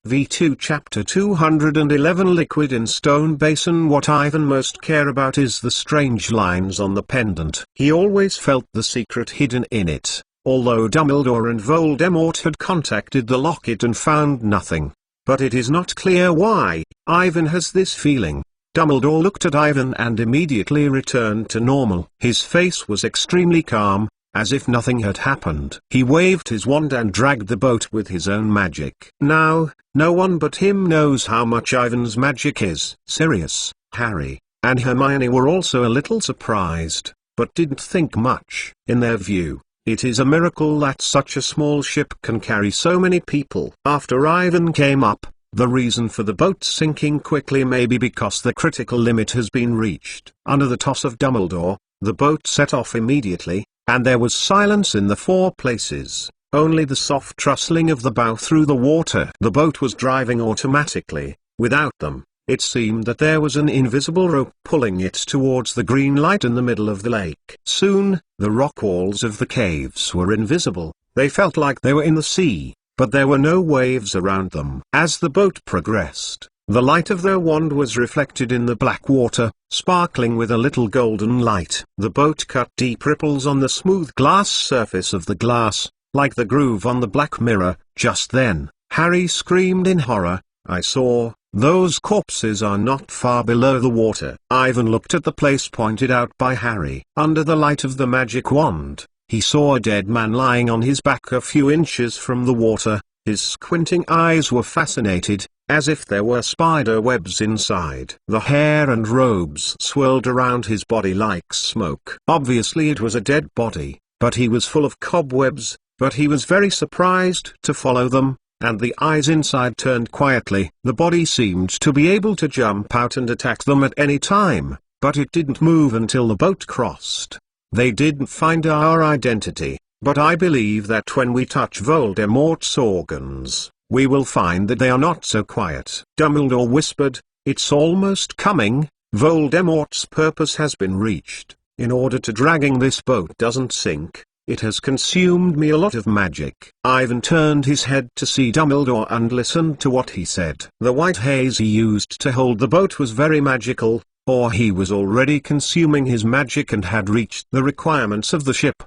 V2 Chapter 211 Liquid in Stone Basin. What Ivan most care about is the strange lines on the pendant. He always felt the secret hidden in it, although Dumbledore and Voldemort had contacted the locket and found nothing. But it is not clear why Ivan has this feeling. Dumbledore looked at Ivan and immediately returned to normal. His face was extremely calm, as if nothing had happened. He waved his wand and dragged the boat with his own magic. Now, no one but him knows how much Ivan's magic is. Sirius, Harry, and Hermione were also a little surprised, but didn't think much. In their view, it is a miracle that such a small ship can carry so many people. After Ivan came up, the reason for the boat sinking quickly may be because the critical limit has been reached. Under the toss of Dumbledore, the boat set off immediately, and there was silence in the four places, only the soft rustling of the bow through the water. The boat was driving automatically. Without them, it seemed that there was an invisible rope pulling it towards the green light in the middle of the lake. Soon, the rock walls of the caves were invisible. They felt like they were in the sea, but there were no waves around them. As the boat progressed, the light of their wand was reflected in the black water, sparkling with a little golden light. The boat cut deep ripples on the smooth glass surface of the glass, like the groove on the black mirror. Just then, Harry screamed in horror. "I saw, those corpses are not far below the water." Ivan looked at the place pointed out by Harry. Under the light of the magic wand, he saw a dead man lying on his back a few inches from the water. His squinting eyes were fascinated, as if there were spider webs inside. The hair and robes swirled around his body like smoke. Obviously it was a dead body, but he was full of cobwebs, but he was very surprised to follow them, and the eyes inside turned quietly. The body seemed to be able to jump out and attack them at any time, but it didn't move until the boat crossed. They didn't find our identity, but I believe that when we touch Voldemort's organs, we will find that they are not so quiet. Dumbledore whispered, "It's almost coming. Voldemort's purpose has been reached. In order to dragging this boat doesn't sink, it has consumed me a lot of magic." Ivan turned his head to see Dumbledore and listened to what he said. The white haze he used to hold the boat was very magical, or he was already consuming his magic and had reached the requirements of the ship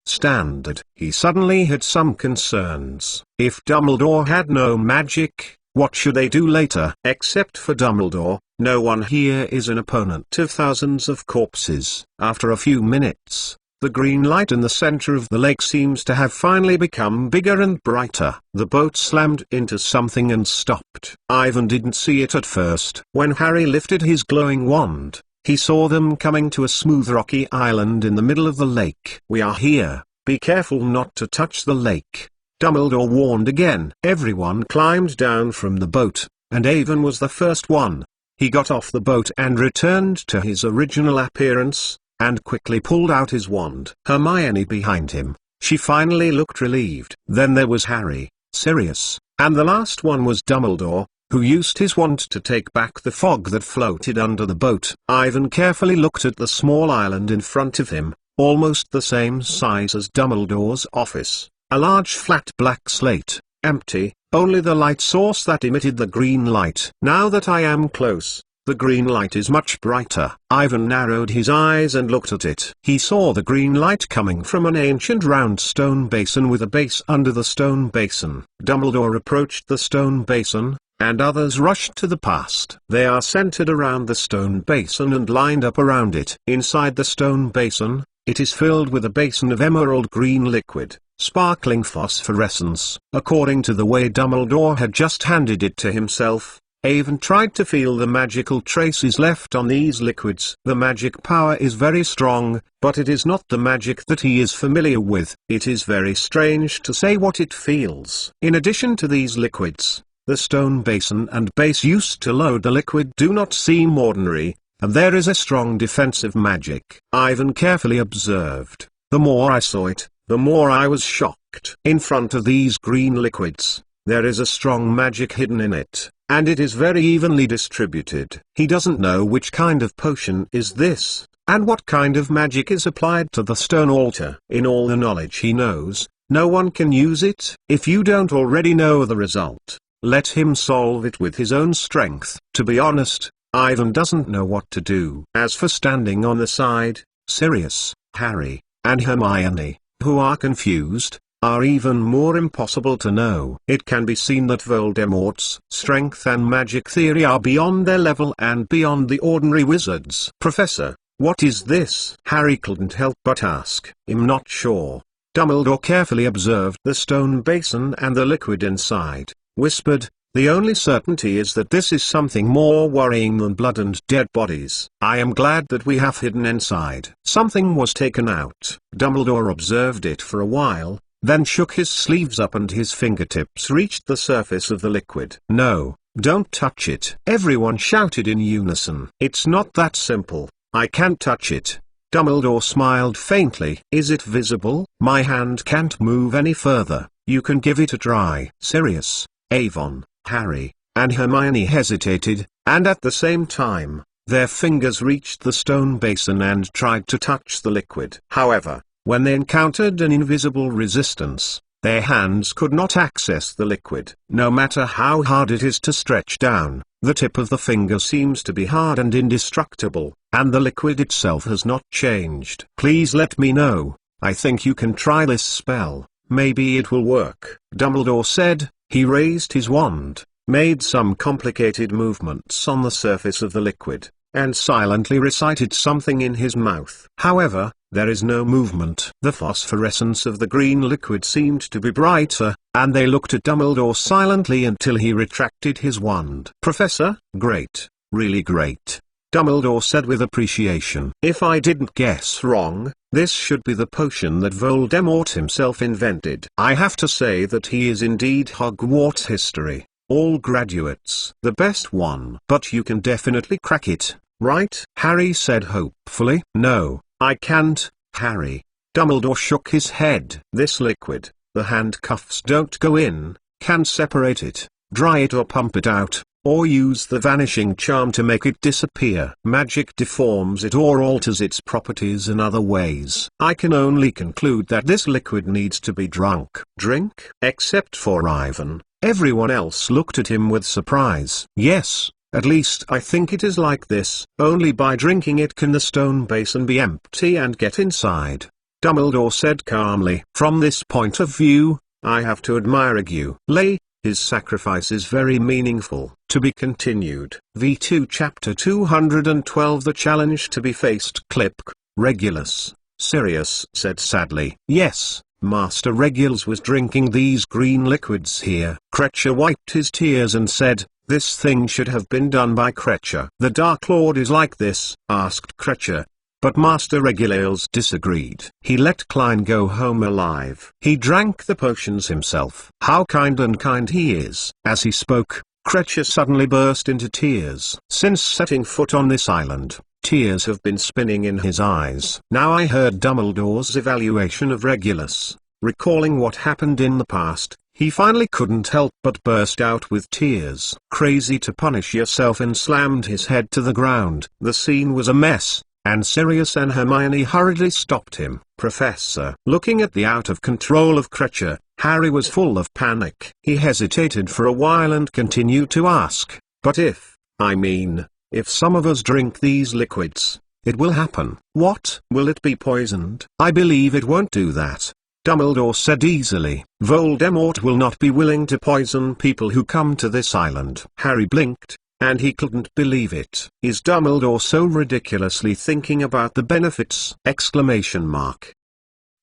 standard. He suddenly had some concerns. If Dumbledore had no magic, what should they do later? Except for Dumbledore, no one here is an opponent of thousands of corpses. After a few minutes, the green light in the center of the lake seems to have finally become bigger and brighter. The boat slammed into something and stopped. Ivan didn't see it at first. When Harry lifted his glowing wand, he saw them coming to a smooth rocky island in the middle of the lake. "We are here, be careful not to touch the lake," Dumbledore warned again. Everyone climbed down from the boat, and Ivan was the first one. He got off the boat and returned to his original appearance, and quickly pulled out his wand. Hermione behind him. She finally looked relieved. Then there was Harry, Sirius, and the last one was Dumbledore, who used his wand to take back the fog that floated under the boat. Ivan carefully looked at the small island in front of him, almost the same size as Dumbledore's office. A large flat black slate, empty, only the light source that emitted the green light. "Now that I am close, the green light is much brighter." Ivan narrowed his eyes and looked at it. He saw the green light coming from an ancient round stone basin with a base under the stone basin. Dumbledore approached the stone basin, and others rushed to the past. They are centered around the stone basin and lined up around it. Inside the stone basin, it is filled with a basin of emerald green liquid, sparkling phosphorescence. According to the way Dumbledore had just handed it to himself, Ivan tried to feel the magical traces left on these liquids. The magic power is very strong, but it is not the magic that he is familiar with. It is very strange to say what it feels. In addition to these liquids, the stone basin and base used to load the liquid do not seem ordinary, and there is a strong defensive magic. Ivan carefully observed. The more I saw it, the more I was shocked. In front of these green liquids, there is a strong magic hidden in it, and it is very evenly distributed. He doesn't know which kind of potion is this, and what kind of magic is applied to the stone altar. In all the knowledge he knows, no one can use it. If you don't already know the result, let him solve it with his own strength. To be honest, Ivan doesn't know what to do. As for standing on the side, Sirius, Harry, and Hermione, who are confused, are even more impossible to know. It can be seen that Voldemort's strength and magic theory are beyond their level and beyond the ordinary wizards. Professor, what is this? Harry couldn't help but ask. I'm not sure. Dumbledore carefully observed the stone basin and the liquid inside, whispered, the only certainty is that this is something more worrying than blood and dead bodies. I am glad that we have hidden inside. Something was taken out. Dumbledore observed it for a while, then shook his sleeves up and his fingertips reached the surface of the liquid. No, don't touch it. Everyone shouted in unison. It's not that simple. I can't touch it. Dumbledore smiled faintly. Is it visible? My hand can't move any further. You can give it a try. Sirius, Avon, Harry, and Hermione hesitated, and at the same time, their fingers reached the stone basin and tried to touch the liquid. However, when they encountered an invisible resistance, their hands could not access the liquid. No matter how hard it is to stretch down, the tip of the finger seems to be hard and indestructible, and the liquid itself has not changed. Please let me know. I think you can try this spell. Maybe it will work. Dumbledore said. He raised his wand, made some complicated movements on the surface of the liquid, and silently recited something in his mouth. However, there is no movement. The phosphorescence of the green liquid seemed to be brighter, and they looked at Dumbledore silently until he retracted his wand. Professor, great, really great, Dumbledore said with appreciation. If I didn't guess wrong, this should be the potion that Voldemort himself invented. I have to say that he is indeed Hogwarts history. All graduates. The best one. But you can definitely crack it, right? Harry said hopefully. No, I can't, Harry. Dumbledore shook his head. This liquid, the handcuffs don't go in, can separate it, dry it or pump it out, or use the vanishing charm to make it disappear. Magic deforms it or alters its properties in other ways. I can only conclude that this liquid needs to be drunk. Drink? Except for Ivan, everyone else looked at him with surprise. Yes, at least I think it is like this. Only by drinking it can the stone basin be empty and get inside. Dumbledore said calmly. From this point of view, I have to admire Lay. His sacrifice is very meaningful. To be continued. V2 Chapter 212 The challenge to be faced. Clip. Regulus, Sirius said sadly. Yes, Master Regulus was drinking these green liquids here. Kreacher wiped his tears and said, this thing should have been done by Kreacher. The Dark Lord is like this? Asked Kreacher. But Master Regulus disagreed. He let Klein go home alive. He drank the potions himself. How kind and kind he is. As he spoke, Kreacher suddenly burst into tears. Since setting foot on this island, tears have been spinning in his eyes. Now I heard Dumbledore's evaluation of Regulus. Recalling what happened in the past, he finally couldn't help but burst out with tears. Crazy to punish yourself, and slammed his head to the ground. The scene was a mess, and Sirius and Hermione hurriedly stopped him. Professor. Looking at the out of control of Kreacher, Harry was full of panic. He hesitated for a while and continued to ask, but if some of us drink these liquids, it will happen. What? Will it be poisoned? I believe it won't do that, Dumbledore said easily. Voldemort will not be willing to poison people who come to this island. Harry blinked, and he couldn't believe it. Is Dumbledore so ridiculously thinking about the benefits?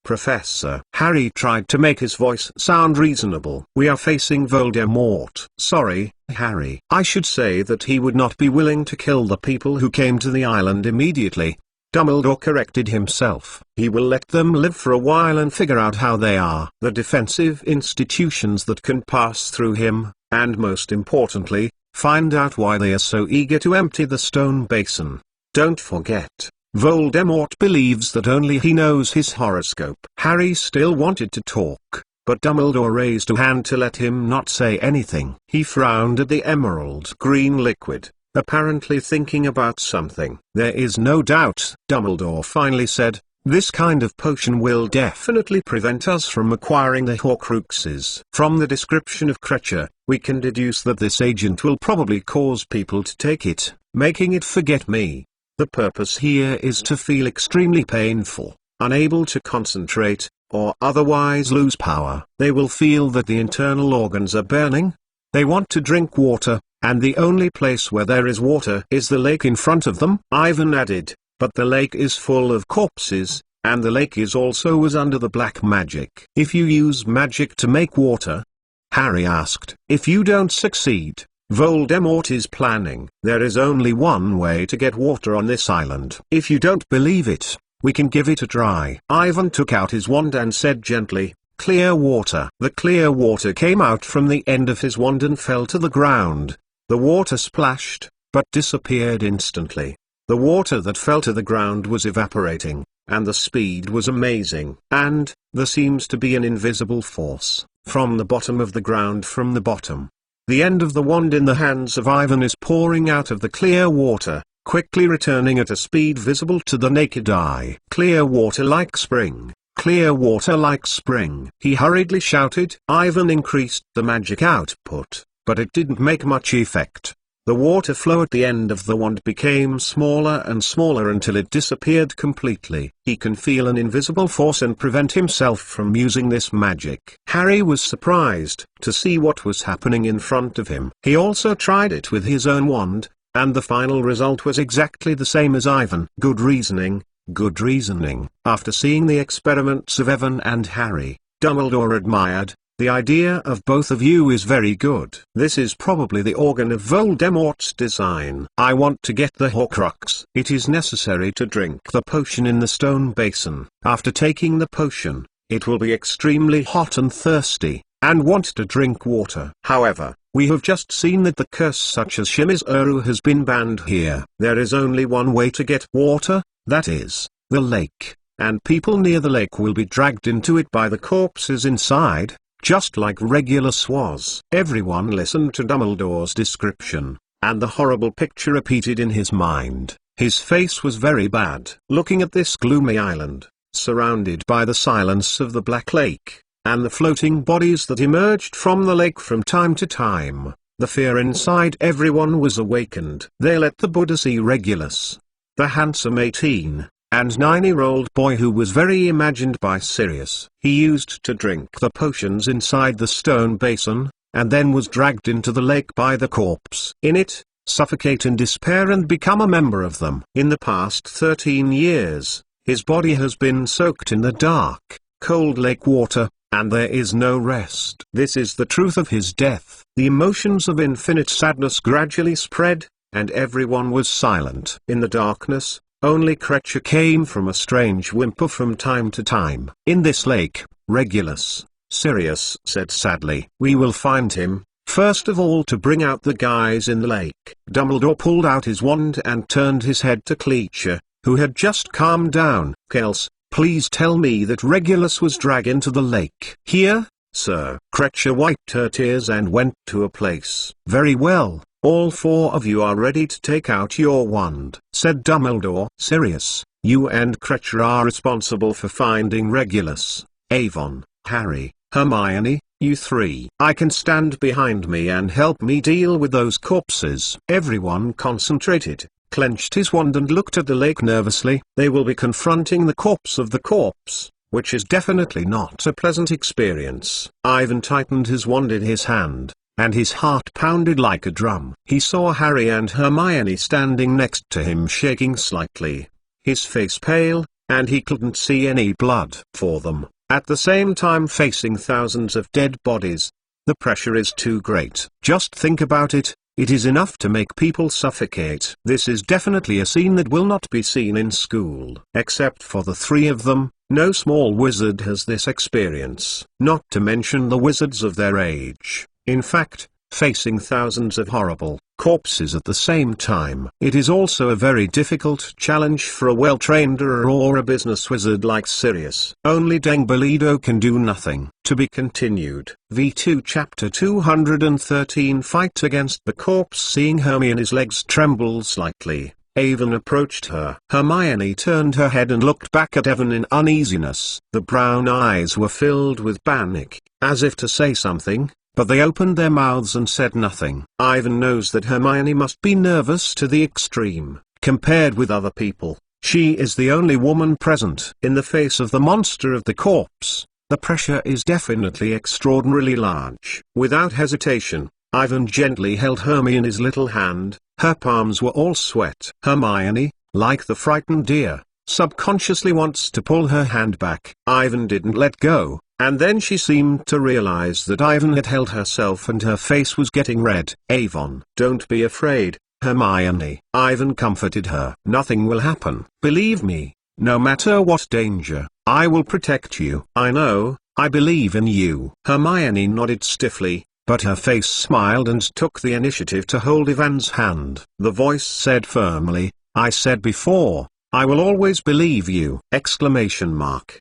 Professor. Harry tried to make his voice sound reasonable. We are facing Voldemort. Sorry, Harry. I should say that he would not be willing to kill the people who came to the island immediately. Dumbledore corrected himself. He will let them live for a while and figure out how they are. The defensive institutions that can pass through him, and most importantly, find out why they are so eager to empty the stone basin. Don't forget, Voldemort believes that only he knows his horoscope. Harry still wanted to talk, but Dumbledore raised a hand to let him not say anything. He frowned at the emerald green liquid, apparently thinking about something. There is no doubt, Dumbledore finally said, This kind of potion will definitely prevent us from acquiring the Horcruxes. From the description of Kreacher, we can deduce that this agent will probably cause people to take it, making it forget me. The purpose here is to feel extremely painful, unable to concentrate, or otherwise lose power. They will feel that the internal organs are burning. They want to drink water, and the only place where there is water is the lake in front of them. Ivan added, but the lake is full of corpses, and the lake is also was under the black magic. If you use magic to make water? Harry asked. If you don't succeed, Voldemort is planning. There is only one way to get water on this island. If you don't believe it, we can give it a try. Ivan took out his wand and said gently, "Clear water." The clear water came out from the end of his wand and fell to the ground. The water splashed, but disappeared instantly. The water that fell to the ground was evaporating, and the speed was amazing. And, there seems to be an invisible force, from the bottom of the ground from the bottom. The end of the wand in the hands of Ivan is pouring out of the clear water, quickly returning at a speed visible to the naked eye. Clear water like spring. Clear water like spring. He hurriedly shouted. Ivan increased the magic output, but it didn't make much effect. The water flow at the end of the wand became smaller and smaller until it disappeared completely. He can feel an invisible force and prevent himself from using this magic. Harry was surprised to see what was happening in front of him. He also tried it with his own wand, and the final result was exactly the same as Ivan. Good reasoning, good reasoning. After seeing the experiments of Evan and Harry, Dumbledore admired, "The idea of both of you is very good. This is probably the organ of Voldemort's design. I want to get the Horcrux." It is necessary to drink the potion in the stone basin. After taking the potion, it will be extremely hot and thirsty, and want to drink water. However, we have just seen that the curse such as Shimmy's Uru has been banned here. There is only one way to get water, that is, the lake, and people near the lake will be dragged into it by the corpses inside, just like Regulus was. Everyone listened to Dumbledore's description, and the horrible picture repeated in his mind. His face was very bad. Looking at this gloomy island, surrounded by the silence of the Black Lake, and the floating bodies that emerged from the lake from time to time, the fear inside everyone was awakened. They let the Buddha see Regulus, the handsome 18 and 9-year-old boy who was very imagined by Sirius. He used to drink the potions inside the stone basin, and then was dragged into the lake by the corpse in it, suffocate in despair and become a member of them. In the past 13 years, his body has been soaked in the dark, cold lake water, and there is no rest. This is the truth of his death. The emotions of infinite sadness gradually spread, and everyone was silent. In the darkness, only Kreacher came from a strange whimper from time to time. "In this lake, Regulus," Sirius said sadly. "We will find him, first of all to bring out the guys in the lake." Dumbledore pulled out his wand and turned his head to Kreacher, who had just calmed down. "Kels, please tell me that Regulus was dragged into the lake." "Here, sir." Kreacher wiped her tears and went to a place. "Very well. All four of you are ready to take out your wand," said Dumbledore. "Sirius, you and Kreacher are responsible for finding Regulus. Avon, Harry, Hermione, you three. I can stand behind me and help me deal with those corpses." Everyone concentrated, clenched his wand and looked at the lake nervously. They will be confronting the corpse of the corpse, which is definitely not a pleasant experience. Ivan tightened his wand in his hand, and his heart pounded like a drum. He saw Harry and Hermione standing next to him shaking slightly, his face pale, and he couldn't see any blood for them, at the same time facing thousands of dead bodies. The pressure is too great. Just think about it, it is enough to make people suffocate. This is definitely a scene that will not be seen in school. Except for the three of them, no small wizard has this experience, not to mention the wizards of their age. In fact, facing thousands of horrible corpses at the same time. It is also a very difficult challenge for a well-trained or a business wizard like Sirius. Only Dengbulido can do nothing. To be continued. V2 Chapter 213 Fight against the corpse. Seeing Hermione's legs tremble slightly, Avon approached her. Hermione turned her head and looked back at Evan in uneasiness. The brown eyes were filled with panic, as if to say something, but they opened their mouths and said nothing. Ivan knows that Hermione must be nervous to the extreme. Compared with other people, she is the only woman present. In the face of the monster of the corpse, the pressure is definitely extraordinarily large. Without hesitation, Ivan gently held Hermione in his little hand. Her palms were all sweat. Hermione, like the frightened deer, subconsciously wants to pull her hand back. Ivan didn't let go, and then she seemed to realize that Ivan had held herself and her face was getting red. Avon, don't be afraid, Hermione. Ivan comforted her. Nothing will happen. Believe me, no matter what danger, I will protect you. I know, I believe in you. Hermione nodded stiffly, but her face smiled and took the initiative to hold Ivan's hand. The voice said firmly, I said before, I will always believe you! Exclamation mark.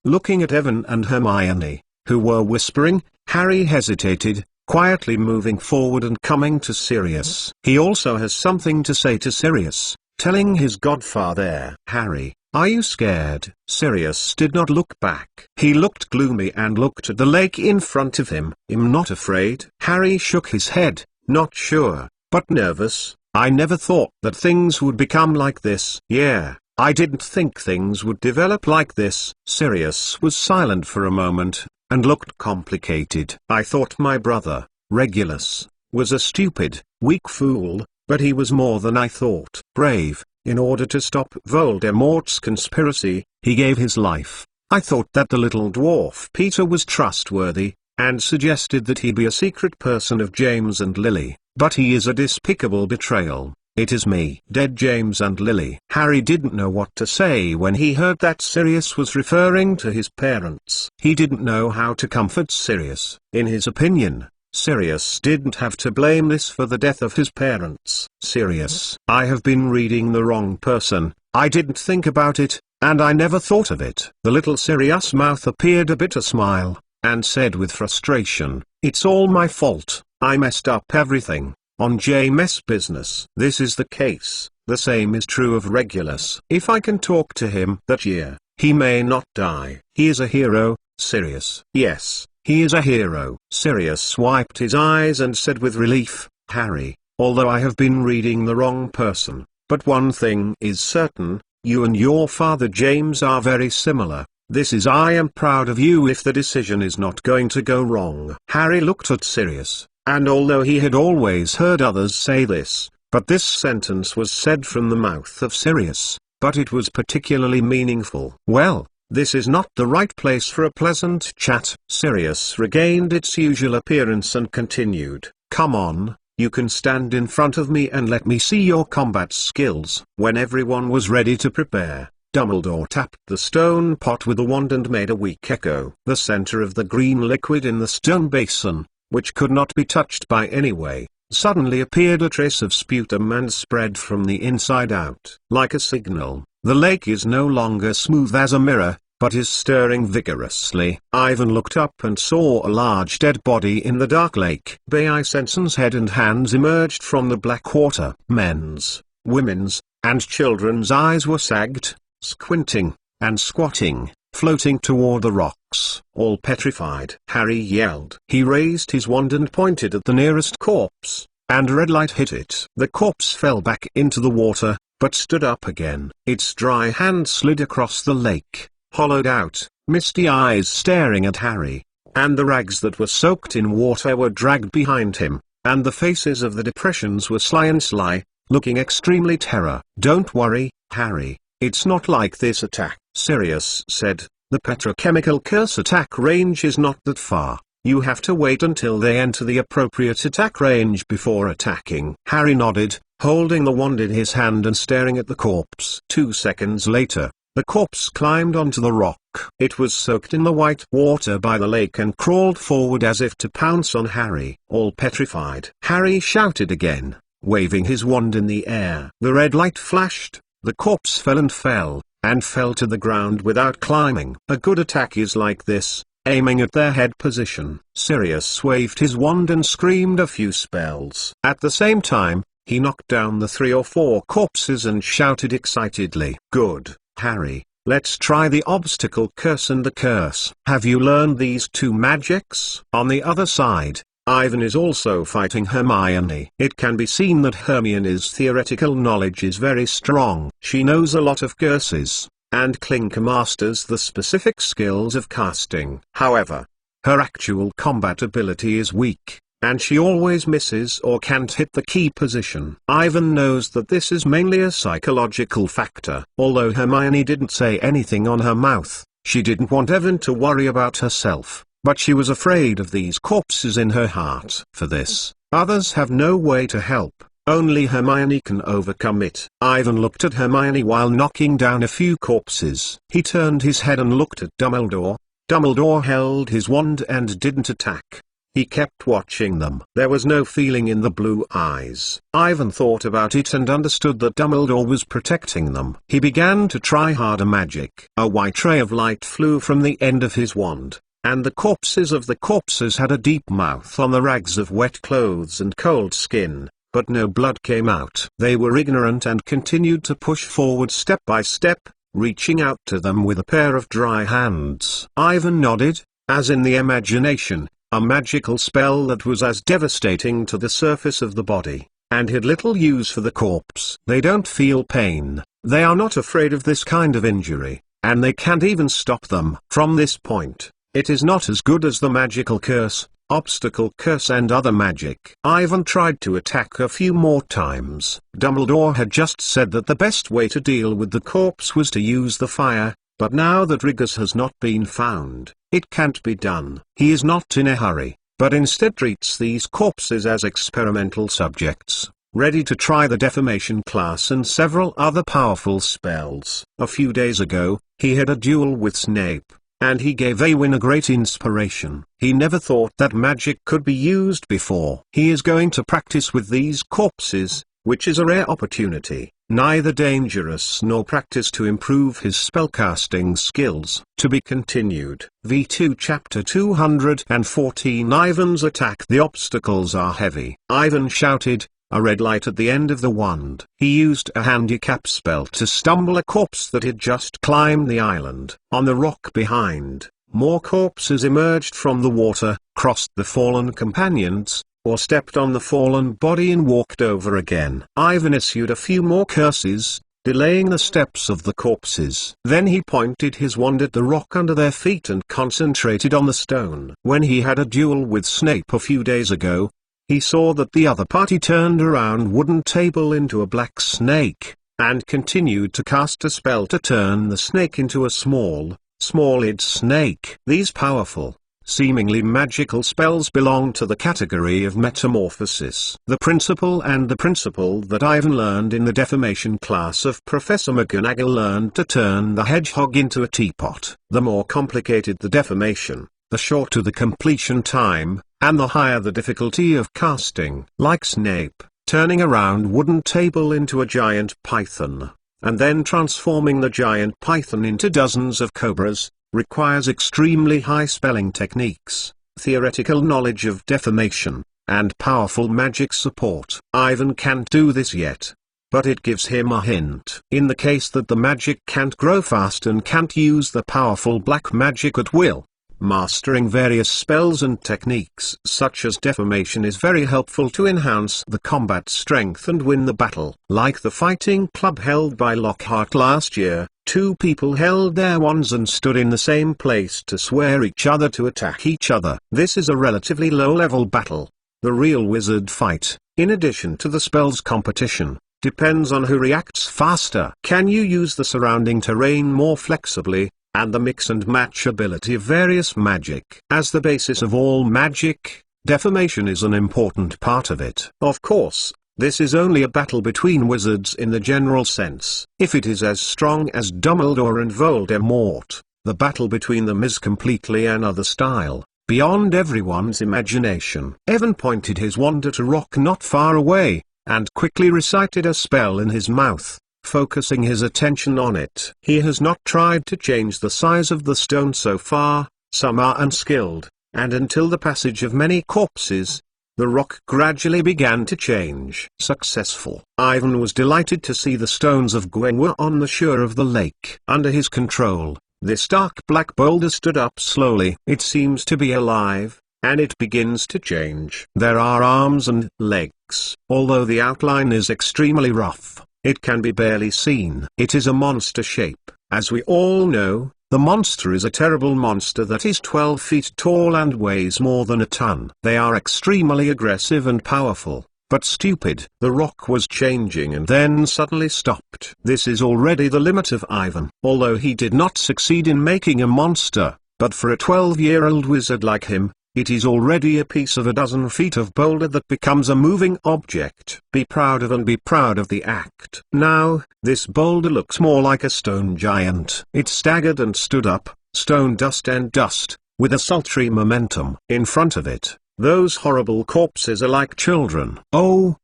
Looking at Evan and Hermione, who were whispering, Harry hesitated, quietly moving forward and coming to Sirius. He also has something to say to Sirius, telling his godfather. Harry, are you scared? Sirius did not look back. He looked gloomy and looked at the lake in front of him. I'm not afraid. Harry shook his head, not sure, but nervous. I never thought that things would become like this. Yeah, I didn't think things would develop like this. Sirius was silent for a moment, and looked complicated. I thought my brother, Regulus, was a stupid, weak fool, but he was more than I thought. Brave. In order to stop Voldemort's conspiracy, he gave his life. I thought that the little dwarf Peter was trustworthy, and suggested that he be a secret person of James and Lily, but he is a despicable betrayal. It is me. Dead James and Lily. Harry didn't know what to say when he heard that Sirius was referring to his parents. He didn't know how to comfort Sirius. In his opinion, Sirius didn't have to blame this for the death of his parents. Sirius, I have been reading the wrong person. I didn't think about it, and I never thought of it. The little Sirius mouth appeared a bitter smile, and said with frustration, it's all my fault. I messed up everything. On James' business. This is the case. The same is true of Regulus. If I can talk to him that year, he may not die. He is a hero, Sirius. Yes, he is a hero. Sirius wiped his eyes and said with relief, Harry, although I have been reading the wrong person, but one thing is certain, you and your father James are very similar. I am proud of you if the decision is not going to go wrong. Harry looked at Sirius. And although he had always heard others say this, but this sentence was said from the mouth of Sirius, but it was particularly meaningful. Well, this is not the right place for a pleasant chat. Sirius regained its usual appearance and continued, come on, you can stand in front of me and let me see your combat skills. When everyone was ready to prepare, Dumbledore tapped the stone pot with a wand and made a weak echo. The center of the green liquid in the stone basin, which could not be touched by any way, suddenly appeared a trace of sputum and spread from the inside out. Like a signal, the lake is no longer smooth as a mirror, but is stirring vigorously. Ivan looked up and saw a large dead body in the dark lake. Baeisenson's head and hands emerged from the black water. Men's, women's, and children's eyes were sagged, squinting, and squatting, floating toward the rocks, all petrified. Harry yelled. He raised his wand and pointed at the nearest corpse, and red light hit it. The corpse fell back into the water, but stood up again. Its dry hand slid across the lake, hollowed out, misty eyes staring at Harry, and the rags that were soaked in water were dragged behind him, and the faces of the depressions were sly, looking extremely terror. Don't worry, Harry, it's not like this attack. Sirius said, the petrochemical curse attack range is not that far. You have to wait until they enter the appropriate attack range before attacking. Harry nodded, holding the wand in his hand and staring at the corpse. 2 seconds later, the corpse climbed onto the rock. It was soaked in the white water by the lake and crawled forward as if to pounce on Harry. All petrified, Harry shouted again, waving his wand in the air. The red light flashed, the corpse fell, and fell to the ground without climbing. A good attack is like this, aiming at their head position. Sirius waved his wand and screamed a few spells. At the same time, He knocked down the 3 or 4 corpses and shouted excitedly, "Good, Harry, let's try the obstacle curse and the curse." "Have you learned these 2 magics?" On the other side, Ivan is also fighting Hermione. It can be seen that Hermione's theoretical knowledge is very strong. She knows a lot of curses, and Clinker masters the specific skills of casting. However, her actual combat ability is weak, and she always misses or can't hit the key position. Ivan knows that this is mainly a psychological factor. Although Hermione didn't say anything on her mouth, she didn't want Evan to worry about herself, but she was afraid of these corpses in her heart. For this, others have no way to help. Only Hermione can overcome it. Ivan looked at Hermione while knocking down a few corpses. He turned his head and looked at Dumbledore. Dumbledore held his wand and didn't attack. He kept watching them. There was no feeling in the blue eyes. Ivan thought about it and understood that Dumbledore was protecting them. He began to try harder magic. A white ray of light flew from the end of his wand, and the corpses of the corpses had a deep mouth on the rags of wet clothes and cold skin, but no blood came out. They were ignorant and continued to push forward step by step, reaching out to them with a pair of dry hands. Ivan nodded, as in the imagination, a magical spell that was as devastating to the surface of the body, and had little use for the corpse. They don't feel pain, they are not afraid of this kind of injury, and they can't even stop them. From this point, it is not as good as the magical curse, obstacle curse and other magic. Ivan tried to attack a few more times. Dumbledore had just said that the best way to deal with the corpse was to use the fire, but now that Rigus has not been found, it can't be done. He is not in a hurry, but instead treats these corpses as experimental subjects, ready to try the defamation class and several other powerful spells. A few days ago, he had a duel with Snape, and he gave Awin a great inspiration. He never thought that magic could be used before. He is going to practice with these corpses, which is a rare opportunity, neither dangerous nor practice to improve his spellcasting skills. To be continued. V2 Chapter 214 Ivan's attack. The obstacles are heavy. Ivan shouted, a red light at the end of the wand. He used a handicap spell to stumble a corpse that had just climbed the island. On the rock behind, more corpses emerged from the water, crossed the fallen companions, or stepped on the fallen body and walked over again. Ivan issued a few more curses, delaying the steps of the corpses. Then he pointed his wand at the rock under their feet and concentrated on the stone. When he had a duel with Snape a few days ago, he saw that the other party turned a round wooden table into a black snake, and continued to cast a spell to turn the snake into a small-eyed snake. These powerful, seemingly magical spells belong to the category of metamorphosis. The principle that Ivan learned in the defamation class of Professor McGonagall learned to turn the hedgehog into a teapot. The more complicated the defamation, the shorter the completion time, and the higher the difficulty of casting. Like Snape, turning a round wooden table into a giant python, and then transforming the giant python into dozens of cobras, requires extremely high spelling techniques, theoretical knowledge of defamation, and powerful magic support. Ivan can't do this yet, but it gives him a hint. In the case that the magic can't grow fast and can't use the powerful black magic at will, mastering various spells and techniques such as defamation is very helpful to enhance the combat strength and win the battle. Like the fighting club held by Lockhart last year, 2 people held their wands and stood in the same place to swear each other to attack each other. This is a relatively low-level battle. The real wizard fight, in addition to the spells competition, depends on who reacts faster. Can you use the surrounding terrain more flexibly, and the mix and match ability of various magic? As the basis of all magic, defamation is an important part of it. Of course, this is only a battle between wizards in the general sense. If it is as strong as Dumbledore and Voldemort, the battle between them is completely another style, beyond everyone's imagination. Evan pointed his wand at a rock not far away, and quickly recited a spell in his mouth, focusing his attention on it. He has not tried to change the size of the stone so far. Some are unskilled, and until the passage of many corpses, the rock gradually began to change. Successful. Ivan was delighted to see the stones of Gwen were on the shore of the lake. Under his control, this dark black boulder stood up slowly. It seems to be alive, and it begins to change. There are arms and legs. Although the outline is extremely rough, it can be barely seen. It is a monster shape. As we all know, the monster is a terrible monster that is 12 feet tall and weighs more than a ton. They are extremely aggressive and powerful, but stupid. The rock was changing and then suddenly stopped. This is already the limit of Ivan. Although he did not succeed in making a monster, but for a 12-year-old wizard like him, it is already a piece of a dozen feet of boulder that becomes a moving object. Be proud of the act. Now, this boulder looks more like a stone giant. It staggered and stood up, stone dust and dust, with a sultry momentum. In front of it, those horrible corpses are like children. Oh,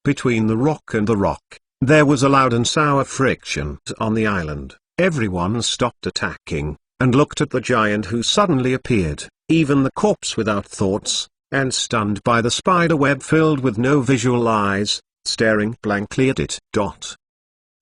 between the rock and the rock, there was a loud and sour friction. On the island, everyone stopped attacking, and looked at the giant who suddenly appeared. Even the corpse without thoughts, and stunned by the spider web filled with no visual eyes, staring blankly at it.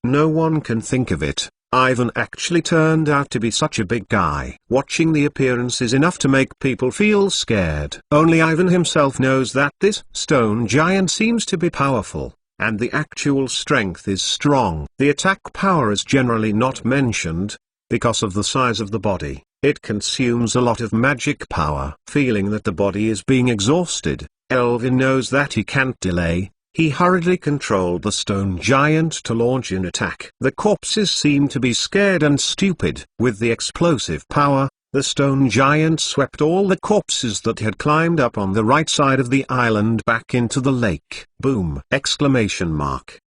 No one can think of it. Ivan actually turned out to be such a big guy. Watching the appearance is enough to make people feel scared. Only Ivan himself knows that this stone giant seems to be powerful, and the actual strength is strong. The attack power is generally not mentioned, because of the size of the body. It consumes a lot of magic power. Feeling that the body is being exhausted, Elvin knows that he can't delay. He hurriedly controlled the stone giant to launch an attack. The corpses seem to be scared and stupid. With the explosive power, the stone giant swept all the corpses that had climbed up on the right side of the island back into the lake. Boom! Exclamation mark.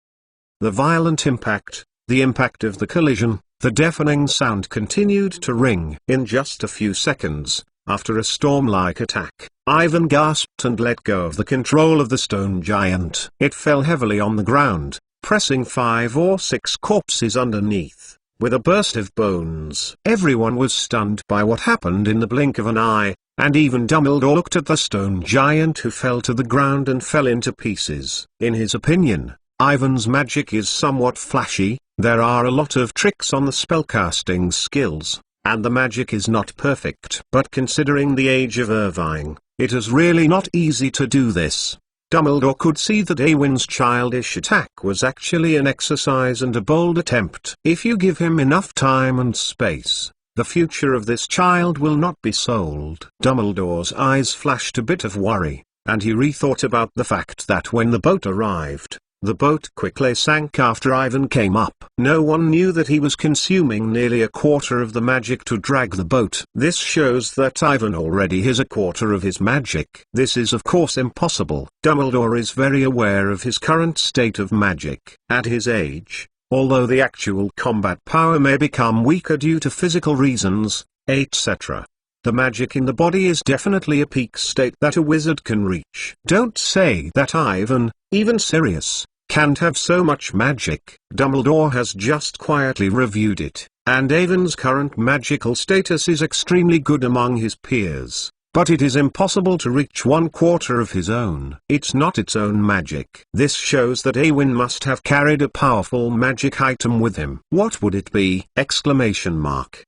The violent impact, the impact of the collision, the deafening sound continued to ring. In just a few seconds, after a storm-like attack, Ivan gasped and let go of the control of the stone giant. It fell heavily on the ground, pressing 5 or 6 corpses underneath, with a burst of bones. Everyone was stunned by what happened in the blink of an eye, and even Dumbledore looked at the stone giant who fell to the ground and fell into pieces. In his opinion, Ivan's magic is somewhat flashy. There are a lot of tricks on the spellcasting skills, and the magic is not perfect. But considering the age of Irvine, it is really not easy to do this. Dumbledore could see that Awin's childish attack was actually an exercise and a bold attempt. If you give him enough time and space, the future of this child will not be sold. Dumbledore's eyes flashed a bit of worry, and he rethought about the fact that when the boat arrived, the boat quickly sank after Ivan came up. No one knew that he was consuming nearly a quarter of the magic to drag the boat. This shows that Ivan already has a quarter of his magic. This is of course impossible. Dumbledore is very aware of his current state of magic. At his age, although the actual combat power may become weaker due to physical reasons, etc., the magic in the body is definitely a peak state that a wizard can reach. Don't say that Ivan, even Sirius, can't have so much magic. Dumbledore has just quietly reviewed it, and Avon's current magical status is extremely good among his peers, but it is impossible to reach 1/4 of his own. It's not its own magic. This shows that Awin must have carried a powerful magic item with him. What would it be? Exclamation mark.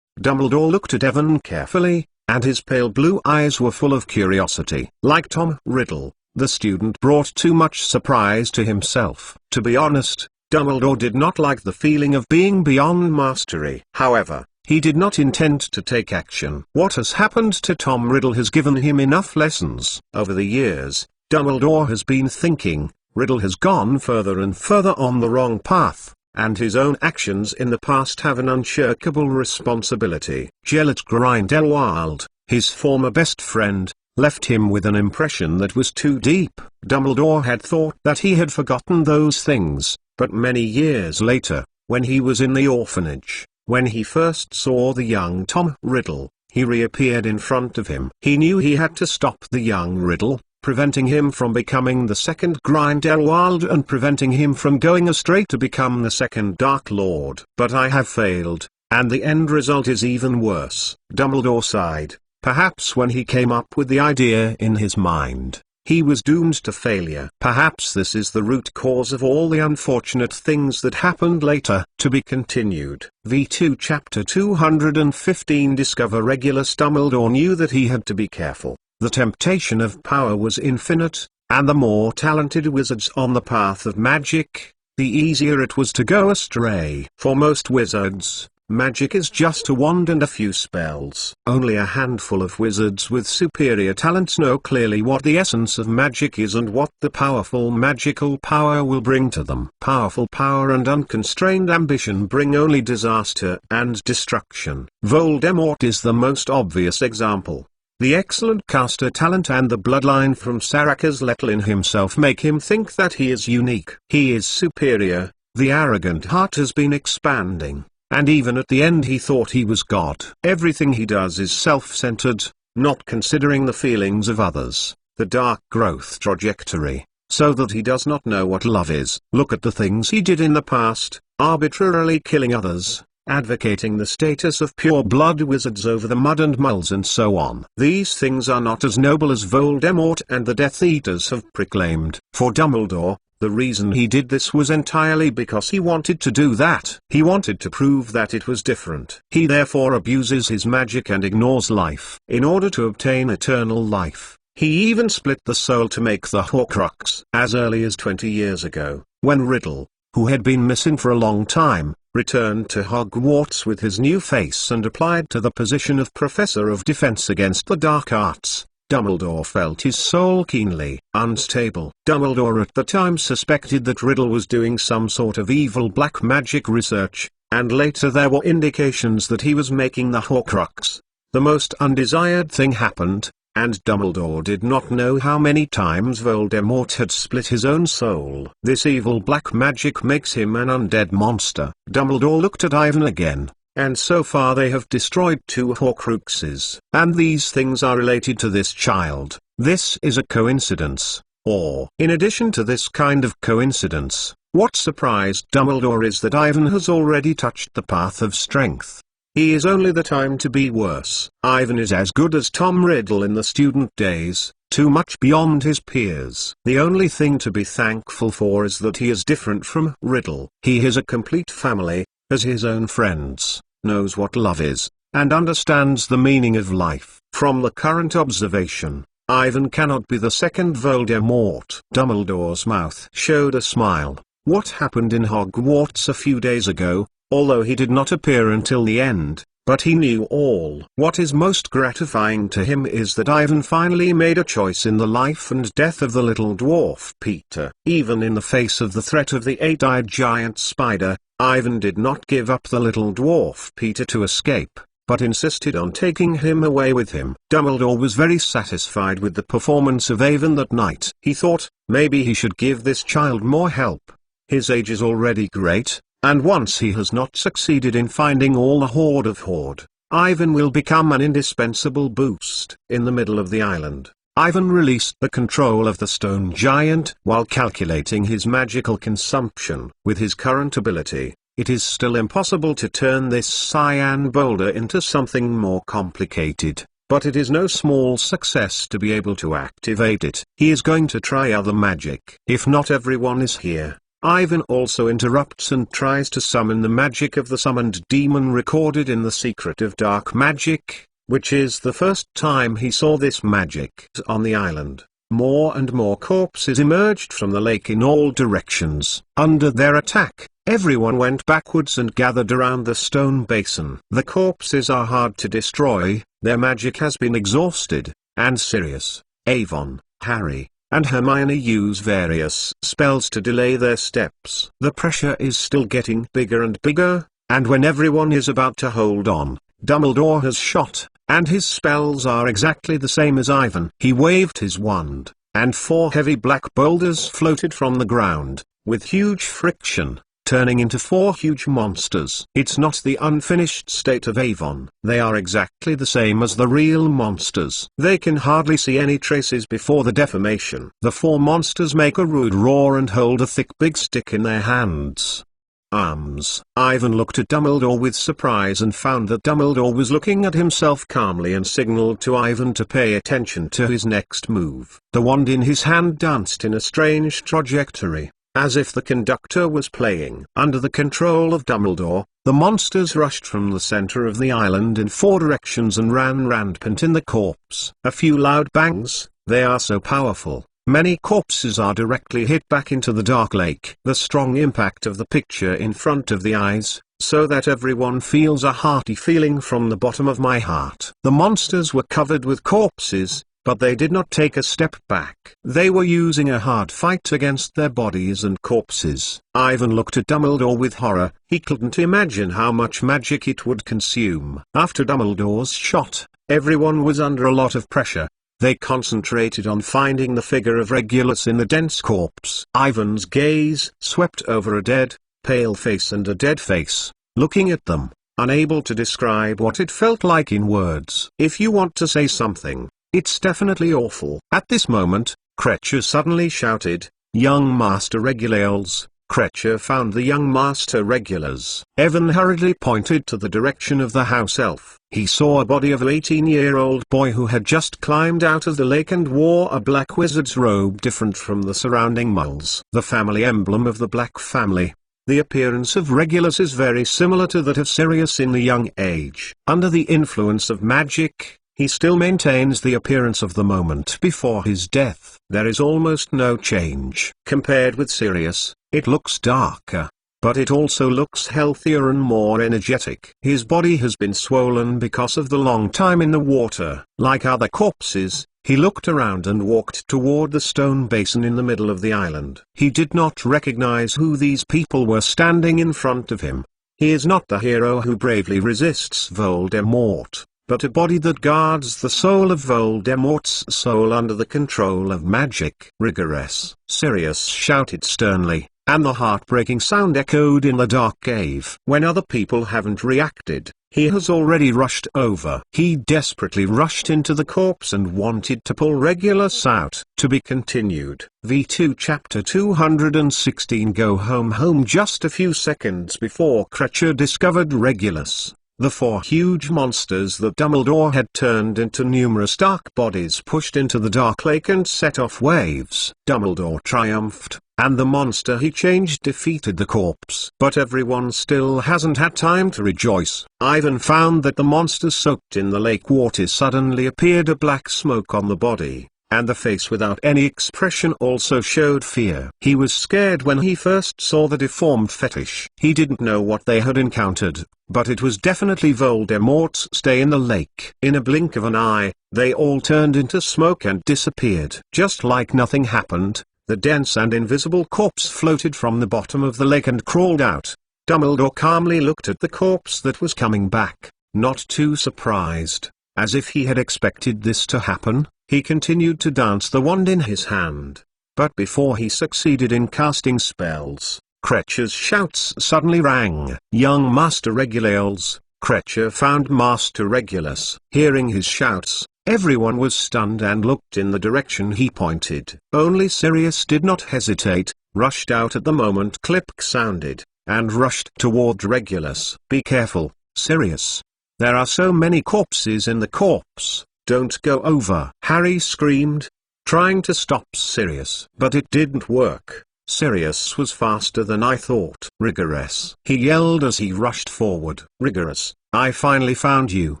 Dumbledore looked at Evan carefully, and his pale blue eyes were full of curiosity. Like Tom Riddle, the student brought too much surprise to himself. To be honest, Dumbledore did not like the feeling of being beyond mastery. However, he did not intend to take action. What has happened to Tom Riddle has given him enough lessons. Over the years, Dumbledore has been thinking, Riddle has gone further and further on the wrong path, and his own actions in the past have an unshakable responsibility. Gellert Grindelwald, his former best friend, left him with an impression that was too deep. Dumbledore had thought that he had forgotten those things, but many years later, when he was in the orphanage, when he first saw the young Tom Riddle, he reappeared in front of him. He knew he had to stop the young Riddle, preventing him from becoming the second Grindelwald and preventing him from going astray to become the second Dark Lord. But I have failed, and the end result is even worse. Dumbledore sighed. Perhaps when he came up with the idea in his mind, he was doomed to failure. Perhaps this is the root cause of all the unfortunate things that happened later. To be continued. V2 Chapter 215. Discover Regulus. Dumbledore knew that he had to be careful. The temptation of power was infinite, and the more talented wizards on the path of magic, the easier it was to go astray. For most wizards, magic is just a wand and a few spells. Only a handful of wizards with superior talents know clearly what the essence of magic is and what the powerful magical power will bring to them. Powerful power and unconstrained ambition bring only disaster and destruction. Voldemort is the most obvious example. The excellent caster talent and the bloodline from Saracas Letlin himself make him think that he is unique. He is superior. The arrogant heart has been expanding, and even at the end he thought he was God. Everything he does is self-centered, not considering the feelings of others, the dark growth trajectory, so that he does not know what love is. Look at the things he did in the past, arbitrarily killing others, advocating the status of pure-blood wizards over the mud and mulls and so on. These things are not as noble as Voldemort and the Death Eaters have proclaimed. For Dumbledore, the reason he did this was entirely because he wanted to do that. He wanted to prove that it was different. He therefore abuses his magic and ignores life. In order to obtain eternal life, he even split the soul to make the Horcrux. As early as 20 years ago, when Riddle, who had been missing for a long time, returned to Hogwarts with his new face and applied to the position of Professor of Defense against the Dark Arts, Dumbledore felt his soul keenly unstable. Dumbledore at the time suspected that Riddle was doing some sort of evil black magic research, and later there were indications that he was making the Horcrux. The most undesired thing happened, and Dumbledore did not know how many times Voldemort had split his own soul. This evil black magic makes him an undead monster. Dumbledore looked at Ivan again, and so far they have destroyed 2 Horcruxes. And these things are related to this child. This is a coincidence, or in addition to this kind of coincidence, what surprised Dumbledore is that Ivan has already touched the path of strength. He is only the time to be worse. Ivan is as good as Tom Riddle in the student days, too much beyond his peers. The only thing to be thankful for is that he is different from Riddle. He is a complete family, has his own friends, knows what love is, and understands the meaning of life. From the current observation, Ivan cannot be the second Voldemort. Dumbledore's mouth showed a smile. What happened in Hogwarts a few days ago, although he did not appear until the end, but he knew all. What is most gratifying to him is that Ivan finally made a choice in the life and death of the little dwarf Peter. Even in the face of the threat of the 8-eyed giant spider, Ivan did not give up the little dwarf Peter to escape, but insisted on taking him away with him. Dumbledore was very satisfied with the performance of Ivan that night. He thought, maybe he should give this child more help. His age is already great, and once he has not succeeded in finding all the Horde of Horde, Ivan will become an indispensable boost. In the middle of the island, Ivan released the control of the stone giant while calculating his magical consumption. With his current ability, it is still impossible to turn this cyan boulder into something more complicated, but it is no small success to be able to activate it. He is going to try other magic. If not everyone is here, Ivan also interrupts and tries to summon the magic of the summoned demon recorded in the Secret of Dark Magic, which is the first time he saw this magic on the island. More and more corpses emerged from the lake in all directions. Under their attack, everyone went backwards and gathered around the stone basin. The corpses are hard to destroy, their magic has been exhausted, and Sirius, Avon, Harry, and Hermione use various spells to delay their steps. The pressure is still getting bigger and bigger, and when everyone is about to hold on, Dumbledore has shot, and his spells are exactly the same as Ivan. He waved his wand, and 4 heavy black boulders floated from the ground, with huge friction, turning into 4 huge monsters. It's not the unfinished state of Avon. They are exactly the same as the real monsters. They can hardly see any traces before the deformation. The 4 monsters make a rude roar and hold a thick big stick in their hands. arms. Ivan looked at Dumbledore with surprise and found that Dumbledore was looking at himself calmly and signaled to Ivan to pay attention to his next move. The wand in his hand danced in a strange trajectory, as if the conductor was playing. Under the control of Dumbledore, the monsters rushed from the center of the island in 4 directions and ran rampant in the corpse. A few loud bangs, they are so powerful. Many corpses are directly hit back into the dark lake. The strong impact of the picture in front of the eyes, so that everyone feels a hearty feeling from the bottom of my heart. The monsters were covered with corpses, but they did not take a step back. They were using a hard fight against their bodies and corpses. Ivan looked at Dumbledore with horror. He couldn't imagine how much magic it would consume. After Dumbledore's shot, everyone was under a lot of pressure. They concentrated on finding the figure of Regulus in the dense corpse. Ivan's gaze swept over a dead, pale face and a dead face, looking at them, unable to describe what it felt like in words. If you want to say something, it's definitely awful. At this moment, Kreacher suddenly shouted, "Young Master Regulus!" Kreacher found the young Master Regulus. Evan hurriedly pointed to the direction of the house elf. He saw a body of an 18-year-old boy who had just climbed out of the lake and wore a black wizard's robe different from the surrounding moles. The family emblem of the Black family. The appearance of Regulus is very similar to that of Sirius in the young age. Under the influence of magic, he still maintains the appearance of the moment before his death. There is almost no change. Compared with Sirius, it looks darker, but it also looks healthier and more energetic. His body has been swollen because of the long time in the water. Like other corpses, he looked around and walked toward the stone basin in the middle of the island. He did not recognize who these people were standing in front of him. He is not the hero who bravely resists Voldemort, but a body that guards the soul of Voldemort's soul under the control of magic. Rigorous! Sirius shouted sternly, and the heartbreaking sound echoed in the dark cave. When other people haven't reacted, he has already rushed over. He desperately rushed into the corpse and wanted to pull Regulus out. To be continued. V2 Chapter 216 Go home. Just a few seconds before Kreacher discovered Regulus, the 4 huge monsters that Dumbledore had turned into numerous dark bodies pushed into the dark lake and set off waves. Dumbledore triumphed, and the monster he changed defeated the corpse. But everyone still hasn't had time to rejoice. Ivan found that the monsters soaked in the lake water suddenly appeared a black smoke on the body, and the face without any expression also showed fear. He was scared when he first saw the deformed fetish. He didn't know what they had encountered, but it was definitely Voldemort's stay in the lake. In a blink of an eye, they all turned into smoke and disappeared. Just like nothing happened, the dense and invisible corpse floated from the bottom of the lake and crawled out. Dumbledore calmly looked at the corpse that was coming back, not too surprised. As if he had expected this to happen, he continued to dance the wand in his hand. But before he succeeded in casting spells, Kreacher's shouts suddenly rang. Young Master Regulus! Kreacher found Master Regulus. Hearing his shouts, everyone was stunned and looked in the direction he pointed. Only Sirius did not hesitate, rushed out at the moment click sounded, and rushed toward Regulus. Be careful, Sirius. There are so many corpses in the corpse. Don't go over. Harry screamed, trying to stop Sirius. But it didn't work. Sirius was faster than I thought. Rigorous! He yelled as he rushed forward. Rigorous, I finally found you.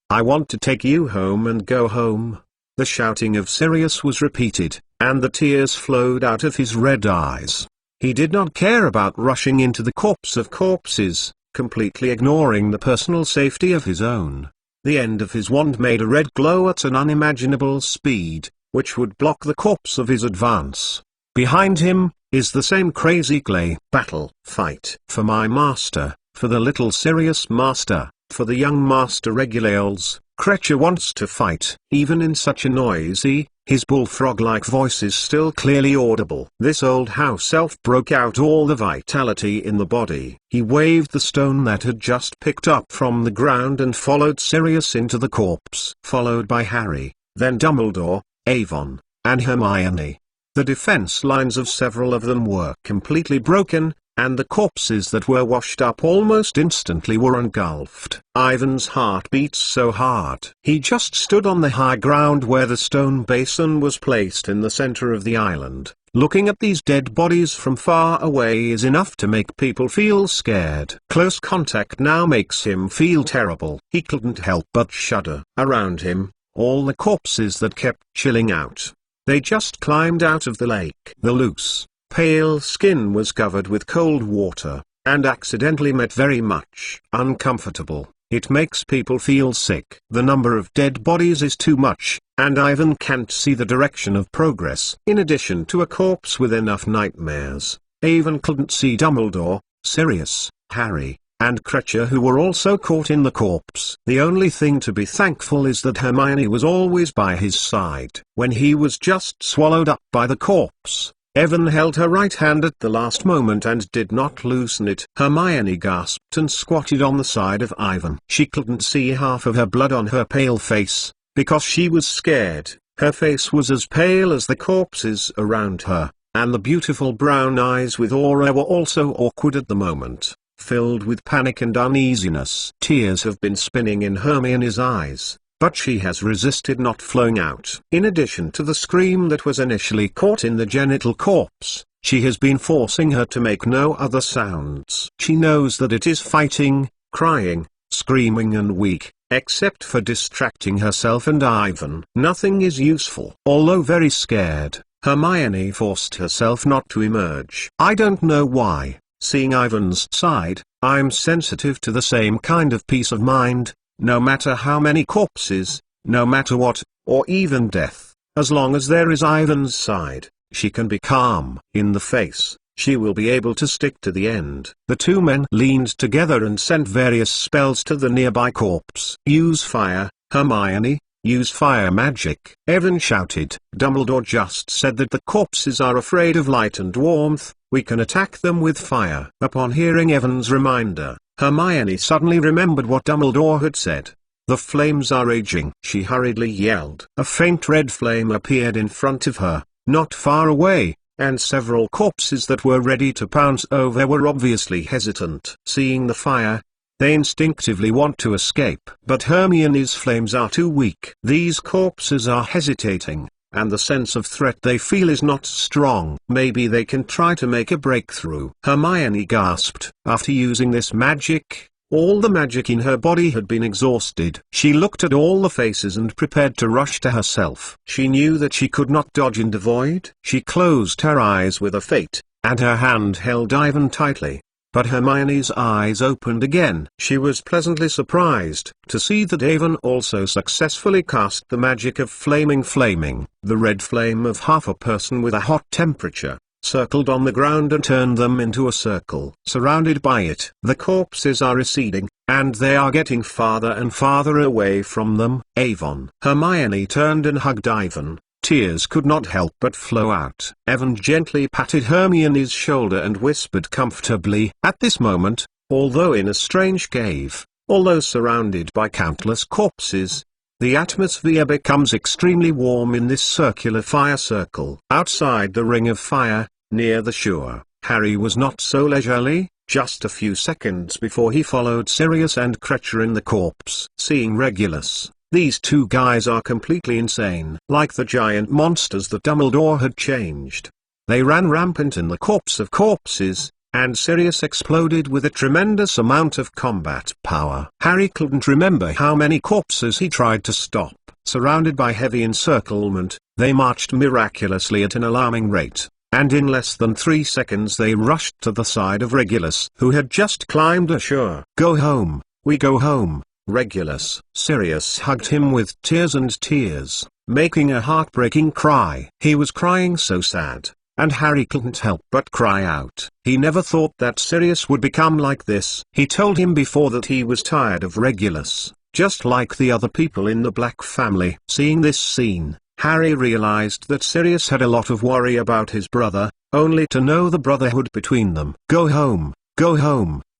I want to take you home and go home. The shouting of Sirius was repeated, and the tears flowed out of his red eyes. He did not care about rushing into the corpse of corpses, completely ignoring the personal safety of his own. The end of his wand made a red glow at an unimaginable speed, which would block the corpse of his advance. Behind him is the same crazy clay. Battle, fight. For my master, for the little Sirius master, for the young Master Regulus. Kreacher wants to fight. Even in such a noisy, his bullfrog-like voice is still clearly audible. This old house elf broke out all the vitality in the body. He waved the stone that had just picked up from the ground and followed Sirius into the corpse. Followed by Harry, then Dumbledore, Avon, and Hermione. The defense lines of several of them were completely broken, and the corpses that were washed up almost instantly were engulfed. Ivan's heart beat so hard. He just stood on the high ground where the stone basin was placed in the center of the island. Looking at these dead bodies from far away is enough to make people feel scared. Close contact now makes him feel terrible. He couldn't help but shudder. Around him, all the corpses that kept chilling out. They just climbed out of the lake. The loose, pale skin was covered with cold water, and accidentally met very much uncomfortable. It makes people feel sick. The number of dead bodies is too much, and Ivan can't see the direction of progress. In addition to a corpse with enough nightmares, Ivan couldn't see Dumbledore, Sirius, Harry, and Kreacher, who were also caught in the corpse. The only thing to be thankful is that Hermione was always by his side. When he was just swallowed up by the corpse, Evan held her right hand at the last moment and did not loosen it. Hermione gasped and squatted on the side of Ivan. She couldn't see half of her blood on her pale face, because she was scared. Her face was as pale as the corpses around her, and the beautiful brown eyes with aura were also awkward at the moment, filled with panic and uneasiness. Tears have been spinning in Hermione's eyes, but she has resisted not flowing out. In addition to the scream that was initially caught in the genital corpse, she has been forcing her to make no other sounds. She knows that it is fighting, crying, screaming and weak, except for distracting herself and Ivan. Nothing is useful. Although very scared, Hermione forced herself not to emerge. I don't know why. Seeing Ivan's side, I'm sensitive to the same kind of peace of mind. No matter how many corpses, no matter what, or even death, as long as there is Ivan's side, she can be calm. In the face, she will be able to stick to the end. The two men leaned together and sent various spells to the nearby corpse. Use fire, Hermione, use fire magic. Evan shouted. Dumbledore just said that the corpses are afraid of light and warmth. We can attack them with fire. Upon hearing Evan's reminder, Hermione suddenly remembered what Dumbledore had said. The flames are raging. She hurriedly yelled. A faint red flame appeared in front of her, not far away, and several corpses that were ready to pounce over were obviously hesitant. Seeing the fire, they instinctively want to escape. But Hermione's flames are too weak. These corpses are hesitating, and the sense of threat they feel is not strong. Maybe they can try to make a breakthrough. Hermione gasped. After using this magic, all the magic in her body had been exhausted. She looked at all the faces and prepared to rush to herself. She knew that she could not dodge and avoid. She closed her eyes with a fate, and her hand held Ivan tightly. But Hermione's eyes opened again. She was pleasantly surprised to see that Ivan also successfully cast the magic of flaming. The red flame of half a person with a hot temperature circled on the ground and turned them into a circle. Surrounded by it, the corpses are receding, and they are getting farther and farther away from them. Avon. Hermione turned and hugged Ivan. Tears could not help but flow out. Evan gently patted Hermione's shoulder and whispered comfortably. At this moment, although in a strange cave, although surrounded by countless corpses, the atmosphere becomes extremely warm in this circular fire circle. Outside the ring of fire, near the shore, Harry was not so leisurely. Just a few seconds before he followed Sirius and Kreacher in the corpse. Seeing Regulus, these two guys are completely insane. Like the giant monsters that Dumbledore had changed, they ran rampant in the corpse of corpses, and Sirius exploded with a tremendous amount of combat power. Harry couldn't remember how many corpses he tried to stop. Surrounded by heavy encirclement, they marched miraculously at an alarming rate, and in less than 3 seconds they rushed to the side of Regulus, who had just climbed ashore. "Go home, we go home, Regulus." Sirius hugged him with tears and tears, making a heartbreaking cry. He was crying so sad, and Harry couldn't help but cry out. He never thought that Sirius would become like this. He told him before that he was tired of Regulus, just like the other people in the Black family. Seeing this scene, Harry realized that Sirius had a lot of worry about his brother, only to know the brotherhood between them. Go home,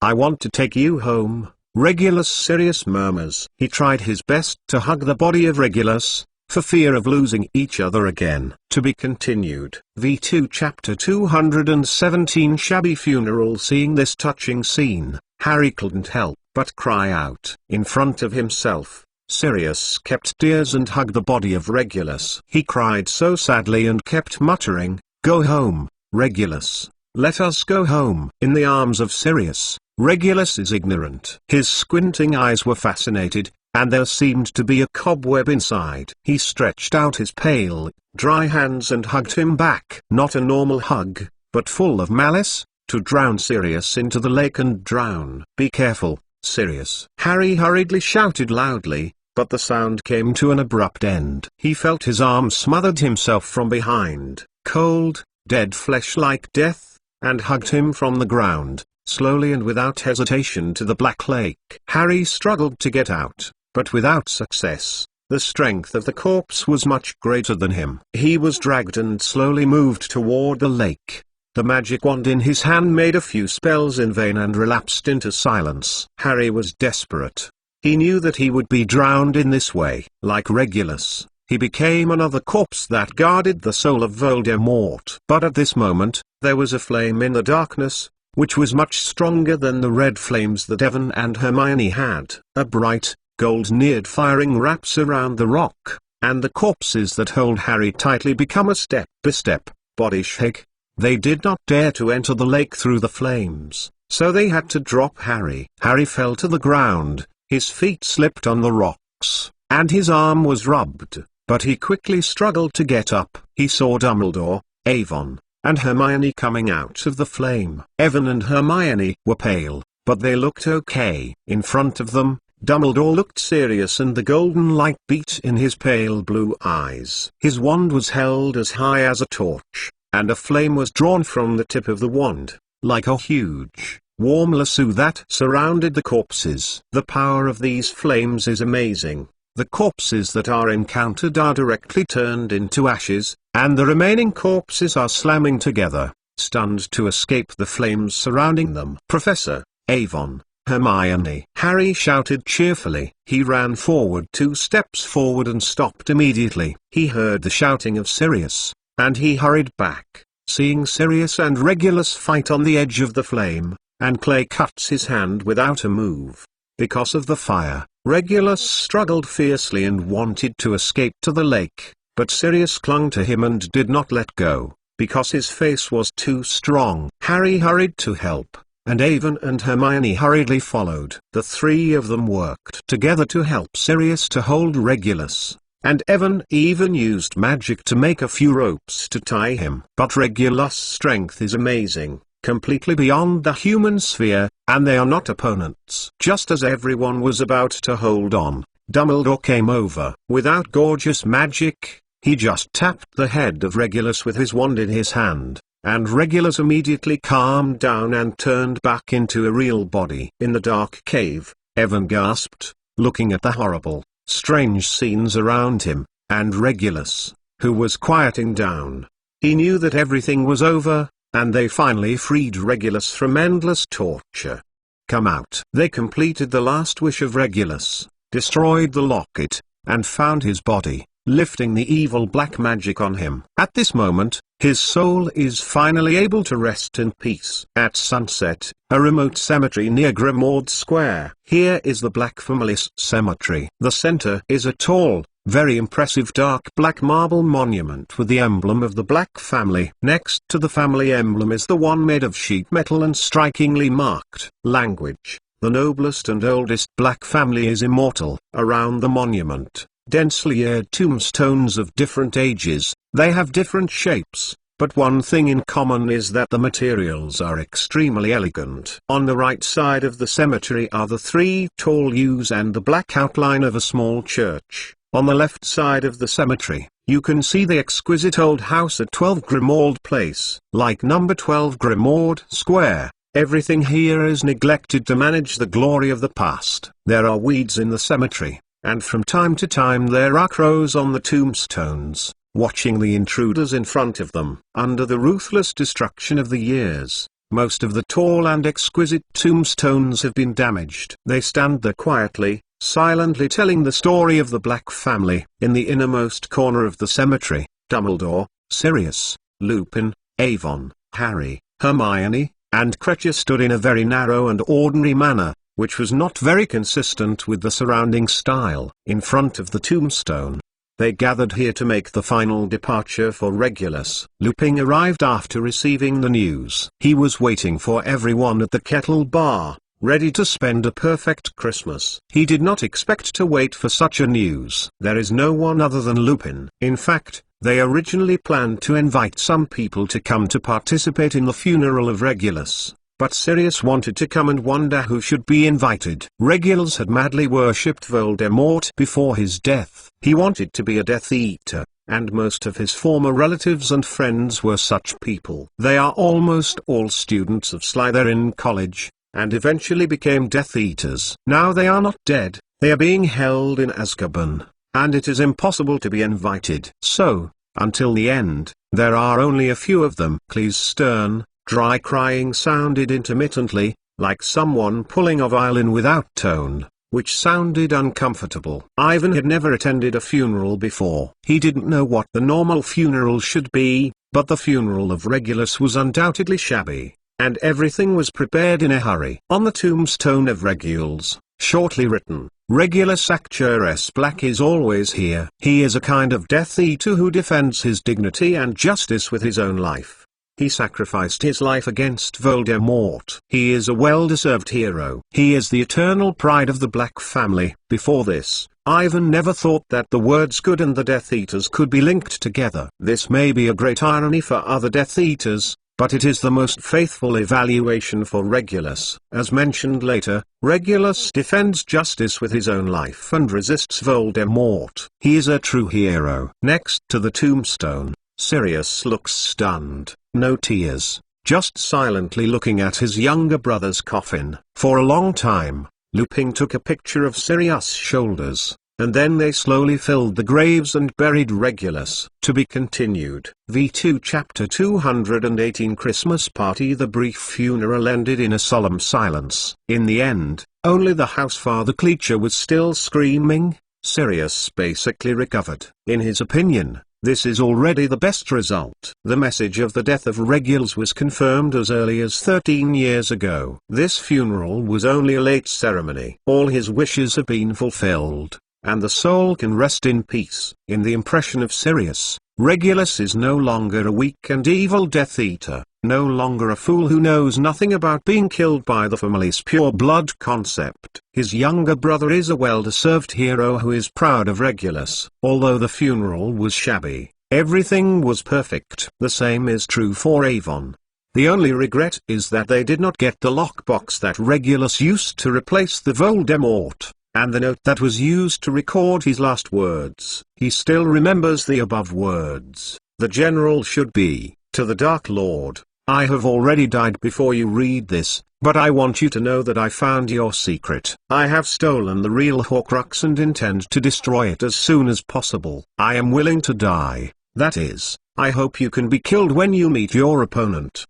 I want to take you home, Regulus." Sirius murmurs. He tried his best to hug the body of Regulus, for fear of losing each other again. To be continued. V2 Chapter 217 Shabby Funeral. Seeing this touching scene, Harry couldn't help but cry out. In front of himself, Sirius kept tears and hugged the body of Regulus. He cried so sadly and kept muttering, "Go home, Regulus. Let us go home." In the arms of Sirius, Regulus is ignorant. His squinting eyes were fascinated, and there seemed to be a cobweb inside. He stretched out his pale, dry hands and hugged him back. Not a normal hug, but full of malice, to drown Sirius into the lake and drown. "Be careful, Sirius!" Harry hurriedly shouted loudly, but the sound came to an abrupt end. He felt his arm smothered himself from behind, cold, dead flesh like death, and hugged him from the ground, slowly and without hesitation, to the Black Lake. Harry struggled to get out, but without success. The strength of the corpse was much greater than him. He was dragged and slowly moved toward the lake. The magic wand in his hand made a few spells in vain and relapsed into silence. Harry was desperate. He knew that he would be drowned in this way. Like Regulus, he became another corpse that guarded the soul of Voldemort. But at this moment, there was a flame in the darkness, which was much stronger than the red flames that Evan and Hermione had. A bright, gold-neared firing wraps around the rock, and the corpses that hold Harry tightly become a step-by-step body shake. They did not dare to enter the lake through the flames, so they had to drop Harry. Harry fell to the ground, his feet slipped on the rocks, and his arm was rubbed, but he quickly struggled to get up. He saw Dumbledore, Avon, and Hermione coming out of the flame. Evan and Hermione were pale, but they looked okay. In front of them, Dumbledore looked serious and the golden light beat in his pale blue eyes. His wand was held as high as a torch, and a flame was drawn from the tip of the wand, like a huge, warm lasso that surrounded the corpses. The power of these flames is amazing. The corpses that are encountered are directly turned into ashes, and the remaining corpses are slamming together, stunned to escape the flames surrounding them. "Professor, Avon, Hermione!" Harry shouted cheerfully. He ran forward 2 steps forward and stopped immediately. He heard the shouting of Sirius, and he hurried back, seeing Sirius and Regulus fight on the edge of the flame, and Clay cuts his hand without a move. Because of the fire, Regulus struggled fiercely and wanted to escape to the lake, but Sirius clung to him and did not let go, because his face was too strong. Harry hurried to help, and Avon and Hermione hurriedly followed. The 3 of them worked together to help Sirius to hold Regulus, and Evan even used magic to make a few ropes to tie him. But Regulus' strength is amazing, completely beyond the human sphere, and they are not opponents. Just as everyone was about to hold on, Dumbledore came over. Without gorgeous magic, he just tapped the head of Regulus with his wand in his hand, and Regulus immediately calmed down and turned back into a real body. In the dark cave, Evan gasped, looking at the horrible, strange scenes around him, and Regulus, who was quieting down. He knew that everything was over, and they finally freed Regulus from endless torture. "Come out." They completed the last wish of Regulus, destroyed the locket, and found his body, lifting the evil black magic on him. At this moment, his soul is finally able to rest in peace. At sunset, a remote cemetery near Grimmauld Square. Here is the Black Family's cemetery. The center is a tall, very impressive dark black marble monument with the emblem of the Black family. Next to the family emblem is the one made of sheet metal and strikingly marked. Language: the noblest and oldest Black family is immortal. Around the monument, densely layered tombstones of different ages. They have different shapes, but one thing in common is that the materials are extremely elegant. On the right side of the cemetery are the 3 tall yews and the black outline of a small church. On the left side of the cemetery, you can see the exquisite old house at 12 Grimmauld Place. Like number 12 Grimmauld Square, everything here is neglected to manage the glory of the past. There are weeds in the cemetery, and from time to time there are crows on the tombstones, watching the intruders in front of them. Under the ruthless destruction of the years, most of the tall and exquisite tombstones have been damaged. They stand there quietly, silently telling the story of the Black family. In the innermost corner of the cemetery, Dumbledore, Sirius, Lupin, Avon, Harry, Hermione, and Kreacher stood in a very narrow and ordinary manner, which was not very consistent with the surrounding style, in front of the tombstone. They gathered here to make the final departure for Regulus. Lupin arrived after receiving the news. He was waiting for everyone at the Kettle Bar, ready to spend a perfect Christmas. He did not expect to wait for such a news. There is no one other than Lupin. In fact, they originally planned to invite some people to come to participate in the funeral of Regulus. But Sirius wanted to come and wonder who should be invited. Regulus had madly worshipped Voldemort before his death. He wanted to be a Death Eater, and most of his former relatives and friends were such people. They are almost all students of Slytherin College, and eventually became Death Eaters. Now they are not dead, they are being held in Azkaban, and it is impossible to be invited. So, until the end, there are only a few of them. Clee's stern, dry crying sounded intermittently, like someone pulling a violin without tone, which sounded uncomfortable. Ivan had never attended a funeral before. He didn't know what the normal funeral should be, but the funeral of Regulus was undoubtedly shabby, and everything was prepared in a hurry. On the tombstone of Regulus, shortly written, Regulus Actures Black is always here. He is a kind of Death Eater who defends his dignity and justice with his own life. He sacrificed his life against Voldemort. He is a well-deserved hero. He is the eternal pride of the Black family. Before this, Ivan never thought that the words good and the Death Eaters could be linked together. This may be a great irony for other Death Eaters, but it is the most faithful evaluation for Regulus. As mentioned later, Regulus defends justice with his own life and resists Voldemort. He is a true hero. Next to the tombstone, Sirius looks stunned. No tears, just silently looking at his younger brother's coffin. For a long time, Lupin took a picture of Sirius' shoulders, and then they slowly filled the graves and buried Regulus. To be continued. V2 Chapter 218 Christmas Party. The brief funeral ended in a solemn silence. In the end, only the housefather Kreacher was still screaming. Sirius basically recovered. In his opinion, this is already the best result. The message of the death of Regulus was confirmed as early as 13 years ago. This funeral was only a late ceremony. All his wishes have been fulfilled, and the soul can rest in peace. In the impression of Sirius, Regulus is no longer a weak and evil Death Eater, no longer a fool who knows nothing about being killed by the family's pure blood concept. His younger brother is a well-deserved hero who is proud of Regulus. Although the funeral was shabby, everything was perfect. The same is true for Avon. The only regret is that they did not get the lockbox that Regulus used to replace the Voldemort, and the note that was used to record his last words. He still remembers the above words. The general should be, to the Dark Lord, I have already died before you read this, but I want you to know that I found your secret. I have stolen the real Horcrux and intend to destroy it as soon as possible. I am willing to die, that is, I hope you can be killed when you meet your opponent.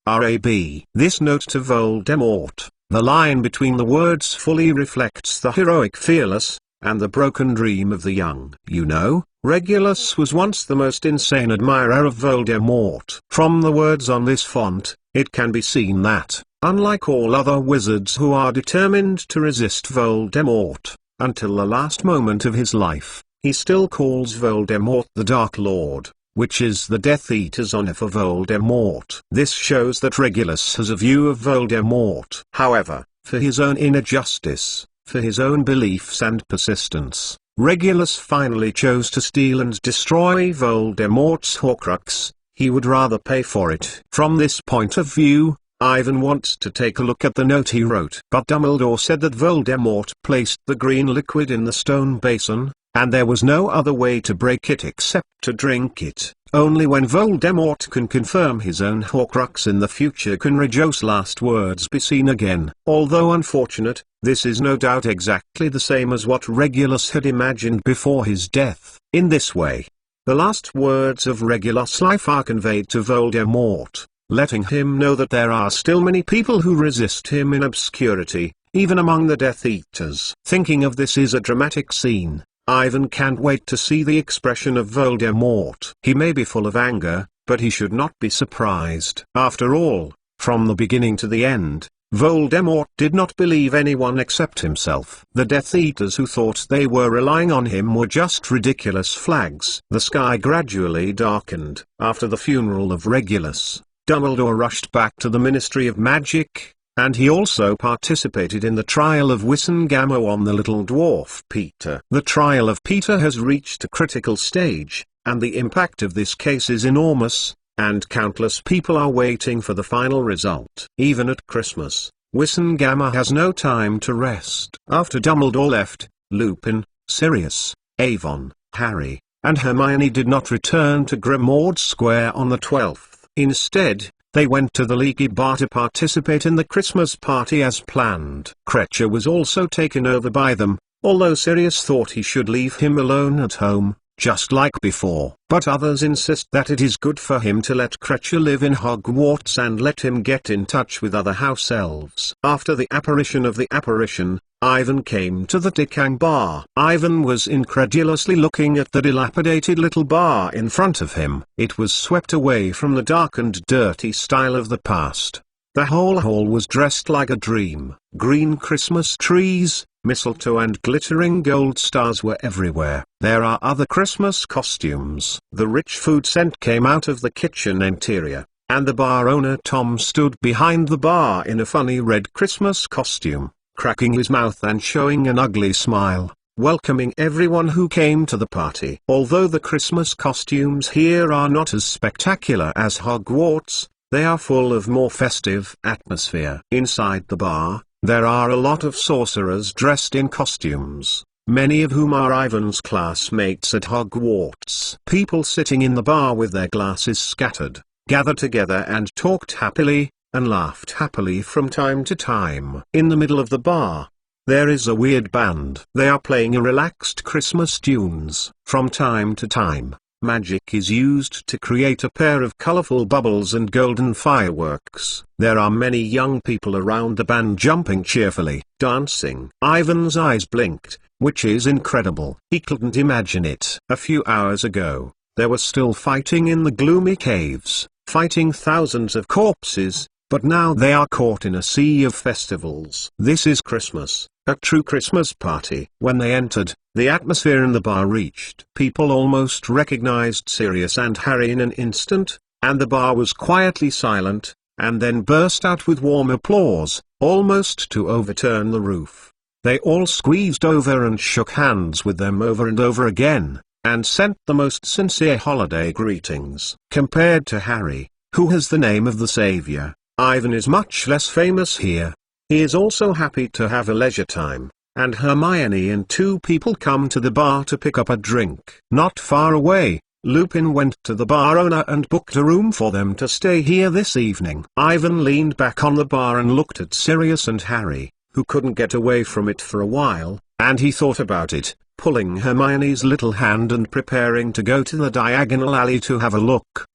R.A.B. This note to Voldemort, the line between the words fully reflects the heroic fearless, and the broken dream of the young. You know, Regulus was once the most insane admirer of Voldemort. From the words on this font, it can be seen that, unlike all other wizards who are determined to resist Voldemort, until the last moment of his life, he still calls Voldemort the Dark Lord, which is the Death Eater's honor for Voldemort. This shows that Regulus has a view of Voldemort. However, for his own inner justice, for his own beliefs and persistence, Regulus finally chose to steal and destroy Voldemort's Horcrux. He would rather pay for it. From this point of view, Ivan wants to take a look at the note he wrote. But Dumbledore said that Voldemort placed the green liquid in the stone basin, and there was no other way to break it except to drink it. Only when Voldemort can confirm his own Horcrux in the future can Reggio's last words be seen again. Although unfortunate, this is no doubt exactly the same as what Regulus had imagined before his death. In this way, the last words of Regulus' life are conveyed to Voldemort, letting him know that there are still many people who resist him in obscurity, even among the Death Eaters. Thinking of this is a dramatic scene. Ivan can't wait to see the expression of Voldemort. He may be full of anger, but he should not be surprised. After all, from the beginning to the end, Voldemort did not believe anyone except himself. The Death Eaters who thought they were relying on him were just ridiculous flags. The sky gradually darkened. After the funeral of Regulus, Dumbledore rushed back to the Ministry of Magic, and he also participated in the trial of Wissengamot on the little dwarf Peter. The trial of Peter has reached a critical stage, and the impact of this case is enormous, and countless people are waiting for the final result. Even at Christmas, Wissengamot has no time to rest. After Dumbledore left, Lupin, Sirius, Avon, Harry, and Hermione did not return to Grimmauld Square on the 12th. Instead, they went to the Leaky Bar to participate in the Christmas party as planned. Kreacher was also taken over by them, although Sirius thought he should leave him alone at home, just like before. But others insist that it is good for him to let Kreacher live in Hogwarts and let him get in touch with other house elves. After the apparition of the apparition, Ivan came to the Dickang bar. Ivan was incredulously looking at the dilapidated little bar in front of him. It was swept away from the dark and dirty style of the past. The whole hall was dressed like a dream. Green Christmas trees, mistletoe and glittering gold stars were everywhere. There are other Christmas costumes. The rich food scent came out of the kitchen interior, and the bar owner Tom stood behind the bar in a funny red Christmas costume, cracking his mouth and showing an ugly smile, welcoming everyone who came to the party. Although the Christmas costumes here are not as spectacular as Hogwarts, they are full of more festive atmosphere. Inside the bar, there are a lot of sorcerers dressed in costumes, many of whom are Ivan's classmates at Hogwarts. People sitting in the bar with their glasses scattered, gathered together and talked happily, and laughed happily from time to time. In the middle of the bar, there is a weird band. They are playing a relaxed Christmas tunes. From time to time, magic is used to create a pair of colorful bubbles and golden fireworks. There are many young people around the band jumping cheerfully, dancing. Ivan's eyes blinked, which is incredible. He couldn't imagine it. A few hours ago, they were still fighting in the gloomy caves, fighting thousands of corpses, but now they are caught in a sea of festivals. This is Christmas, a true Christmas party. When they entered, the atmosphere in the bar reached. People almost recognized Sirius and Harry in an instant, and the bar was quietly silent, and then burst out with warm applause, almost to overturn the roof. They all squeezed over and shook hands with them over and over again, and sent the most sincere holiday greetings. Compared to Harry, who has the name of the Savior, Ivan is much less famous here. He is also happy to have a leisure time, and Hermione and two people come to the bar to pick up a drink. Not far away, Lupin went to the bar owner and booked a room for them to stay here this evening. Ivan leaned back on the bar and looked at Sirius and Harry, who couldn't get away from it for a while, and he thought about it, pulling Hermione's little hand and preparing to go to the diagonal alley to have a look.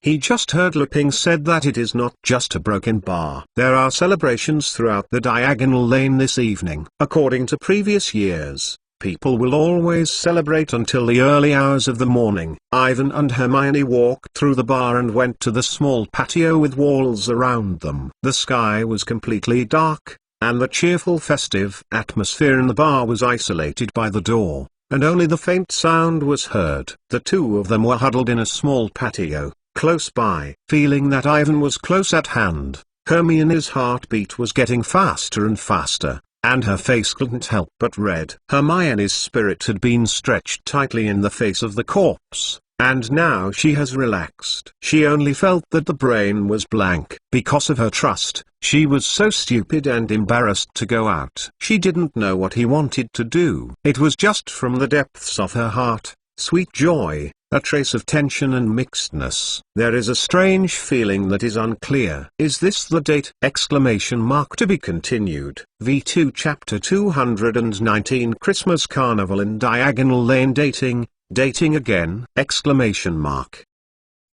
He just heard Lupin said that it is not just a broken bar. There are celebrations throughout the diagonal lane this evening. According to previous years, people will always celebrate until the early hours of the morning. Ivan and Hermione walked through the bar and went to the small patio with walls around them. The sky was completely dark, and the cheerful festive atmosphere in the bar was isolated by the door, and only the faint sound was heard. The two of them were huddled in a small patio, close by. Feeling that Ivan was close at hand, Hermione's heartbeat was getting faster and faster, and her face couldn't help but red. Hermione's spirit had been stretched tightly in the face of the corpse, and now she has relaxed. She only felt that the brain was blank. Because of her trust, she was so stupid and embarrassed to go out. She didn't know what he wanted to do. It was just from the depths of her heart, sweet joy, a trace of tension and mixedness. There is a strange feeling that is unclear. Is this the date? To be continued. V2 Chapter 219 Christmas Carnival in Diagonal Lane dating again?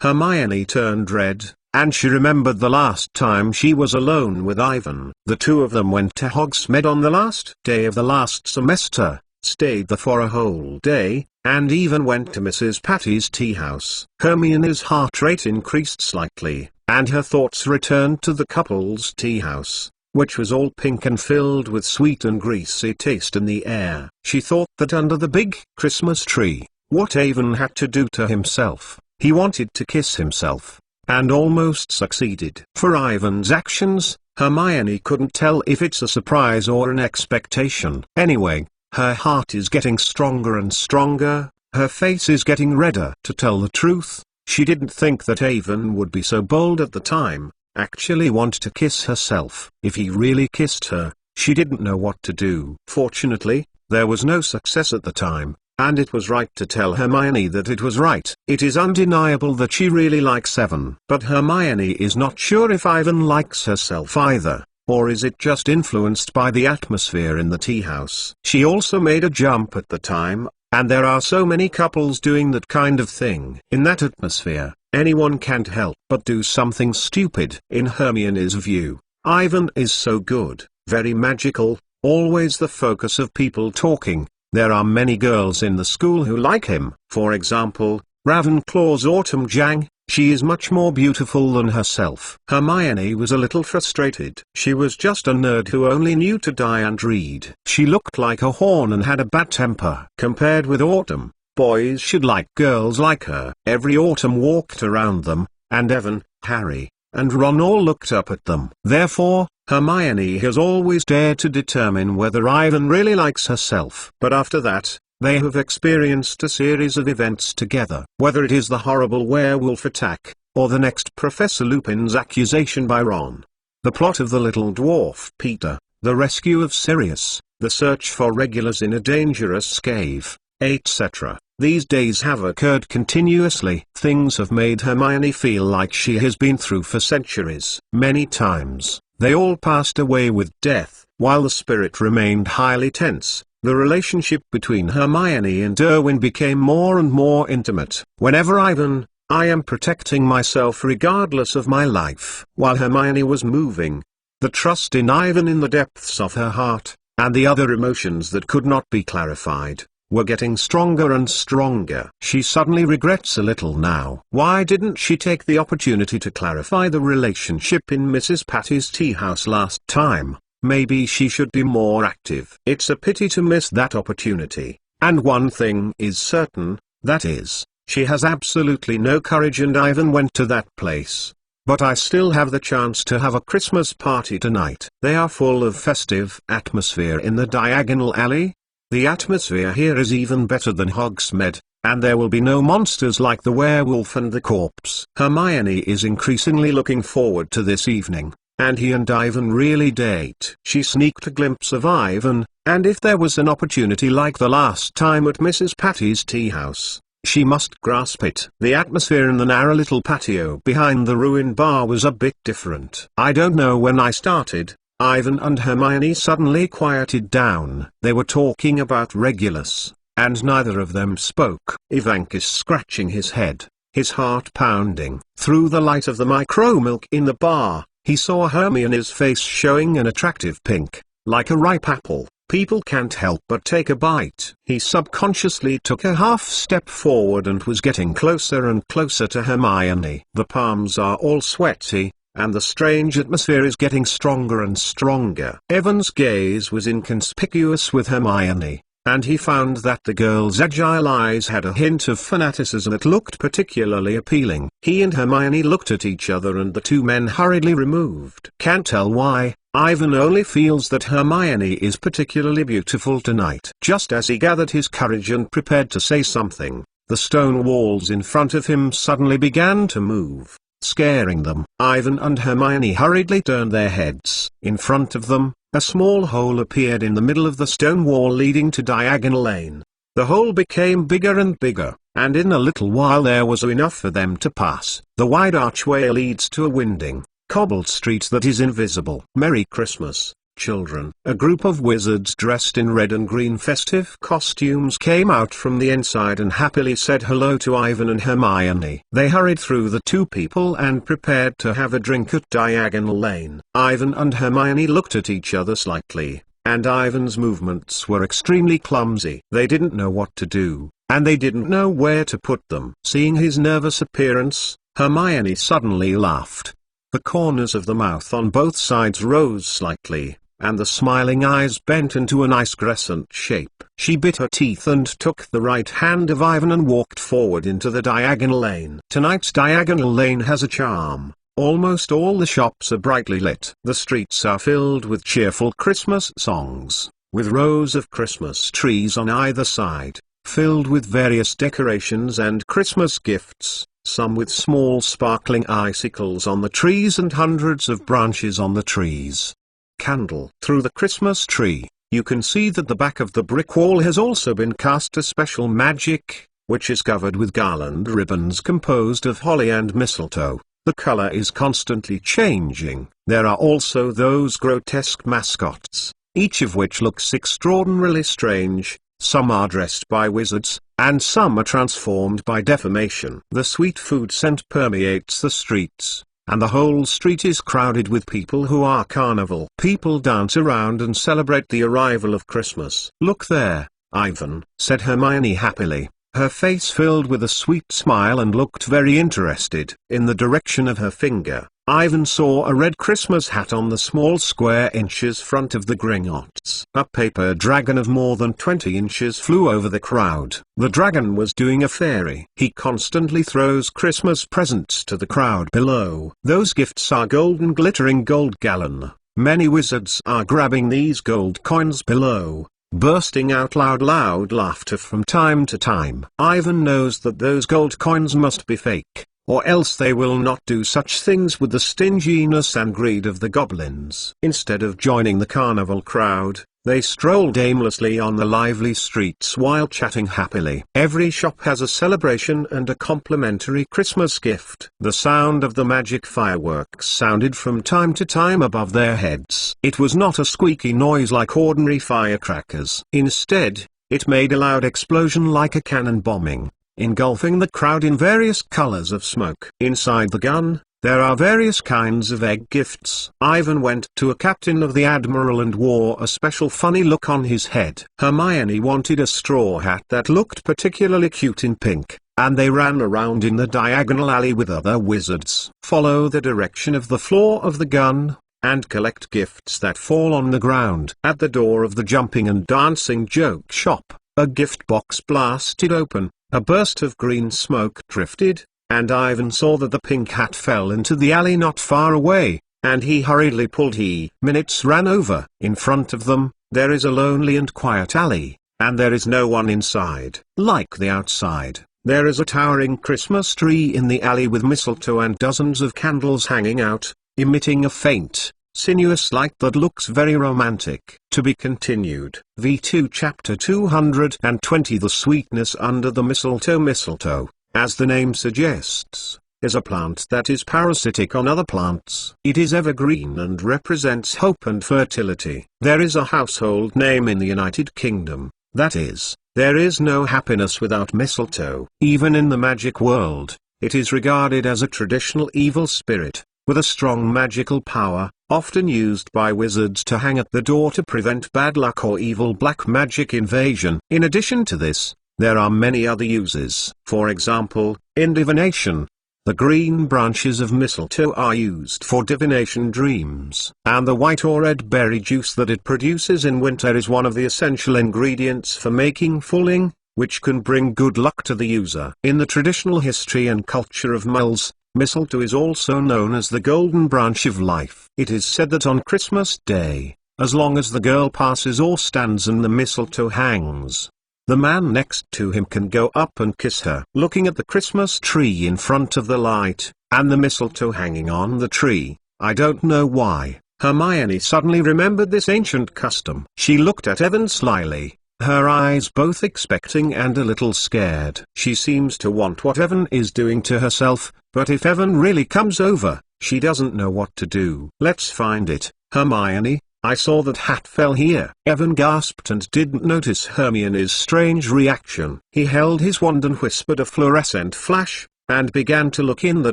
Hermione turned red, and she remembered the last time she was alone with Ivan. The two of them went to Hogsmeade on the last day of the last semester, stayed there for a whole day, and even went to Mrs. Patty's tea house. Hermione's heart rate increased slightly, and her thoughts returned to the couple's tea house, which was all pink and filled with sweet and greasy taste in the air. She thought that under the big Christmas tree, what Ivan had to do to himself, he wanted to kiss himself, and almost succeeded. For Ivan's actions, Hermione couldn't tell if it's a surprise or an expectation. Anyway, her heart is getting stronger and stronger, her face is getting redder. To tell the truth, she didn't think that Ivan would be so bold at the time, actually want to kiss herself. If he really kissed her, she didn't know what to do. Fortunately, there was no success at the time, and it was right to tell Hermione that it was right. It is undeniable that she really likes Ivan. But Hermione is not sure if Ivan likes herself either, or is it just influenced by the atmosphere in the tea house. She also made a jump at the time, and there are so many couples doing that kind of thing. In that atmosphere, anyone can't help but do something stupid. In Hermione's view, Ivan is so good, very magical, always the focus of people talking. There are many girls in the school who like him. For example, Ravenclaw's Autumn Jang. She is much more beautiful than herself. Hermione was a little frustrated. She was just a nerd who only knew to die and read. She looked like a horn and had a bad temper. Compared with Autumn, boys should like girls like her. Every Autumn walked around them, and Evan, Harry, and Ron all looked up at them. Therefore, Hermione has always dared to determine whether Ivan really likes herself. But after that, they have experienced a series of events together. Whether it is the horrible werewolf attack, or the next Professor Lupin's accusation by Ron, the plot of the little dwarf Peter, the rescue of Sirius, the search for regulars in a dangerous cave, etc. These days have occurred continuously. Things have made Hermione feel like she has been through for centuries. Many times, they all passed away with death, while the spirit remained highly tense. The relationship between Hermione and Erwin became more and more intimate. Whenever Ivan, I am protecting myself regardless of my life. While Hermione was moving, the trust in Ivan in the depths of her heart, and the other emotions that could not be clarified, were getting stronger and stronger. She suddenly regrets a little now. Why didn't she take the opportunity to clarify the relationship in Mrs. Patty's tea house last time? Maybe she should be more active. It's a pity to miss that opportunity. And one thing is certain, that is, she has absolutely no courage, and Ivan went to that place. But I still have the chance to have a Christmas party tonight. They are full of festive atmosphere in the diagonal alley. The atmosphere here is even better than Hogsmeade, and there will be no monsters like the werewolf and the corpse. Hermione is increasingly looking forward to this evening, and he and Ivan really date. She sneaked a glimpse of Ivan, and if there was an opportunity like the last time at Mrs. Patty's tea house, she must grasp it. The atmosphere in the narrow little patio behind the ruined bar was a bit different. I don't know when I started, Ivan and Hermione suddenly quieted down. They were talking about Regulus, and neither of them spoke. Ivankis scratching his head, his heart pounding. Through the light of the micro-milk in the bar, he saw Hermione's face showing an attractive pink, like a ripe apple. People can't help but take a bite. He subconsciously took a half-step forward and was getting closer and closer to Hermione. The palms are all sweaty, and the strange atmosphere is getting stronger and stronger. Evan's gaze was inconspicuous with Hermione, and he found that the girl's agile eyes had a hint of fanaticism that looked particularly appealing. He and Hermione looked at each other, and the two men hurriedly removed. Can't tell why, Ivan only feels that Hermione is particularly beautiful tonight. Just as he gathered his courage and prepared to say something, the stone walls in front of him suddenly began to move, scaring them. Ivan and Hermione hurriedly turned their heads. In front of them, a small hole appeared in the middle of the stone wall leading to Diagonal Lane. The hole became bigger and bigger, and in a little while there was enough for them to pass. The wide archway leads to a winding, cobbled street that is invisible. Merry Christmas, children. A group of wizards dressed in red and green festive costumes came out from the inside and happily said hello to Ivan and Hermione. They hurried through the two people and prepared to have a drink at Diagonal Lane. Ivan and Hermione looked at each other slightly, and Ivan's movements were extremely clumsy. They didn't know what to do, and they didn't know where to put them. Seeing his nervous appearance, Hermione suddenly laughed. The corners of the mouth on both sides rose slightly, and the smiling eyes bent into a nice crescent shape. She bit her teeth and took the right hand of Ivan and walked forward into the Diagonal Lane. Tonight's Diagonal Lane has a charm. Almost all the shops are brightly lit. The streets are filled with cheerful Christmas songs, with rows of Christmas trees on either side, filled with various decorations and Christmas gifts, some with small sparkling icicles on the trees and hundreds of branches on the trees. Candle. Through the Christmas tree, you can see that the back of the brick wall has also been cast a special magic, which is covered with garland ribbons composed of holly and mistletoe. The color is constantly changing. There are also those grotesque mascots, each of which looks extraordinarily strange. Some are dressed by wizards, and some are transformed by deformation. The sweet food scent permeates the streets, and the whole street is crowded with people who are carnival. People dance around and celebrate the arrival of Christmas. "Look there, Ivan," said Hermione happily. Her face filled with a sweet smile and looked very interested. In the direction of her finger, Ivan saw a red Christmas hat on the small square inches front of the gringotts. A paper dragon of more than 20 inches flew over the crowd. The dragon was doing a fairy. He constantly throws Christmas presents to the crowd below. Those gifts are golden glittering gold gallon. Many wizards are grabbing these gold coins below, bursting out loud laughter from time to time. Ivan knows that those gold coins must be fake, or else they will not do such things with the stinginess and greed of the goblins. Instead of joining the carnival crowd, they strolled aimlessly on the lively streets while chatting happily. Every shop has a celebration and a complimentary Christmas gift. The sound of the magic fireworks sounded from time to time above their heads. It was not a squeaky noise like ordinary firecrackers. Instead, it made a loud explosion like a cannon bombing, engulfing the crowd in various colors of smoke. Inside the gun, there are various kinds of egg gifts. Ivan went to a captain of the admiral and wore a special funny look on his head. Hermione wanted a straw hat that looked particularly cute in pink, and they ran around in the diagonal alley with other wizards. Follow the direction of the floor of the gun, and collect gifts that fall on the ground. At the door of the jumping and dancing joke shop, a gift box blasted open. A burst of green smoke drifted, and Ivan saw that the pink hat fell into the alley not far away, and he hurriedly pulled. Minutes ran over. In front of them, there is a lonely and quiet alley, and there is no one inside. Like the outside, there is a towering Christmas tree in the alley with mistletoe and dozens of candles hanging out, emitting a faint, sinuous light that looks very romantic. To be continued. V2 Chapter 220. The sweetness under the mistletoe. Mistletoe, as the name suggests, is a plant that is parasitic on other plants. It is evergreen and represents hope and fertility. There is a household name in the United Kingdom, that is, there is no happiness without mistletoe. Even in the magic world, it is regarded as a traditional evil spirit, with a strong magical power, often used by wizards to hang at the door to prevent bad luck or evil black magic invasion. In addition to this, there are many other uses. For example, in divination, the green branches of mistletoe are used for divination dreams, and the white or red berry juice that it produces in winter is one of the essential ingredients for making fulling, which can bring good luck to the user. In the traditional history and culture of muggles, mistletoe is also known as the golden branch of life. It is said that on Christmas Day, as long as the girl passes or stands and the mistletoe hangs, the man next to him can go up and kiss her. Looking at the Christmas tree in front of the light, and the mistletoe hanging on the tree, I don't know why, Hermione suddenly remembered this ancient custom. She looked at Evan slyly, her eyes both expecting and a little scared. She seems to want what Evan is doing to herself, but if Evan really comes over, she doesn't know what to do. Let's find it, Hermione, I saw that hat fell here. Evan gasped and didn't notice Hermione's strange reaction. He held his wand and whispered a fluorescent flash, and began to look in the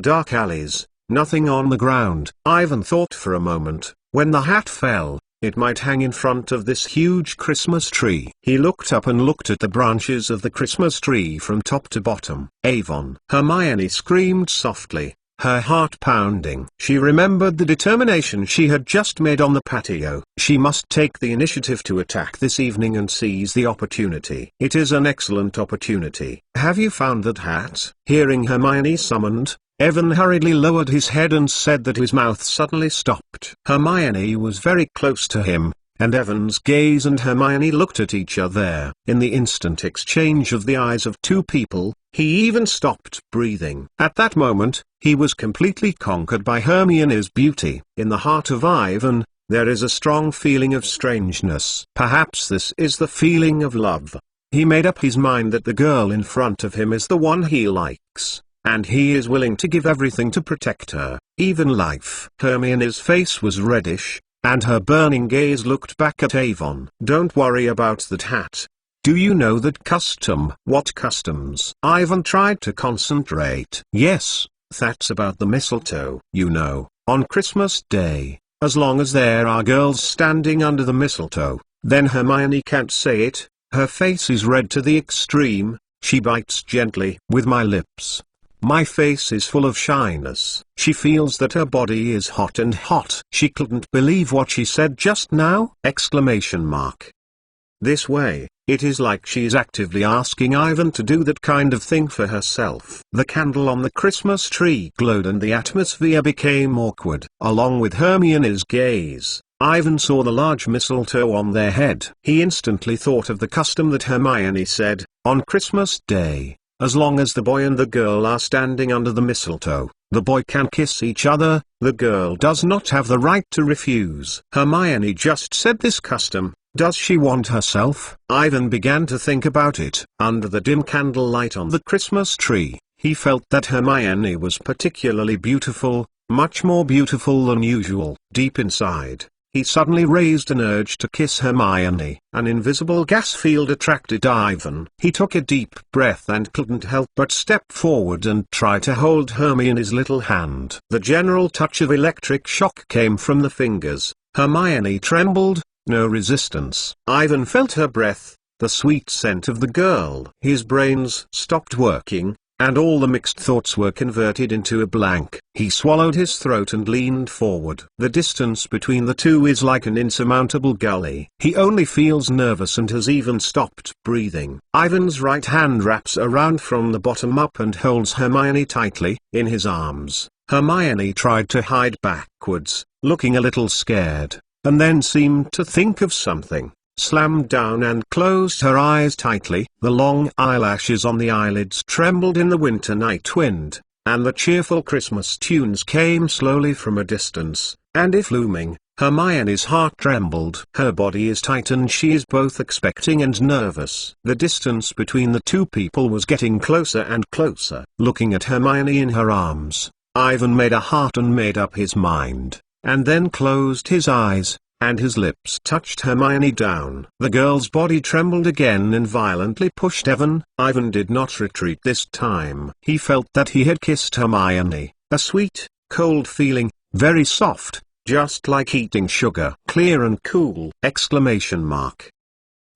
dark alleys. Nothing on the ground. Ivan thought for a moment, when the hat fell, it might hang in front of this huge Christmas tree. He looked up and looked at the branches of the Christmas tree from top to bottom. Avon! Hermione screamed softly, her heart pounding. She remembered the determination she had just made on the patio. She must take the initiative to attack this evening and seize the opportunity. It is an excellent opportunity. Have you found that hat? Hearing Hermione summoned, Evan hurriedly lowered his head and said that his mouth suddenly stopped. Hermione was very close to him, and Evan's gaze and Hermione looked at each other. In the instant exchange of the eyes of two people, he even stopped breathing. At that moment, he was completely conquered by Hermione's beauty. In the heart of Ivan, there is a strong feeling of strangeness. Perhaps this is the feeling of love. He made up his mind that the girl in front of him is the one he likes, and he is willing to give everything to protect her, even life. Hermione's face was reddish, and her burning gaze looked back at Avon. Don't worry about that hat. Do you know that custom? What customs? Ivan tried to concentrate. Yes, that's about the mistletoe. You know, on Christmas Day, as long as there are girls standing under the mistletoe, then Hermione can't say it. Her face is red to the extreme. She bites gently. With my lips. My face is full of shyness. She feels that her body is hot and hot. She couldn't believe what she said just now! Exclamation mark. This way, it is like she is actively asking Ivan to do that kind of thing for herself. The candle on the Christmas tree glowed and the atmosphere became awkward. Along with Hermione's gaze, Ivan saw the large mistletoe on their head. He instantly thought of the custom that Hermione said, on Christmas Day. As long as the boy and the girl are standing under the mistletoe, the boy can kiss each other, the girl does not have the right to refuse. Hermione just said this custom. Does she want herself? Ivan began to think about it. Under the dim candlelight on the Christmas tree, he felt that Hermione was particularly beautiful, much more beautiful than usual. Deep inside, he suddenly raised an urge to kiss Hermione. An invisible gas field attracted Ivan. He took a deep breath and couldn't help but step forward and try to hold Hermione's little hand. The general touch of electric shock came from the fingers. Hermione trembled, no resistance. Ivan felt her breath, the sweet scent of the girl. His brains stopped working, and all the mixed thoughts were converted into a blank. He swallowed his throat and leaned forward. The distance between the two is like an insurmountable gully. He only feels nervous and has even stopped breathing. Ivan's right hand wraps around from the bottom up and holds Hermione tightly in his arms. Hermione tried to hide backwards, looking a little scared, and then seemed to think of something, slammed down and closed her eyes tightly. The long eyelashes on the eyelids trembled in the winter night wind, and the cheerful Christmas tunes came slowly from a distance, and if looming, Hermione's heart trembled. Her body is tight and she is both expecting and nervous. The distance between the two people was getting closer and closer. Looking at Hermione in her arms, Ivan made a heart and made up his mind, and then closed his eyes, and his lips touched Hermione down. The girl's body trembled again and violently pushed Evan. Ivan did not retreat this time. He felt that he had kissed Hermione, a sweet, cold feeling, very soft, just like eating sugar. Clear and cool! Exclamation mark.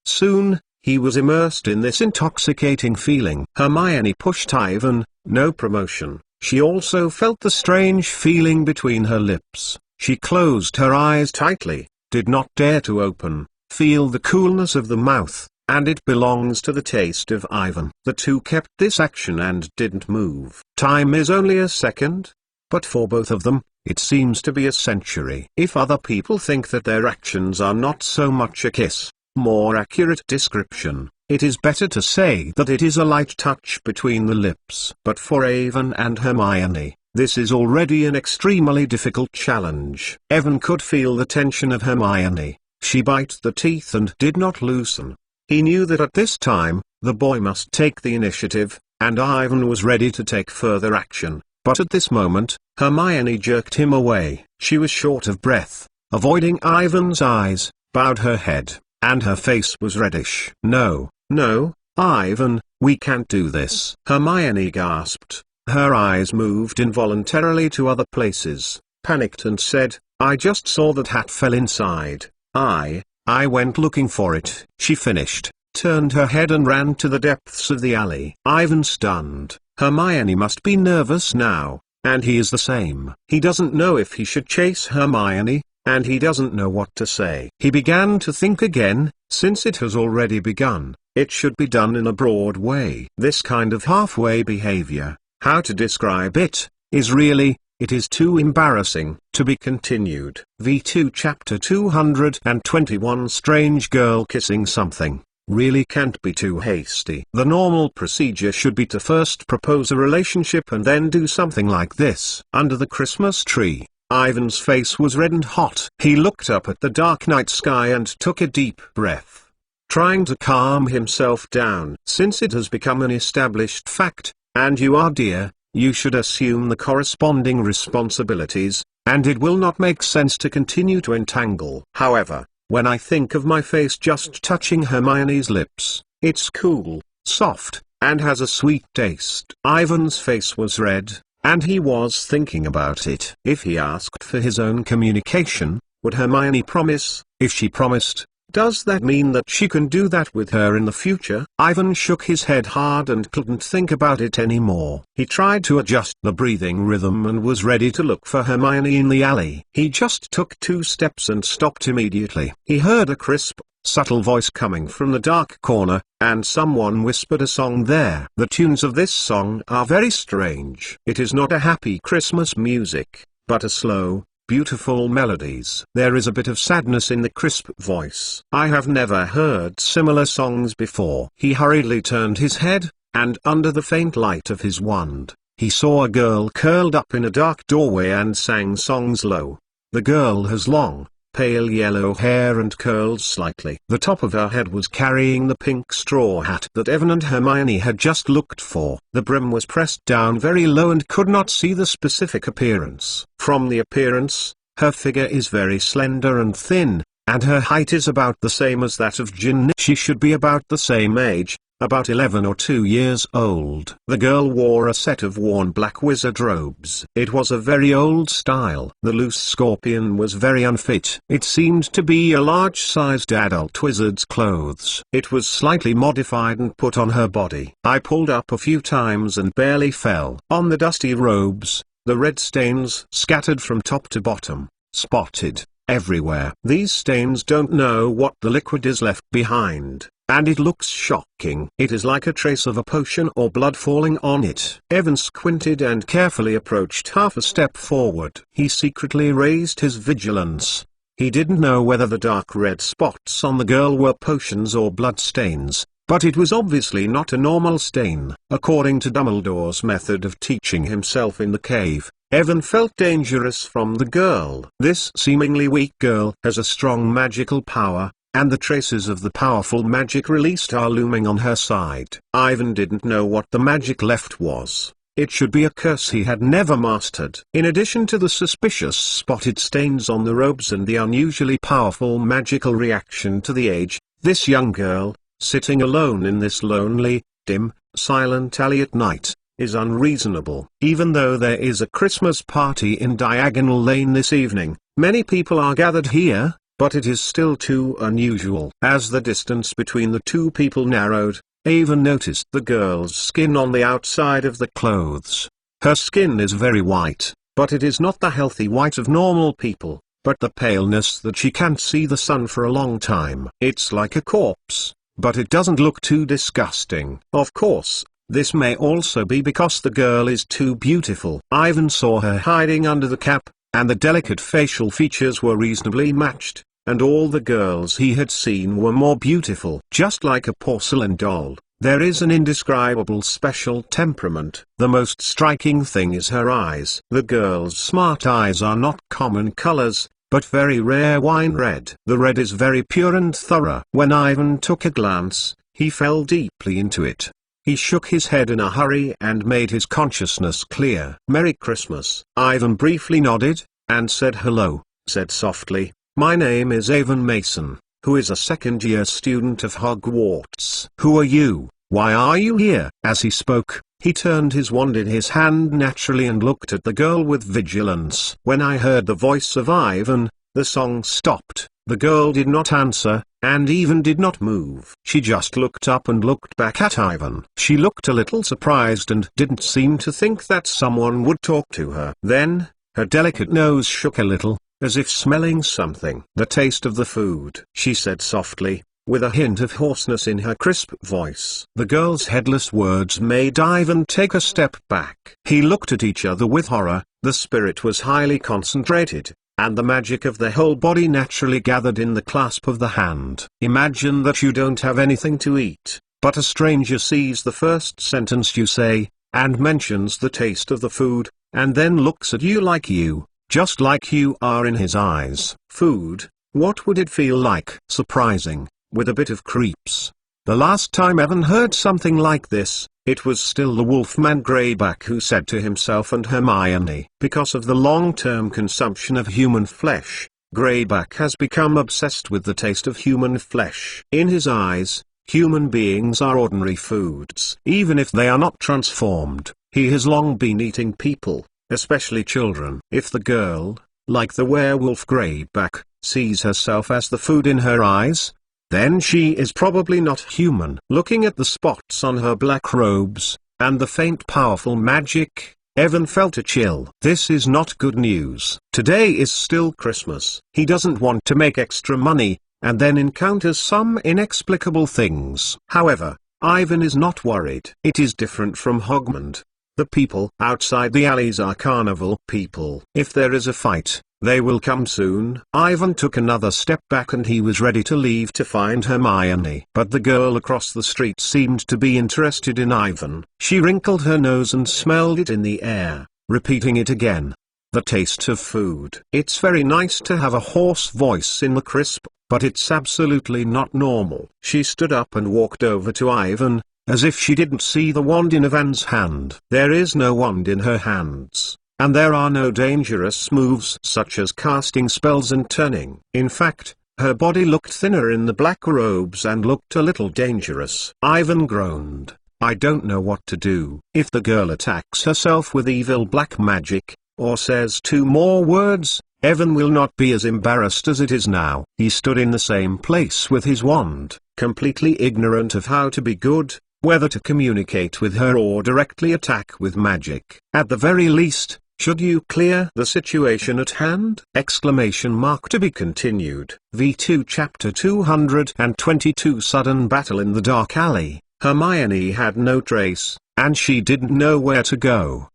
Soon, he was immersed in this intoxicating feeling. Hermione pushed Ivan, no promotion. She also felt the strange feeling between her lips. She closed her eyes tightly, did not dare to open. Feel the coolness of the mouth, and it belongs to the taste of Ivan. The two kept this action and didn't move. Time is only a second, but for both of them, it seems to be a century. If other people think that their actions are not so much a kiss, more accurate description, it is better to say that it is a light touch between the lips. But for Evan and Hermione, this is already an extremely difficult challenge. Evan could feel the tension of Hermione. She bit the teeth and did not loosen. He knew that at this time, the boy must take the initiative, and Ivan was ready to take further action. But at this moment, Hermione jerked him away. She was short of breath, avoiding Ivan's eyes, bowed her head, and her face was reddish. "No, no, Ivan, we can't do this," Hermione gasped. Her eyes moved involuntarily to other places, panicked and said, "I just saw that hat fell inside. I went looking for it," she finished, turned her head and ran to the depths of the alley. Ivan stunned. Hermione must be nervous now, and he is the same. He doesn't know if he should chase Hermione, and he doesn't know what to say. He began to think again, since it has already begun, it should be done in a broad way. This kind of halfway behavior, how to describe it, it is too embarrassing. To be continued. V2 Chapter 221 Strange girl kissing something. Really can't be too hasty. The normal procedure should be to first propose a relationship and then do something like this. Under the Christmas tree, Ivan's face was red and hot. He looked up at the dark night sky and took a deep breath, trying to calm himself down. Since it has become an established fact, and you are dear, you should assume the corresponding responsibilities, and it will not make sense to continue to entangle. However, when I think of my face just touching Hermione's lips, it's cool, soft, and has a sweet taste. Ivan's face was red, and he was thinking about it. If he asked for his own communication, would Hermione promise? If she promised, does that mean that she can do that with her in the future? Ivan shook his head hard and couldn't think about it anymore. He tried to adjust the breathing rhythm and was ready to look for Hermione in the alley. He just took 2 steps and stopped immediately. He heard a crisp, subtle voice coming from the dark corner, and someone whispered a song there. The tunes of this song are very strange. It is not a happy Christmas music, but a slow, beautiful melodies. There is a bit of sadness in the crisp voice. I have never heard similar songs before. He hurriedly turned his head, and under the faint light of his wand, he saw a girl curled up in a dark doorway and sang songs low. The girl has long, pale yellow hair and curls slightly. The top of her head was carrying the pink straw hat that Evan and Hermione had just looked for. The brim was pressed down very low and could not see the specific appearance. From the appearance, her figure is very slender and thin, and her height is about the same as that of Ginny. She should be about the same age, about 11 or 2 years old. The girl wore a set of worn black wizard robes. It was a very old style. The loose scorpion was very unfit. It seemed to be a large-sized adult wizard's clothes. It was slightly modified and put on her body. I pulled up a few times and barely fell. On the dusty robes, the red stains scattered from top to bottom, spotted everywhere. These stains don't know what the liquid is left behind, and it looks shocking. It is like a trace of a potion or blood falling on it. Evan squinted and carefully approached half a step forward. He secretly raised his vigilance. He didn't know whether the dark red spots on the girl were potions or blood stains, but it was obviously not a normal stain. According to Dumbledore's method of teaching himself in the cave, Evan felt dangerous from the girl. This seemingly weak girl has a strong magical power, and the traces of the powerful magic released are looming on her side. Ivan didn't know what the magic left was. It should be a curse he had never mastered. In addition to the suspicious spotted stains on the robes and the unusually powerful magical reaction to the age, this young girl, sitting alone in this lonely, dim, silent alley at night, is unreasonable. Even though there is a Christmas party in Diagonal Lane this evening, many people are gathered here, but it is still too unusual. As the distance between the two people narrowed, Ivan noticed the girl's skin on the outside of the clothes. Her skin is very white, but it is not the healthy white of normal people, but the paleness that she can't see the sun for a long time. It's like a corpse, but it doesn't look too disgusting. Of course, this may also be because the girl is too beautiful. Ivan saw her hiding under the cap, and the delicate facial features were reasonably matched, and all the girls he had seen were more beautiful. Just like a porcelain doll, there is an indescribable special temperament. The most striking thing is her eyes. The girl's smart eyes are not common colors, but very rare wine red. The red is very pure and thorough. When Ivan took a glance, he fell deeply into it. He shook his head in a hurry and made his consciousness clear. "Merry Christmas." Ivan briefly nodded, and said hello, said softly, My name is Avon Mason, who is a second-year student of Hogwarts. Who are you? Why are you here? As he spoke, he turned his wand in his hand naturally and looked at the girl with vigilance. When I heard the voice of Ivan, the song stopped. The girl did not answer, and even did not move. She just looked up and looked back at Ivan. She looked a little surprised and didn't seem to think that someone would talk to her. Then, her delicate nose shook a little, as if smelling something. The taste of the food, she said softly, with a hint of hoarseness in her crisp voice. The girl's headless words made Ivan take a step back. He looked at each other with horror. The spirit was highly concentrated, and the magic of the whole body naturally gathered in the clasp of the hand. Imagine that you don't have anything to eat, but a stranger sees the first sentence you say, and mentions the taste of the food, and then looks at you, just like you are in his eyes. Food, what would it feel like? Surprising, with a bit of creeps. The last time Evan heard something like this, it was still the Wolfman Greyback who said to himself and Hermione, because of the long-term consumption of human flesh, Greyback has become obsessed with the taste of human flesh. In his eyes, human beings are ordinary foods. Even if they are not transformed, he has long been eating people, especially children. If the girl, like the werewolf Greyback, sees herself as the food in her eyes, then she is probably not human. Looking at the spots on her black robes, and the faint powerful magic, Evan felt a chill. This is not good news. Today is still Christmas. He doesn't want to make extra money, and then encounters some inexplicable things. However, Ivan is not worried. It is different from Hogmond. The people outside the alleys are carnival people. If there is a fight, they will come soon. Ivan took another step back and he was ready to leave to find Hermione. But the girl across the street seemed to be interested in Ivan. She wrinkled her nose and smelled it in the air, repeating it again. The taste of food. It's very nice to have a hoarse voice in the crisp, but it's absolutely not normal. She stood up and walked over to Ivan, as if she didn't see the wand in Ivan's hand. There is no wand in her hands. And there are no dangerous moves such as casting spells and turning. In fact, her body looked thinner in the black robes and looked a little dangerous. Ivan groaned. I don't know what to do. If the girl attacks herself with evil black magic, or says 2 more words, Evan will not be as embarrassed as it is now. He stood in the same place with his wand, completely ignorant of how to be good, whether to communicate with her or directly attack with magic. At the very least, should you clear the situation at hand? To be continued. V2 Chapter 222 Sudden Battle in the Dark Alley. Hermione had no trace, and she didn't know where to go,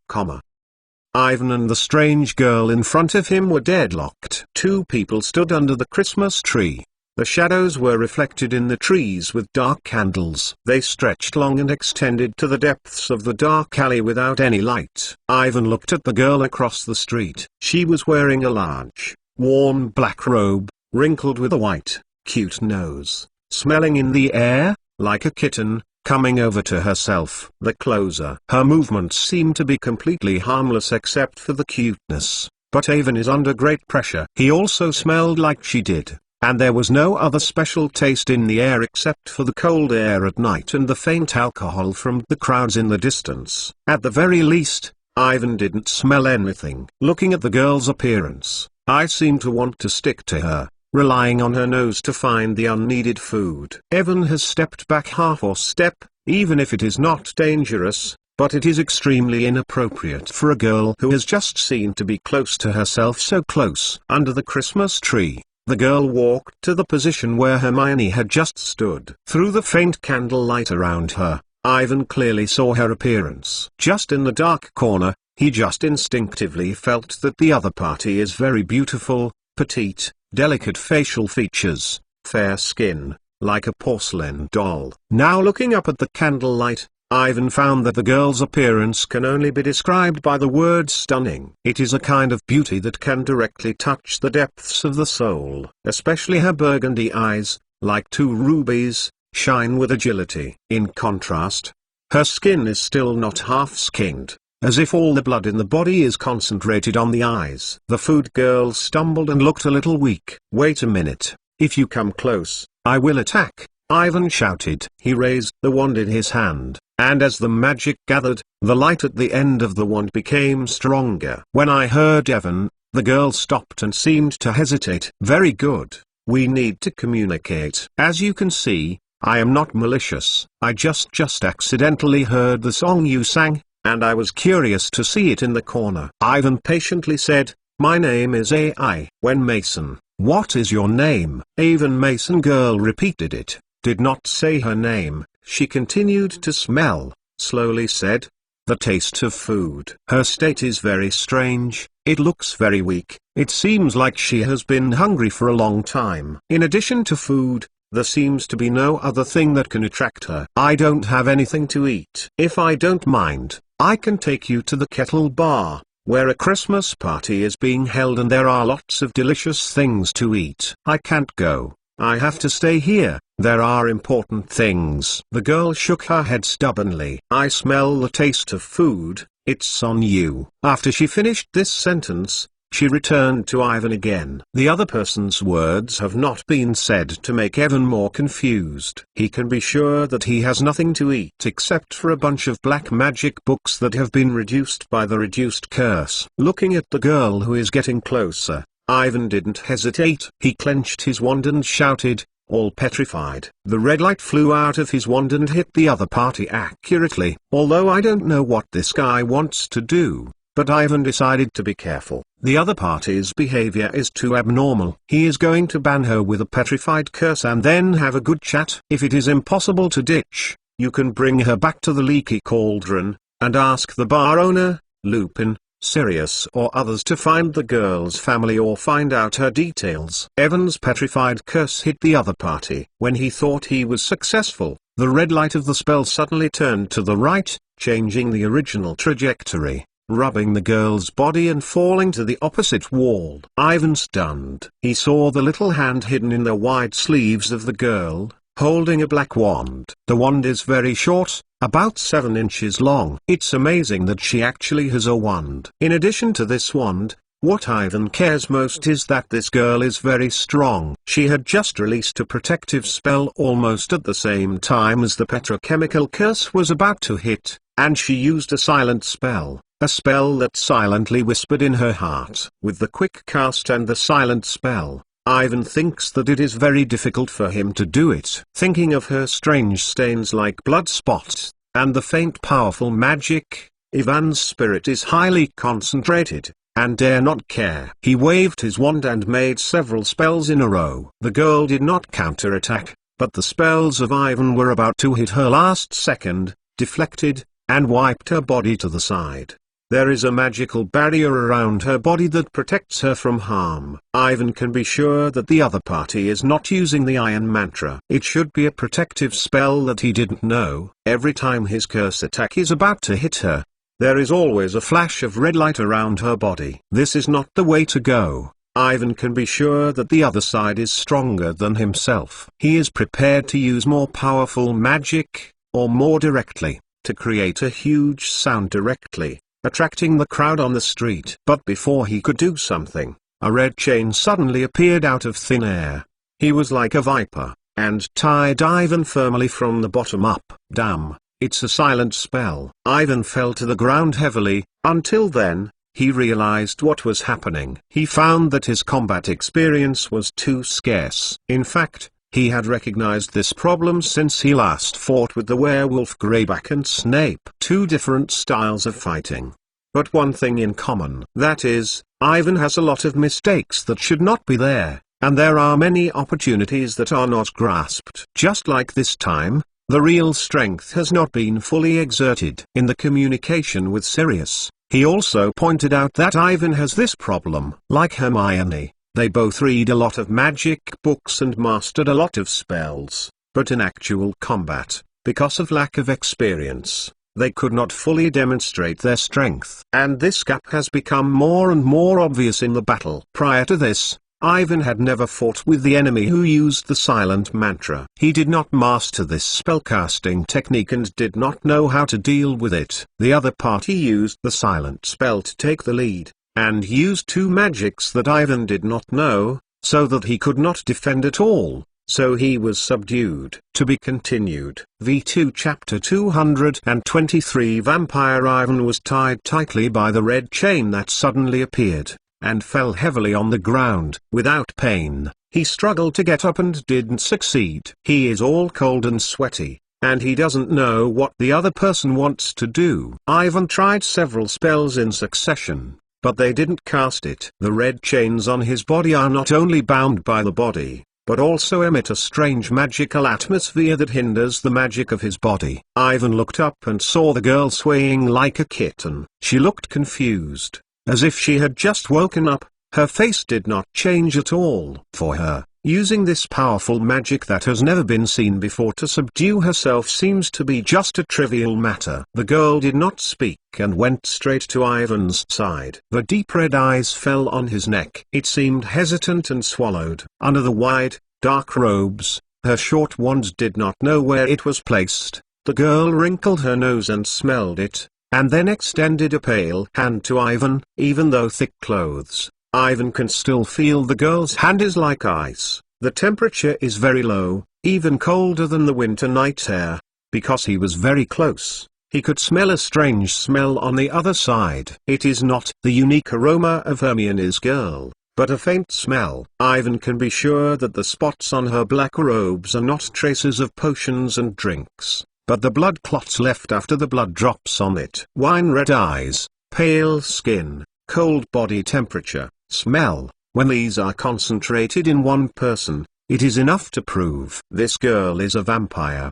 Ivan and the strange girl in front of him were deadlocked. 2 people stood under the Christmas tree. The shadows were reflected in the trees with dark candles. They stretched long and extended to the depths of the dark alley without any light. Ivan looked at the girl across the street. She was wearing a large, warm black robe, wrinkled with a white, cute nose, smelling in the air, like a kitten, coming over to herself. The closer. Her movements seemed to be completely harmless except for the cuteness. But Ivan is under great pressure. He also smelled like she did. And there was no other special taste in the air except for the cold air at night and the faint alcohol from the crowds in the distance. At the very least, Ivan didn't smell anything. Looking at the girl's appearance, I seem to want to stick to her, relying on her nose to find the unneeded food. Evan has stepped back half a step, even if it is not dangerous, but it is extremely inappropriate for a girl who has just seemed to be close to herself, so close. Under the Christmas tree, the girl walked to the position where Hermione had just stood. Through the faint candlelight around her, Ivan clearly saw her appearance. Just in the dark corner, he just instinctively felt that the other party is very beautiful, petite, delicate facial features, fair skin, like a porcelain doll. Now looking up at the candlelight, Ivan found that the girl's appearance can only be described by the word stunning. It is a kind of beauty that can directly touch the depths of the soul. Especially her burgundy eyes, like 2 rubies, shine with agility. In contrast, her skin is still not half-skinned. as if all the blood in the body is concentrated on the eyes. The food girl stumbled and looked a little weak. "Wait a minute, if you come close, I will attack," Ivan shouted. He raised the wand in his hand, and as the magic gathered, the light at the end of the wand became stronger. When I heard Evan, the girl stopped and seemed to hesitate. "Very good. We need to communicate. As you can see, I am not malicious. I just accidentally heard the song you sang, and I was curious to see it in the corner." Ivan patiently said, "My name is AI. When Mason." "What is your name?" Ivan Mason girl repeated it, did not say her name. She continued to smell, slowly said, "The taste of food." Her state is very strange, it looks very weak, it seems like she has been hungry for a long time. In addition to food, there seems to be no other thing that can attract her. "I don't have anything to eat. If I don't mind, I can take you to the Kettle Bar, where a Christmas party is being held and there are lots of delicious things to eat." "I can't go. I have to stay here. There are important things." The girl shook her head stubbornly. "I smell the taste of food, it's on you." After she finished this sentence, she returned to Ivan again. The other person's words have not been said to make Evan more confused. He can be sure that he has nothing to eat except for a bunch of black magic books that have been reduced by the reduced curse. Looking at the girl who is getting closer, Ivan didn't hesitate. He clenched his wand and shouted, all petrified. The red light flew out of his wand and hit the other party accurately. Although I don't know what this guy wants to do, but Ivan decided to be careful. The other party's behavior is too abnormal. He is going to ban her with a petrified curse and then have a good chat. If it is impossible to ditch, you can bring her back to the leaky cauldron, and ask the bar owner, Lupin, Sirius or others to find the girl's family or find out her details. Evan's petrified curse hit the other party. When he thought he was successful, the red light of the spell suddenly turned to the right, changing the original trajectory, rubbing the girl's body and falling to the opposite wall. Ivan stunned. He saw the little hand hidden in the wide sleeves of the girl, holding a black wand. The wand is very short, about 7 inches long. It's amazing that she actually has a wand. In addition to this wand, what Ivan cares most is that this girl is very strong. She had just released a protective spell almost at the same time as the petrochemical curse was about to hit, and she used a silent spell. A spell that silently whispered in her heart. With the quick cast and the silent spell, Ivan thinks that it is very difficult for him to do it. Thinking of her strange stains like blood spots, and the faint powerful magic, Ivan's spirit is highly concentrated, and dare not care. He waved his wand and made several spells in a row. The girl did not counterattack, but the spells of Ivan were about to hit her last second, deflected, and wiped her body to the side. There is a magical barrier around her body that protects her from harm. Ivan can be sure that the other party is not using the iron mantra. It should be a protective spell that he didn't know. Every time his curse attack is about to hit her, there is always a flash of red light around her body. This is not the way to go. Ivan can be sure that the other side is stronger than himself. He is prepared to use more powerful magic, or more directly, to create a huge sound directly, attracting the crowd on the street. But before he could do something, a red chain suddenly appeared out of thin air. He was like a viper, and tied Ivan firmly from the bottom up. Damn, it's a silent spell. Ivan fell to the ground heavily. Until then, he realized what was happening. He found that his combat experience was too scarce. In fact, he had recognized this problem since he last fought with the werewolf Greyback and Snape. Two different styles of fighting, but one thing in common. That is, Ivan has a lot of mistakes that should not be there, and there are many opportunities that are not grasped. Just like this time, the real strength has not been fully exerted. In the communication with Sirius, he also pointed out that Ivan has this problem. Like Hermione, they both read a lot of magic books and mastered a lot of spells, but in actual combat, because of lack of experience, they could not fully demonstrate their strength. And this gap has become more and more obvious in the battle. Prior to this, Ivan had never fought with the enemy who used the silent mantra. He did not master this spellcasting technique and did not know how to deal with it. The other party used the silent spell to take the lead, and used two magics that Ivan did not know, so that he could not defend at all. So he was subdued. To be continued. V2 Chapter 223 Vampire Ivan was tied tightly by the red chain that suddenly appeared, and fell heavily on the ground. Without pain, he struggled to get up and didn't succeed. He is all cold and sweaty, and he doesn't know what the other person wants to do. Ivan tried several spells in succession, but they didn't cast it. The red chains on his body are not only bound by the body, but also emit a strange magical atmosphere that hinders the magic of his body. Ivan looked up and saw the girl swaying like a kitten. She looked confused, as if she had just woken up. Her face did not change at all. For her, using this powerful magic that has never been seen before to subdue herself seems to be just a trivial matter. The girl did not speak and went straight to Ivan's side. The deep red eyes fell on his neck. It seemed hesitant and swallowed. Under the wide, dark robes, her short wand did not know where it was placed. The girl wrinkled her nose and smelled it, and then extended a pale hand to Ivan. Even though thick clothes, Ivan can still feel the girl's hand is like ice. The temperature is very low, even colder than the winter night air. Because he was very close, he could smell a strange smell on the other side. It is not the unique aroma of Hermione's girl, but a faint smell. Ivan can be sure that the spots on her black robes are not traces of potions and drinks, but the blood clots left after the blood drops on it. Wine-red eyes, pale skin, cold body temperature, smell. When these are concentrated in one person, it is enough to prove this girl is a vampire!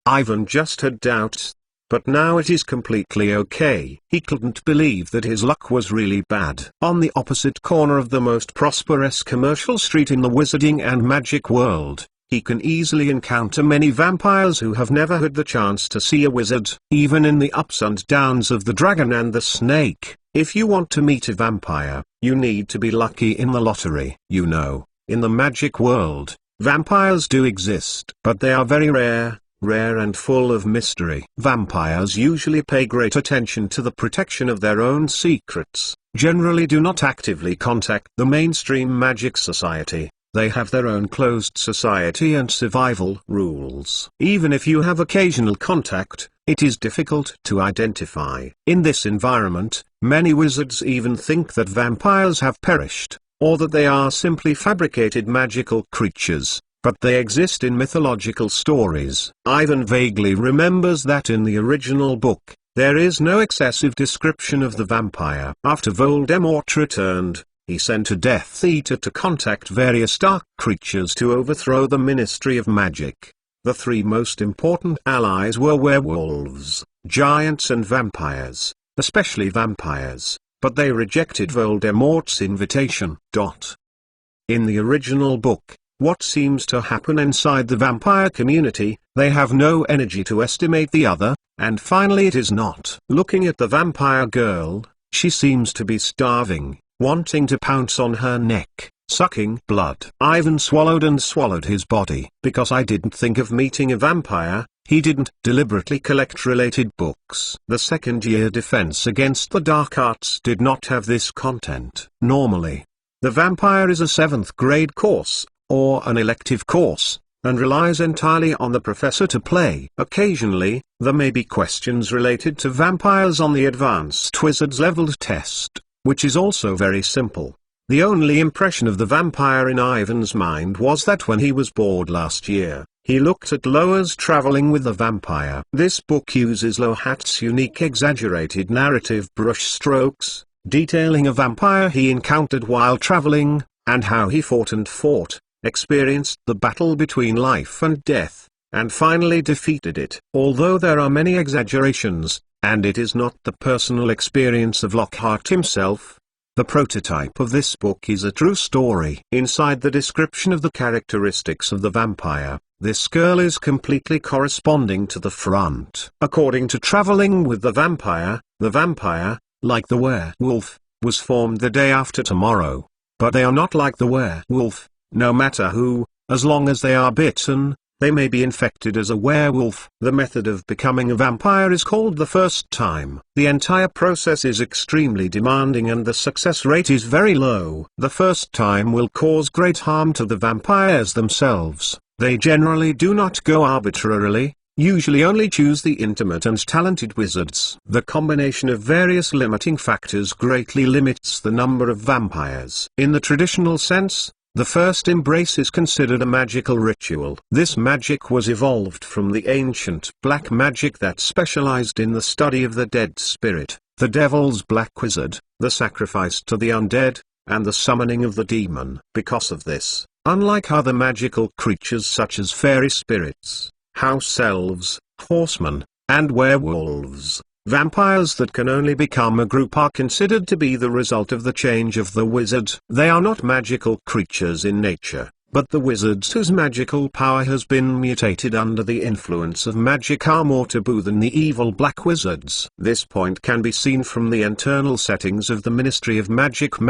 Ivan just had doubts, but now it is completely okay. He couldn't believe that his luck was really bad. On the opposite corner of the most prosperous commercial street in the wizarding and magic world, he can easily encounter many vampires who have never had the chance to see a wizard. Even in the ups and downs of the dragon and the snake, if you want to meet a vampire, you need to be lucky in the lottery. You know, in the magic world, vampires do exist, but they are very rare and full of mystery. Vampires usually pay great attention to the protection of their own secrets, generally do not actively contact the mainstream magic society. They have their own closed society and survival rules. Even if you have occasional contact, it is difficult to identify. In this environment, many wizards even think that vampires have perished, or that they are simply fabricated magical creatures, but they exist in mythological stories. Ivan vaguely remembers that in the original book, there is no excessive description of the vampire. After Voldemort returned, he sent a Death Eater to contact various dark creatures to overthrow the Ministry of Magic. The three most important allies were werewolves, giants and vampires, especially vampires, but they rejected Voldemort's invitation. In the original book, what seems to happen inside the vampire community, they have no energy to estimate the other, and finally it is not. Looking at the vampire girl, she seems to be starving, wanting to pounce on her neck, sucking blood. Ivan swallowed and swallowed his body. Because I didn't think of meeting a vampire, he didn't deliberately collect related books. The second-year defense against the dark arts did not have this content. Normally, the vampire is a 7th grade course, or an elective course, and relies entirely on the professor to play. Occasionally, there may be questions related to vampires on the Advanced Wizards Leveled test, which is also very simple. The only impression of the vampire in Ivan's mind was that when he was bored last year, he looked at Loa's Traveling with the Vampire. This book uses Lohat's unique exaggerated narrative brushstrokes, detailing a vampire he encountered while traveling, and how he fought, experienced the battle between life and death, and finally defeated it. Although there are many exaggerations, and it is not the personal experience of Lockhart himself, the prototype of this book is a true story. Inside the description of the characteristics of the vampire, this girl is completely corresponding to the front. According to Traveling with the vampire, like the werewolf, was formed the day after tomorrow. But they are not like the werewolf. No matter who, as long as they are bitten, they may be infected as a werewolf. The method of becoming a vampire is called the first time. The entire process is extremely demanding and the success rate is very low. The first time will cause great harm to the vampires themselves. They generally do not go arbitrarily, usually only choose the intimate and talented wizards. The combination of various limiting factors greatly limits the number of vampires. In the traditional sense, the first embrace is considered a magical ritual. This magic was evolved from the ancient black magic that specialized in the study of the dead spirit, the devil's black wizard, the sacrifice to the undead, and the summoning of the demon. Because of this, unlike other magical creatures such as fairy spirits, house elves, horsemen, and werewolves, vampires that can only become a group are considered to be the result of the change of the wizard. They are not magical creatures in nature, but the wizards whose magical power has been mutated under the influence of magic are more taboo than the evil black wizards. This point can be seen from the internal settings of the Ministry of Magic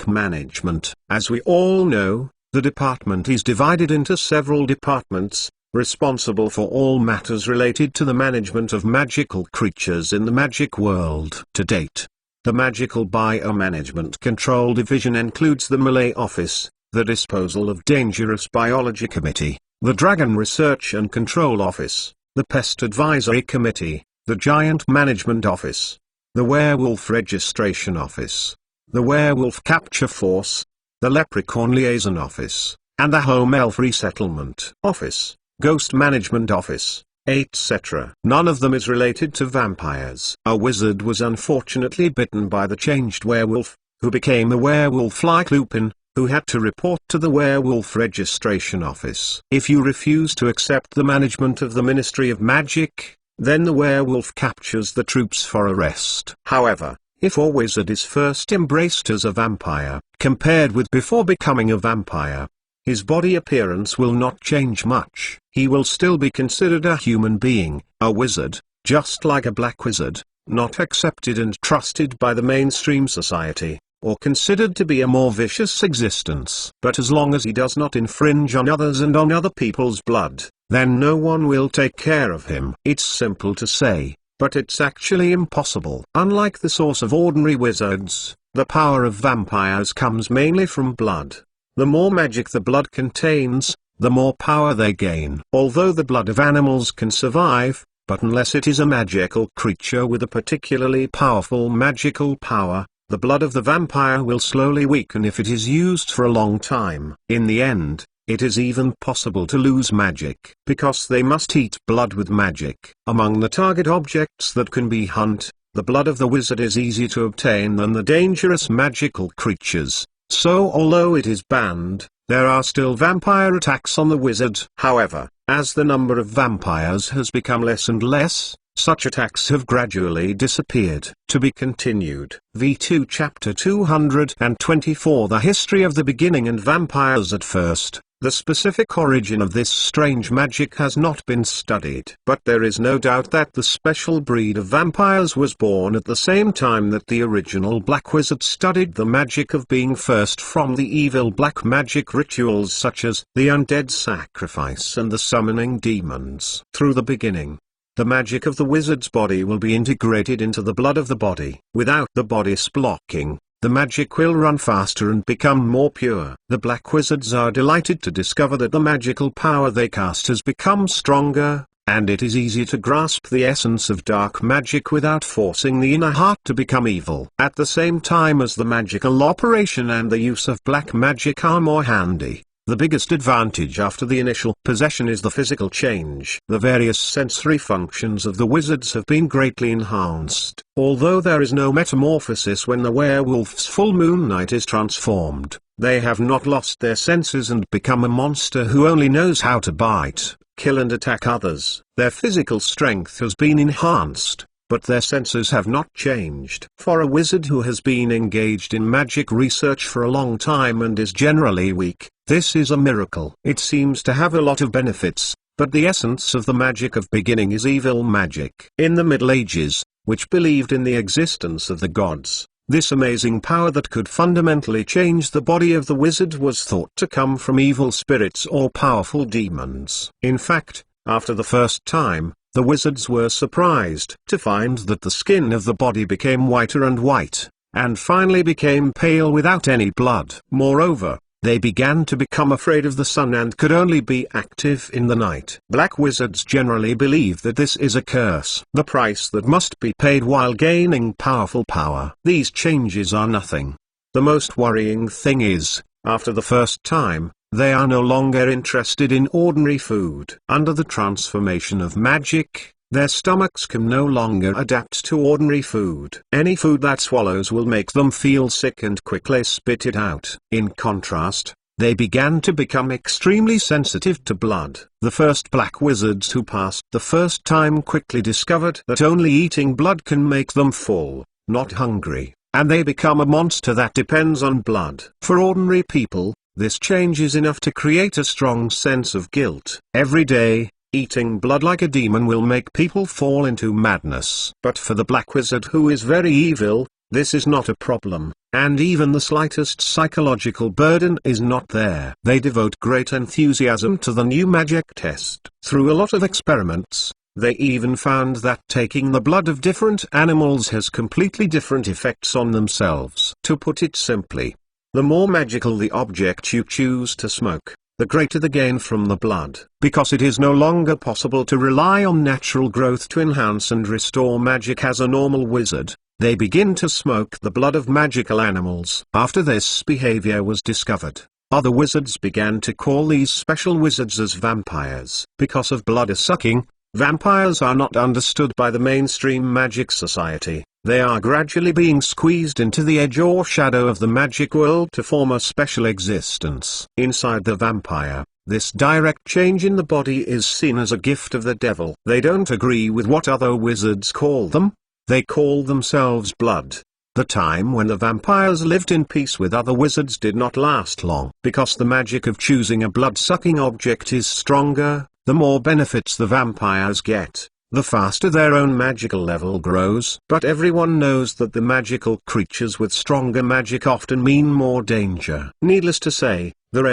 Management. As we all know, the department is divided into several departments, responsible for all matters related to the management of magical creatures in the magic world. To date, the Magical Biomanagement Control Division includes the Melee Office, the Disposal of Dangerous Biology Committee, the Dragon Research and Control Office, the Pest Advisory Committee, the Giant Management Office, the Werewolf Registration Office, the Werewolf Capture Force, the Leprechaun Liaison Office, and the Home Elf Resettlement Office, Ghost Management Office, etc. None of them is related to vampires. A wizard was unfortunately bitten by the changed werewolf, who became a werewolf like Lupin, who had to report to the Werewolf Registration Office. If you refuse to accept the management of the Ministry of Magic, then the werewolf captures the troops for arrest. However, if a wizard is first embraced as a vampire, compared with before becoming a vampire, his body appearance will not change much. He will still be considered a human being, a wizard, just like a black wizard, not accepted and trusted by the mainstream society, or considered to be a more vicious existence. But as long as he does not infringe on others and on other people's blood, then no one will take care of him. It's simple to say, but it's actually impossible. Unlike the source of ordinary wizards, the power of vampires comes mainly from blood. The more magic the blood contains, the more power they gain. Although the blood of animals can survive, but unless it is a magical creature with a particularly powerful magical power, the blood of the vampire will slowly weaken if it is used for a long time. In the end, it is even possible to lose magic, because they must eat blood with magic. Among the target objects that can be hunted, the blood of the wizard is easier to obtain than the dangerous magical creatures. So although it is banned, there are still vampire attacks on the wizard. However, as the number of vampires has become less and less, such attacks have gradually disappeared. To be continued. V2 Chapter 224 The History of the Beginning and Vampires at First. The specific origin of this strange magic has not been studied. But there is no doubt that the special breed of vampires was born at the same time that the original black wizard studied the magic of being first from the evil black magic rituals such as the undead sacrifice and the summoning demons. Through the beginning, the magic of the wizard's body will be integrated into the blood of the body. Without the body splocking, the magic will run faster and become more pure. The black wizards are delighted to discover that the magical power they cast has become stronger, and it is easier to grasp the essence of dark magic without forcing the inner heart to become evil. At the same time as the magical operation and the use of black magic are more handy, the biggest advantage after the initial possession is the physical change. The various sensory functions of the wizards have been greatly enhanced. Although there is no metamorphosis when the werewolf's full moon night is transformed, they have not lost their senses and become a monster who only knows how to bite, kill and attack others. Their physical strength has been enhanced, but their senses have not changed. For a wizard who has been engaged in magic research for a long time and is generally weak, this is a miracle. It seems to have a lot of benefits, but the essence of the magic of beginning is evil magic. In the Middle Ages, which believed in the existence of the gods, This amazing power that could fundamentally change the body of the wizard was thought to come from evil spirits or powerful demons. In fact, after the first time, the wizards were surprised to find that the skin of the body became whiter and white, and finally became pale without any blood. Moreover, they began to become afraid of the sun and could only be active in the night. Black wizards generally believe that this is a curse, the price that must be paid while gaining powerful power. These changes are nothing. The most worrying thing is, after the first time, they are no longer interested in ordinary food. Under the transformation of magic, their stomachs can no longer adapt to ordinary food. Any food that swallows will make them feel sick and quickly spit it out. In contrast, they began to become extremely sensitive to blood. The first black wizards who passed the first time quickly discovered that only eating blood can make them full, not hungry, and they become a monster that depends on blood. For ordinary people, this change is enough to create a strong sense of guilt. Every day, eating blood like a demon will make people fall into madness. But for the black wizard who is very evil, this is not a problem, and even the slightest psychological burden is not there. They devote great enthusiasm to the new magic test. Through a lot of experiments, they even found that taking the blood of different animals has completely different effects on themselves. To put it simply, the more magical the object you choose to smoke, the greater the gain from the blood. Because it is no longer possible to rely on natural growth to enhance and restore magic as a normal wizard, they begin to smoke the blood of magical animals. After this behavior was discovered, other wizards began to call these special wizards as vampires. Because of blood-sucking, vampires are not understood by the mainstream magic society. They are gradually being squeezed into the edge or shadow of the magic world to form a special existence. Inside the vampire, this direct change in the body is seen as a gift of the devil. They don't agree with what other wizards call them. They call themselves blood. The time when the vampires lived in peace with other wizards did not last long. Because the magic of choosing a blood-sucking object is stronger, the more benefits the vampires get, the faster their own magical level grows. But everyone knows that the magical creatures with stronger magic often mean more danger. Needless to say, the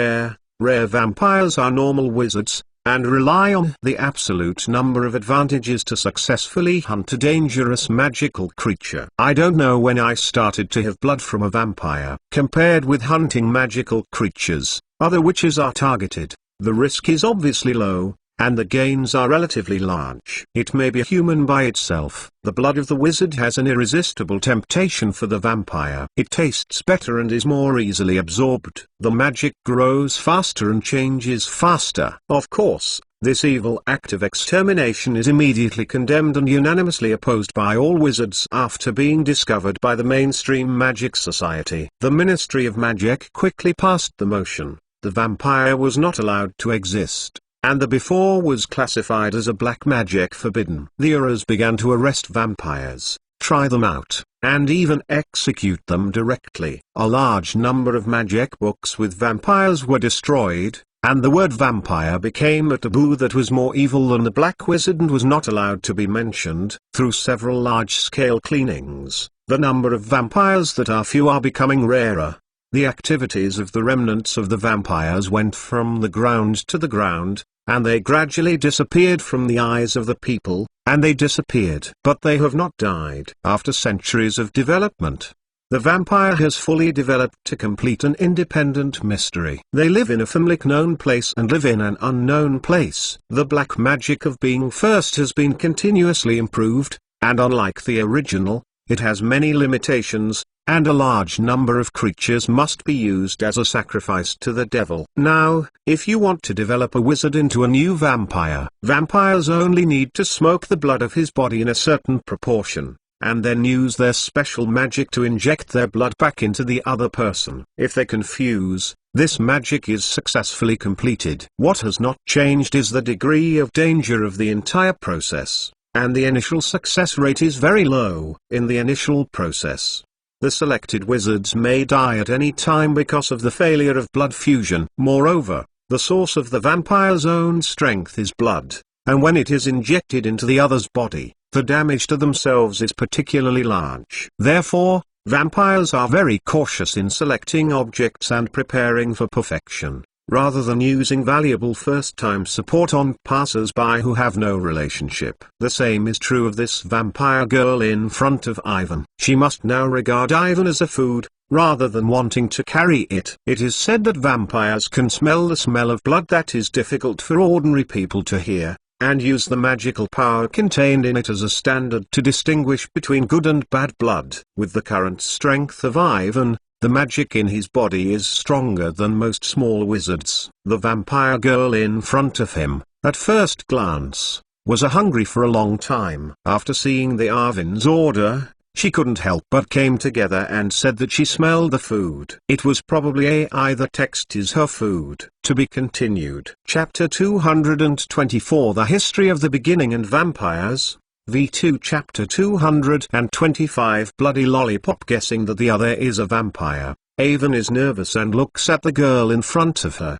rare vampires are normal wizards, and rely on the absolute number of advantages to successfully hunt a dangerous magical creature. I don't know when I started to have blood from a vampire. Compared with hunting magical creatures, other witches are targeted. The risk is obviously low, and the gains are relatively large. It may be human by itself. The blood of the wizard has an irresistible temptation for the vampire. It tastes better and is more easily absorbed. The magic grows faster and changes faster. Of course, this evil act of extermination is immediately condemned and unanimously opposed by all wizards after being discovered by the mainstream magic society. The Ministry of Magic quickly passed the motion. The vampire was not allowed to exist, and the before was classified as a black magic forbidden. The Urus began to arrest vampires, try them out, and even execute them directly. A large number of magic books with vampires were destroyed, and the word vampire became a taboo that was more evil than the black wizard and was not allowed to be mentioned. Through several large-scale cleanings, the number of vampires that are few are becoming rarer. The activities of the remnants of the vampires went from the ground to the ground, and they gradually disappeared from the eyes of the people, and they disappeared. But they have not died. After centuries of development, the vampire has fully developed to complete an independent mystery. They live in a familiar known place and live in an unknown place. The black magic of being first has been continuously improved, and unlike the original, it has many limitations, and a large number of creatures must be used as a sacrifice to the devil. Now, if you want to develop a wizard into a new vampire, vampires only need to smoke the blood of his body in a certain proportion, and then use their special magic to inject their blood back into the other person. If they confuse, this magic is successfully completed. What has not changed is the degree of danger of the entire process, and the initial success rate is very low. In the initial process, the selected wizards may die at any time because of the failure of blood fusion. Moreover, the source of the vampire's own strength is blood, and when it is injected into the other's body, the damage to themselves is particularly large. Therefore, Vampires are very cautious in selecting objects and preparing for perfection, rather than using valuable first-time support on passers-by who have no relationship. The same is true of this vampire girl in front of Ivan. She must now regard Ivan as a food, rather than wanting to carry it. It is said that vampires can smell the smell of blood that is difficult for ordinary people to hear, and use the magical power contained in it as a standard to distinguish between good and bad blood. With the current strength of Ivan, the magic in his body is stronger than most small wizards. The vampire girl in front of him, at first glance, was hungry for a long time. After seeing the Ivan's order, she couldn't help but came together and said that she smelled the food. It was probably AI that text is her food. To be continued. Chapter 224 The History of the Beginning and Vampires. V2 Chapter 225 Bloody Lollipop. Guessing that the other is a vampire, Ivan is nervous and looks at the girl in front of her.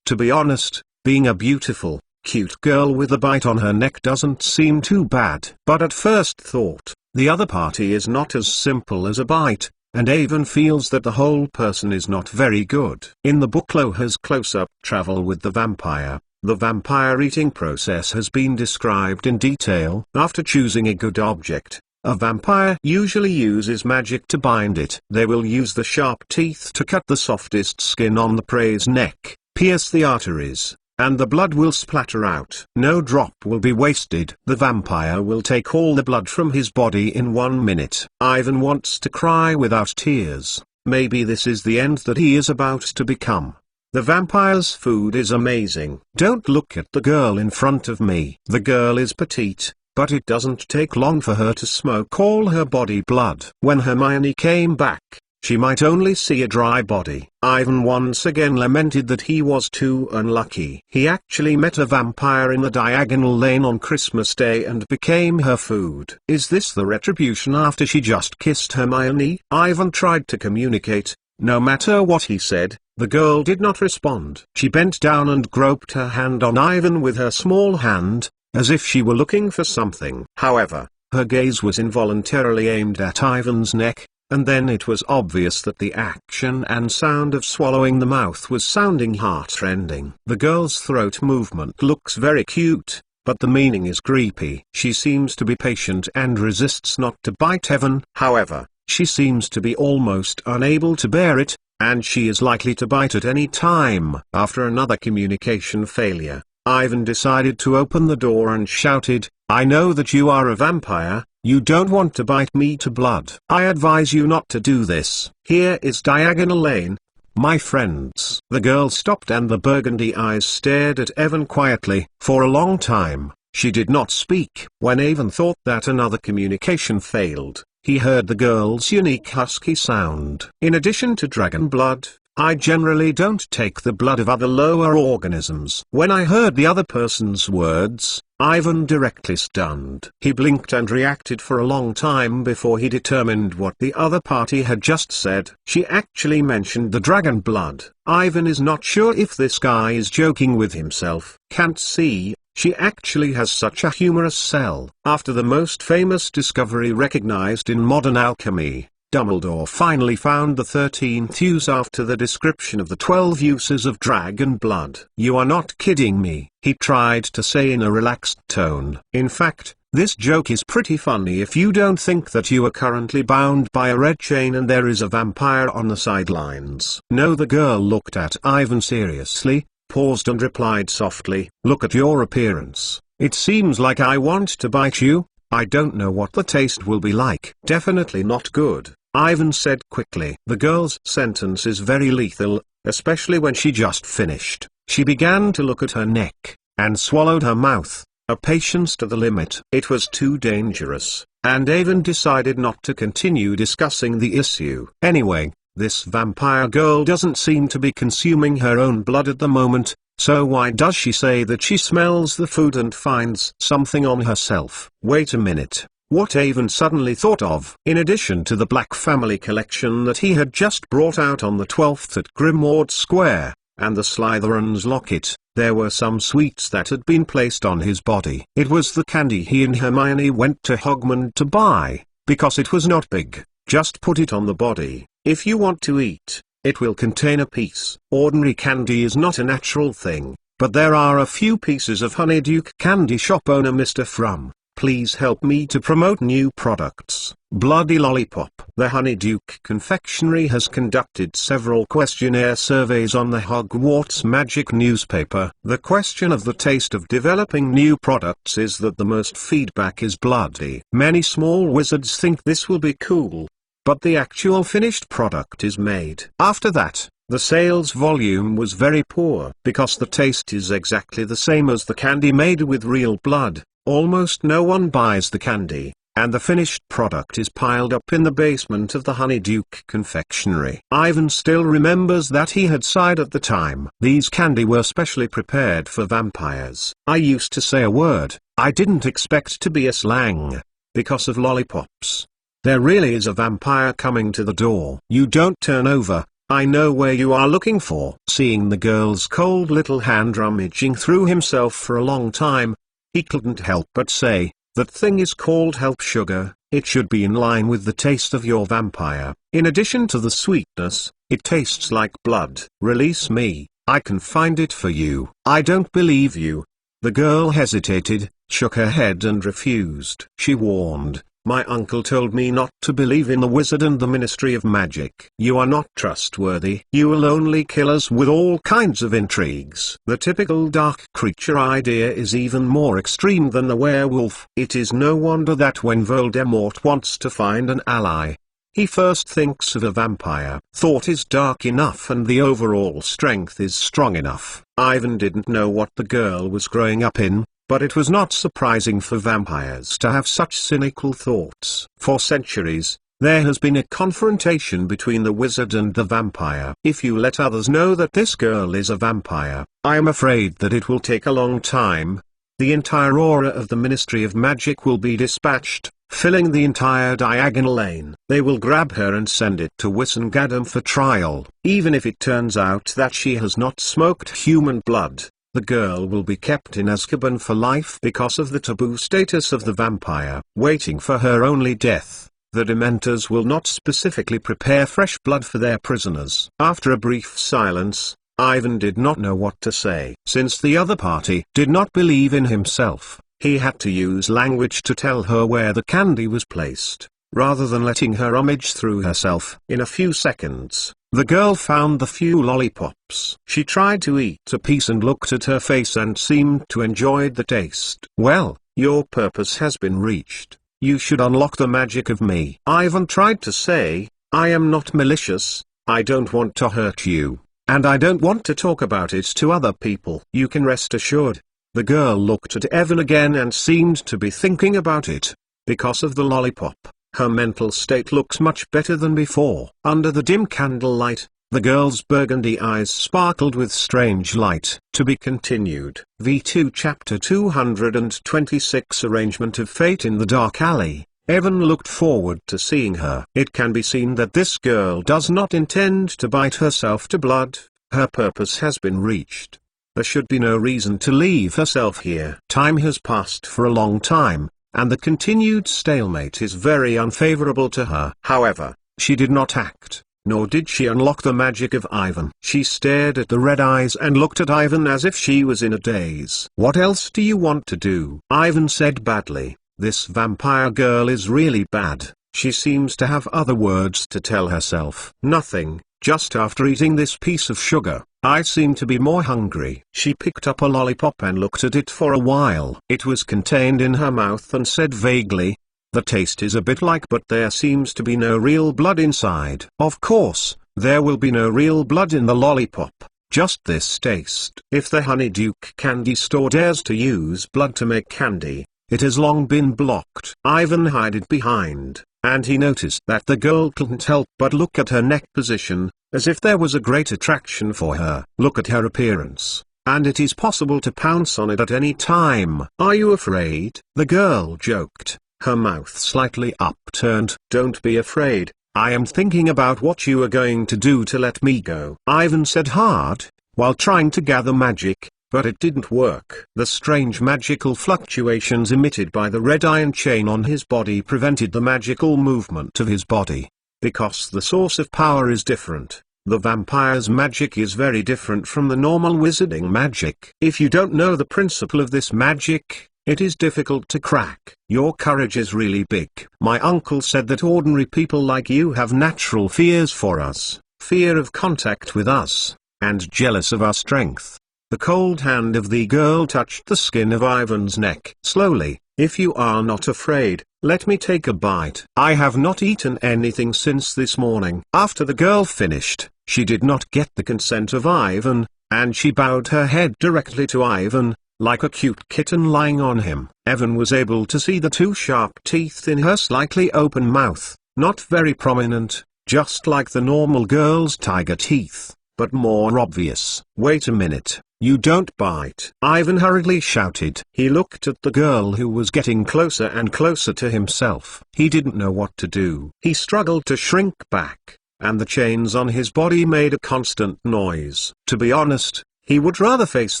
To be honest, being a beautiful, cute girl with a bite on her neck doesn't seem too bad. But at first thought, the other party is not as simple as a bite, and Ivan feels that the whole person is not very good. In the book Loha's close-up travel with the vampire, the vampire eating process has been described in detail. After choosing a good object, a vampire usually uses magic to bind it. They will use the sharp teeth to cut the softest skin on the prey's neck, pierce the arteries, and the blood will splatter out. No drop will be wasted. The vampire will take all the blood from his body in 1 minute. Ivan wants to cry without tears. Maybe this is the end that he is about to become. The vampire's food is amazing. Don't look at the girl in front of me. The girl is petite, but it doesn't take long for her to smoke all her body blood. When Hermione came back, she might only see a dry body. Ivan once again lamented that he was too unlucky. He actually met a vampire in the diagonal lane on Christmas Day and became her food. Is this the retribution after she just kissed Hermione? Ivan tried to communicate. No matter what he said, the girl did not respond. She bent down and groped her hand on Ivan with her small hand, as if she were looking for something. However, her gaze was involuntarily aimed at Ivan's neck, and then it was obvious that the action and sound of swallowing the mouth was sounding heart-rending. The girl's throat movement looks very cute, but the meaning is creepy. She seems to be patient and resists not to bite Ivan. However, she seems to be almost unable to bear it, and she is likely to bite at any time. After another communication failure, Ivan decided to open the door and shouted, "I know that you are a vampire. You don't want to bite me to blood. I advise you not to do this. Here is Diagonal Lane, my friends." The girl stopped and the burgundy eyes stared at Ivan quietly. For a long time, she did not speak. When Ivan thought that another communication failed, he heard the girl's unique husky sound. In addition to dragon blood, I generally don't take the blood of other lower organisms. When I heard the other person's words, Ivan directly stunned. He blinked and reacted for a long time before he determined what the other party had just said. She actually mentioned the dragon blood. Ivan is not sure if this guy is joking with himself. Can't see. She actually has such a humorous cell. After the most famous discovery recognized in modern alchemy, Dumbledore finally found the 13th use after the description of the 12 uses of dragon blood. "You are not kidding me," he tried to say in a relaxed tone. In fact, this joke is pretty funny if you don't think that you are currently bound by a red chain and there is a vampire on the sidelines. No, the girl looked at Ivan seriously, paused and replied softly, "Look at your appearance. It seems like I want to bite you. I don't know what the taste will be like." "Definitely not good," Ivan said quickly. The girl's sentence is very lethal, especially when she just finished. She began to look at her neck, and swallowed her mouth, a patience to the limit. It was too dangerous, and Ivan decided not to continue discussing the issue. Anyway, this vampire girl doesn't seem to be consuming her own blood at the moment, so why does she say that she smells the food and finds something on herself? Wait a minute, what Ivan suddenly thought of. In addition to the Black Family collection that he had just brought out on the 12th at Grimmauld Square, and the Slytherin's locket, there were some sweets that had been placed on his body. It was the candy he and Hermione went to Hogmanay to buy, because it was not big, Just put it on the body. If you want to eat, it will contain a piece. Ordinary candy is not a natural thing, but there are a few pieces of Honeydew candy. Shop owner Mr. Frum, please help me to promote new products. Bloody Lollipop. The Honeydew Confectionery has conducted several questionnaire surveys on the Hogwarts Magic newspaper. The question of the taste of developing new products is that the most feedback is bloody. Many small wizards think this will be cool, but the actual finished product is made. After that, the sales volume was very poor. Because the taste is exactly the same as the candy made with real blood, almost no one buys the candy, and the finished product is piled up in the basement of the Honeydew Confectionery. Ivan still remembers that he had sighed at the time. These candy were specially prepared for vampires. I used to say a word I didn't expect to be a slang, because of lollipops. There really is a vampire coming to the door. You don't turn over, I know where you are looking for. Seeing the girl's cold little hand rummaging through himself for a long time, he couldn't help but say, "That thing is called help sugar, it should be in line with the taste of your vampire. In addition to the sweetness, it tastes like blood. Release me, I can find it for you." "I don't believe you." The girl hesitated, shook her head and refused. She warned, "My uncle told me not to believe in the wizard and the Ministry of Magic. You are not trustworthy. You will only kill us with all kinds of intrigues." The typical dark creature idea is even more extreme than the werewolf. It is no wonder that when Voldemort wants to find an ally, he first thinks of a vampire. Thought is dark enough and the overall strength is strong enough. Ivan didn't know what the girl was growing up in, but it was not surprising for vampires to have such cynical thoughts. For centuries, there has been a confrontation between the wizard and the vampire. If you let others know that this girl is a vampire, I am afraid that it will take a long time. The entire aura of the Ministry of Magic will be dispatched, filling the entire diagonal lane. They will grab her and send it to Wissengadam for trial. Even if it turns out that she has not smoked human blood, the girl will be kept in Azkaban for life because of the taboo status of the vampire. Waiting for her only death, the Dementors will not specifically prepare fresh blood for their prisoners. After a brief silence, Ivan did not know what to say. Since the other party did not believe in himself, he had to use language to tell her where the candy was placed, rather than letting her rummage through herself. In a few seconds, the girl found the few lollipops. She tried to eat a piece and looked at her face and seemed to enjoy the taste. "Well, your purpose has been reached. You should unlock the magic of me." Ivan tried to say, "I am not malicious, I don't want to hurt you, and I don't want to talk about it to other people." "You can rest assured." The girl looked at Evan again and seemed to be thinking about it. Because of the lollipop, her mental state looks much better than before. Under the dim candlelight, the girl's burgundy eyes sparkled with strange light. To be continued. V2 Chapter 226 Arrangement of Fate in the Dark Alley. Evan looked forward to seeing her. It can be seen that this girl does not intend to bite herself to blood. Her purpose has been reached. There should be no reason to leave herself here. Time has passed for a long time, and the continued stalemate is very unfavorable to her. However, she did not act, nor did she unlock the magic of Ivan. She stared at the red eyes and looked at Ivan as if she was in a daze. "What else do you want to do?" Ivan said badly. "This vampire girl is really bad. She seems to have other words to tell herself." "Nothing, just after eating this piece of sugar, I seem to be more hungry." She picked up a lollipop and looked at it for a while. It was contained in her mouth and said vaguely, "The taste is a bit like, but there seems to be no real blood inside." Of course, there will be no real blood in the lollipop, just this taste. If the Honeydew candy store dares to use blood to make candy, it has long been blocked. Ivan hid it behind, and he noticed that the girl couldn't help but look at her neck position, as if there was a great attraction for her. Look at her appearance, and it is possible to pounce on it at any time. "Are you afraid?" the girl joked, her mouth slightly upturned. "Don't be afraid, I am thinking about what you are going to do to let me go," Ivan said hard, while trying to gather magic, but it didn't work. The strange magical fluctuations emitted by the red iron chain on his body prevented the magical movement of his body. because the source of power is different. The vampire's magic is very different from the normal wizarding magic. If you don't know the principle of this magic, it is difficult to crack. Your courage is really big. My uncle said that ordinary people like you have natural fears for us, fear of contact with us, and jealous of our strength. The cold hand of the girl touched the skin of Ivan's neck. Slowly, if you are not afraid, let me take a bite. I have not eaten anything since this morning. After the girl finished, she did not get the consent of Ivan, and she bowed her head directly to Ivan, like a cute kitten lying on him. Ivan was able to see the two sharp teeth in her slightly open mouth, not very prominent, just like the normal girl's tiger teeth, but more obvious. Wait a minute. You don't bite, Ivan hurriedly shouted. He looked at the girl who was getting closer and closer to himself. He didn't know what to do. He struggled to shrink back, and the chains on his body made a constant noise. To be honest, he would rather face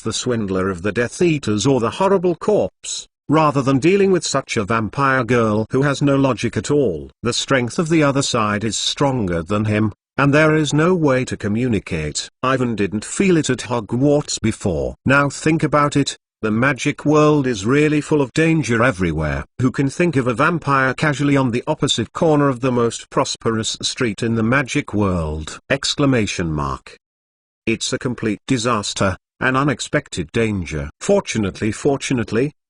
the swindler of the Death Eaters or the horrible corpse, rather than dealing with such a vampire girl who has no logic at all. The strength of the other side is stronger than him, and there is no way to communicate. Ivan didn't feel it at Hogwarts before. Now think about it, the magic world is really full of danger everywhere. Who can think of a vampire casually on the opposite corner of the most prosperous street in the magic world? Exclamation mark. It's a complete disaster, an unexpected danger. Fortunately,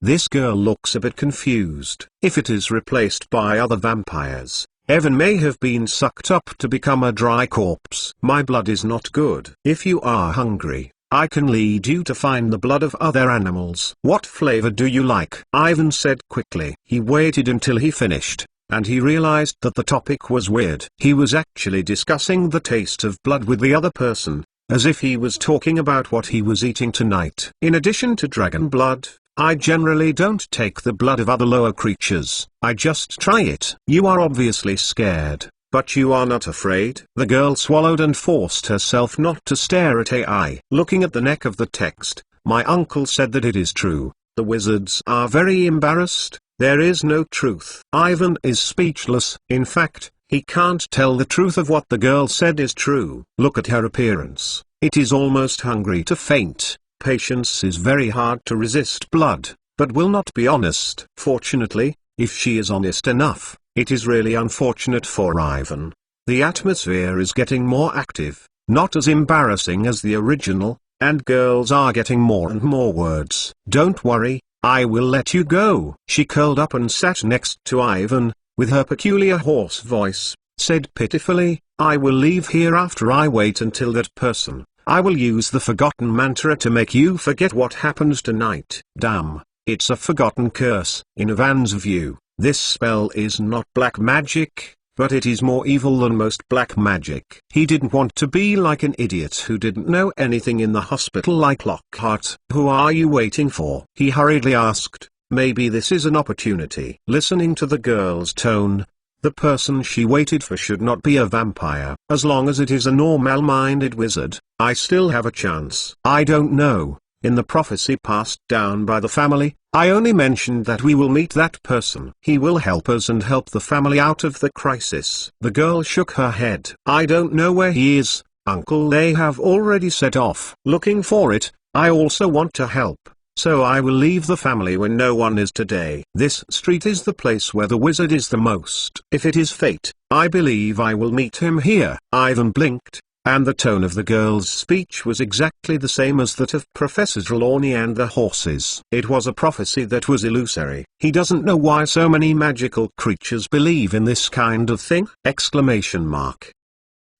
this girl looks a bit confused. If it is replaced by other vampires, Evan may have been sucked up to become a dry corpse. My blood is not good. If you are hungry, I can lead you to find the blood of other animals. What flavor do you like? Ivan said quickly. He waited until he finished, and he realized that the topic was weird. He was actually discussing the taste of blood with the other person, as if he was talking about what he was eating tonight. In addition to dragon blood, I generally don't take the blood of other lower creatures. I just try it. You are obviously scared, but you are not afraid. The girl swallowed and forced herself not to stare at AI. Looking at the neck of the text, my uncle said that it is true. The wizards are very embarrassed. There is no truth. Ivan is speechless. In fact, he can't tell the truth of what the girl said is true. Look at her appearance. It is almost hungry to faint. Patience is very hard to resist blood, but will not be honest. Fortunately, if she is honest enough, it is really unfortunate for Ivan. The atmosphere is getting more active, not as embarrassing as the original, and girls are getting more and more words. Don't worry, I will let you go. She curled up and sat next to Ivan, with her peculiar hoarse voice, said pitifully, I will leave here after I wait until that person. I will use the forgotten mantra to make you forget what happened tonight. Damn, it's a forgotten curse. In Ivan's view, this spell is not black magic, but it is more evil than most black magic. He didn't want to be like an idiot who didn't know anything in the hospital like Lockhart. Who are you waiting for? He hurriedly asked. Maybe this is an opportunity. Listening to the girl's tone, the person she waited for should not be a vampire. As long as it is a normal-minded wizard, I still have a chance. I don't know. In the prophecy passed down by the family, I only mentioned that we will meet that person. He will help us and help the family out of the crisis. The girl shook her head. I don't know where he is, uncle. They have already set off looking for it. I also want to help. So I will leave the family when no one is today. This street is the place where the wizard is the most. If it is fate, I believe I will meet him here. Ivan blinked, and the tone of the girl's speech was exactly the same as that of Professor Trelawney and the horses. It was a prophecy that was illusory. He doesn't know why so many magical creatures believe in this kind of thing! Exclamation mark.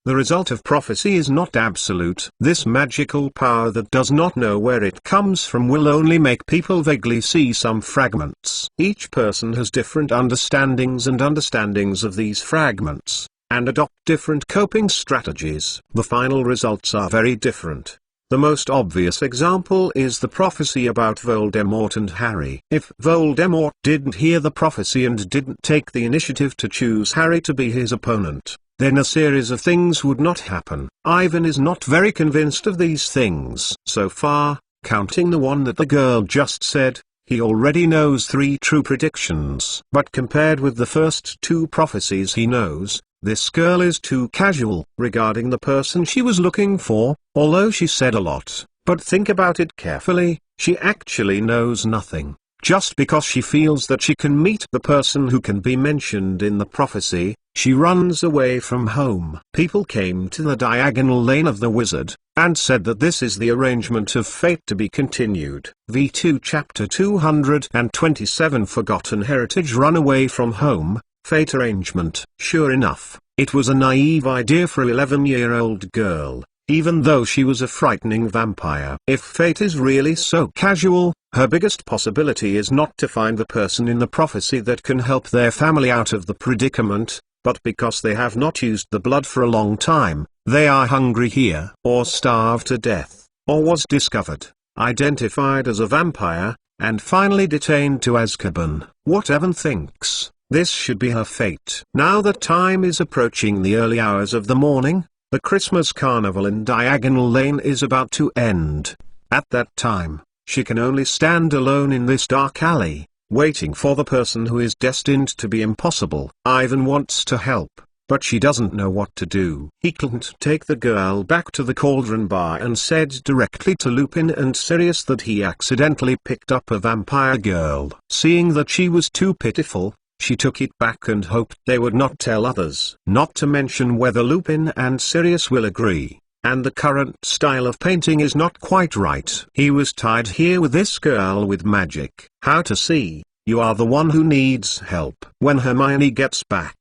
The result of prophecy is not absolute. This magical power that does not know where it comes from will only make people vaguely see some fragments. Each person has different understandings of these fragments, and adopt different coping strategies. The final results are very different. The most obvious example is the prophecy about Voldemort and Harry. If Voldemort didn't hear the prophecy and didn't take the initiative to choose Harry to be his opponent, then a series of things would not happen. Ivan is not very convinced of these things. So far, counting the one that the girl just said, he already knows 3 true predictions. But compared with the first 2 prophecies he knows, This girl is too casual regarding the person she was looking for, although she said a lot. But think about it carefully, she actually knows nothing. Just because she feels that she can meet the person who can be mentioned in the prophecy, she runs away from home. People came to the diagonal lane of the wizard, and said that this is the arrangement of fate to be continued. V2 Chapter 227 Forgotten Heritage Run away from home, fate arrangement. Sure enough, it was a naive idea for an 11-year-old girl, even though she was a frightening vampire. If fate is really so casual, her biggest possibility is not to find the person in the prophecy that can help their family out of the predicament, but because they have not used the blood for a long time, they are hungry here, or starved to death, or was discovered, identified as a vampire, and finally detained to Azkaban. What Evan thinks, this should be her fate. Now that time is approaching the early hours of the morning, the Christmas carnival in Diagonal Lane is about to end. At that time, she can only stand alone in this dark alley, waiting for the person who is destined to be impossible. Ivan wants to help, but she doesn't know what to do. He couldn't take the girl back to the Cauldron Bar and said directly to Lupin and Sirius that he accidentally picked up a vampire girl. Seeing that she was too pitiful, she took it back and hoped they would not tell others. Not to mention whether Lupin and Sirius will agree, and the current style of painting is not quite right. He was tied here with this girl with magic. How to see, you are the one who needs help. When Hermione gets back,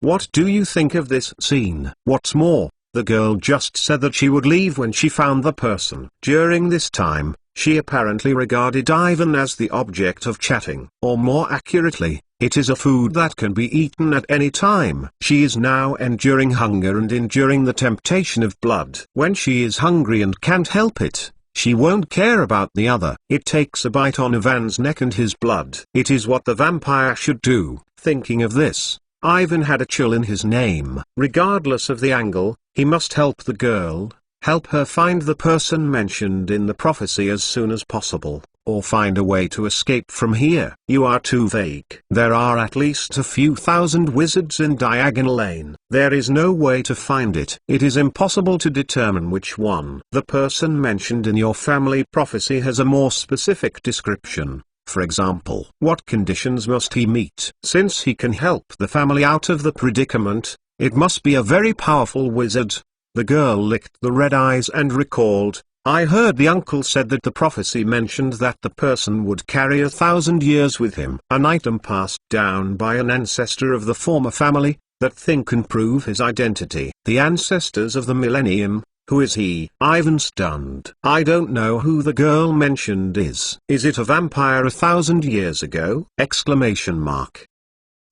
what do you think of this scene? What's more, the girl just said that she would leave when she found the person. During this time, she apparently regarded Ivan as the object of chatting. Or more accurately, it is a food that can be eaten at any time. She is now enduring hunger and enduring the temptation of blood. When she is hungry and can't help it, she won't care about the other. It takes a bite on Ivan's neck and his blood. It is what the vampire should do. Thinking of this, Ivan had a chill in his name. Regardless of the angle, he must help the girl, help her find the person mentioned in the prophecy as soon as possible, or find a way to escape from here. You are too vague. There are at least a few thousand wizards in Diagonal Lane. There is no way to find it. It is impossible to determine which one. The person mentioned in your family prophecy has a more specific description. For example, what conditions must he meet? Since he can help the family out of the predicament, it must be a very powerful wizard. The girl licked the red eyes and recalled, I heard the uncle said that the prophecy mentioned that the person would carry 1,000 years with him. An item passed down by an ancestor of the former family, that thing can prove his identity. The ancestors of the millennium, who is he? Ivan stunned. I don't know who the girl mentioned is. Is it a vampire 1,000 years ago? Exclamation mark.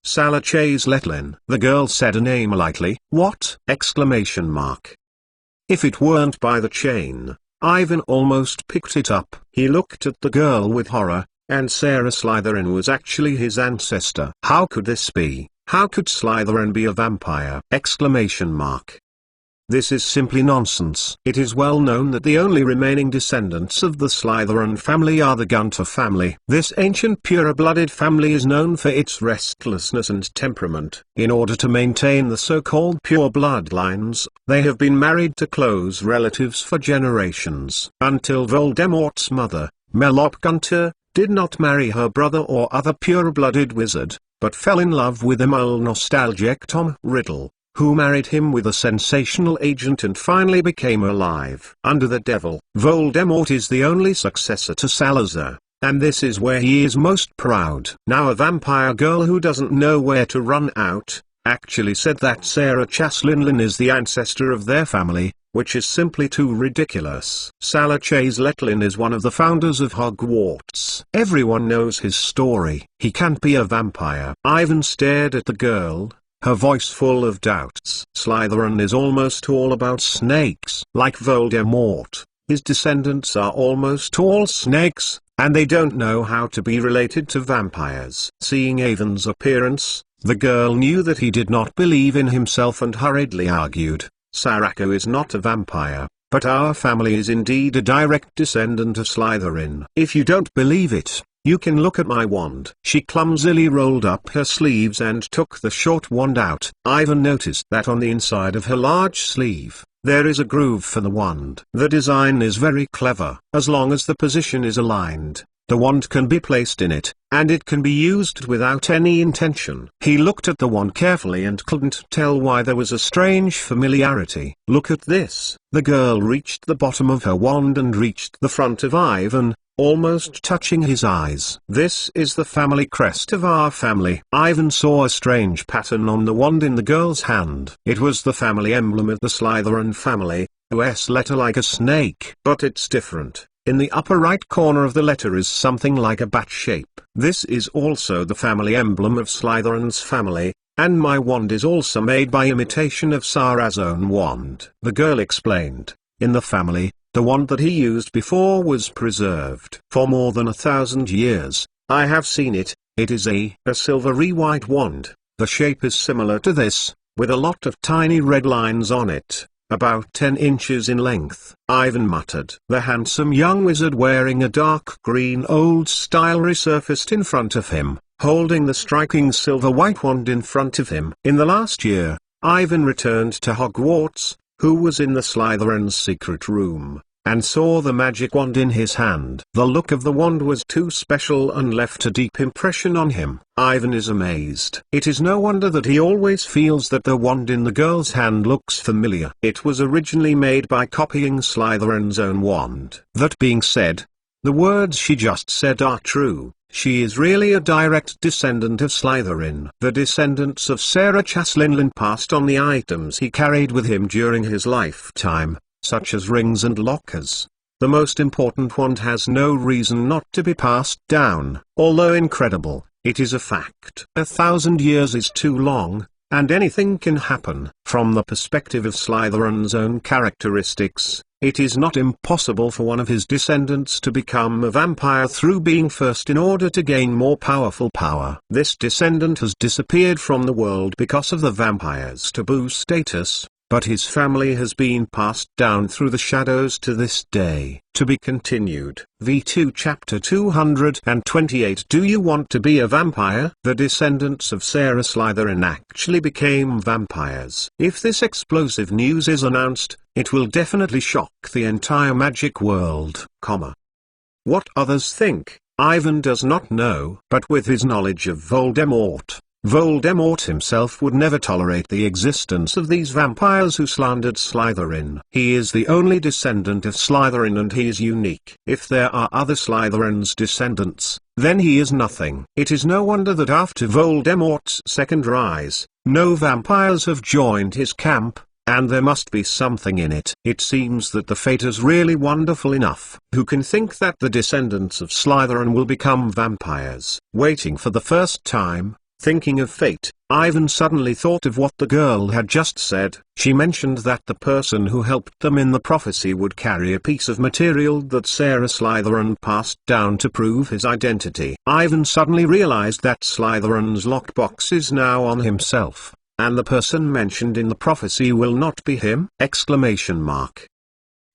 Salah Chase Letlin. The girl said a name lightly. What? Exclamation mark. If it weren't by the chain, Ivan almost picked it up. He looked at the girl with horror, and Sarah Slytherin was actually his ancestor. How could this be? How could Slytherin be a vampire? Exclamation mark. This is simply nonsense. It is well known that the only remaining descendants of the Slytherin family are the Gunter family. This ancient pure-blooded family is known for its restlessness and temperament. In order to maintain the so-called pure bloodlines, they have been married to close relatives for generations. Until Voldemort's mother, Melop Gunter, did not marry her brother or other pure-blooded wizard, but fell in love with a mole nostalgic Tom Riddle, who married him with a sensational agent and finally became alive. Under the devil, Voldemort is the only successor to Salazar, and this is where he is most proud. Now a vampire girl who doesn't know where to run out, actually said that Sarah Chaslinlin is the ancestor of their family, which is simply too ridiculous. Salah Chase Letlin is one of the founders of Hogwarts. Everyone knows his story. He can't be a vampire. Ivan stared at the girl, her voice full of doubts. Slytherin is almost all about snakes. Like Voldemort, his descendants are almost all snakes, and they don't know how to be related to vampires. Seeing Ivan's appearance, the girl knew that he did not believe in himself and hurriedly argued, Sarako is not a vampire, but our family is indeed a direct descendant of Slytherin. If you don't believe it, You can look at my wand." She clumsily rolled up her sleeves and took the short wand out. Ivan noticed that on the inside of her large sleeve, there is a groove for the wand. The design is very clever. As long as the position is aligned, the wand can be placed in it, and it can be used without any intention. He looked at the wand carefully and couldn't tell why there was a strange familiarity. "Look at this." The girl reached the bottom of her wand and reached the front of Ivan, almost touching his eyes. "This is the family crest of our family." Ivan saw a strange pattern on the wand in the girl's hand. It was the family emblem of the Slytherin family, a S letter like a snake. But it's different. In the upper right corner of the letter is something like a bat shape. This is also the family emblem of Slytherin's family, and my wand is also made by imitation of Sarah's own wand. The girl explained, "In the family, the wand that he used before was preserved for more than 1,000 years. I have seen it. It is a silvery white wand. The shape is similar to this, with a lot of tiny red lines on it, about 10 inches in length." Ivan muttered. The handsome young wizard wearing a dark green old style resurfaced in front of him, holding the striking silver white wand in front of him. In the last year, Ivan returned to Hogwarts, who was in the Slytherin's secret room, and saw the magic wand in his hand. The look of the wand was too special and left a deep impression on him. Ivan is amazed. It is no wonder that he always feels that the wand in the girl's hand looks familiar. It was originally made by copying Slytherin's own wand. That being said, the words she just said are true. She is really a direct descendant of Slytherin. The descendants of Sarah Chaslinlin passed on the items he carried with him during his lifetime, such as rings and lockers. The most important wand has no reason not to be passed down. Although incredible, it is a fact. 1,000 years is too long, and anything can happen. From the perspective of Slytherin's own characteristics, it is not impossible for one of his descendants to become a vampire through being first in order to gain more powerful power. This descendant has disappeared from the world because of the vampire's taboo status, but his family has been passed down through the shadows to this day. To be continued. V2 Chapter 228. Do you want to be a vampire? The descendants of Sarah Slytherin actually became vampires. If this explosive news is announced, it will definitely shock the entire magic world, What others think, Ivan does not know. But with his knowledge of Voldemort himself would never tolerate the existence of these vampires who slandered Slytherin. He is the only descendant of Slytherin and he is unique. If there are other Slytherin's descendants, then he is nothing. It is no wonder that after Voldemort's second rise, no vampires have joined his camp, and there must be something in it. It seems that the fate is really wonderful enough. Who can think that the descendants of Slytherin will become vampires? Waiting for the first time, thinking of fate, Ivan suddenly thought of what the girl had just said. She mentioned that the person who helped them in the prophecy would carry a piece of material that Sarah Slytherin passed down to prove his identity. Ivan suddenly realized that Slytherin's lockbox is now on himself, and the person mentioned in the prophecy will not be him!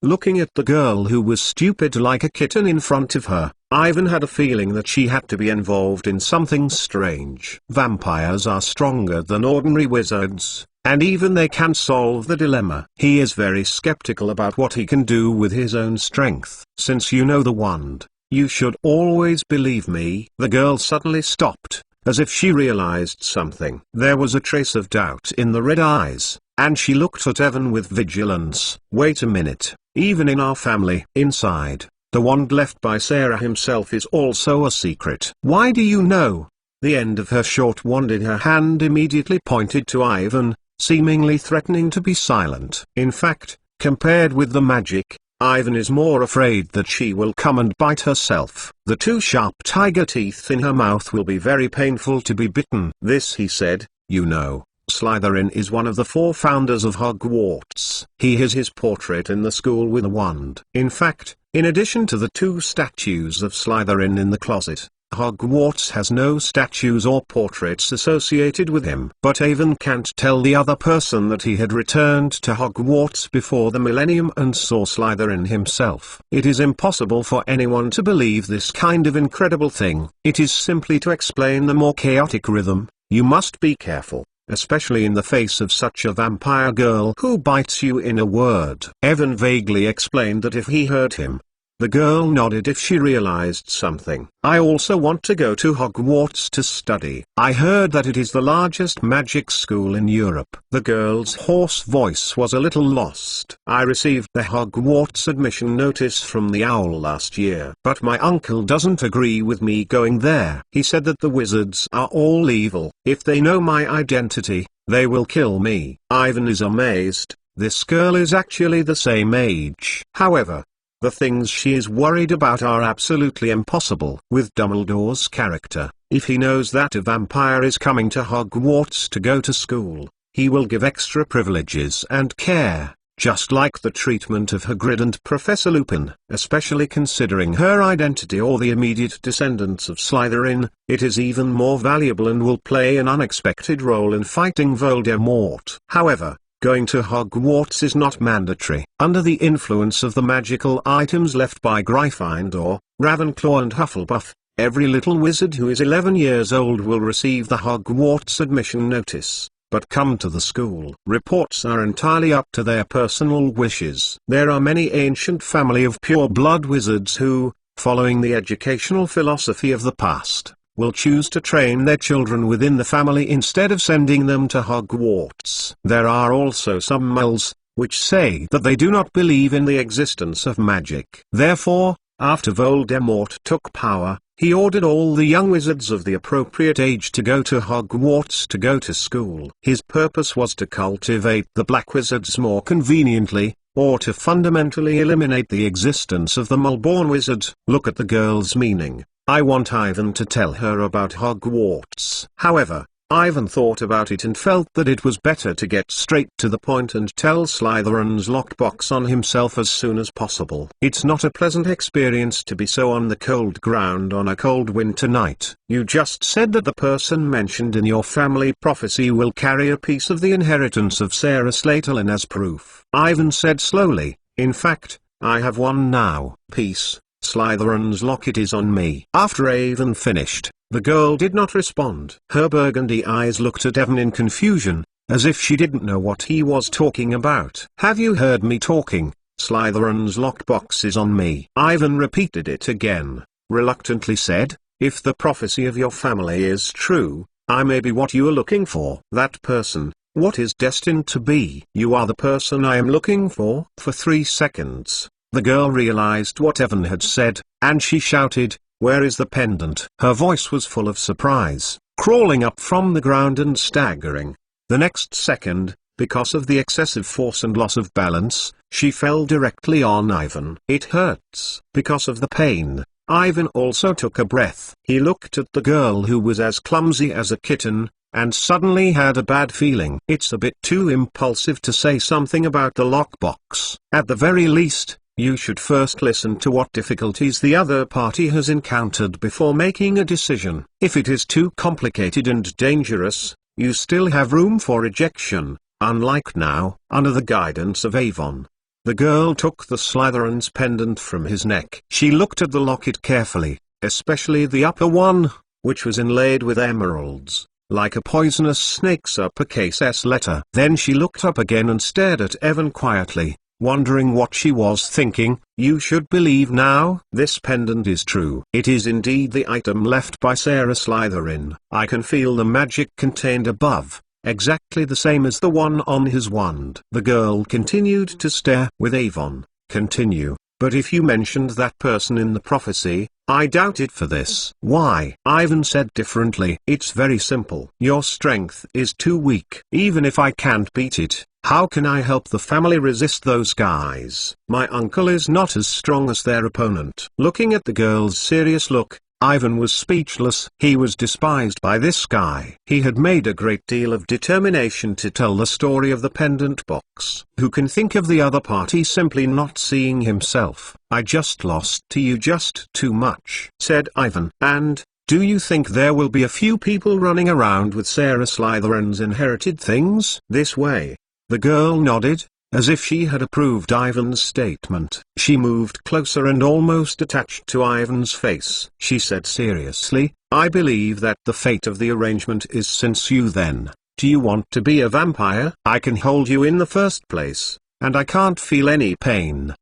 Looking at the girl who was stupid like a kitten in front of her, Ivan had a feeling that she had to be involved in something strange. Vampires are stronger than ordinary wizards, and even they can solve the dilemma. He is very skeptical about what he can do with his own strength. Since you know the wand, you should always believe me. The girl suddenly stopped, as if she realized something. There was a trace of doubt in the red eyes, and she looked at Evan with vigilance. Wait a minute, even in our family. Inside, the wand left by Sarah himself is also a secret. Why do you know? The end of her short wand in her hand immediately pointed to Ivan, seemingly threatening to be silent. In fact, compared with the magic, Ivan is more afraid that she will come and bite herself. The two sharp tiger teeth in her mouth will be very painful to be bitten. This he said, you know. Slytherin is one of the 4 founders of Hogwarts. He has his portrait in the school with a wand. In fact, in addition to the 2 statues of Slytherin in the closet, Hogwarts has no statues or portraits associated with him. But Ivan can't tell the other person that he had returned to Hogwarts before the millennium and saw Slytherin himself. It is impossible for anyone to believe this kind of incredible thing. It is simply to explain the more chaotic rhythm. You must be careful, especially in the face of such a vampire girl who bites you in a word. Evan vaguely explained that if he heard him. The girl nodded if she realized something. I also want to go to Hogwarts to study. I heard that it is the largest magic school in Europe. The girl's hoarse voice was a little lost. I received the Hogwarts admission notice from the owl last year. But my uncle doesn't agree with me going there. He said that the wizards are all evil. If they know my identity, they will kill me. Ivan is amazed. This girl is actually the same age. However, the things she is worried about are absolutely impossible. With Dumbledore's character, if he knows that a vampire is coming to Hogwarts to go to school, he will give extra privileges and care, just like the treatment of Hagrid and Professor Lupin. Especially considering her identity or the immediate descendants of Slytherin, it is even more valuable and will play an unexpected role in fighting Voldemort. However, going to Hogwarts is not mandatory. Under the influence of the magical items left by Gryffindor, Ravenclaw and Hufflepuff, every little wizard who is 11 years old will receive the Hogwarts admission notice, but come to the school. Reports are entirely up to their personal wishes. There are many ancient family of pure-blood wizards who, following the educational philosophy of the past, will choose to train their children within the family instead of sending them to Hogwarts. There are also some muggles, which say that they do not believe in the existence of magic. Therefore, after Voldemort took power, he ordered all the young wizards of the appropriate age to go to Hogwarts to go to school. His purpose was to cultivate the black wizards more conveniently, or to fundamentally eliminate the existence of the Mulborn wizard. Look at the girl's meaning. I want Ivan to tell her about Hogwarts. However, Ivan thought about it and felt that it was better to get straight to the point and tell Slytherin's lockbox on himself as soon as possible. It's not a pleasant experience to be so on the cold ground on a cold winter night. You just said that the person mentioned in your family prophecy will carry a piece of the inheritance of Sarah Slytherin as proof. Ivan said slowly, in fact, I have one now. Peace. Slytherin's locket is on me. After Ivan finished, the girl did not respond. Her burgundy eyes looked at Evan in confusion, as if she didn't know what he was talking about. Have you heard me talking? Slytherin's lockbox is on me. Ivan repeated it again, reluctantly said, if the prophecy of your family is true, I may be what you are looking for. That person, what is destined to be? You are the person I am looking for. For 3 seconds. The girl realized what Evan had said, and she shouted, where is the pendant? Her voice was full of surprise, crawling up from the ground and staggering. The next second, because of the excessive force and loss of balance, she fell directly on Ivan. It hurts. Because of the pain, Ivan also took a breath. He looked at the girl who was as clumsy as a kitten, and suddenly had a bad feeling. It's a bit too impulsive to say something about the lockbox. At the very least, you should first listen to what difficulties the other party has encountered before making a decision. If it is too complicated and dangerous, you still have room for rejection, unlike now. Under the guidance of Avon, the girl took the Slytherin's pendant from his neck. She looked at the locket carefully, especially the upper one, which was inlaid with emeralds, like a poisonous snake's uppercase S letter. Then she looked up again and stared at Evan quietly, wondering what she was thinking. You should believe now. This pendant is true. It is indeed the item left by Sarah Slytherin. I can feel the magic contained above, exactly the same as the one on his wand. The girl continued to stare. With Avon, continue. But if you mentioned that person in the prophecy, I doubt it for this. Why? Ivan said differently. It's very simple. Your strength is too weak. Even if I can't beat it, how can I help the family resist those guys? My uncle is not as strong as their opponent. Looking at the girl's serious look, Ivan was speechless. He was despised by this guy. He had made a great deal of determination to tell the story of the pendant box. Who can think of the other party simply not seeing himself? I just lost to you just too much, said Ivan. And, Do you think there will be a few people running around with Sarah Slytherin's inherited things this way? The girl nodded, as if she had approved Ivan's statement. She moved closer and almost attached to Ivan's face. She said seriously, I believe that the fate of the arrangement is since you then. Do you want to be a vampire? I can hold you in the first place, and I can't feel any pain.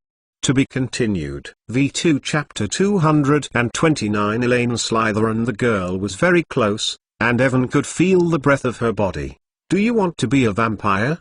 To be continued. V2 Chapter 229 Elaine Slytherin. The girl was very close, and Evan could feel the breath of her body. Do you want to be a vampire?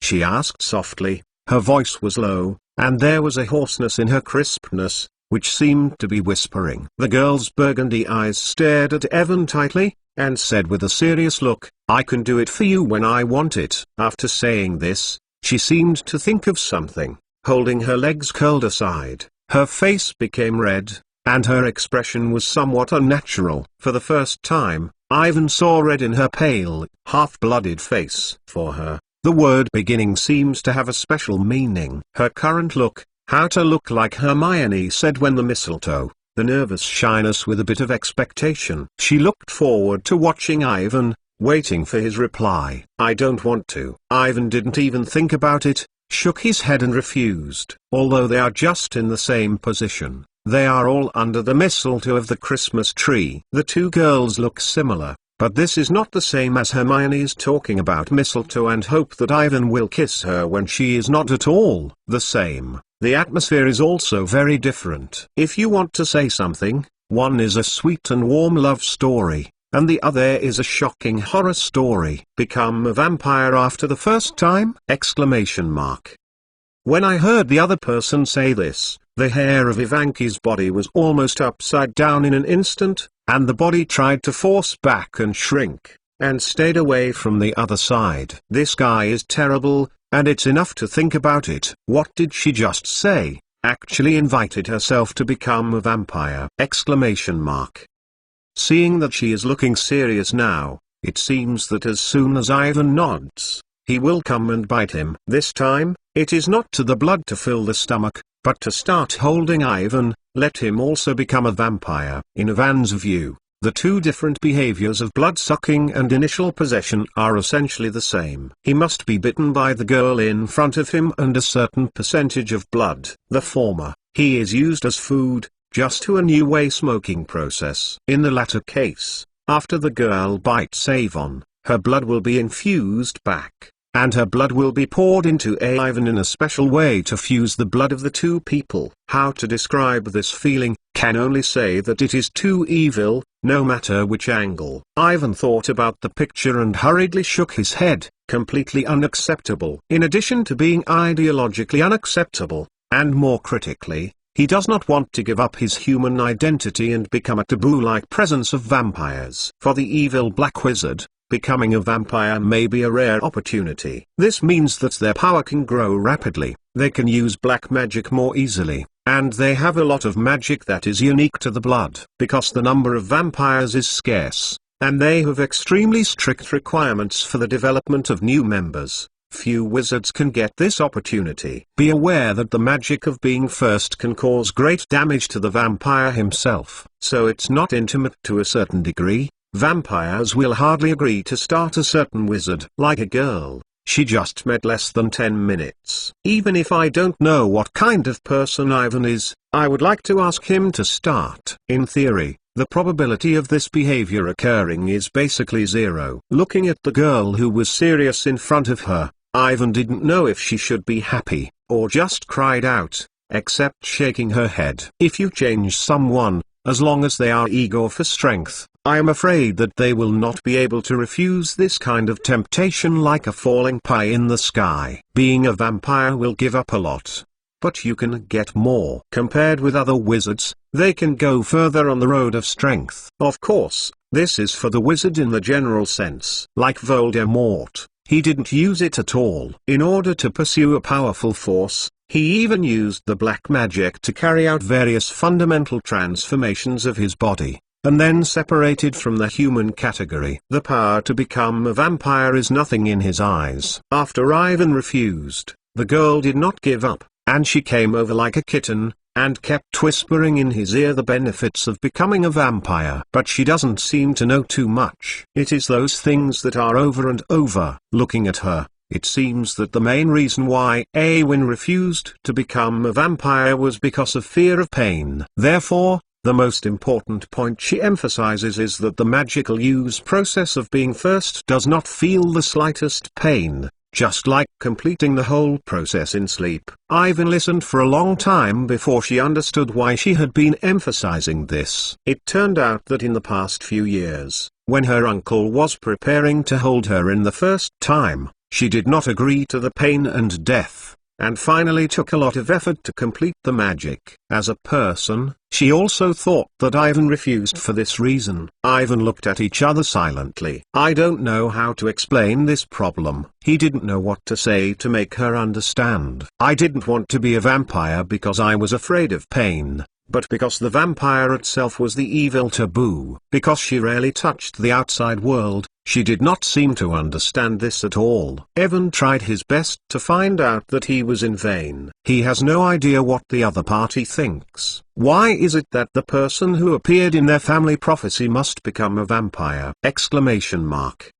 She asked softly. Her voice was low, and there was a hoarseness in her crispness, which seemed to be whispering. The girl's burgundy eyes stared at Evan tightly, and said with a serious look, I can do it for you when I want it. After saying this, she seemed to think of something. Holding her legs curled aside, her face became red, and her expression was somewhat unnatural. For the first time, Ivan saw red in her pale, half-blooded face. For her, the word beginning seems to have a special meaning. Her current look, how to look like Hermione said when the mistletoe, the nervous shyness with a bit of expectation. She looked forward to watching Ivan, waiting for his reply. I don't want to. Ivan didn't even think about it, shook his head and refused. Although they are just in the same position, they are all under the mistletoe of the Christmas tree. The two girls look similar, but this is not the same as Hermione's talking about mistletoe and hope that Ivan will kiss her when she is not at all the same. The atmosphere is also very different. If you want to say something, one is a sweet and warm love story, and the other is a shocking horror story. Become a vampire after the first time? Exclamation mark. When I heard the other person say this, the hair of Ivanki's body was almost upside down in an instant, and the body tried to force back and shrink, and stayed away from the other side. This guy is terrible, and it's enough to think about it. What did she just say? Actually invited herself to become a vampire? Exclamation mark. Seeing that she is looking serious now, it seems that as soon as Ivan nods, he will come and bite him. This time, it is not to the blood to fill the stomach, but to start holding Ivan, let him also become a vampire. In Ivan's view, the two different behaviors of blood-sucking and initial possession are essentially the same. He must be bitten by the girl in front of him and a certain percentage of blood. The former, he is used as food, just to a new way smoking process. In the latter case, after the girl bites Avon, her blood will be infused back, and her blood will be poured into Ivan in a special way to fuse the blood of the two people. How to describe this feeling? Can only say that it is too evil, no matter which angle. Ivan thought about the picture and hurriedly shook his head. Completely unacceptable. In addition to being ideologically unacceptable, and more critically, he does not want to give up his human identity and become a taboo-like presence of vampires. For the evil Black Wizard, becoming a vampire may be a rare opportunity. This means that their power can grow rapidly, they can use black magic more easily, and they have a lot of magic that is unique to the blood. Because the number of vampires is scarce, and they have extremely strict requirements for the development of new members, few wizards can get this opportunity. Be aware that the magic of being first can cause great damage to the vampire himself. So it's not intimate to a certain degree. Vampires will hardly agree to start a certain wizard. Like a girl, she just met less than 10 minutes. Even if I don't know what kind of person Ivan is, I would like to ask him to start. In theory, the probability of this behavior occurring is basically zero. Looking at the girl who was serious in front of her, Ivan didn't know if she should be happy, or just cried out, except shaking her head. If you change someone, as long as they are eager for strength, I am afraid that they will not be able to refuse this kind of temptation like a falling pie in the sky. Being a vampire will give up a lot, but you can get more. Compared with other wizards, they can go further on the road of strength. Of course, this is for the wizard in the general sense. Like Voldemort, he didn't use it at all. In order to pursue a powerful force, he even used the black magic to carry out various fundamental transformations of his body, and then separated from the human category. The power to become a vampire is nothing in his eyes. After Ivan refused, the girl did not give up, and she came over like a kitten, and kept whispering in his ear the benefits of becoming a vampire. But she doesn't seem to know too much. It is those things that are over and over. Looking at her, it seems that the main reason why Awin refused to become a vampire was because of fear of pain. Therefore, the most important point she emphasizes is that the magical use process of being first does not feel the slightest pain, just like completing the whole process in sleep. Ivan listened for a long time before she understood why she had been emphasizing this. It turned out that in the past few years, when her uncle was preparing to hold her in the first time, she did not agree to the pain and death, and finally took a lot of effort to complete the magic. As a person, she also thought that Ivan refused for this reason. Ivan looked at each other silently. I don't know how to explain this problem. He didn't know what to say to make her understand. I didn't want to be a vampire because I was afraid of pain, but because the vampire itself was the evil taboo. Because she rarely touched the outside world, she did not seem to understand this at all. Evan tried his best to find out that he was in vain. He has no idea what the other party thinks. Why is it that the person who appeared in their family prophecy must become a vampire? Exclamation mark.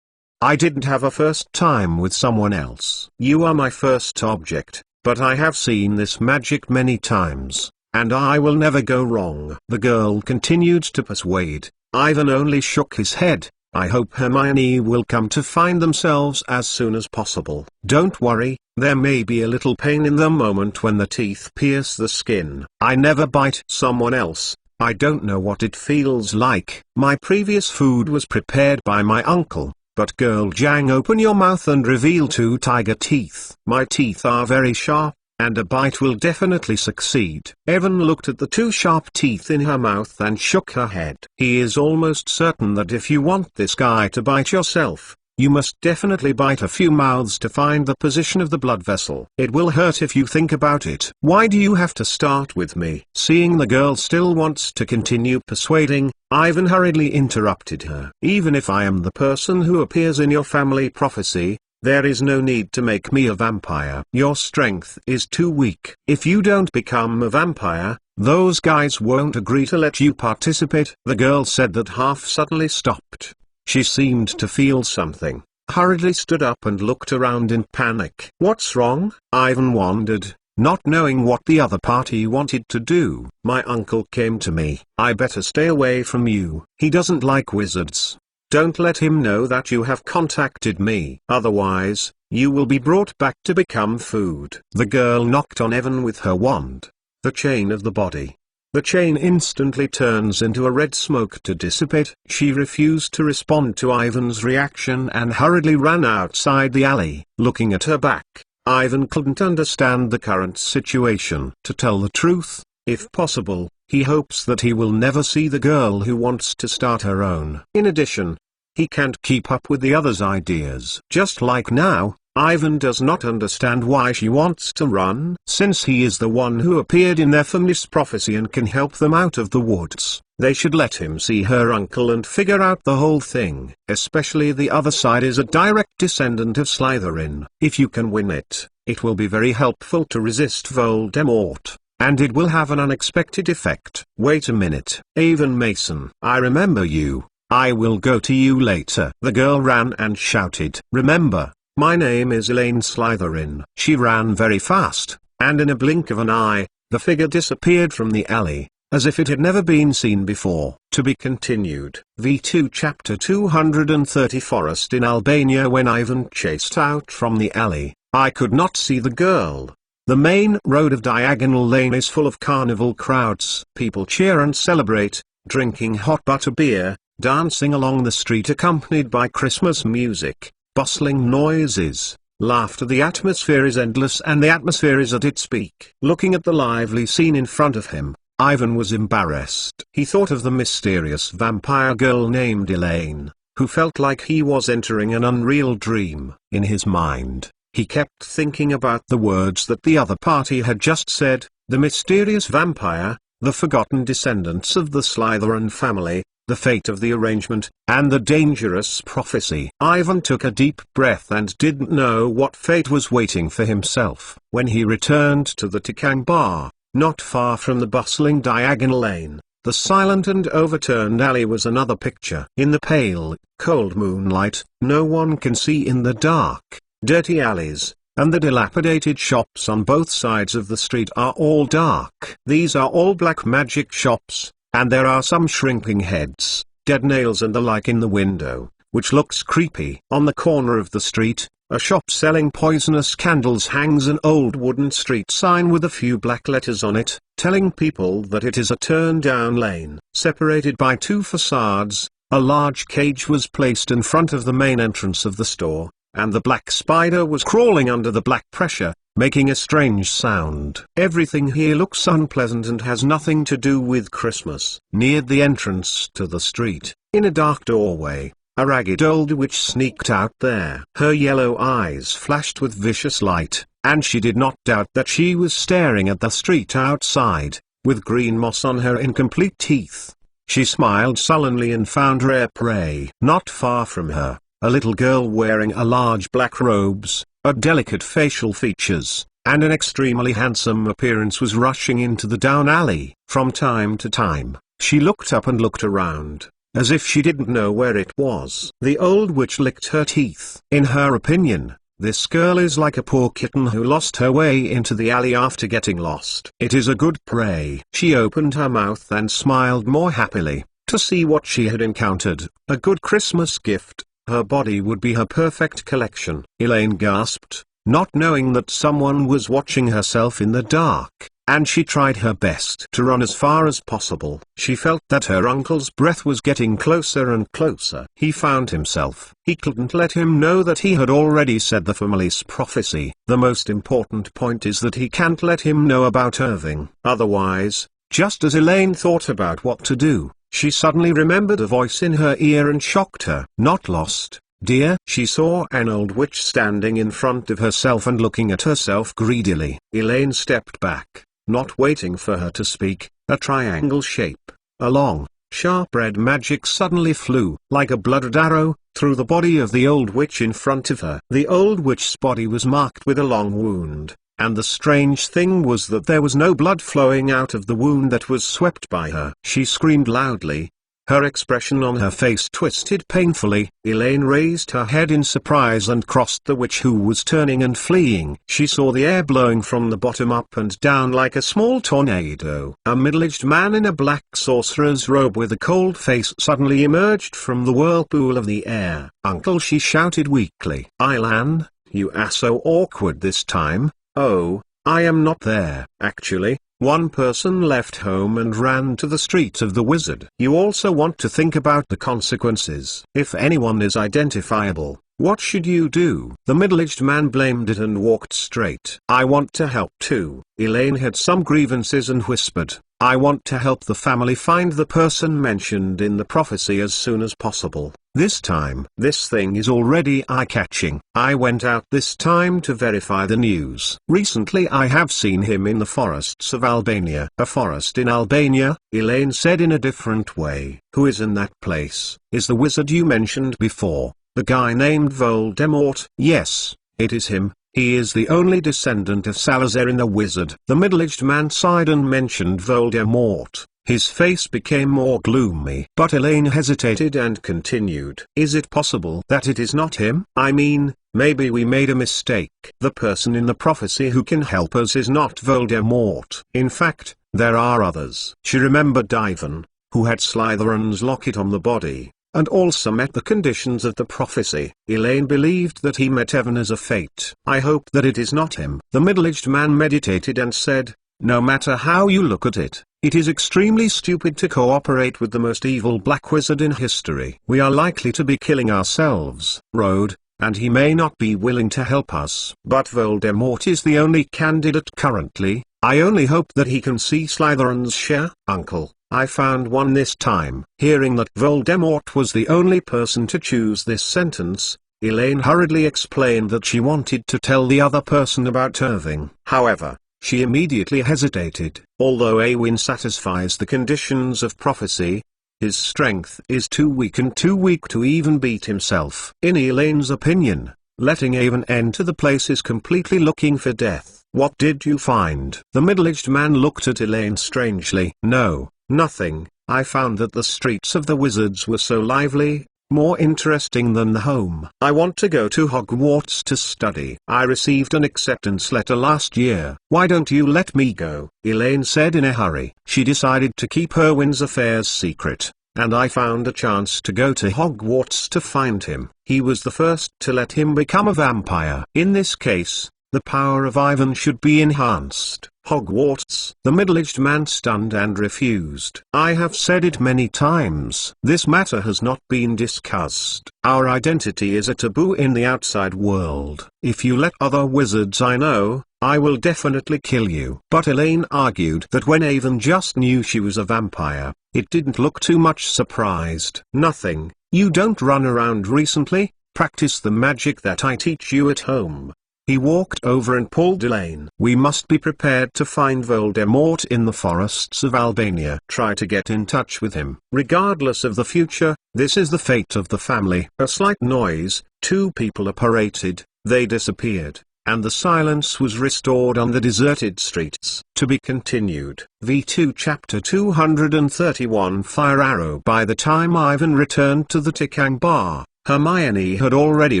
I didn't have a first time with someone else. You are my first object, but I have seen this magic many times, and I will never go wrong. The girl continued to persuade. Ivan only shook his head. I hope Hermione will come to find themselves as soon as possible. Don't worry, there may be a little pain in the moment when the teeth pierce the skin. I never bite someone else. I don't know what it feels like. My previous food was prepared by my uncle. But girl Jang, open your mouth and reveal 2 tiger teeth. My teeth are very sharp, and a bite will definitely succeed. Evan looked at the 2 sharp teeth in her mouth and shook her head. He is almost certain that if you want this guy to bite yourself, you must definitely bite a few mouths to find the position of the blood vessel. It will hurt if you think about it. Why do you have to start with me? Seeing the girl still wants to continue persuading, Ivan hurriedly interrupted her. Even if I am the person who appears in your family prophecy, there is no need to make me a vampire. Your strength is too weak. If you don't become a vampire, those guys won't agree to let you participate. The girl said that half suddenly stopped. She seemed to feel something, hurriedly stood up and looked around in panic. What's wrong? Ivan wondered, not knowing what the other party wanted to do. My uncle came to me. I better stay away from you. He doesn't like wizards. Don't let him know that you have contacted me. Otherwise, you will be brought back to become food. The girl knocked on Evan with her wand. The chain of the body. The chain instantly turns into a red smoke to dissipate. She refused to respond to Ivan's reaction and hurriedly ran outside the alley. Looking at her back, Ivan couldn't understand the current situation. To tell the truth, if possible, he hopes that he will never see the girl who wants to start her own. In addition, he can't keep up with the others' ideas. Just like now, Ivan does not understand why she wants to run. Since he is the one who appeared in their family's prophecy and can help them out of the woods, they should let him see her uncle and figure out the whole thing. Especially the other side is a direct descendant of Slytherin. If you can win it, it will be very helpful to resist Voldemort. And it will have an unexpected effect. Wait a minute. Avon Mason. I remember you. I will go to you later. The girl ran and shouted. Remember, my name is Elaine Slytherin. She ran very fast, and in a blink of an eye, the figure disappeared from the alley, as if it had never been seen before. To be continued. V2 Chapter 230 Forest in Albania. When Ivan chased out from the alley, I could not see the girl. The main road of Diagonal Lane is full of carnival crowds. People cheer and celebrate, drinking hot butter beer, dancing along the street accompanied by Christmas music, bustling noises, laughter. The atmosphere is endless and the atmosphere is at its peak. Looking at the lively scene in front of him, Ivan was embarrassed. He thought of the mysterious vampire girl named Elaine, who felt like he was entering an unreal dream. In his mind, he kept thinking about the words that the other party had just said, the mysterious vampire, the forgotten descendants of the Slytherin family, the fate of the arrangement, and the dangerous prophecy. Ivan took a deep breath and didn't know what fate was waiting for himself. When he returned to the Tikang bar, Not far from the bustling diagonal lane, the silent and overturned alley was another picture. In the pale, cold moonlight, no one can see in the dark, dirty alleys, and the dilapidated shops on both sides of the street are all dark. These are all black magic shops, and there are some shrinking heads, dead nails and the like in the window, which looks creepy. On the corner of the street, a shop selling poisonous candles hangs an old wooden street sign with a few black letters on it, telling people that it is a turn-down lane. Separated by two facades, a large cage was placed in front of the main entrance of the store, and the black spider was crawling under the black pressure, making a strange sound. Everything here looks unpleasant and has nothing to do with Christmas. Near the entrance to the street, in a dark doorway, a ragged old witch sneaked out there. Her yellow eyes flashed with vicious light, and she did not doubt that she was staring at the street outside, with green moss on her incomplete teeth. She smiled sullenly and found rare prey. Not far from her, a little girl wearing a large black robes, a delicate facial features, and an extremely handsome appearance was rushing into the down alley. From time to time, she looked up and looked around, as if she didn't know where it was. The old witch licked her teeth. In her opinion, this girl is like a poor kitten who lost her way into the alley after getting lost. It is a good prey. She opened her mouth and smiled more happily, to see what she had encountered, a good Christmas gift. Her body would be her perfect collection. Elaine gasped, not knowing that someone was watching herself in the dark, and she tried her best to run as far as possible. She felt that her uncle's breath was getting closer and closer. He found himself. He couldn't let him know that he had already said the family's prophecy. The most important point is that he can't let him know about Irving. Otherwise, just as Elaine thought about what to do, she suddenly remembered a voice in her ear and shocked her. Not lost, dear. She saw an old witch standing in front of herself and looking at herself greedily. Elaine stepped back, not waiting for her to speak. A triangle shape, a long, sharp red magic suddenly flew, like a blooded arrow, through the body of the old witch in front of her. The old witch's body was marked with a long wound, and the strange thing was that there was no blood flowing out of the wound that was swept by her. She screamed loudly. Her expression on her face twisted painfully. Elaine raised her head in surprise and crossed the witch who was turning and fleeing. She saw the air blowing from the bottom up and down like a small tornado. A middle-aged man in a black sorcerer's robe with a cold face suddenly emerged from the whirlpool of the air. Uncle, she shouted weakly. Ilan, you are so awkward this time. Oh, I am not there. Actually, one person left home and ran to the street of the wizard. You also want to think about the consequences. If anyone is identifiable, what should you do? The middle-aged man blamed it and walked straight. I want to help too. Elaine had some grievances and whispered, I want to help the family find the person mentioned in the prophecy as soon as possible. This time, this thing is already eye-catching. I went out this time to verify the news. Recently I have seen him in the forests of Albania. A forest in Albania? Elaine said in a different way. Who is in that place? Is the wizard you mentioned before, the guy named Voldemort? Yes, it is him. He is the only descendant of Salazar in the wizard. The middle-aged man sighed and mentioned Voldemort. His face became more gloomy. But Elaine hesitated and continued. Is it possible that it is not him? I mean, maybe we made a mistake. The person in the prophecy who can help us is not Voldemort. In fact, there are others. She remembered Ivan, who had Slytherin's locket on the body, and also met the conditions of the prophecy. Elaine believed that he met Evan as a fate. I hope that it is not him. The middle-aged man meditated and said, no matter how you look at it, it is extremely stupid to cooperate with the most evil black wizard in history. We are likely to be killing ourselves, and he may not be willing to help us. But Voldemort is the only candidate currently. I only hope that he can see Slytherin's share. Uncle, I found one this time. Hearing that Voldemort was the only person to choose this sentence, Elaine hurriedly explained that she wanted to tell the other person about Irving. However, she immediately hesitated. Although Awin satisfies the conditions of prophecy, his strength is too weak to even beat himself. In Elaine's opinion, letting Avon enter the place is completely looking for death. What did you find? The middle-aged man looked at Elaine strangely. No, nothing. I found that the streets of the wizards were so lively, more interesting than the home. I want to go to Hogwarts to study. I received an acceptance letter last year. Why don't you let me go? Elaine said in a hurry. She decided to keep Erwin's affairs secret, and I found a chance to go to Hogwarts to find him. He was the first to let him become a vampire. In this case, the power of Ivan should be enhanced. Hogwarts. The middle-aged man stunned and refused. I have said it many times. This matter has not been discussed. Our identity is a taboo in the outside world. If you let other wizards I know, I will definitely kill you. But Elaine argued that when Ivan just knew she was a vampire, it didn't look too much surprised. Nothing. You don't run around recently. Practice the magic that I teach you at home. He walked over and pulled Elaine. We must be prepared to find Voldemort in the forests of Albania. Try to get in touch with him. Regardless of the future, this is the fate of the family. A slight noise, two people apparated, they disappeared, and the silence was restored on the deserted streets. To be continued. V2 Chapter 231 Fire Arrow. By the time Ivan returned to the Tikang bar, Hermione had already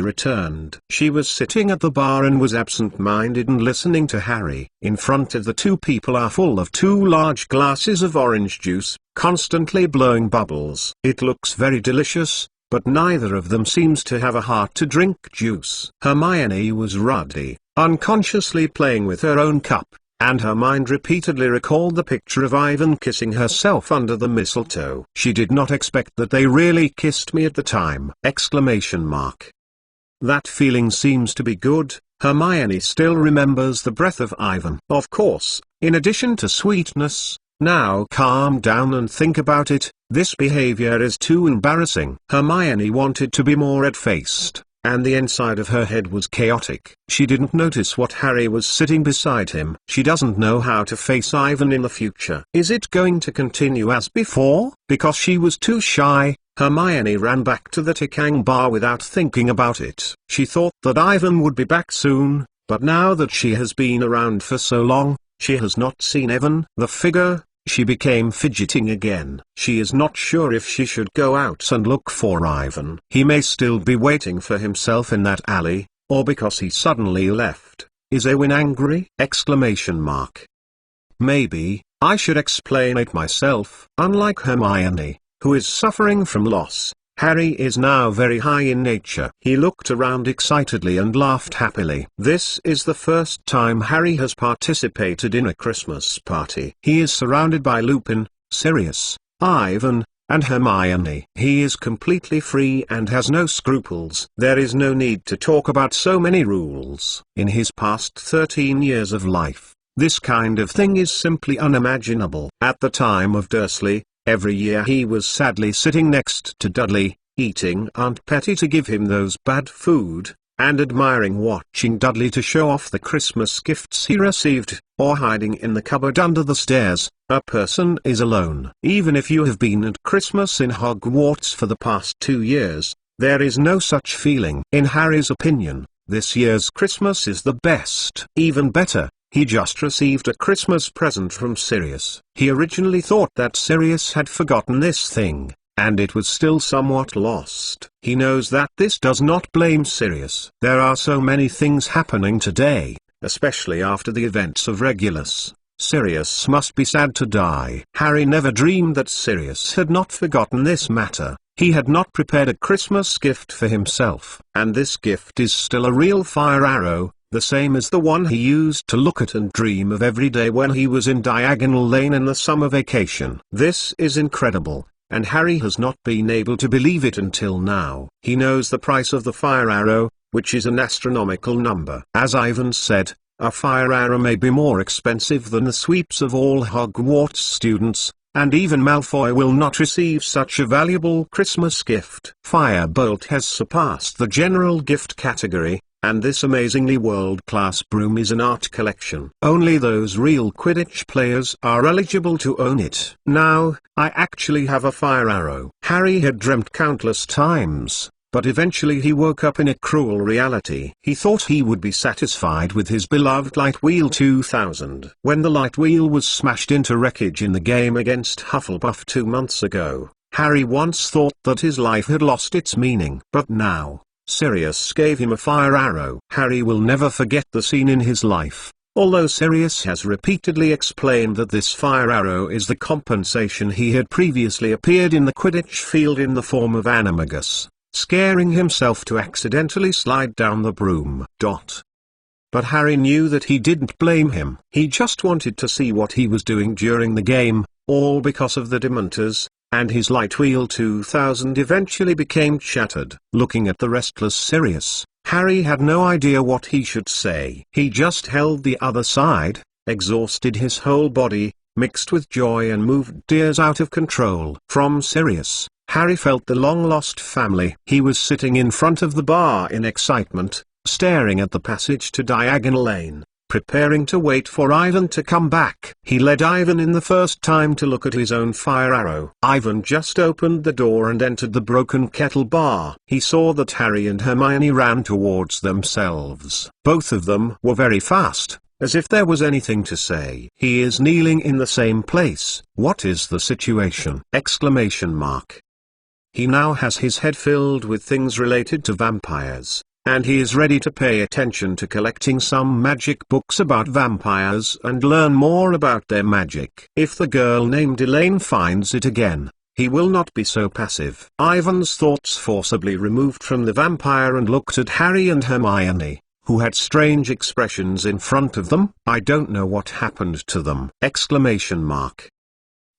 returned. She was sitting at the bar and was absent-minded and listening to Harry. In front of the two people are full of two large glasses of orange juice, constantly blowing bubbles. It looks very delicious, but neither of them seems to have a heart to drink juice. Hermione was ruddy, unconsciously playing with her own cup, and her mind repeatedly recalled the picture of Ivan kissing herself under the mistletoe. She did not expect that they really kissed me at the time! That feeling seems to be good. Hermione still remembers the breath of Ivan. Of course, in addition to sweetness. Now calm down and think about it. This behavior is too embarrassing. Hermione wanted to be more red-faced, and the inside of her head was chaotic. She didn't notice what Harry was sitting beside him. She doesn't know how to face Ivan in the future. Is it going to continue as before? Because she was too shy, Hermione ran back to the Tikang bar without thinking about it. She thought that Ivan would be back soon, but now that she has been around for so long, she has not seen Ivan. The figure. She became fidgeting again. She is not sure if she should go out and look for Ivan. He may still be waiting for himself in that alley, or because he suddenly left. Is Erwin angry? Maybe, I should explain it myself. Unlike Hermione, who is suffering from loss, Harry is now very high in nature. He looked around excitedly and laughed happily. This is the first time Harry has participated in a Christmas party. He is surrounded by Lupin, Sirius, Ivan, and Hermione. He is completely free and has no scruples. There is no need to talk about so many rules. In his past 13 years of life, this kind of thing is simply unimaginable. At the time of Dursley, every year he was sadly sitting next to Dudley, eating Aunt Petty to give him those bad food, and admiring watching Dudley to show off the Christmas gifts he received, or hiding in the cupboard under the stairs. A person is alone. Even if you have been at Christmas in Hogwarts for the past 2 years, there is no such feeling. In Harry's opinion, this year's Christmas is the best. Even better. He just received a Christmas present from Sirius. He originally thought that Sirius had forgotten this thing, and it was still somewhat lost. He knows that this does not blame Sirius. There are so many things happening today, especially after the events of Regulus. Sirius must be sad to die. Harry never dreamed that Sirius had not forgotten this matter. He had not prepared a Christmas gift for himself. And this gift is still a real fire arrow, the same as the one he used to look at and dream of every day when he was in Diagonal Lane in the summer vacation. This is incredible, and Harry has not been able to believe it until now. He knows the price of the fire arrow, which is an astronomical number. As Ivan said, a fire arrow may be more expensive than the sweeps of all Hogwarts students, and even Malfoy will not receive such a valuable Christmas gift. Firebolt has surpassed the general gift category, and this amazingly world-class broom is an art collection. Only those real Quidditch players are eligible to own it. Now, I actually have a fire arrow. Harry had dreamt countless times, but eventually he woke up in a cruel reality. He thought he would be satisfied with his beloved Light Wheel 2000. When the Light Wheel was smashed into wreckage in the game against Hufflepuff 2 months ago, Harry once thought that his life had lost its meaning. But now, Sirius gave him a fire arrow. Harry will never forget the scene in his life. Although Sirius has repeatedly explained that this fire arrow is the compensation, he had previously appeared in the Quidditch field in the form of Animagus, scaring himself to accidentally slide down the broom. But Harry knew that he didn't blame him. He just wanted to see what he was doing during the game, all because of the Dementors, and his Light Wheel 2000 eventually became shattered. Looking at the restless Sirius, Harry had no idea what he should say. He just held the other side, exhausted his whole body, mixed with joy and moved tears out of control. From Sirius, Harry felt the long-lost family. He was sitting in front of the bar in excitement, staring at the passage to Diagon Lane, preparing to wait for Ivan to come back. He led Ivan in the first time to look at his own fire arrow. Ivan just opened the door and entered the Broken Kettle bar. He saw that Harry and Hermione ran towards themselves. Both of them were very fast, as if there was anything to say. He is kneeling in the same place. What is the situation? Exclamation mark. He now has his head filled with things related to vampires, and he is ready to pay attention to collecting some magic books about vampires and learn more about their magic. If the girl named Elaine finds it again, he will not be so passive. Ivan's thoughts forcibly removed from the vampire and looked at Harry and Hermione, who had strange expressions in front of them. I don't know what happened to them! Exclamation mark.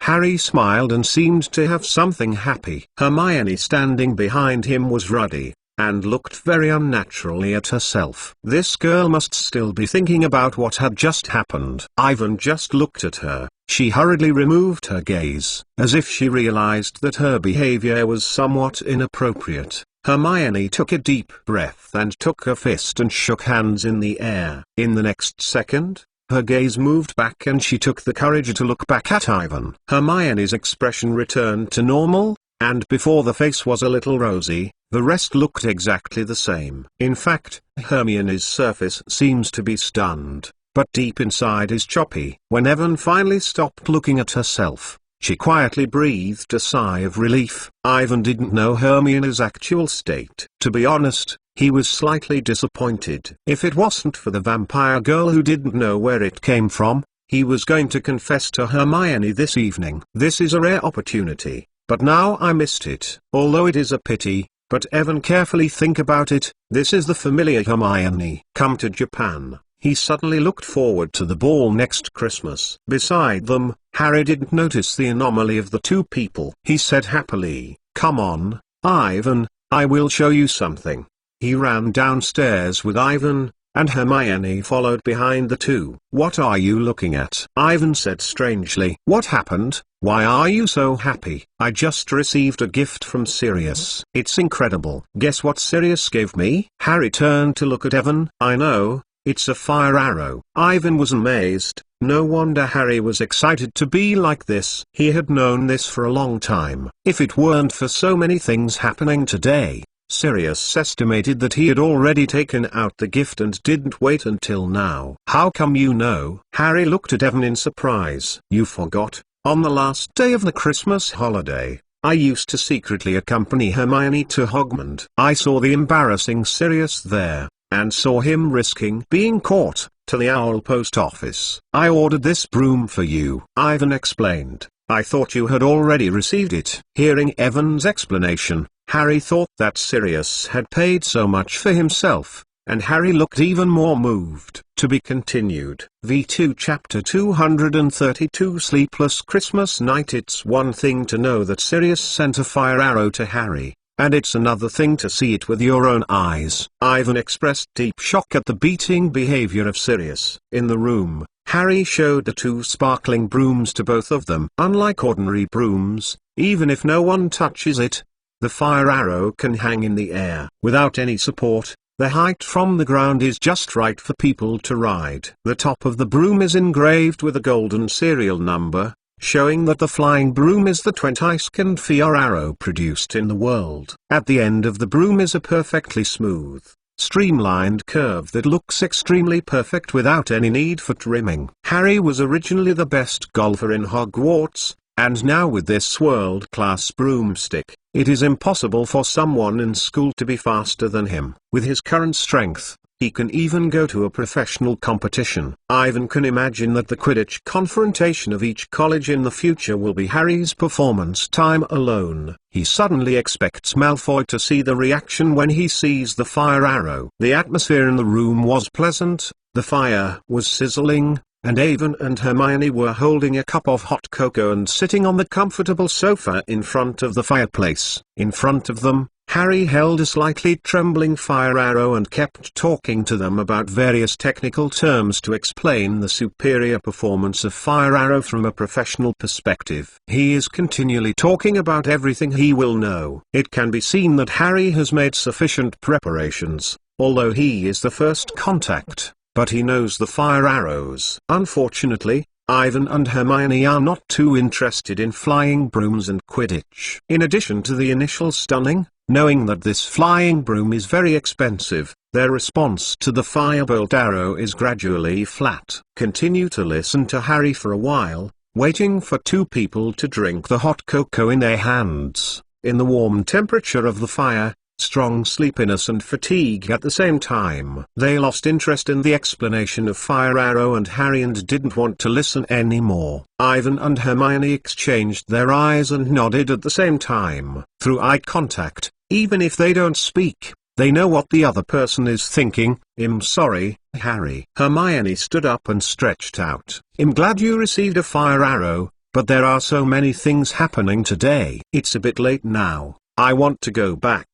Harry smiled and seemed to have something happy. Hermione, standing behind him, was ruddy, and looked very unnaturally at herself. This girl must still be thinking about what had just happened. Ivan just looked at her. She hurriedly removed her gaze, as if she realized that her behavior was somewhat inappropriate. Hermione took a deep breath and took her fist and shook hands in the air. In the next second, her gaze moved back and she took the courage to look back at Ivan. Hermione's expression returned to normal, and before the face was a little rosy, the rest looked exactly the same. In fact, Hermione's surface seems to be stunned, but deep inside is choppy. When Evan finally stopped looking at herself, she quietly breathed a sigh of relief. Ivan didn't know Hermione's actual state. To be honest, he was slightly disappointed. If it wasn't for the vampire girl who didn't know where it came from, he was going to confess to Hermione this evening. This is a rare opportunity, but now I missed it. Although it is a pity, but Evan, carefully think about it, this is the familiar Hermione. Come to Japan. He suddenly looked forward to the ball next Christmas. Beside them, Harry didn't notice the anomaly of the two people. He said happily, "Come on, Ivan, I will show you something." He ran downstairs with Ivan, and Hermione followed behind the two. "What are you looking at?" Ivan said strangely. "What happened? Why are you so happy?" "I just received a gift from Sirius. It's incredible." "Guess what Sirius gave me?" Harry turned to look at Evan. "I know, it's a fire arrow." Ivan was amazed. No wonder Harry was excited to be like this. He had known this for a long time. If it weren't for so many things happening today, Sirius estimated that he had already taken out the gift and didn't wait until now. "How come you know?" Harry looked at Evan in surprise. "You forgot? On the last day of the Christmas holiday, I used to secretly accompany Hermione to Hogwarts. I saw the embarrassing Sirius there, and saw him risking being caught, to the Owl Post Office. I ordered this broom for you," Ivan explained. "I thought you had already received it." Hearing Evan's explanation, Harry thought that Sirius had paid so much for himself, and Harry looked even more moved. To be continued. V2 Chapter 232 Sleepless Christmas Night. It's one thing to know that Sirius sent a fire arrow to Harry, and it's another thing to see it with your own eyes. Ivan expressed deep shock at the beating behavior of Sirius. In the room, Harry showed the two sparkling brooms to both of them. Unlike ordinary brooms, even if no one touches it, the fire arrow can hang in the air without any support. The height from the ground is just right for people to ride. The top of the broom is engraved with a golden serial number, showing that the flying broom is the 22nd fire arrow produced in the world. At the end of the broom is a perfectly smooth, streamlined curve that looks extremely perfect without any need for trimming. Harry was originally the best golfer in Hogwarts, and now with this world-class broomstick, it is impossible for someone in school to be faster than him. With his current strength, he can even go to a professional competition. Ivan can imagine that the Quidditch confrontation of each college in the future will be Harry's performance time alone. He suddenly expects Malfoy to see the reaction when he sees the fire arrow. The atmosphere in the room was pleasant, the fire was sizzling, and Avon and Hermione were holding a cup of hot cocoa and sitting on the comfortable sofa in front of the fireplace. In front of them, Harry held a slightly trembling fire arrow and kept talking to them about various technical terms to explain the superior performance of fire arrow from a professional perspective. He is continually talking about everything he will know. It can be seen that Harry has made sufficient preparations, although he is the first contact, but he knows the fire arrows. Unfortunately, Ivan and Hermione are not too interested in flying brooms and Quidditch. In addition to the initial stunning, knowing that this flying broom is very expensive, their response to the firebolt arrow is gradually flat. Continue to listen to Harry for a while, waiting for two people to drink the hot cocoa in their hands. In the warm temperature of the fire, strong sleepiness and fatigue at the same time. They lost interest in the explanation of fire arrow and Harry and didn't want to listen anymore. Ivan and Hermione exchanged their eyes and nodded at the same time. Through eye contact, even if they don't speak, they know what the other person is thinking. "I'm sorry, Harry." Hermione stood up and stretched out. "I'm glad you received a fire arrow, but there are so many things happening today. It's a bit late now. I want to go back.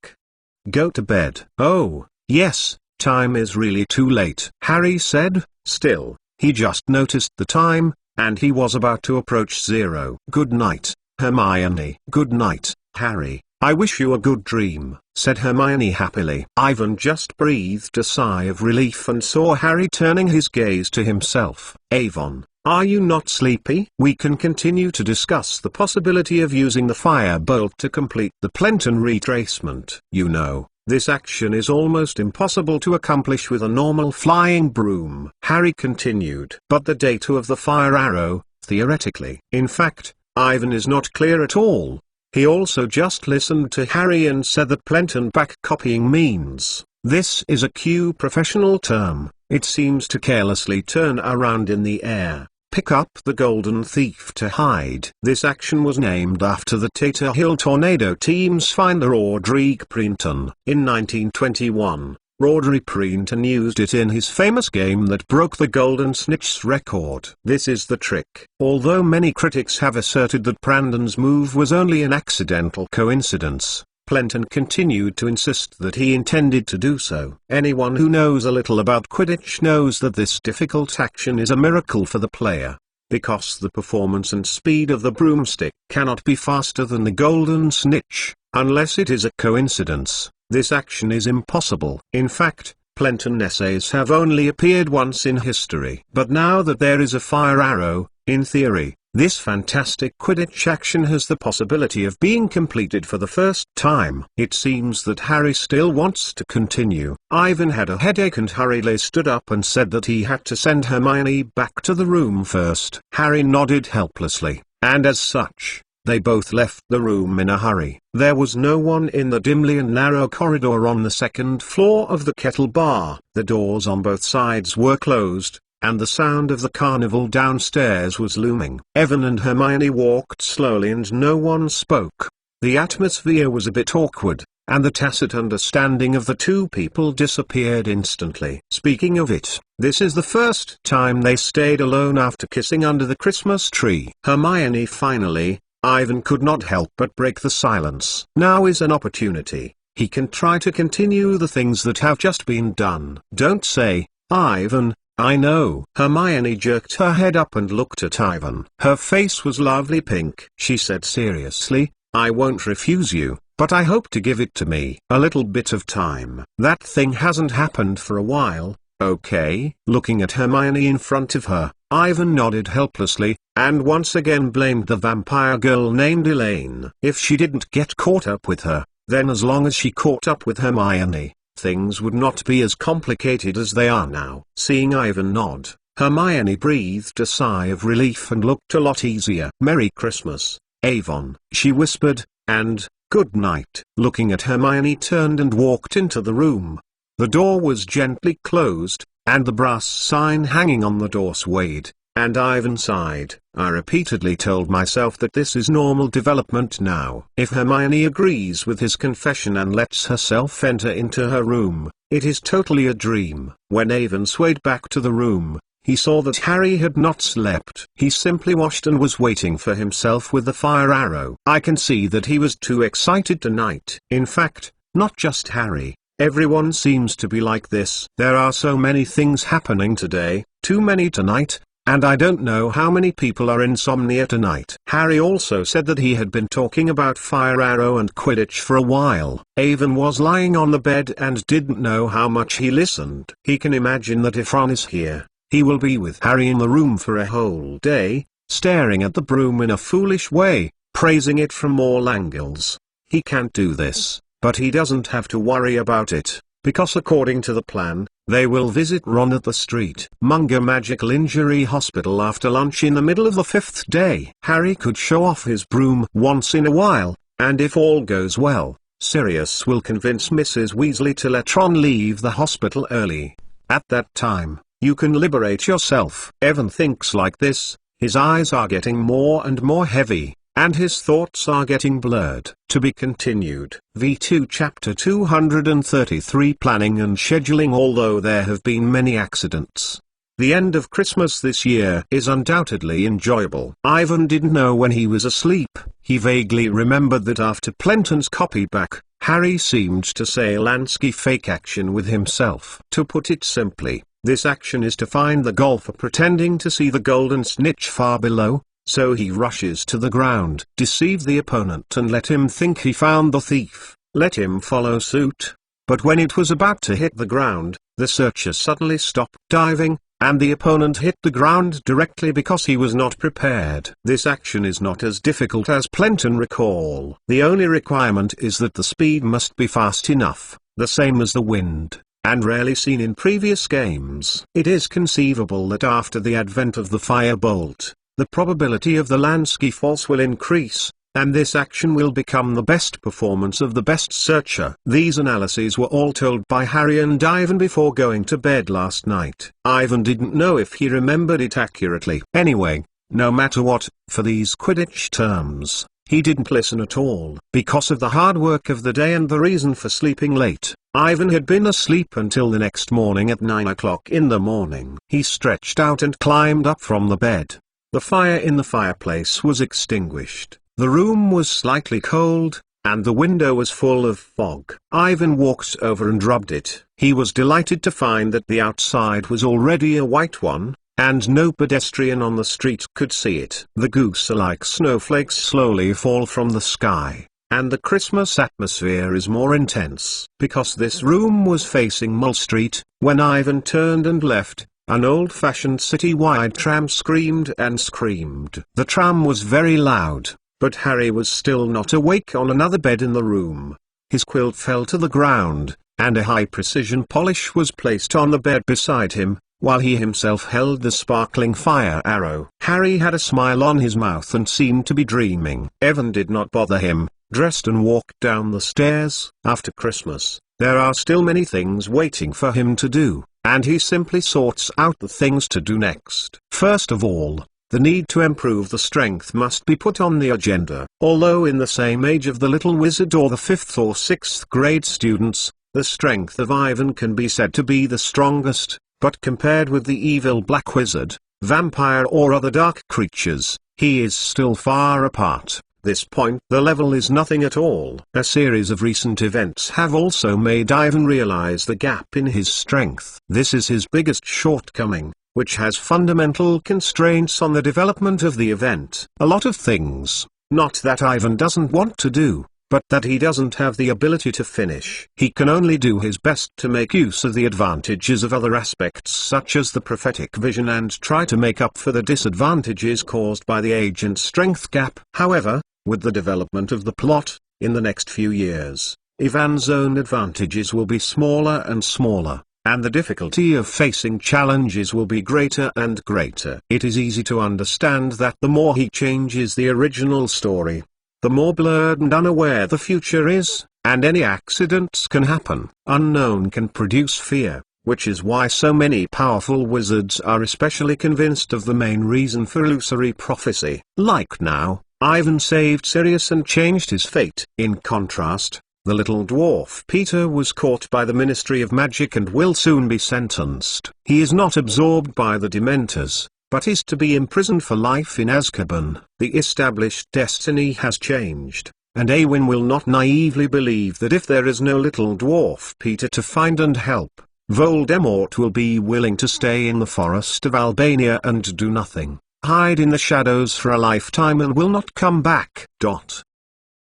Go to bed." "Oh, yes, time is really too late," Harry said. Still, he just noticed the time, and he was about to approach 0. "Good night, Hermione." "Good night, Harry. I wish you a good dream," said Hermione happily. Ivan just breathed a sigh of relief and saw Harry turning his gaze to himself. "Avon, are you not sleepy? We can continue to discuss the possibility of using the firebolt to complete the Plenton retracement. You know, this action is almost impossible to accomplish with a normal flying broom," Harry continued. "But the data of the fire arrow, theoretically." In fact, Ivan is not clear at all. He also just listened to Harry and said that Plenton back-copying means, this is a Q professional term, it seems to carelessly turn around in the air, pick up the golden thief to hide. This action was named after the Tater Hill Tornado team's finder Roderick Prenton. In 1921, Roderick Prenton used it in his famous game that broke the Golden Snitch's record. This is the trick. Although many critics have asserted that Prenton's move was only an accidental coincidence, Plenton continued to insist that he intended to do so. Anyone who knows a little about Quidditch knows that this difficult action is a miracle for the player, because the performance and speed of the broomstick cannot be faster than the Golden Snitch. Unless it is a coincidence, this action is impossible. In fact, Plenton essays have only appeared once in history. But now that there is a fire arrow, in theory, this fantastic Quidditch action has the possibility of being completed for the first time. It seems that Harry still wants to continue. Ivan had a headache and hurriedly stood up and said that he had to send Hermione back to the room first. Harry nodded helplessly, and as such, they both left the room in a hurry. There was no one in the dimly and narrow corridor on the second floor of the Kettle Bar. The doors on both sides were closed, and the sound of the carnival downstairs was looming. Evan and Hermione walked slowly and no one spoke. The atmosphere was a bit awkward, and the tacit understanding of the two people disappeared instantly. Speaking of it, this is the first time they stayed alone after kissing under the Christmas tree. Hermione finally. Ivan could not help but break the silence. Now is an opportunity. He can try to continue the things that have just been done. "Don't say, Ivan, I know." Hermione jerked her head up and looked at Ivan. Her face was lovely pink. She said seriously, "I won't refuse you, but I hope to give it to me. A little bit of time. That thing hasn't happened for a while, okay?" Looking at Hermione in front of her, Ivan nodded helplessly, and once again blamed the vampire girl named Elaine. If she didn't get caught up with her, then as long as she caught up with Hermione, things would not be as complicated as they are now. Seeing Ivan nod, Hermione breathed a sigh of relief and looked a lot easier. "Merry Christmas, Avon," she whispered, and, "Good night." Looking at Hermione turned and walked into the room. The door was gently closed, and the brass sign hanging on the door swayed, and Ivan sighed. "I repeatedly told myself that this is normal development now." If Hermione agrees with his confession and lets herself enter into her room, it is totally a dream. When Ivan swayed back to the room, he saw that Harry had not slept. He simply washed and was waiting for himself with the fire arrow. I can see that he was too excited tonight. In fact, not just Harry. Everyone seems to be like this. There are so many things happening today, too many tonight, and I don't know how many people are insomnia tonight. Harry also said that he had been talking about Fire Arrow and Quidditch for a while. Avon was lying on the bed and didn't know how much he listened. He can imagine that if Ron is here, he will be with Harry in the room for a whole day, staring at the broom in a foolish way, praising it from all angles. He can't do this, but he doesn't have to worry about it, because according to the plan, they will visit Ron at the Street Munger Magical Injury Hospital after lunch in the middle of the 5th day. Harry could show off his broom once in a while, and if all goes well, Sirius will convince Mrs. Weasley to let Ron leave the hospital early. At that time, you can liberate yourself. Evan thinks like this, his eyes are getting more and more heavy, and his thoughts are getting blurred. To be continued. V2 Chapter 233 Planning and Scheduling. Although there have been many accidents, the end of Christmas this year is undoubtedly enjoyable. Ivan didn't know when he was asleep. He vaguely remembered that after Plenton's copyback, Harry seemed to say a Lansky fake action with himself. To put it simply, this action is to find the golfer pretending to see the golden snitch far below, so he rushes to the ground, deceive the opponent and let him think he found the thief, let him follow suit. But when it was about to hit the ground, the searcher suddenly stopped diving, and the opponent hit the ground directly because he was not prepared. This action is not as difficult as Plenton recall. The only requirement is that the speed must be fast enough, the same as the wind, and rarely seen in previous games. It is conceivable that after the advent of the firebolt, the probability of the Lansky false will increase, and this action will become the best performance of the best searcher. These analyses were all told by Harry and Ivan before going to bed last night. Ivan didn't know if he remembered it accurately. Anyway, no matter what, for these Quidditch terms, he didn't listen at all. Because of the hard work of the day and the reason for sleeping late, Ivan had been asleep until the next morning at 9 o'clock in the morning. He stretched out and climbed up from the bed. The fire in the fireplace was extinguished, the room was slightly cold, and the window was full of fog. Ivan walked over and rubbed it. He was delighted to find that the outside was already a white one, and no pedestrian on the street could see it. The goose-like snowflakes slowly fall from the sky, and the Christmas atmosphere is more intense. Because this room was facing Mole Street, when Ivan turned and left, an old-fashioned city-wide tram screamed and screamed. The tram was very loud, but Harry was still not awake on another bed in the room. His quilt fell to the ground, and a high-precision polish was placed on the bed beside him, while he himself held the sparkling fire arrow. Harry had a smile on his mouth and seemed to be dreaming. Evan did not bother him, dressed and walked down the stairs. After Christmas, there are still many things waiting for him to do, and he simply sorts out the things to do next. First of all, the need to improve the strength must be put on the agenda. Although in the same age of the little wizard or the 5th or 6th grade students, the strength of Ivan can be said to be the strongest, but compared with the evil black wizard, vampire or other dark creatures, he is still far apart. This point the level is nothing at all. A series of recent events have also made Ivan realize the gap in his strength. This is his biggest shortcoming, which has fundamental constraints on the development of the event. A lot of things, not that Ivan doesn't want to do, but that he doesn't have the ability to finish. He can only do his best to make use of the advantages of other aspects such as the prophetic vision and try to make up for the disadvantages caused by the age and strength gap. However, with the development of the plot, in the next few years, Ivan's own advantages will be smaller and smaller, and the difficulty of facing challenges will be greater and greater. It is easy to understand that the more he changes the original story, the more blurred and unaware the future is, and any accidents can happen. Unknown can produce fear, which is why so many powerful wizards are especially convinced of the main reason for illusory prophecy. Like now, Ivan saved Sirius and changed his fate. In contrast, the little dwarf Peter was caught by the Ministry of Magic and will soon be sentenced. He is not absorbed by the Dementors, but is to be imprisoned for life in Azkaban. The established destiny has changed, and Awin will not naively believe that if there is no little dwarf Peter to find and help, Voldemort will be willing to stay in the forest of Albania and do nothing, hide in the shadows for a lifetime and will not come back.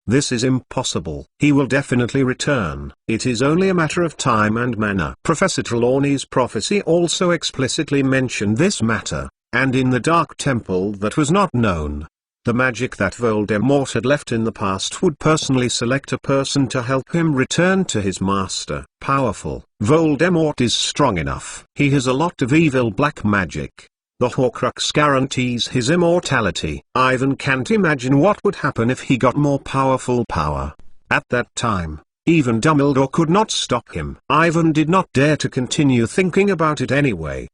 This is impossible. He will definitely return. It is only a matter of time and manner. Professor Trelawney's prophecy also explicitly mentioned this matter, and in the Dark Temple that was not known, the magic that Voldemort had left in the past would personally select a person to help him return to his master. Powerful. Voldemort is strong enough. He has a lot of evil black magic. The Horcrux guarantees his immortality. Ivan can't imagine what would happen if he got more powerful power. At that time, even Dumbledore could not stop him. Ivan did not dare to continue thinking about it anyway.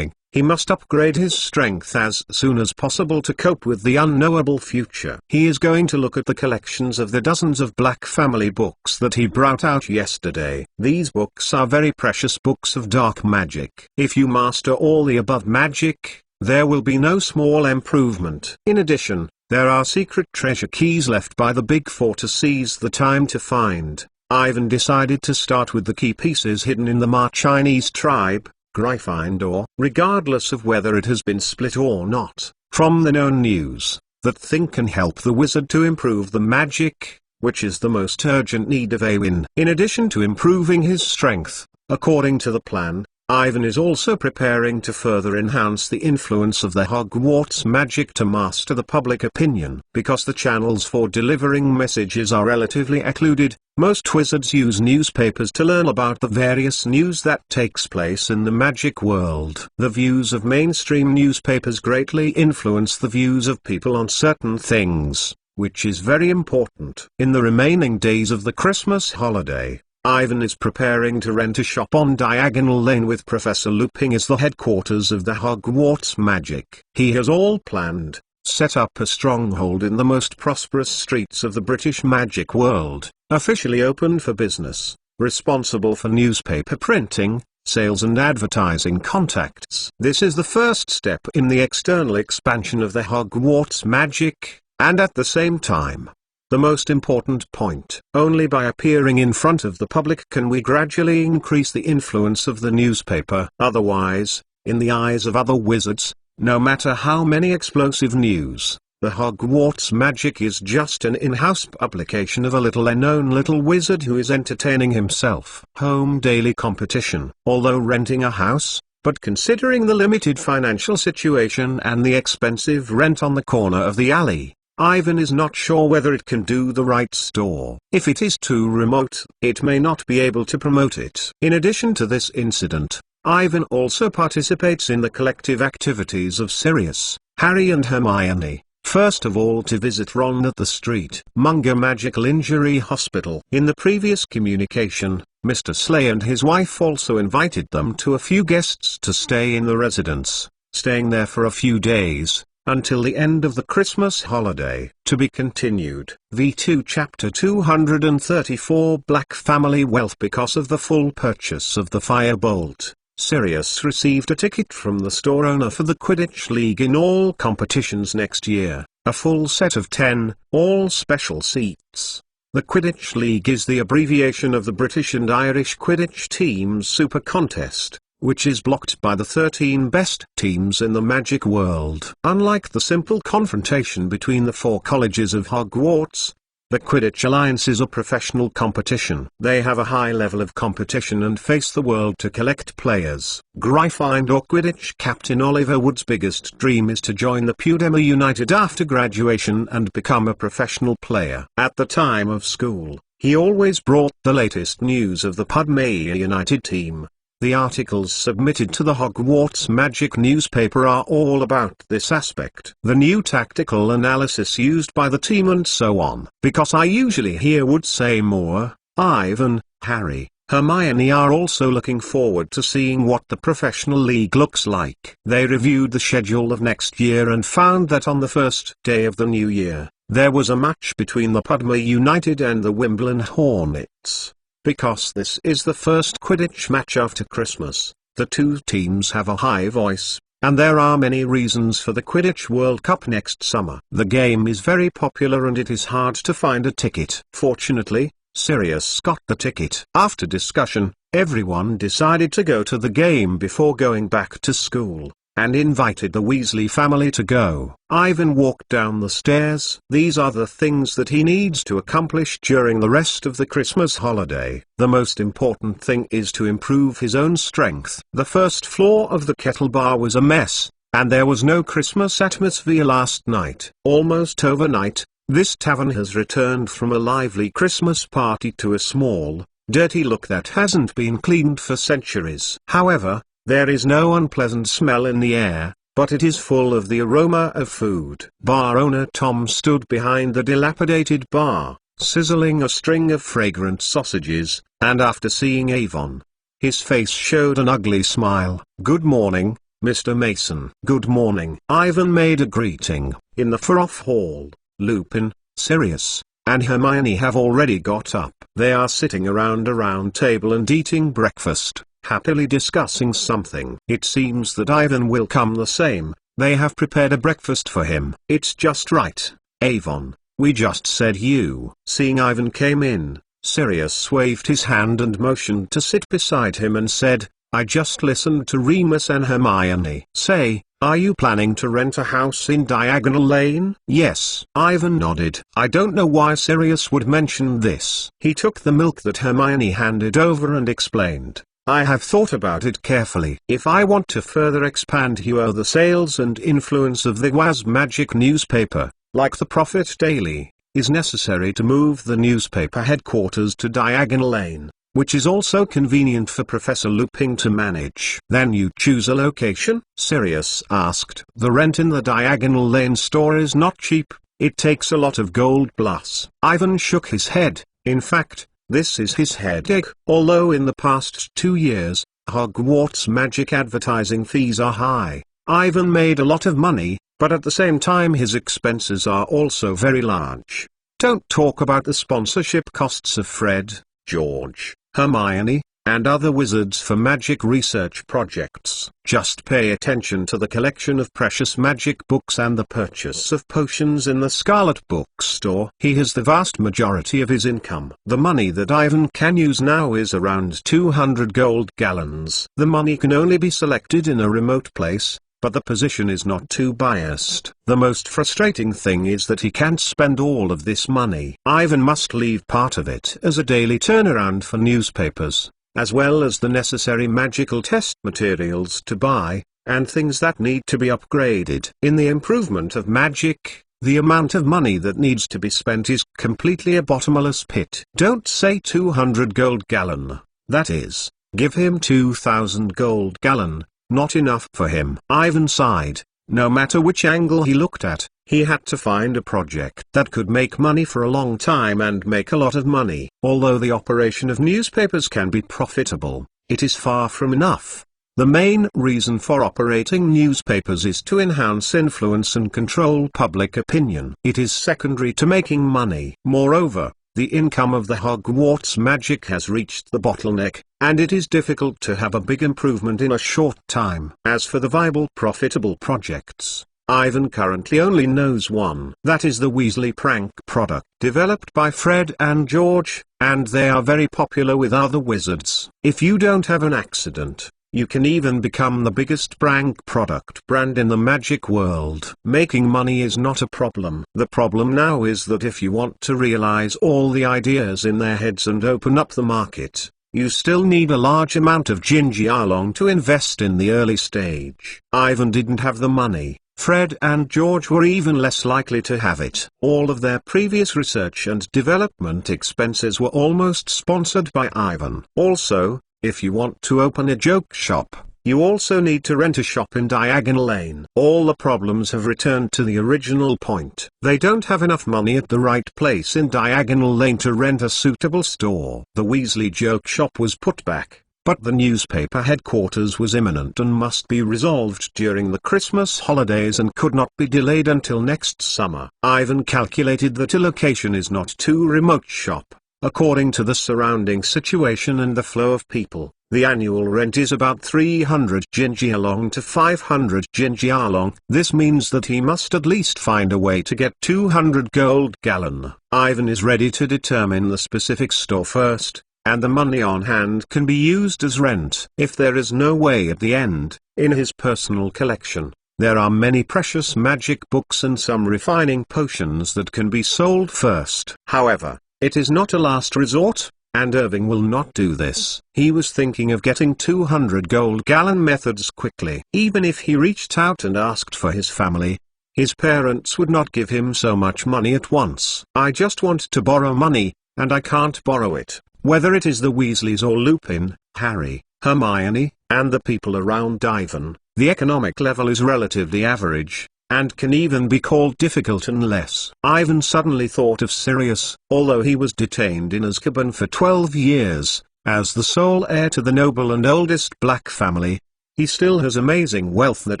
He must upgrade his strength as soon as possible to cope with the unknowable future. He is going to look at the collections of the dozens of Black Family books that he brought out yesterday. These books are very precious books of dark magic. If you master all the above magic, there will be no small improvement. In addition, there are secret treasure keys left by the Big Four to seize the time to find. Ivan decided to start with the key pieces hidden in the Ma-Chinese tribe, Gryffindor. Regardless of whether it has been split or not, from the known news, that thing can help the wizard to improve the magic, which is the most urgent need of Awin. In addition to improving his strength, according to the plan, Ivan is also preparing to further enhance the influence of the Hogwarts magic to master the public opinion. Because the channels for delivering messages are relatively occluded, most wizards use newspapers to learn about the various news that takes place in the magic world. The views of mainstream newspapers greatly influence the views of people on certain things, which is very important. In the remaining days of the Christmas holiday, Ivan is preparing to rent a shop on Diagonal Lane with Professor Lupin as the headquarters of the Hogwarts magic. He has all planned, set up a stronghold in the most prosperous streets of the British magic world, officially opened for business, responsible for newspaper printing, sales and advertising contacts. This is the first step in the external expansion of the Hogwarts magic, and at the same time, the most important point. Only by appearing in front of the public can we gradually increase the influence of the newspaper. Otherwise, in the eyes of other wizards, no matter how many explosive news, the Hogwarts magic is just an in-house publication of a little-known little wizard who is entertaining himself. Home daily competition. Although renting a house, but considering the limited financial situation and the expensive rent on the corner of the alley, Ivan is not sure whether it can do the right store. If it is too remote, it may not be able to promote it. In addition to this incident, Ivan also participates in the collective activities of Sirius, Harry and Hermione. First of all, to visit Ron at the Street Munger Magical Injury Hospital. In the previous communication, Mr. Slay and his wife also invited them to a few guests to stay in the residence, staying there for a few days, until the end of the Christmas holiday. To be continued. V2 Chapter 234 Black Family Wealth. Because of the full purchase of the Firebolt, Sirius received a ticket from the store owner for the Quidditch League in all competitions next year, a full set of 10, all special seats. The Quidditch League is the abbreviation of the British and Irish Quidditch Teams Super Contest, which is blocked by the 13 best teams in the magic world. Unlike the simple confrontation between the 4 colleges of Hogwarts, The Quidditch Alliance is a professional competition. They have a high level of competition and face the world to collect players. Gryffindor Quidditch captain Oliver Wood's biggest dream is to join the Pudema United after graduation and become a professional player. At the time of school, he always brought the latest news of the Pudmea United team. The articles submitted to the Hogwarts Magic newspaper are all about this aspect. The new tactical analysis used by the team and so on. Because I usually hear Wood say more, Ivan, Harry, Hermione are also looking forward to seeing what the professional league looks like. They reviewed the schedule of next year and found that on the first day of the new year, there was a match between the Pudmea United and the Wimbledon Hornets. Because this is the first Quidditch match after Christmas, the two teams have a high voice, and there are many reasons for the Quidditch World Cup next summer. The game is very popular and it is hard to find a ticket. Fortunately, Sirius got the ticket. After discussion, everyone decided to go to the game before going back to school, and invited the Weasley family to go. Ivan walked down the stairs. These are the things that he needs to accomplish during the rest of the Christmas holiday. The most important thing is to improve his own strength. The first floor of the Kettle Bar was a mess, and there was no Christmas atmosphere last night. Almost overnight, this tavern has returned from a lively Christmas party to a small, dirty look that hasn't been cleaned for centuries. However, there is no unpleasant smell in the air, but it is full of the aroma of food. Bar owner Tom stood behind the dilapidated bar, sizzling a string of fragrant sausages, and after seeing Avon, his face showed an ugly smile. "Good morning, Mr. Mason." "Good morning." Ivan made a greeting. In the far-off hall, Lupin, Sirius, and Hermione have already got up. They are sitting around a round table and eating breakfast, happily discussing something. It seems that Ivan will come the same. They have prepared a breakfast for him. "It's just right, Avon, we just said you." Seeing Ivan came in, Sirius waved his hand and motioned to sit beside him and said, "I just listened to Remus and Hermione say, are you planning to rent a house in Diagonal Lane?" "Yes." Ivan nodded. I don't know why Sirius would mention this. He took the milk that Hermione handed over and explained, "I have thought about it carefully. If I want to further expand the sales and influence of the WAS Magic newspaper, like the Prophet Daily, is necessary to move the newspaper headquarters to Diagonal Lane, which is also convenient for Professor Lupin to manage." "Then you choose a location?" Sirius asked. "The rent in the Diagonal Lane store is not cheap, it takes a lot of gold plus." Ivan shook his head. In fact, this is his headache. Although in the past 2 years, Hogwarts Magic advertising fees are high, Ivan made a lot of money, but at the same time his expenses are also very large. Don't talk about the sponsorship costs of Fred, George, Hermione, and other wizards for magic research projects. Just pay attention to the collection of precious magic books and the purchase of potions in the Scarlet Bookstore. He has the vast majority of his income. The money that Ivan can use now is around 200 gold gallons. The money can only be selected in a remote place, but the position is not too biased. The most frustrating thing is that he can't spend all of this money. Ivan must leave part of it as a daily turnaround for newspapers, as well as the necessary magical test materials to buy, and things that need to be upgraded. In the improvement of magic, the amount of money that needs to be spent is completely a bottomless pit. Don't say 200 gold gallon, that is, give him 2,000 gold gallon. Not enough for him. Ivan sighed. No matter which angle he looked at, he had to find a project that could make money for a long time and make a lot of money. Although the operation of newspapers can be profitable, it is far from enough. The main reason for operating newspapers is to enhance influence and control public opinion. It is secondary to making money. Moreover, the income of the Hogwarts Magic has reached the bottleneck, and it is difficult to have a big improvement in a short time. As for the viable profitable projects, Ivan currently only knows one. That is the Weasley prank product developed by Fred and George, and they are very popular with other wizards. If you don't have an accident, You can even become the biggest prank product brand in the magic world. Making money is not a problem. The problem now is that if you want to realize all the ideas in their heads and open up the market, you still need a large amount of Jinjialong to invest in the early stage. Ivan didn't have the money. Fred and George were even less likely to have it. All of their previous research and development expenses were almost sponsored by Ivan. Also, if you want to open a joke shop, you also need to rent a shop in Diagonal Lane. All the problems have returned to the original point. They don't have enough money at the right place in Diagonal Lane to rent a suitable store. The Weasley joke shop was put back, but the newspaper headquarters was imminent and must be resolved during the Christmas holidays and could not be delayed until next summer. Ivan calculated that a location is not too remote shop. According to the surrounding situation and the flow of people, the annual rent is about 300 Jinjialong to 500 Jinjialong. This means that he must at least find a way to get 200 gold gallon. Ivan is ready to determine the specific store first, and the money on hand can be used as rent. If there is no way at the end, in his personal collection, there are many precious magic books and some refining potions that can be sold first. However, it is not a last resort, and Irving will not do this. He was thinking of getting 200 gold gallon methods quickly. Even if he reached out and asked for his family, his parents would not give him so much money at once. I just want to borrow money, and I can't borrow it. Whether it is the Weasleys or Lupin, Harry, Hermione, and the people around Ivan, the economic level is relatively average, and can even be called difficult unless. Ivan suddenly thought of Sirius. Although he was detained in Azkaban for 12 years, as the sole heir to the noble and oldest Black family, he still has amazing wealth that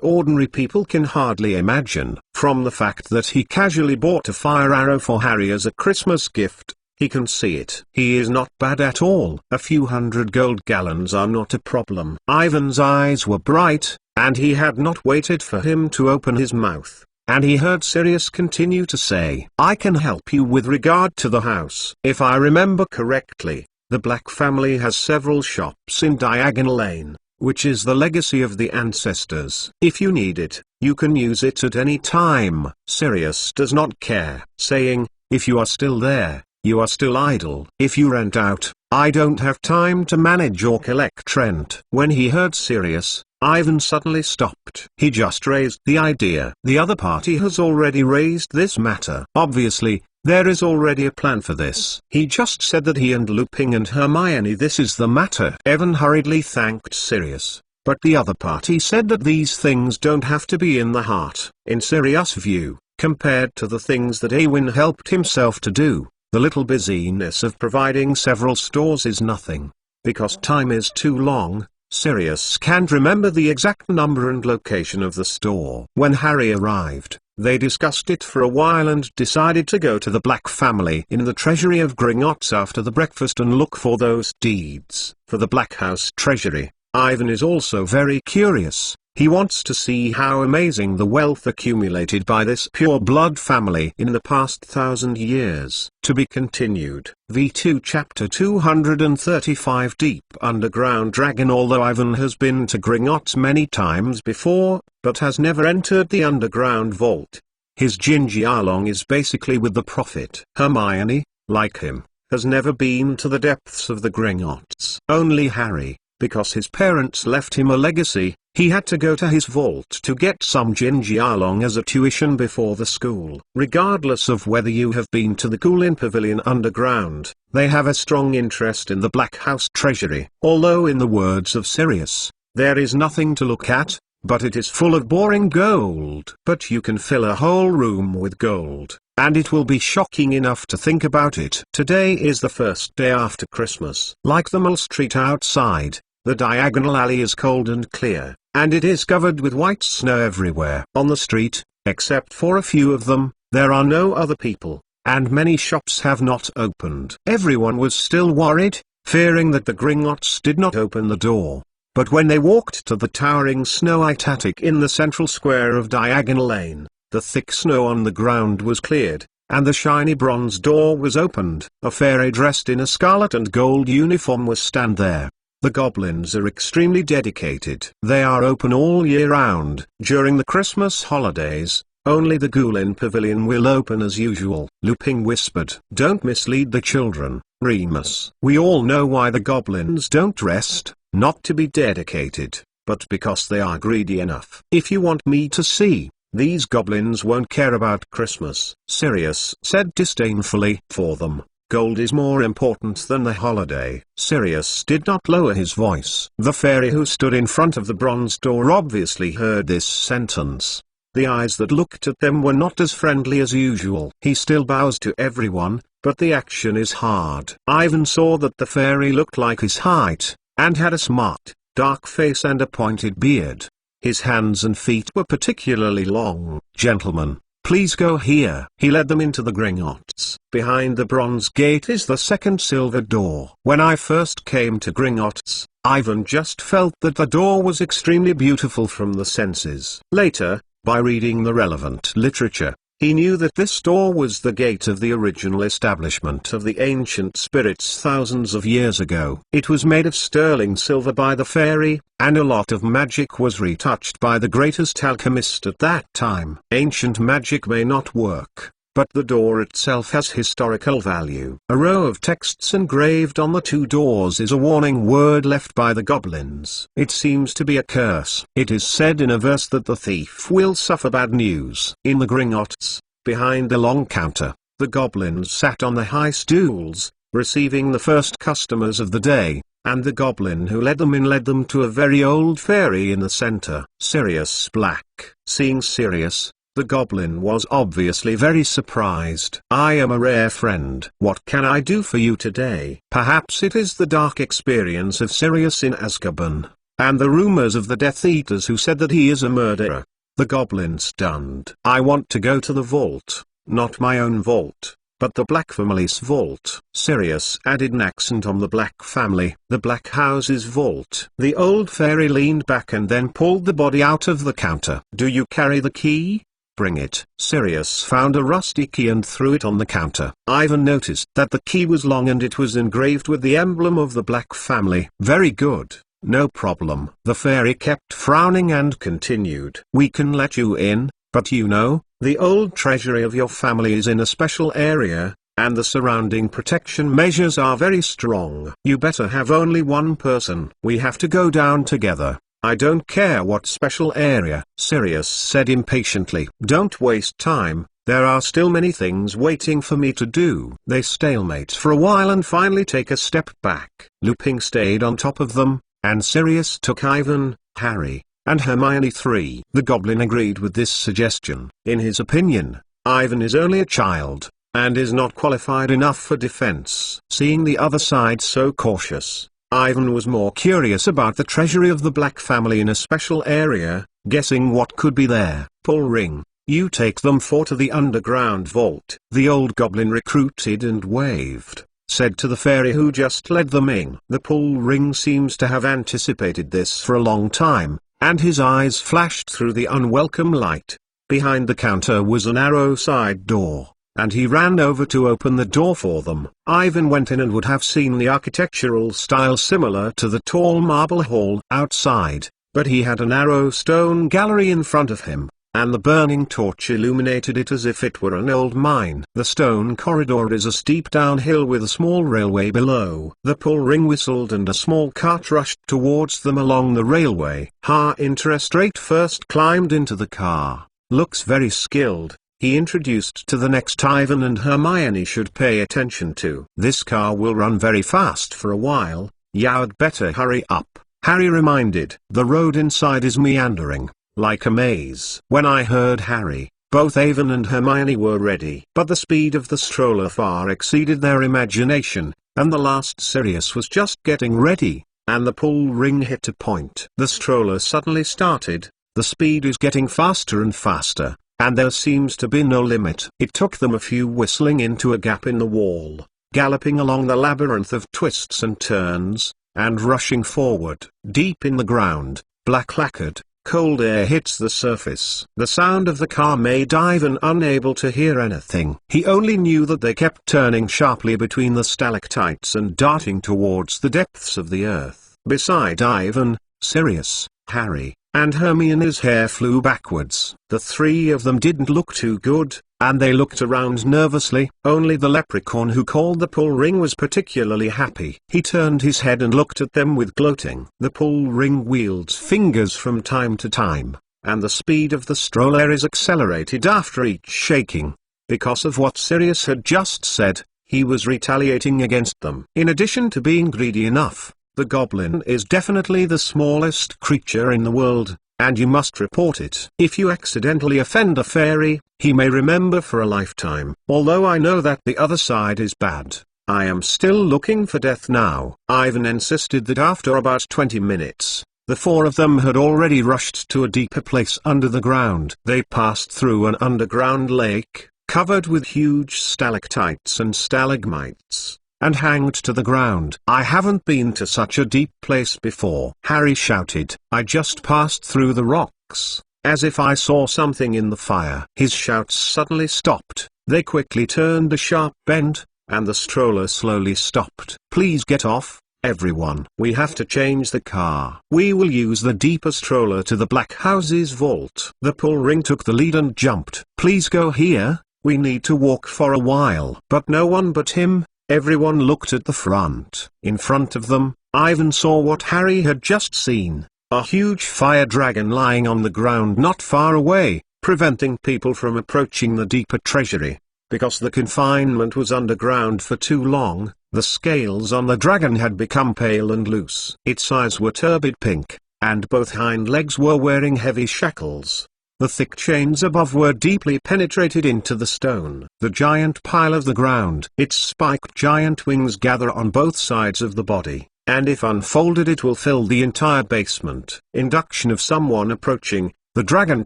ordinary people can hardly imagine. From the fact that he casually bought a fire arrow for Harry as a Christmas gift, he can see it. He is not bad at all. A few hundred gold gallons are not a problem. Ivan's eyes were bright, and he had not waited for him to open his mouth, and he heard Sirius continue to say, "I can help you with regard to the house. If I remember correctly, the Black family has several shops in Diagonal Lane, which is the legacy of the ancestors. If you need it, you can use it at any time." Sirius does not care, saying, "If you are still there, you are still idle. If you rent out, I don't have time to manage or collect rent." When he heard Sirius, Ivan suddenly stopped. He just raised the idea. The other party has already raised this matter. Obviously, there is already a plan for this. He just said that he and Lupin and Hermione, this is the matter. Evan hurriedly thanked Sirius, but the other party said that these things don't have to be in the heart. In Sirius' view, compared to the things that Awin helped himself to do, the little busyness of providing several stores is nothing. Because time is too long, Sirius can't remember the exact number and location of the store. When Harry arrived, they discussed it for a while and decided to go to the Black family in the treasury of Gringotts after the breakfast and look for those deeds. For the Black House treasury, Ivan is also very curious. He wants to see how amazing the wealth accumulated by this pure-blood family in the past 1,000 years. To be continued. V2 Chapter 235 Deep Underground Dragon. Although Ivan has been to Gringotts many times before, but has never entered the underground vault, his Jinjialong is basically with the Prophet. Hermione, like him, has never been to the depths of the Gringotts. Only Harry, because his parents left him a legacy, he had to go to his vault to get some Jinjialong as a tuition before the school. Regardless of whether you have been to the Kulin Pavilion underground, they have a strong interest in the Black House treasury. Although in the words of Sirius, there is nothing to look at, but it is full of boring gold. But you can fill a whole room with gold, and it will be shocking enough to think about it. Today is the first day after Christmas. Like the Mall Street outside, the diagonal alley is cold and clear, and it is covered with white snow everywhere. On the street, except for a few of them, there are no other people, and many shops have not opened. Everyone was still worried, fearing that the Gringotts did not open the door. But when they walked to the towering snow-white attic in the central square of Diagonal Lane, the thick snow on the ground was cleared, and the shiny bronze door was opened. A fairy dressed in a scarlet and gold uniform was stand there. The goblins are extremely dedicated. They are open all year round. During the Christmas holidays, only the Goblin Pavilion will open as usual. Lupin whispered. Don't mislead the children, Remus. We all know why the goblins don't rest, not to be dedicated, but because they are greedy enough. If you want me to see, these goblins won't care about Christmas, Sirius said disdainfully. For them, gold is more important than the holiday. Sirius did not lower his voice. The fairy who stood in front of the bronze door obviously heard this sentence. The eyes that looked at them were not as friendly as usual. He still bows to everyone, but the action is hard. Ivan saw that the fairy looked like his height, and had a smart, dark face and a pointed beard. His hands and feet were particularly long. Gentlemen, please go here. He led them into the Gringotts. Behind the bronze gate is the second silver door. When I first came to Gringotts, Ivan just felt that the door was extremely beautiful from the senses. Later, by reading the relevant literature, he knew that this door was the gate of the original establishment of the ancient spirits thousands of years ago. It was made of sterling silver by the fairy, and a lot of magic was retouched by the greatest alchemist at that time. Ancient magic may not work, but the door itself has historical value. A row of texts engraved on the two doors is a warning word left by the goblins. It seems to be a curse. It is said in a verse that the thief will suffer bad news. In the Gringotts, behind the long counter, the goblins sat on the high stools, receiving the first customers of the day, and the goblin who led them to a very old fairy in the center. Sirius Black. Seeing Sirius, the goblin was obviously very surprised. I am a rare friend. What can I do for you today? Perhaps it is the dark experience of Sirius in Azkaban, and the rumors of the Death Eaters who said that he is a murderer. The goblin stunned. I want to go to the vault, not my own vault, but the Black family's vault. Sirius added an accent on the Black family. The Black house's vault. The old fairy leaned back and then pulled the body out of the counter. Do you carry the key? Bring it. Sirius found a rusty key and threw it on the counter. Ivan noticed that the key was long and it was engraved with the emblem of the Black family. Very good, no problem. The fairy kept frowning and continued. We can let you in, but you know, the old treasury of your family is in a special area, and the surrounding protection measures are very strong. You better have only one person. We have to go down together. I don't care what special area, Sirius said impatiently. Don't waste time, there are still many things waiting for me to do. They stalemate for a while and finally take a step back. Lupin stayed on top of them, and Sirius took Ivan, Harry, and Hermione 3. The goblin agreed with this suggestion. In his opinion, Ivan is only a child, and is not qualified enough for defense. Seeing the other side so cautious, Ivan was more curious about the treasury of the Black family in a special area, guessing what could be there. Pull ring, you take them to the underground vault. The old goblin recruited and waved, said to the fairy who just led them in. The pull ring seems to have anticipated this for a long time, and his eyes flashed through the unwelcome light. Behind the counter was a narrow side door, and he ran over to open the door for them. Ivan went in and would have seen the architectural style similar to the tall marble hall outside, but he had a narrow stone gallery in front of him, and the burning torch illuminated it as if it were an old mine. The stone corridor is a steep downhill with a small railway below. The pull ring whistled and a small cart rushed towards them along the railway. Interest Rate first climbed into the car. Looks very skilled, he introduced to the next. Ivan and Hermione should pay attention to. This car will run very fast for a while, you'd better hurry up, Harry reminded. The road inside is meandering, like a maze. When I heard Harry, both Ivan and Hermione were ready. But the speed of the stroller far exceeded their imagination, and the last Sirius was just getting ready, and the pull ring hit a point. The stroller suddenly started, the speed is getting faster and faster, and there seems to be no limit. It took them a few whistling into a gap in the wall, galloping along the labyrinth of twists and turns, and rushing forward. Deep in the ground, black lacquered, cold air hits the surface. The sound of the car made Ivan unable to hear anything. He only knew that they kept turning sharply between the stalactites and darting towards the depths of the earth. Beside Ivan, Sirius, Harry, and Hermione's hair flew backwards. The three of them didn't look too good, and they looked around nervously. Only the leprechaun who called the pull ring was particularly happy. He turned his head and looked at them with gloating. The pull ring wields fingers from time to time, and the speed of the stroller is accelerated after each shaking. Because of what Sirius had just said, he was retaliating against them. In addition to being greedy enough, the goblin is definitely the smallest creature in the world, and you must report it. If you accidentally offend a fairy, he may remember for a lifetime. Although I know that the other side is bad, I am still looking for death now. Ivan insisted that after about 20 minutes, the four of them had already rushed to a deeper place under the ground. They passed through an underground lake, covered with huge stalactites and stalagmites, and hanged to the ground. I haven't been to such a deep place before, Harry shouted. I just passed through the rocks, as if I saw something in the fire. His shouts suddenly stopped. They quickly turned a sharp bend, and the stroller slowly stopped. Please get off, everyone. We have to change the car. We will use the deeper stroller to the Black House's vault. The pull ring took the lead and jumped. Please go here, we need to walk for a while. But no one but him. Everyone looked at the front. In front of them, Ivan saw what Harry had just seen, a huge fire dragon lying on the ground not far away, preventing people from approaching the deeper treasury. Because the confinement was underground for too long, the scales on the dragon had become pale and loose. Its eyes were turbid pink, and both hind legs were wearing heavy shackles. The thick chains above were deeply penetrated into the stone. The giant pile of the ground. Its spiked giant wings gather on both sides of the body, and if unfolded it will fill the entire basement. Induction of someone approaching. The dragon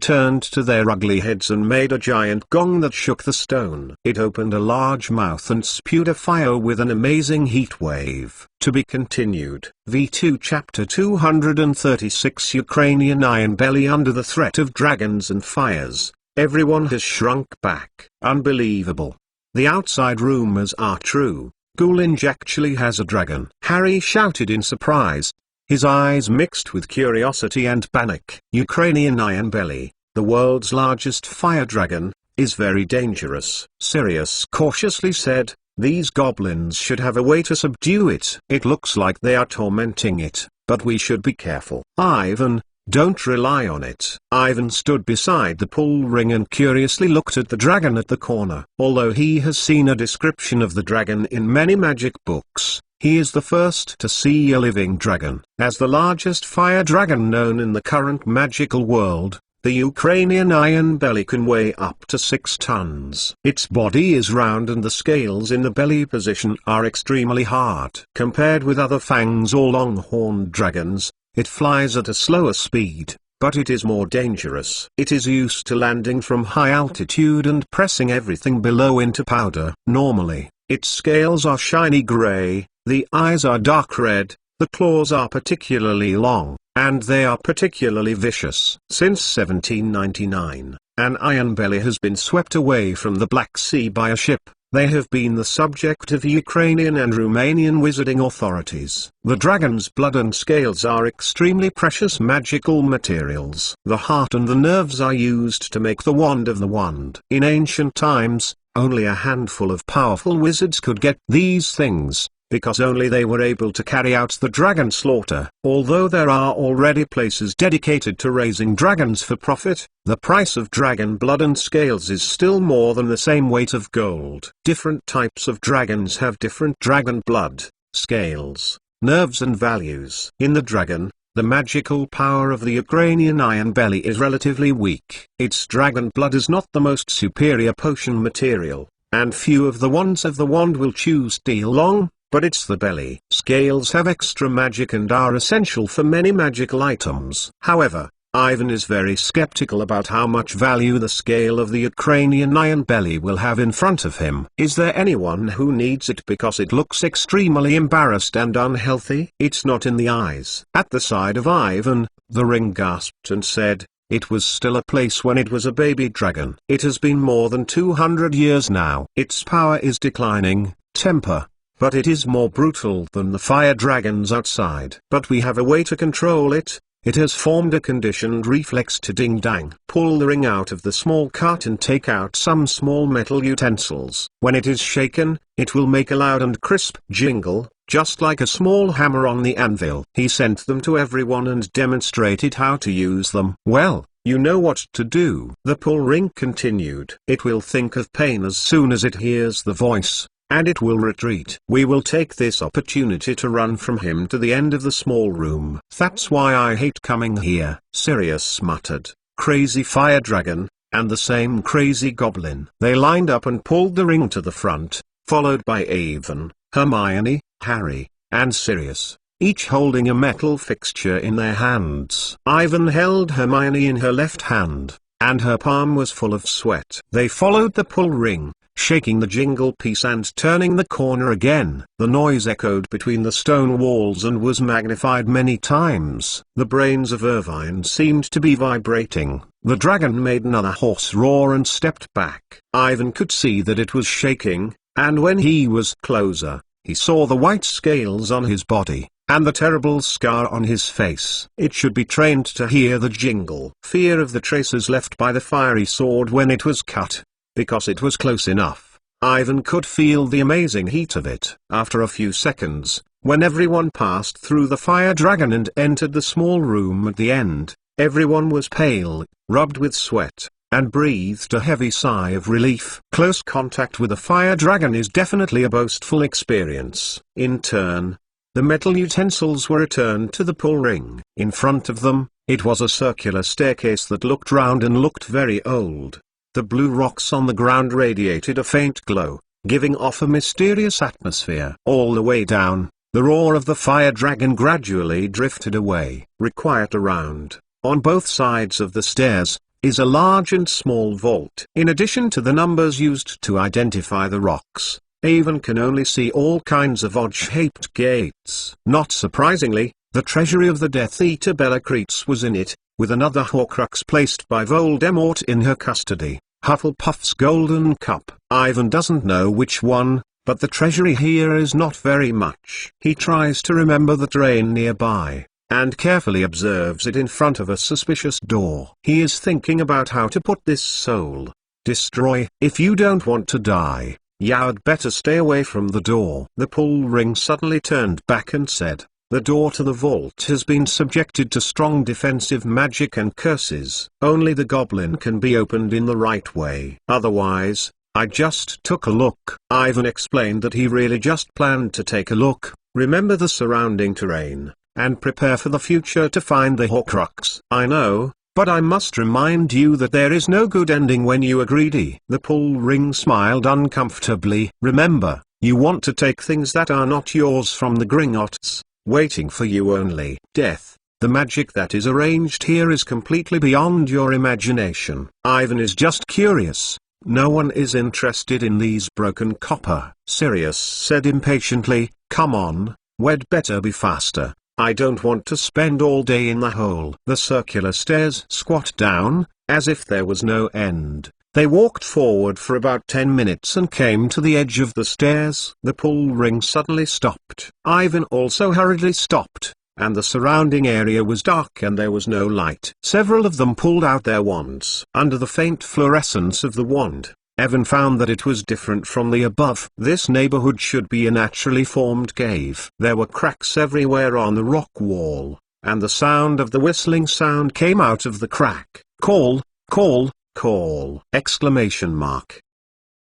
turned to their ugly heads and made a giant gong that shook the stone. It opened a large mouth and spewed a fire with an amazing heat wave. To be continued. V2 Chapter 236 Ukrainian Iron Belly. Under the threat of dragons and fires, everyone has shrunk back. Unbelievable. The outside rumors are true. Goulinge actually has a dragon. Harry shouted in surprise, his eyes mixed with curiosity and panic. Ukrainian Iron Belly, the world's largest fire dragon, is very dangerous. Sirius cautiously said, these goblins should have a way to subdue it. It looks like they are tormenting it, but we should be careful. Ivan, don't rely on it. Ivan stood beside the pull ring and curiously looked at the dragon at the corner. Although he has seen a description of the dragon in many magic books, he is the first to see a living dragon. As the largest fire dragon known in the current magical world, the Ukrainian Iron Belly can weigh up to 6 tons. Its body is round and the scales in the belly position are extremely hard. Compared with other fangs or long-horned dragons, it flies at a slower speed, but it is more dangerous. It is used to landing from high altitude and pressing everything below into powder. Normally, its scales are shiny gray, the eyes are dark red, the claws are particularly long, and they are particularly vicious. Since 1799, an iron belly has been swept away from the Black Sea by a ship. They have been the subject of Ukrainian and Romanian wizarding authorities. The dragon's blood and scales are extremely precious magical materials. The heart and the nerves are used to make the wand of the wand. In ancient times, only a handful of powerful wizards could get these things, because only they were able to carry out the dragon slaughter. Although there are already places dedicated to raising dragons for profit, the price of dragon blood and scales is still more than the same weight of gold. Different types of dragons have different dragon blood, scales, nerves and values. In the dragon, the magical power of the Ukrainian Iron Belly is relatively weak. Its dragon blood is not the most superior potion material, and few of the wands of the wand will choose steel long. But it's the belly. Scales have extra magic and are essential for many magical items. However, Ivan is very skeptical about how much value the scale of the Ukrainian Iron Belly will have in front of him. Is there anyone who needs it because it looks extremely embarrassed and unhealthy? It's not in the eyes. At the side of Ivan, the ring gasped and said, it was still a place when it was a baby dragon. It has been more than 200 years now. Its power is declining. Temper. but it is more brutal than the fire dragons outside. But we have a way to control it. It has formed a conditioned reflex to ding-dang. Pull the ring out of the small cart and take out some small metal utensils. When it is shaken, it will make a loud and crisp jingle, just like a small hammer on the anvil. He sent them to everyone and demonstrated how to use them. Well, you know what to do. The pull ring continued. It will think of pain as soon as it hears the voice, and it will retreat. We will take this opportunity to run from him to the end of the small room. That's why I hate coming here, Sirius muttered. Crazy fire dragon, and the same crazy goblin. They lined up and pulled the ring to the front, followed by Avon, Hermione, Harry, and Sirius, each holding a metal fixture in their hands. Ivan held Hermione in her left hand, and her palm was full of sweat. They followed the pull ring, shaking the jingle piece and turning the corner again. The noise echoed between the stone walls and was magnified many times. The brains of Irvine seemed to be vibrating. The dragon made another hoarse roar and stepped back. Ivan could see that it was shaking, and when he was closer, he saw the white scales on his body, and the terrible scar on his face. It should be trained to hear the jingle. Fear of the traces left by the fiery sword when it was cut, because it was close enough. Ivan could feel the amazing heat of it. After a few seconds, when everyone passed through the fire dragon and entered the small room at the end, everyone was pale, rubbed with sweat, and breathed a heavy sigh of relief. Close contact with a fire dragon is definitely a boastful experience. In turn, the metal utensils were returned to the pull ring. In front of them, it was a circular staircase that looked round and looked very old. The blue rocks on the ground radiated a faint glow, giving off a mysterious atmosphere. All the way down, the roar of the fire dragon gradually drifted away. Required around, on both sides of the stairs, is a large and small vault. In addition to the numbers used to identify the rocks, Avon can only see all kinds of odd-shaped gates. Not surprisingly, the treasury of the Death Eater Bellatrix was in it, with another Horcrux placed by Voldemort in her custody, Hufflepuff's golden cup. Ivan doesn't know which one, but the treasury here is not very much. He tries to remember the terrain nearby, and carefully observes it in front of a suspicious door. He is thinking about how to put this soul. Destroy. If you don't want to die, you'd better stay away from the door. The pull ring suddenly turned back and said, the door to the vault has been subjected to strong defensive magic and curses. Only the goblin can be opened in the right way. Otherwise, I just took a look. Ivan explained that he really just planned to take a look, remember the surrounding terrain, and prepare for the future to find the Horcrux. I know, but I must remind you that there is no good ending when you are greedy. The pull ring smiled uncomfortably. Remember, you want to take things that are not yours from the Gringotts, waiting for you only. Death. The magic that is arranged here is completely beyond your imagination. Ivan is just curious. No one is interested in these broken copper. Sirius said impatiently, come on, we'd better be faster. I don't want to spend all day in the hole. The circular stairs squat down, as if there was no end. They walked forward for about 10 minutes and came to the edge of the stairs. The pull ring suddenly stopped. Ivan also hurriedly stopped, and the surrounding area was dark and there was no light. Several of them pulled out their wands. Under the faint fluorescence of the wand, Evan found that it was different from the above. This neighborhood should be a naturally formed cave. There were cracks everywhere on the rock wall, and the sound of the whistling sound came out of the crack. Call, call, call! Exclamation mark.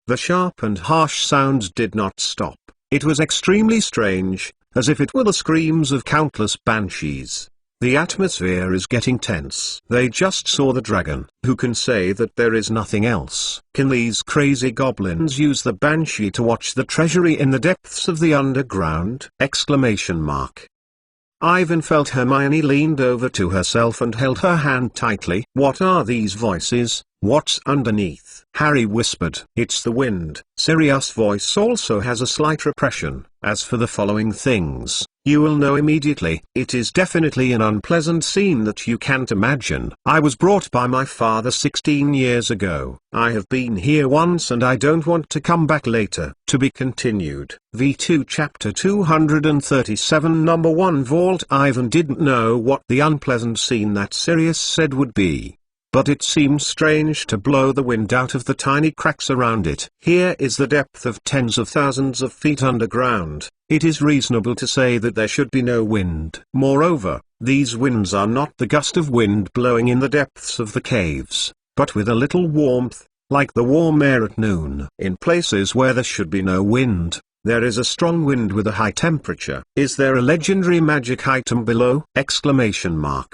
The sharp and harsh sound did not stop. It was extremely strange, as if it were the screams of countless banshees. The atmosphere is getting tense. They just saw the dragon. Who can say that there is nothing else? Can these crazy goblins use the banshee to watch the treasury in the depths of the underground? Exclamation mark. Ivan felt Hermione leaned over to herself and held her hand tightly. What are these voices? "What's underneath?" Harry whispered. "It's the wind." Sirius' voice also has a slight repression. "As for the following things, you will know immediately. It is definitely an unpleasant scene that you can't imagine. I was brought by my father 16 years ago. I have been here once and I don't want to come back later." To be continued. V2 Chapter 237 Number 1 Vault. Ivan didn't know what the unpleasant scene that Sirius said would be. But it seemed strange to blow the wind out of the tiny cracks around it. Here is the depth of tens of thousands of feet underground. It is reasonable to say that there should be no wind. Moreover, these winds are not the gust of wind blowing in the depths of the caves, but with a little warmth, like the warm air at noon. In places where there should be no wind, there is a strong wind with a high temperature. Is there a legendary magic item below?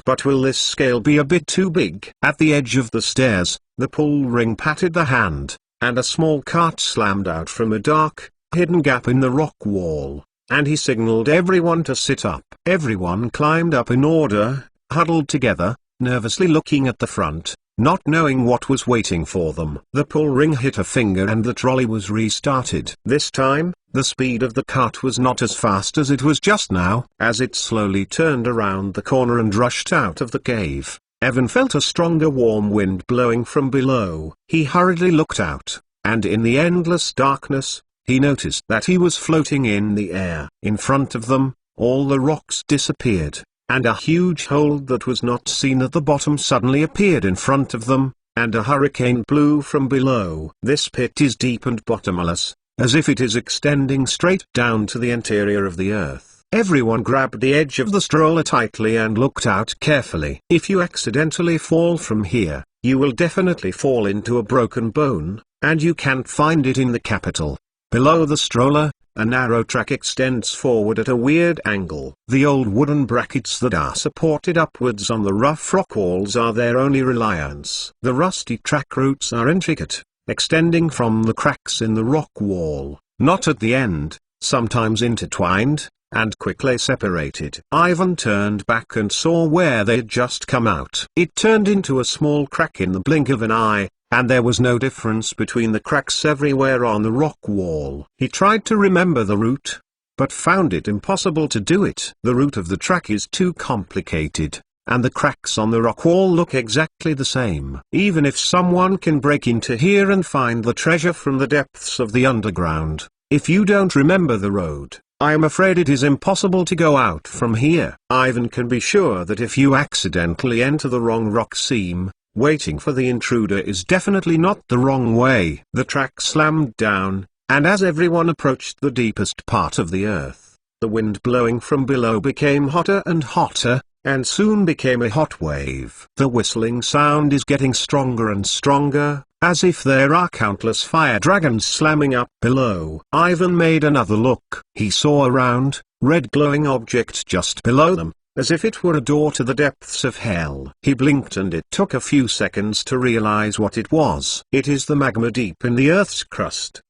But will this scale be a bit too big? At the edge of the stairs, the pull ring patted the hand, and a small cart slammed out from a dark, hidden gap in the rock wall, and he signaled everyone to sit up. Everyone climbed up in order, huddled together, nervously looking at the front, not knowing what was waiting for them. The pull ring hit a finger and the trolley was restarted. This time, the speed of the cart was not as fast as it was just now. As it slowly turned around the corner and rushed out of the cave, Evan felt a stronger warm wind blowing from below. He hurriedly looked out, and in the endless darkness, he noticed that he was floating in the air. In front of them, all the rocks disappeared, and a huge hole that was not seen at the bottom suddenly appeared in front of them, and a hurricane blew from below. This pit is deep and bottomless, as if it is extending straight down to the interior of the earth. Everyone grabbed the edge of the stroller tightly and looked out carefully. If you accidentally fall from here, you will definitely fall into a broken bone, and you can't find it in the capital. Below the stroller, a narrow track extends forward at a weird angle. The old wooden brackets that are supported upwards on the rough rock walls are their only reliance. The rusty track roots are intricate, extending from the cracks in the rock wall, not at the end, sometimes intertwined, and quickly separated. Ivan turned back and saw where they had just come out. It turned into a small crack in the blink of an eye, and there was no difference between the cracks everywhere on the rock wall. He tried to remember the route, but found it impossible to do it. The route of the track is too complicated, and the cracks on the rock wall look exactly the same. Even if someone can break into here and find the treasure from the depths of the underground, if you don't remember the road, I am afraid it is impossible to go out from here. Ivan can be sure that if you accidentally enter the wrong rock seam, waiting for the intruder is definitely not the wrong way. The track slammed down, and as everyone approached the deepest part of the earth, the wind blowing from below became hotter and hotter, and soon became a hot wave. The whistling sound is getting stronger and stronger, as if there are countless fire dragons slamming up below. Ivan made another look. He saw a round, red glowing object just below them, as if it were a door to the depths of hell. He blinked and it took a few seconds to realize what it was. It is the magma deep in the Earth's crust!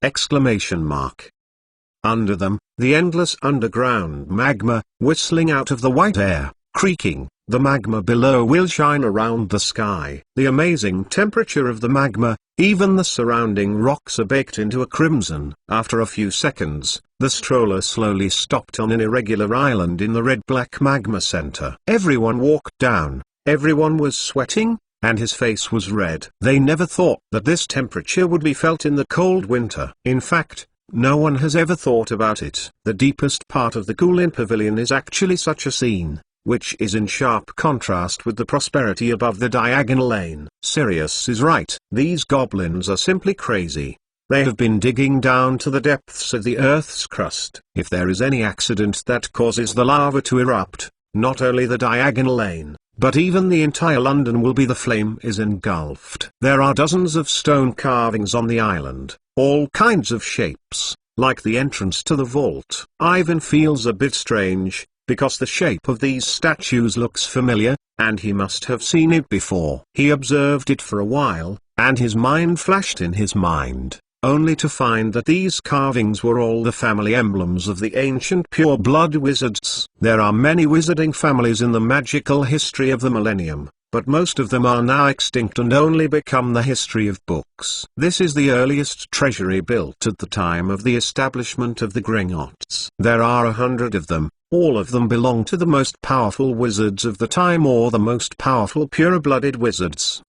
Under them, the endless underground magma, whistling out of the white air, creaking. The magma below will shine around the sky. The amazing temperature of the magma, even the surrounding rocks are baked into a crimson. After a few seconds, the stroller slowly stopped on an irregular island in the red-black magma center. Everyone walked down, everyone was sweating, and his face was red. They never thought that this temperature would be felt in the cold winter. In fact, no one has ever thought about it. The deepest part of the Goulin Pavilion is actually such a scene, which is in sharp contrast with the prosperity above the diagonal lane. Sirius is right. These goblins are simply crazy. They have been digging down to the depths of the Earth's crust. If there is any accident that causes the lava to erupt, not only the diagonal lane, but even the entire London will be the flame is engulfed. There are dozens of stone carvings on the island, all kinds of shapes, like the entrance to the vault. Ivan feels a bit strange, because the shape of these statues looks familiar, and he must have seen it before. He observed it for a while, and his mind flashed in his mind, only to find that these carvings were all the family emblems of the ancient pure-blood wizards. There are many wizarding families in the magical history of the millennium, but most of them are now extinct and only become the history of books. This is the earliest treasury built at the time of the establishment of the Gringotts. There are 100 of them. All of them belong to the most powerful wizards of the time or the most powerful pure-blooded wizards.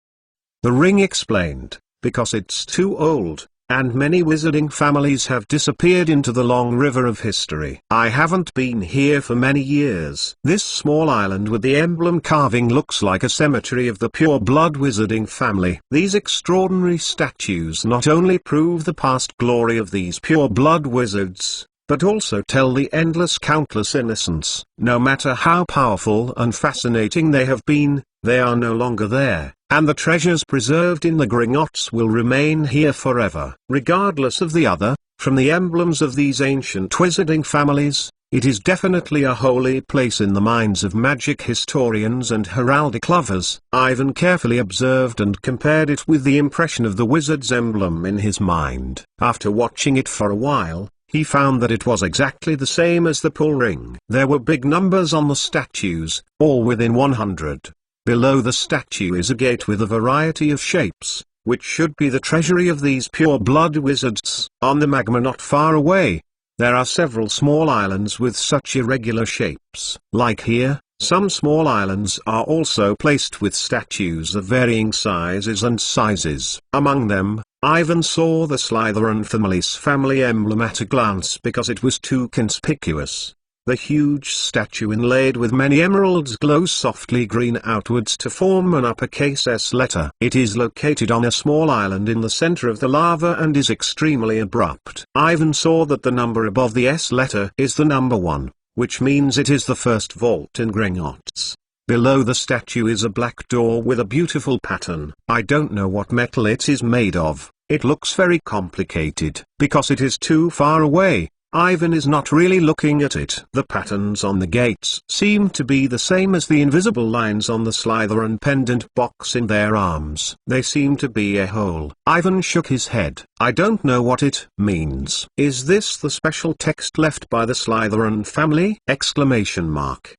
The ring explained, because it's too old, and many wizarding families have disappeared into the long river of history. I haven't been here for many years. This small island with the emblem carving looks like a cemetery of the pure-blood wizarding family. These extraordinary statues not only prove the past glory of these pure-blood wizards, but also tell the endless countless innocents. No matter how powerful and fascinating they have been, they are no longer there, and the treasures preserved in the Gringotts will remain here forever. Regardless of the other, from the emblems of these ancient wizarding families, it is definitely a holy place in the minds of magic historians and heraldic lovers. Ivan carefully observed and compared it with the impression of the wizard's emblem in his mind. After watching it for a while, he found that it was exactly the same as the pull ring. There were big numbers on the statues, all within 100. Below the statue is a gate with a variety of shapes, which should be the treasury of these pure-blood wizards. On the magma not far away, there are several small islands with such irregular shapes. Like here, some small islands are also placed with statues of varying sizes and sizes. Among them, Ivan saw the Slytherin family's family emblem at a glance because it was too conspicuous. The huge statue inlaid with many emeralds glows softly green outwards to form an uppercase S letter. It is located on a small island in the center of the lava and is extremely abrupt. Ivan saw that the number above the S letter is the number 1, which means it is the first vault in Gringotts. Below the statue is a black door with a beautiful pattern. I don't know what metal it is made of. It looks very complicated. Because it is too far away, Ivan is not really looking at it. The patterns on the gates seem to be the same as the invisible lines on the Slytherin pendant box in their arms. They seem to be a hole. Ivan shook his head. I don't know what it means. Is this the special text left by the Slytherin family? Exclamation mark.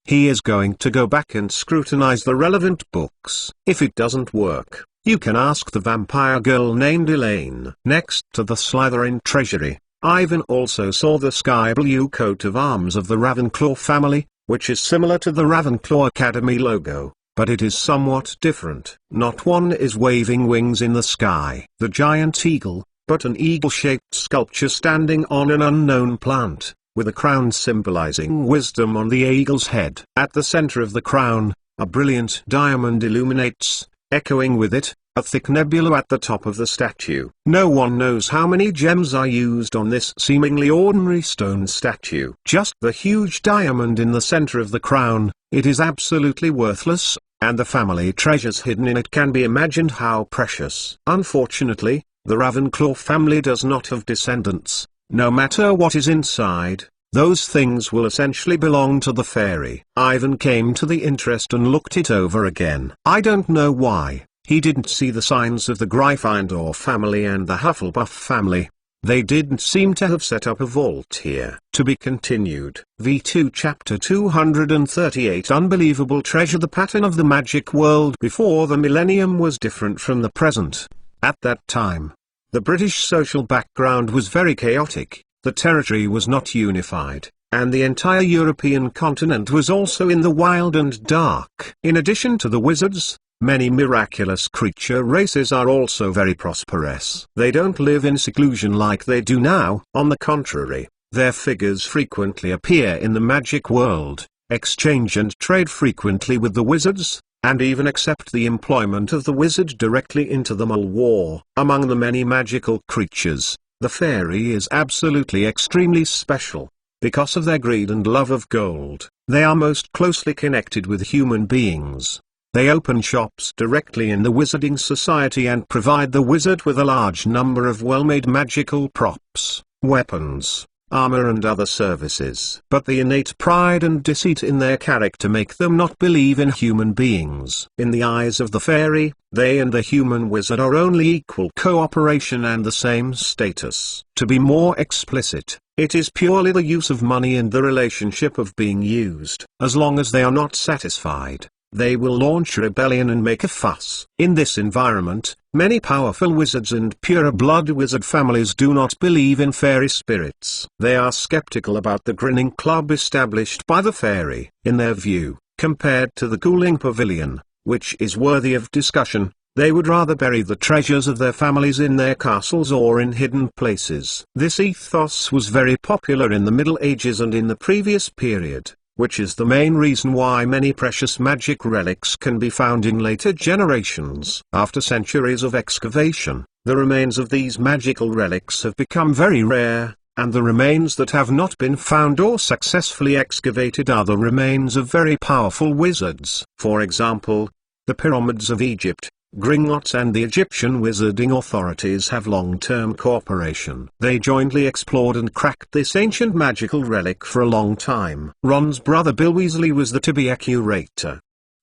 He is going to go back and scrutinize the relevant books. If it doesn't work, you can ask the vampire girl named Elaine. Next to the Slytherin treasury, Ivan also saw the sky blue coat of arms of the Ravenclaw family, which is similar to the Ravenclaw Academy logo, but it is somewhat different. Not one is waving wings in the sky, the giant eagle, but an eagle-shaped sculpture standing on an unknown plant, with a crown symbolizing wisdom on the eagle's head. At the center of the crown, a brilliant diamond illuminates, echoing with it, a thick nebula at the top of the statue. No one knows how many gems are used on this seemingly ordinary stone statue. Just the huge diamond in the center of the crown, it is absolutely worthless, and the family treasures hidden in it can be imagined how precious. Unfortunately, the Ravenclaw family does not have descendants. No matter what is inside, those things will essentially belong to the fairy. Ivan came to the interest and looked it over again. I don't know why, he didn't see the signs of the Gryffindor family and the Hufflepuff family. They didn't seem to have set up a vault here. To be continued. V2 Chapter 238 Unbelievable Treasure. The pattern of the magic world before the millennium was different from the present. At that time, the British social background was very chaotic, the territory was not unified, and the entire European continent was also in the wild and dark. In addition to the wizards, many miraculous creature races are also very prosperous. They don't live in seclusion like they do now. On the contrary, their figures frequently appear in the magic world, exchange and trade frequently with the wizards, and even accept the employment of the wizard directly into the Mole War. Among the many magical creatures, the fairy is absolutely extremely special. Because of their greed and love of gold, they are most closely connected with human beings. They open shops directly in the Wizarding Society and provide the wizard with a large number of well-made magical props, weapons, armor and other services. But the innate pride and deceit in their character make them not believe in human beings. In the eyes of the fairy, they and the human wizard are only equal cooperation and the same status. To be more explicit, it is purely the use of money and the relationship of being used. As long as they are not satisfied, they will launch a rebellion and make a fuss. In this environment, many powerful wizards and pure-blood wizard families do not believe in fairy spirits. They are skeptical about the grinning club established by the fairy. In their view, compared to the cooling pavilion, which is worthy of discussion, they would rather bury the treasures of their families in their castles or in hidden places. This ethos was very popular in the Middle Ages and in the previous period, which is the main reason why many precious magic relics can be found in later generations. After centuries of excavation, the remains of these magical relics have become very rare, and the remains that have not been found or successfully excavated are the remains of very powerful wizards. For example, the pyramids of Egypt, Gringotts and the Egyptian wizarding authorities have long-term cooperation. They jointly explored and cracked this ancient magical relic for a long time. Ron's brother Bill Weasley was the to-be curator.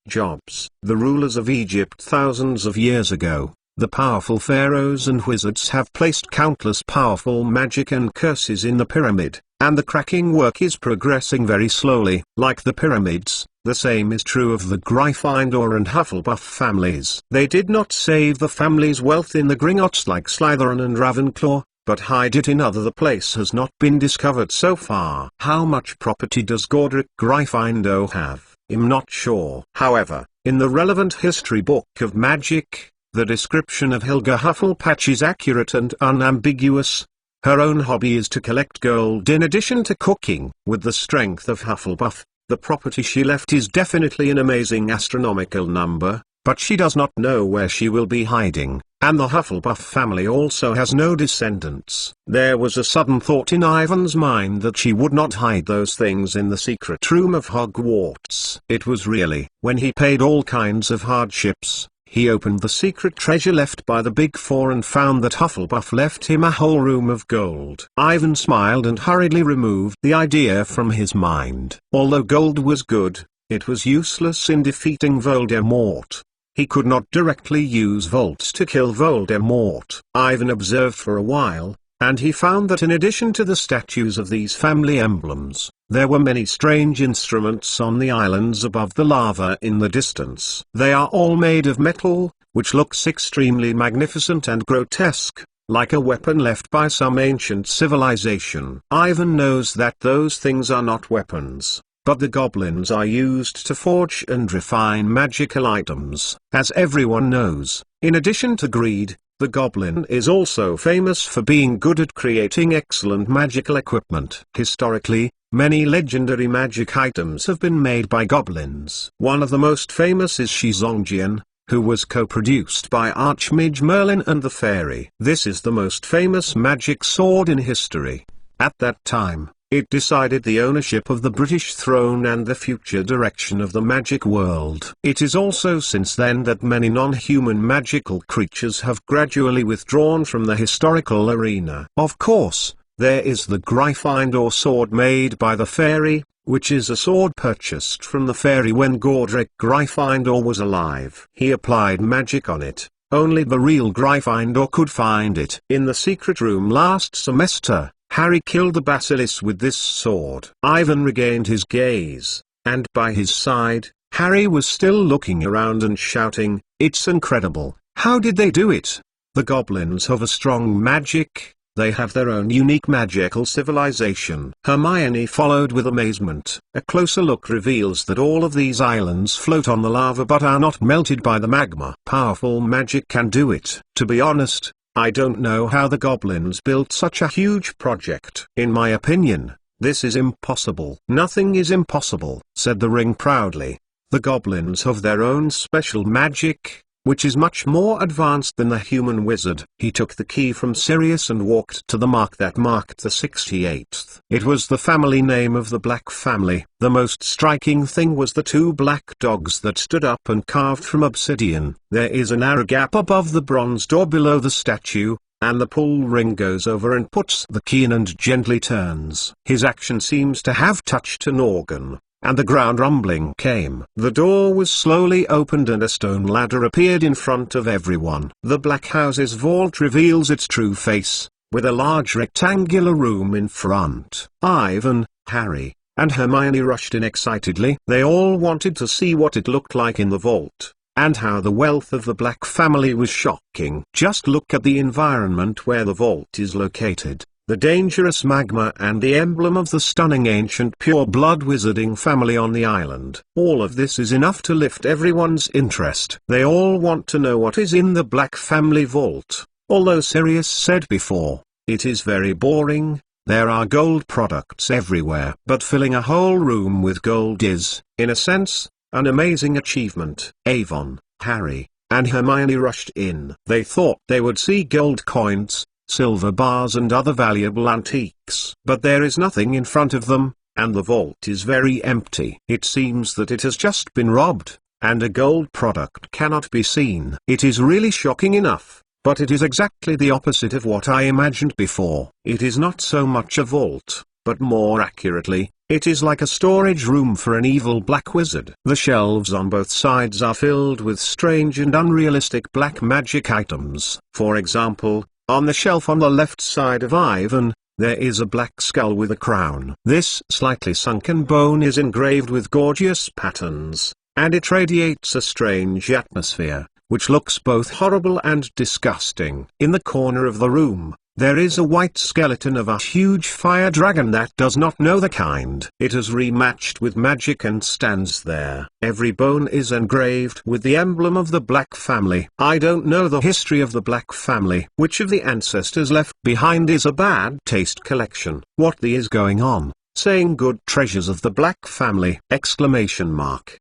Jobs. The rulers of Egypt thousands of years ago, the powerful pharaohs and wizards have placed countless powerful magic and curses in the pyramid, and the cracking work is progressing very slowly. Like the pyramids, the same is true of the Gryffindor and Hufflepuff families. They did not save the family's wealth in the Gringotts like Slytherin and Ravenclaw, but hide it in other. The place has not been discovered so far. How much property does Godric Gryffindor have? I'm not sure. However, in the relevant history book of magic, the description of Helga Hufflepatch is accurate and unambiguous. Her own hobby is to collect gold in addition to cooking. With the strength of Hufflepuff, the property she left is definitely an amazing astronomical number, but she does not know where she will be hiding, and the Hufflepuff family also has no descendants. There was a sudden thought in Ivan's mind that she would not hide those things in the secret room of Hogwarts. It was really, when he paid all kinds of hardships, he opened the secret treasure left by the Big Four and found that Hufflepuff left him a whole room of gold. Ivan smiled and hurriedly removed the idea from his mind. Although gold was good, it was useless in defeating Voldemort. He could not directly use Volts to kill Voldemort. Ivan observed for a while, and he found that in addition to the statues of these family emblems, there were many strange instruments on the islands above the lava in the distance. They are all made of metal, which looks extremely magnificent and grotesque, like a weapon left by some ancient civilization. Ivan knows that those things are not weapons, but the goblins are used to forge and refine magical items. As everyone knows, in addition to greed, the goblin is also famous for being good at creating excellent magical equipment. Historically, many legendary magic items have been made by goblins. One of the most famous is Shizongjian, who was co-produced by Archmage Merlin and the Fairy. This is the most famous magic sword in history. At that time, it decided the ownership of the British throne and the future direction of the magic world. It is also since then that many non-human magical creatures have gradually withdrawn from the historical arena. Of course, there is the Gryffindor sword made by the Fairy, which is a sword purchased from the Fairy when Godric Gryffindor was alive. He applied magic on it. Only the real Gryffindor could find it. In the secret room last semester, Harry killed the basilisk with this sword. Ivan regained his gaze, and by his side, Harry was still looking around and shouting, "It's incredible, how did they do it? The goblins have a strong magic, they have their own unique magical civilization." Hermione followed with amazement. A closer look reveals that all of these islands float on the lava but are not melted by the magma. Powerful magic can do it. To be honest, I don't know how the goblins built such a huge project. In my opinion, this is impossible. "Nothing is impossible," said the ring proudly. The goblins have their own special magic, which is much more advanced than the human wizard. He took the key from Sirius and walked to the mark that marked the 68th. It was the family name of the Black family. The most striking thing was the two black dogs that stood up and carved from obsidian. There is a narrow gap above the bronze door below the statue, and the pull ring goes over and puts the key in and gently turns. His action seems to have touched an organ, and the ground rumbling came. The door was slowly opened and a stone ladder appeared in front of everyone. The Black House's vault reveals its true face, with a large rectangular room in front. Ivan, Harry, and Hermione rushed in excitedly. They all wanted to see what it looked like in the vault, and how the wealth of the Black family was shocking. Just look at the environment where the vault is located. The dangerous magma and the emblem of the stunning ancient pure-blood wizarding family on the island. All of this is enough to lift everyone's interest. They all want to know what is in the Black family vault. Although Sirius said before, it is very boring, there are gold products everywhere. But filling a whole room with gold is, in a sense, an amazing achievement. Avon, Harry, and Hermione rushed in. They thought they would see gold coins, silver bars and other valuable antiques. But there is nothing in front of them, and the vault is very empty. It seems that it has just been robbed, and a gold product cannot be seen. It is really shocking enough, but it is exactly the opposite of what I imagined before. It is not so much a vault, but more accurately, it is like a storage room for an evil black wizard. The shelves on both sides are filled with strange and unrealistic black magic items. For example, on the shelf on the left side of Ivan, there is a black skull with a crown. This slightly sunken bone is engraved with gorgeous patterns, and it radiates a strange atmosphere, which looks both horrible and disgusting. In the corner of the room, there is a white skeleton of a huge fire dragon that does not know the kind. It is rematched with magic and stands there. Every bone is engraved with the emblem of the Black family. I don't know the history of the Black family. Which of the ancestors left behind is a bad taste collection. What the is going on? Saying good treasures of the Black family! Exclamation mark.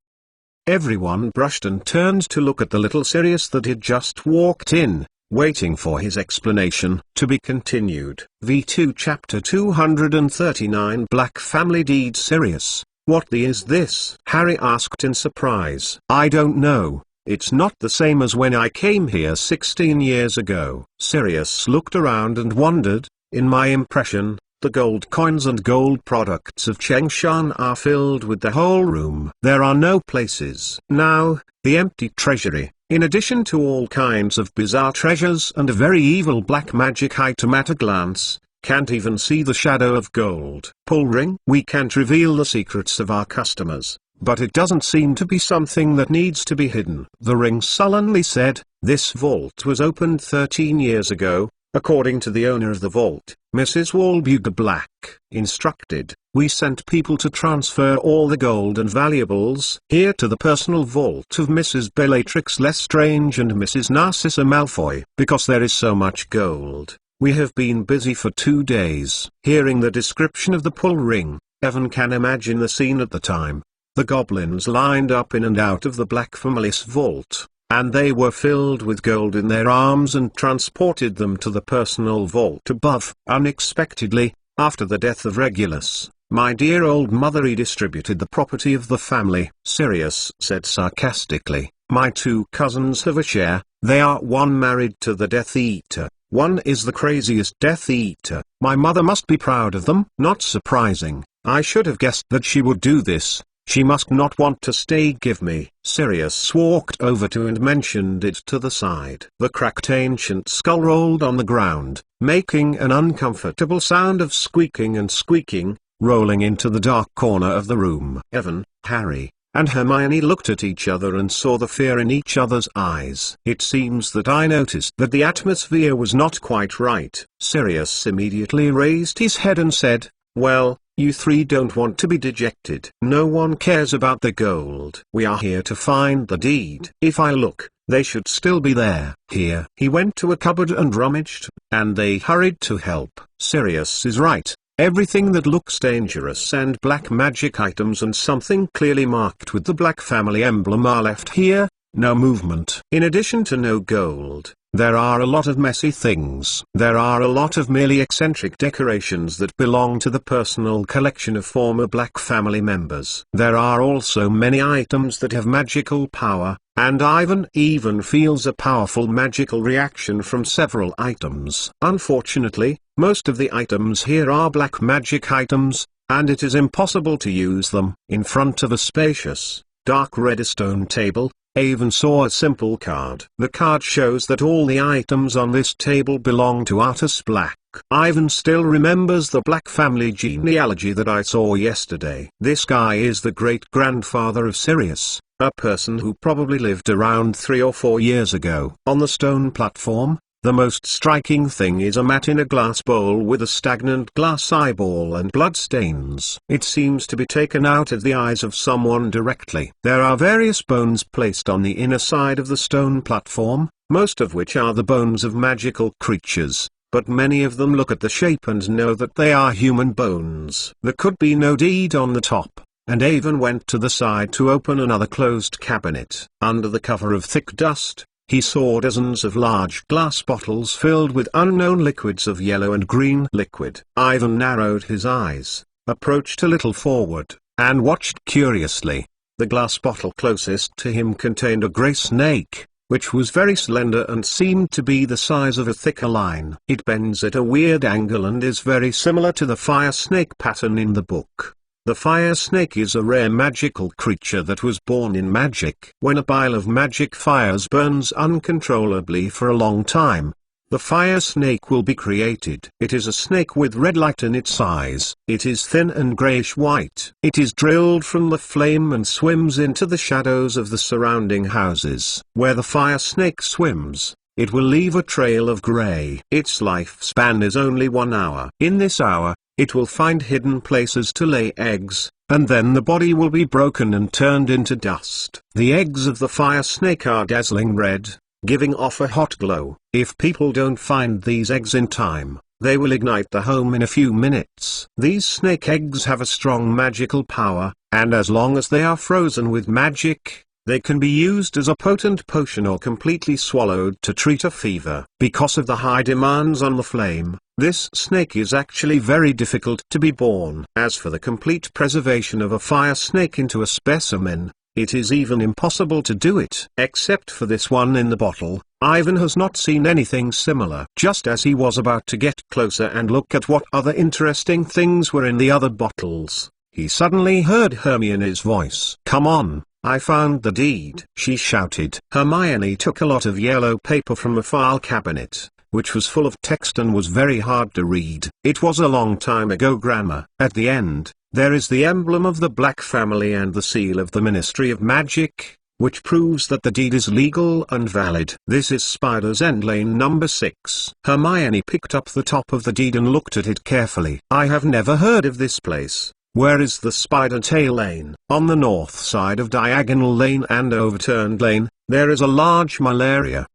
Everyone brushed and turned to look at the little Sirius that had just walked in, waiting for his explanation. To be continued. V2 Chapter 239 Black Family Deed. Sirius, what the is this? Harry asked in surprise. I don't know, it's not the same as when I came here 16 years ago. Sirius looked around and wondered. In my impression, the gold coins and gold products of Chengshan are filled with the whole room. There are no places. Now, the empty treasury, in addition to all kinds of bizarre treasures and a very evil black magic item at a glance, can't even see the shadow of gold. Pull ring? We can't reveal the secrets of our customers, but it doesn't seem to be something that needs to be hidden. The ring sullenly said, this vault was opened 13 years ago. According to the owner of the vault, Mrs. Walbuga Black, instructed, we sent people to transfer all the gold and valuables here to the personal vault of Mrs. Bellatrix Lestrange and Mrs. Narcissa Malfoy. Because there is so much gold, we have been busy for 2 days. Hearing the description of the pull ring, Evan can imagine the scene at the time. The goblins lined up in and out of the Black family's vault, and they were filled with gold in their arms and transported them to the personal vault above. Unexpectedly, after the death of Regulus, my dear old mother redistributed the property of the family. Sirius said sarcastically, my 2 cousins have a share. They are one married to the Death Eater, one is the craziest Death Eater. My mother must be proud of them. Not surprising, I should have guessed that she would do this. She must not want to stay. Give me. Sirius walked over to and mentioned it to the side. The cracked ancient skull rolled on the ground, making an uncomfortable sound of squeaking and squeaking, rolling into the dark corner of the room. Evan, Harry, and Hermione looked at each other and saw the fear in each other's eyes. It seems that I noticed that the atmosphere was not quite right. Sirius immediately raised his head and said, well, you 3 don't want to be dejected. No one cares about the gold. We are here to find the deed. If I look, they should still be there. Here. He went to a cupboard and rummaged, and they hurried to help. Sirius is right. Everything that looks dangerous and black magic items and something clearly marked with the Black family emblem are left here. No movement. In addition to no gold, there are a lot of messy things. There are a lot of merely eccentric decorations that belong to the personal collection of former Black family members. There are also many items that have magical power, and Ivan even feels a powerful magical reaction from several items. Unfortunately, most of the items here are black magic items, and it is impossible to use them. In front of a spacious, dark red stone table, Avon saw a simple card. The card shows that all the items on this table belong to Artus Black. Ivan still remembers the Black family genealogy that I saw yesterday. This guy is the great-grandfather of Sirius, a person who probably lived around 3 or 4 years ago. On the stone platform, the most striking thing is a mat in a glass bowl with a stagnant glass eyeball and blood stains. It seems to be taken out of the eyes of someone directly. There are various bones placed on the inner side of the stone platform, most of which are the bones of magical creatures, but many of them look at the shape and know that they are human bones. There could be no deed on the top, and Avon went to the side to open another closed cabinet. Under the cover of thick dust, he saw dozens of large glass bottles filled with unknown liquids of yellow and green liquid. Ivan narrowed his eyes, approached a little forward, and watched curiously. The glass bottle closest to him contained a grey snake, which was very slender and seemed to be the size of a thicker line. It bends at a weird angle and is very similar to the fire snake pattern in the book. The fire snake is a rare magical creature that was born in magic. When a pile of magic fires burns uncontrollably for a long time, the fire snake will be created. It is a snake with red light in its eyes. It is thin and grayish-white. It is drilled from the flame and swims into the shadows of the surrounding houses. Where the fire snake swims, it will leave a trail of gray. Its lifespan is only 1 hour. In this hour, it will find hidden places to lay eggs, and then the body will be broken and turned into dust. The eggs of the fire snake are dazzling red, giving off a hot glow. If people don't find these eggs in time, they will ignite the home in a few minutes. These snake eggs have a strong magical power, and as long as they are frozen with magic, they can be used as a potent potion or completely swallowed to treat a fever. Because of the high demands on the flame, this snake is actually very difficult to be born. As for the complete preservation of a fire snake into a specimen, it is even impossible to do it. Except for this one in the bottle, Ivan has not seen anything similar. Just as he was about to get closer and look at what other interesting things were in the other bottles, he suddenly heard Hermione's voice. "Come on, I found the deed," she shouted. Hermione took a lot of yellow paper from a file cabinet, which was full of text and was very hard to read. "It was a long time ago, Grandma. At the end, there is the emblem of the Black family and the seal of the Ministry of Magic, which proves that the deed is legal and valid. This is Spider's End Lane number 6. Hermione picked up the top of the deed and looked at it carefully. "I have never heard of this place. Where is the Spider Tail Lane?" "On the north side of Diagonal Lane and Overturned Lane, there is a large malaria."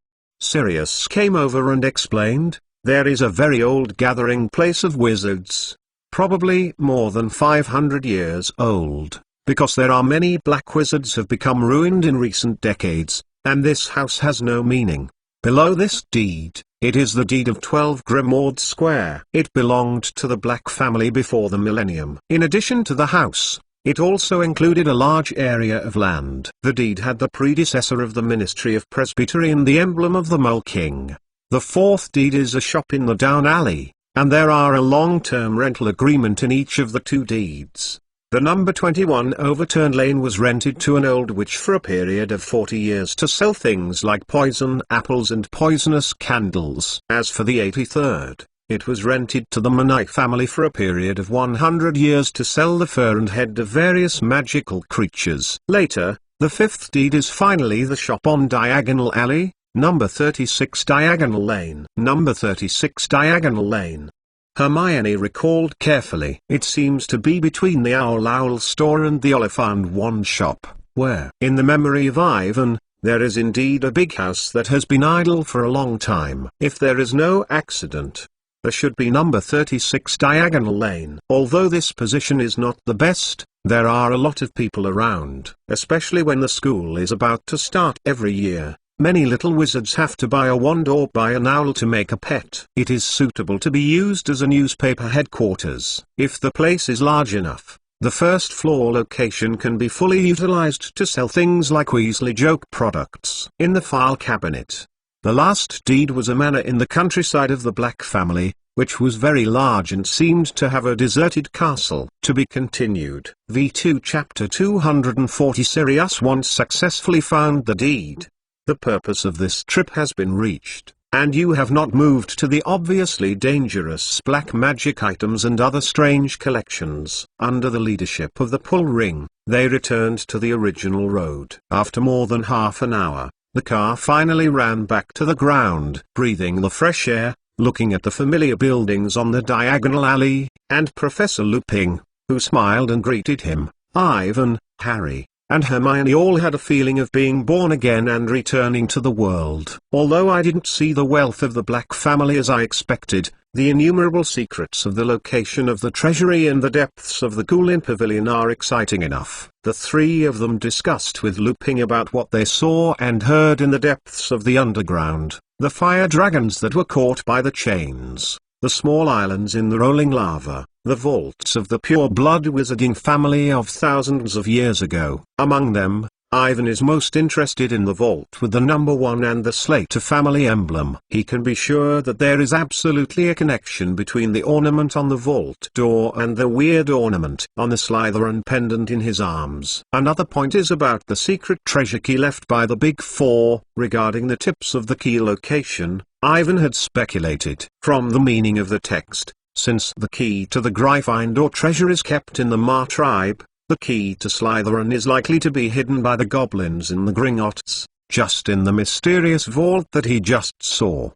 Sirius came over and explained, "There is a very old gathering place of wizards, probably more than 500 years old, because there are many black wizards have become ruined in recent decades, and this house has no meaning. Below this deed, it is the deed of 12 Grimmauld Square. It belonged to the Black family before the millennium. In addition to the house, it also included a large area of land. The deed had the predecessor of the Ministry of Presbytery and the emblem of the Mole King. The fourth deed is a shop in the down alley, and there are a long-term rental agreement in each of the 2 deeds. The number 21 Overturned Lane was rented to an old witch for a period of 40 years to sell things like poison apples and poisonous candles. As for the 83rd, it was rented to the Monite family for a period of 100 years to sell the fur and head of various magical creatures. Later, the 5th deed is finally the shop on Diagonal Alley, number 36 Diagonal Lane. Number 36 Diagonal Lane. Hermione recalled carefully. "It seems to be between the Owl store and the Oliphant Wand shop, where, in the memory of Ivan, there is indeed a big house that has been idle for a long time. If there is no accident, there should be number 36 Diagonal Lane." Although this position is not the best, there are a lot of people around, especially when the school is about to start every year. Many little wizards have to buy a wand or buy an owl to make a pet. It is suitable to be used as a newspaper headquarters. If the place is large enough, the first floor location can be fully utilized to sell things like Weasley joke products. In the file cabinet, the last deed was a manor in the countryside of the Black family, which was very large and seemed to have a deserted castle. To be continued. V2 Chapter 240. Sirius once successfully found the deed. The purpose of this trip has been reached. and you have not moved to the obviously dangerous black magic items and other strange collections. Under the leadership of the pull ring, they returned to the original road. After more than half an hour, the car finally ran back to the ground, breathing the fresh air, looking at the familiar buildings on the diagonal alley, and Professor Lupin, who smiled and greeted him. Ivan, Harry, and Hermione all had a feeling of being born again and returning to the world. Although I didn't see the wealth of the Black family as I expected, the innumerable secrets of the location of the treasury and the depths of the Goulin Pavilion are exciting enough. The three of them discussed with Lupin about what they saw and heard in the depths of the underground, the fire dragons that were caught by the chains, the small islands in the rolling lava, the vaults of the pure-blood wizarding family of thousands of years ago. Among them, Ivan is most interested in the vault with the number 1 and the Slater family emblem. He can be sure that there is absolutely a connection between the ornament on the vault door and the weird ornament on the Slytherin pendant in his arms. Another point is about the secret treasure key left by the Big Four. Regarding the tips of the key location, Ivan had speculated from the meaning of the text. Since the key to the Gryffindor treasure is kept in the Mar tribe, the key to Slytherin is likely to be hidden by the goblins in the Gringotts, just in the mysterious vault that he just saw.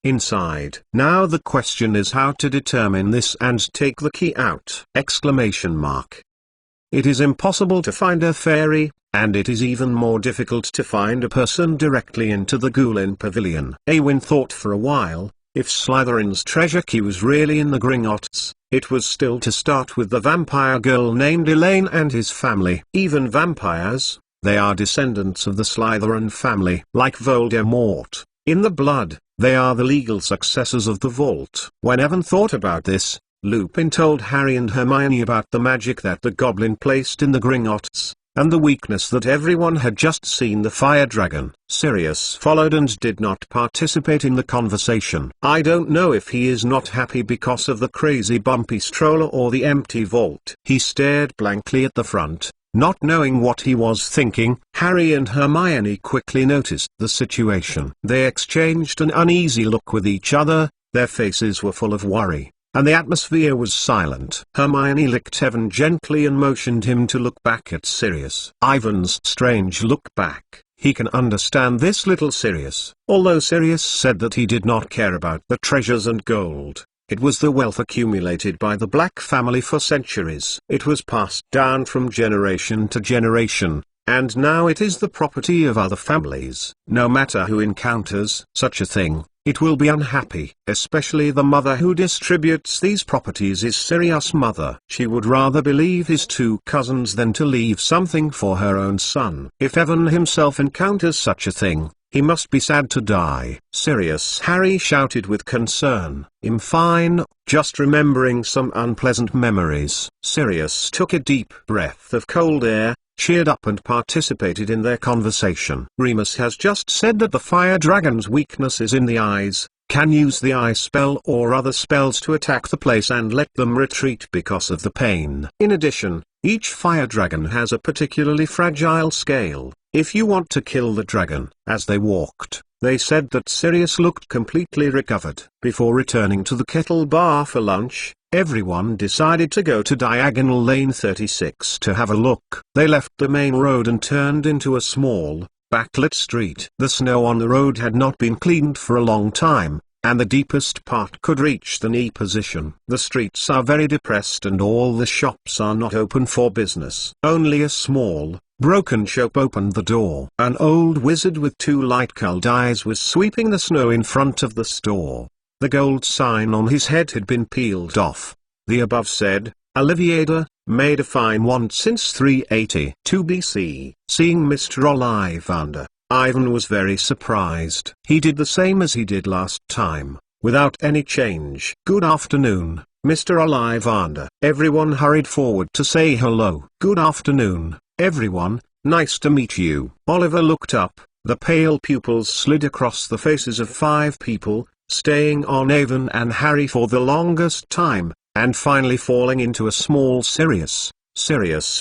Inside. Now the question is how to determine this and take the key out! It is impossible to find a fairy, and it is even more difficult to find a person directly into the Goulin Pavilion. Awin thought for a while. If Slytherin's treasure key was really in the Gringotts, it was still to start with the vampire girl named Elaine and his family. Even vampires, they are descendants of the Slytherin family. Like Voldemort, in the blood, they are the legal successors of the vault. When Evan thought about this, Lupin told Harry and Hermione about the magic that the goblin placed in the Gringotts, and the weakness that everyone had just seen. The fire dragon. Sirius followed and did not participate in the conversation. I don't know if he is not happy because of the crazy bumpy stroller or the empty vault. He stared blankly at the front, not knowing what he was thinking. Harry and Hermione quickly noticed the situation. They exchanged an uneasy look with each other, their faces were full of worry, and the atmosphere was silent. Hermione licked Evan gently and motioned him to look back at Sirius. Ivan's strange look back. He can understand this little Sirius. Although Sirius said that he did not care about the treasures and gold, it was the wealth accumulated by the Black family for centuries. It was passed down from generation to generation, and now it is the property of other families. No matter who encounters such a thing, it will be unhappy. Especially the mother who distributes these properties is Sirius' mother. She would rather believe his two cousins than to leave something for her own son. If Evan himself encounters such a thing, he must be sad to die. Sirius, Harry shouted with concern. I'm fine, just remembering some unpleasant memories. Sirius took a deep breath of cold air, cheered up and participated in their conversation. Remus has just said that the fire dragon's weakness is in the eyes, can use the eye spell or other spells to attack the place and let them retreat because of the pain. In addition, each fire dragon has a particularly fragile scale. If you want to kill the dragon. As they walked, they said that Sirius looked completely recovered. Before returning to the Kettle Bar for lunch, everyone decided to go to Diagonal Lane 36 to have a look. They left the main road and turned into a small, backlit street. The snow on the road had not been cleaned for a long time, and the deepest part could reach the knee position. The streets are very depressed and all the shops are not open for business. Only a small, broken shop opened the door. An old wizard with two light-colored eyes was sweeping the snow in front of the store. The gold sign on his head had been peeled off. The above said, Olivier made a fine wand since 382 BC. Seeing Mr. Ollivander, Ivan was very surprised. He did the same as he did last time, without any change. Good afternoon, Mr. Ollivander. Everyone hurried forward to say hello. Good afternoon, everyone, nice to meet you. Oliver looked up, the pale pupils slid across the faces of 5 people, staying on Avon and Harry for the longest time, and finally falling into a small Sirius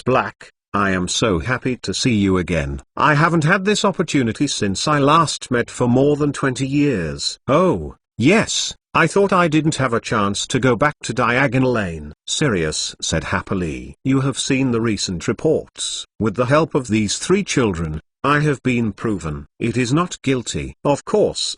Black, I am so happy to see you again. I haven't had this opportunity since I last met for more than 20 years. Oh, yes, I thought I didn't have a chance to go back to Diagonal Lane, Sirius said happily. You have seen the recent reports. With the help of these 3 children, I have been proven it is not guilty. Of course,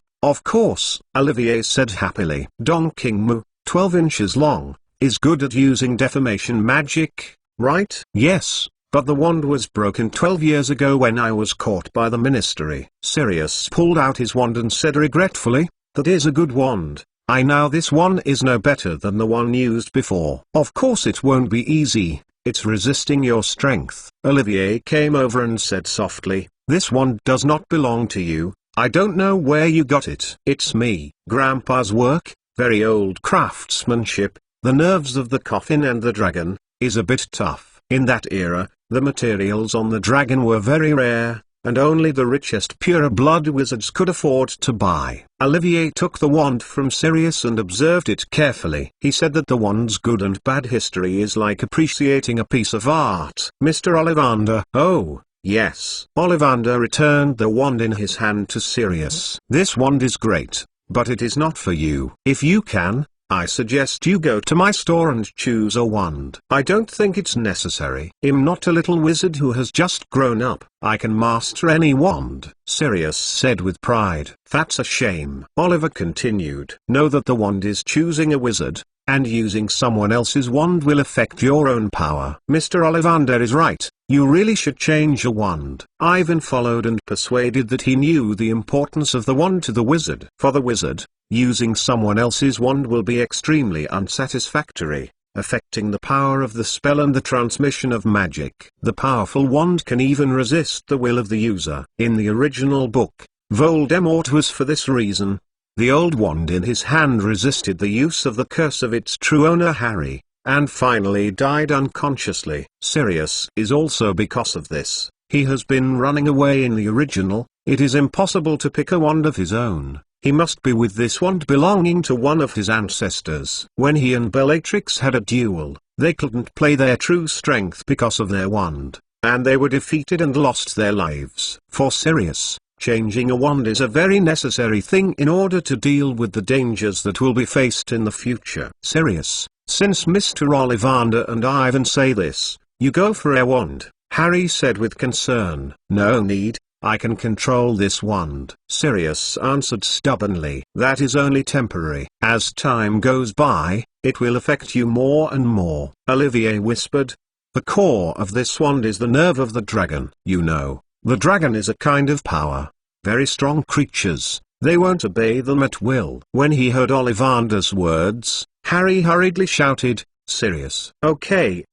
Olivier said happily. Dong Qingmu, 12 inches long, is good at using deformation magic, right? Yes, but the wand was broken 12 years ago when I was caught by the ministry. Sirius pulled out his wand and said regretfully, that is a good wand. I know this one is no better than the one used before. Of course it won't be easy, it's resisting your strength. Olivier came over and said softly, this wand does not belong to you. I don't know where you got it. It's me. Grandpa's work, very old craftsmanship. The nerves of the coffin and the dragon is a bit tough. In that era, the materials on the dragon were very rare, and only the richest pure-blood wizards could afford to buy. Olivier took the wand from Sirius and observed it carefully. He said that the wand's good and bad history is like appreciating a piece of art. Mr. Ollivander. Oh, yes. Ollivander returned the wand in his hand to Sirius. This wand is great, but it is not for you. If you can, I suggest you go to my store and choose a wand. I don't think it's necessary. I'm not a little wizard who has just grown up. I can master any wand, Sirius said with pride. That's a shame. Oliver continued. Know that the wand is choosing a wizard, and using someone else's wand will affect your own power. Mr. Ollivander is right. You really should change a wand. Ivan followed and persuaded that he knew the importance of the wand to the wizard. For the wizard, using someone else's wand will be extremely unsatisfactory, affecting the power of the spell and the transmission of magic. The powerful wand can even resist the will of the user. In the original book, Voldemort was for this reason. The old wand in his hand resisted the use of the curse of its true owner Harry, and finally died unconsciously. Sirius is also because of this. He has been running away in the original. It is impossible to pick a wand of his own. He must be with this wand belonging to one of his ancestors. When he and Bellatrix had a duel, they couldn't play their true strength because of their wand, and they were defeated and lost their lives. For Sirius, changing a wand is a very necessary thing in order to deal with the dangers that will be faced in the future. Sirius, since Mr. Ollivander and Ivan say this, you go for a wand, Harry said with concern. No need. I can control this wand. Sirius answered stubbornly. That is only temporary. As time goes by, it will affect you more and more. Olivier whispered. The core of this wand is the nerve of the dragon. You know, the dragon is a kind of power. Very strong creatures. They won't obey them at will. When he heard Ollivander's words, Harry hurriedly shouted, Sirius. Okay.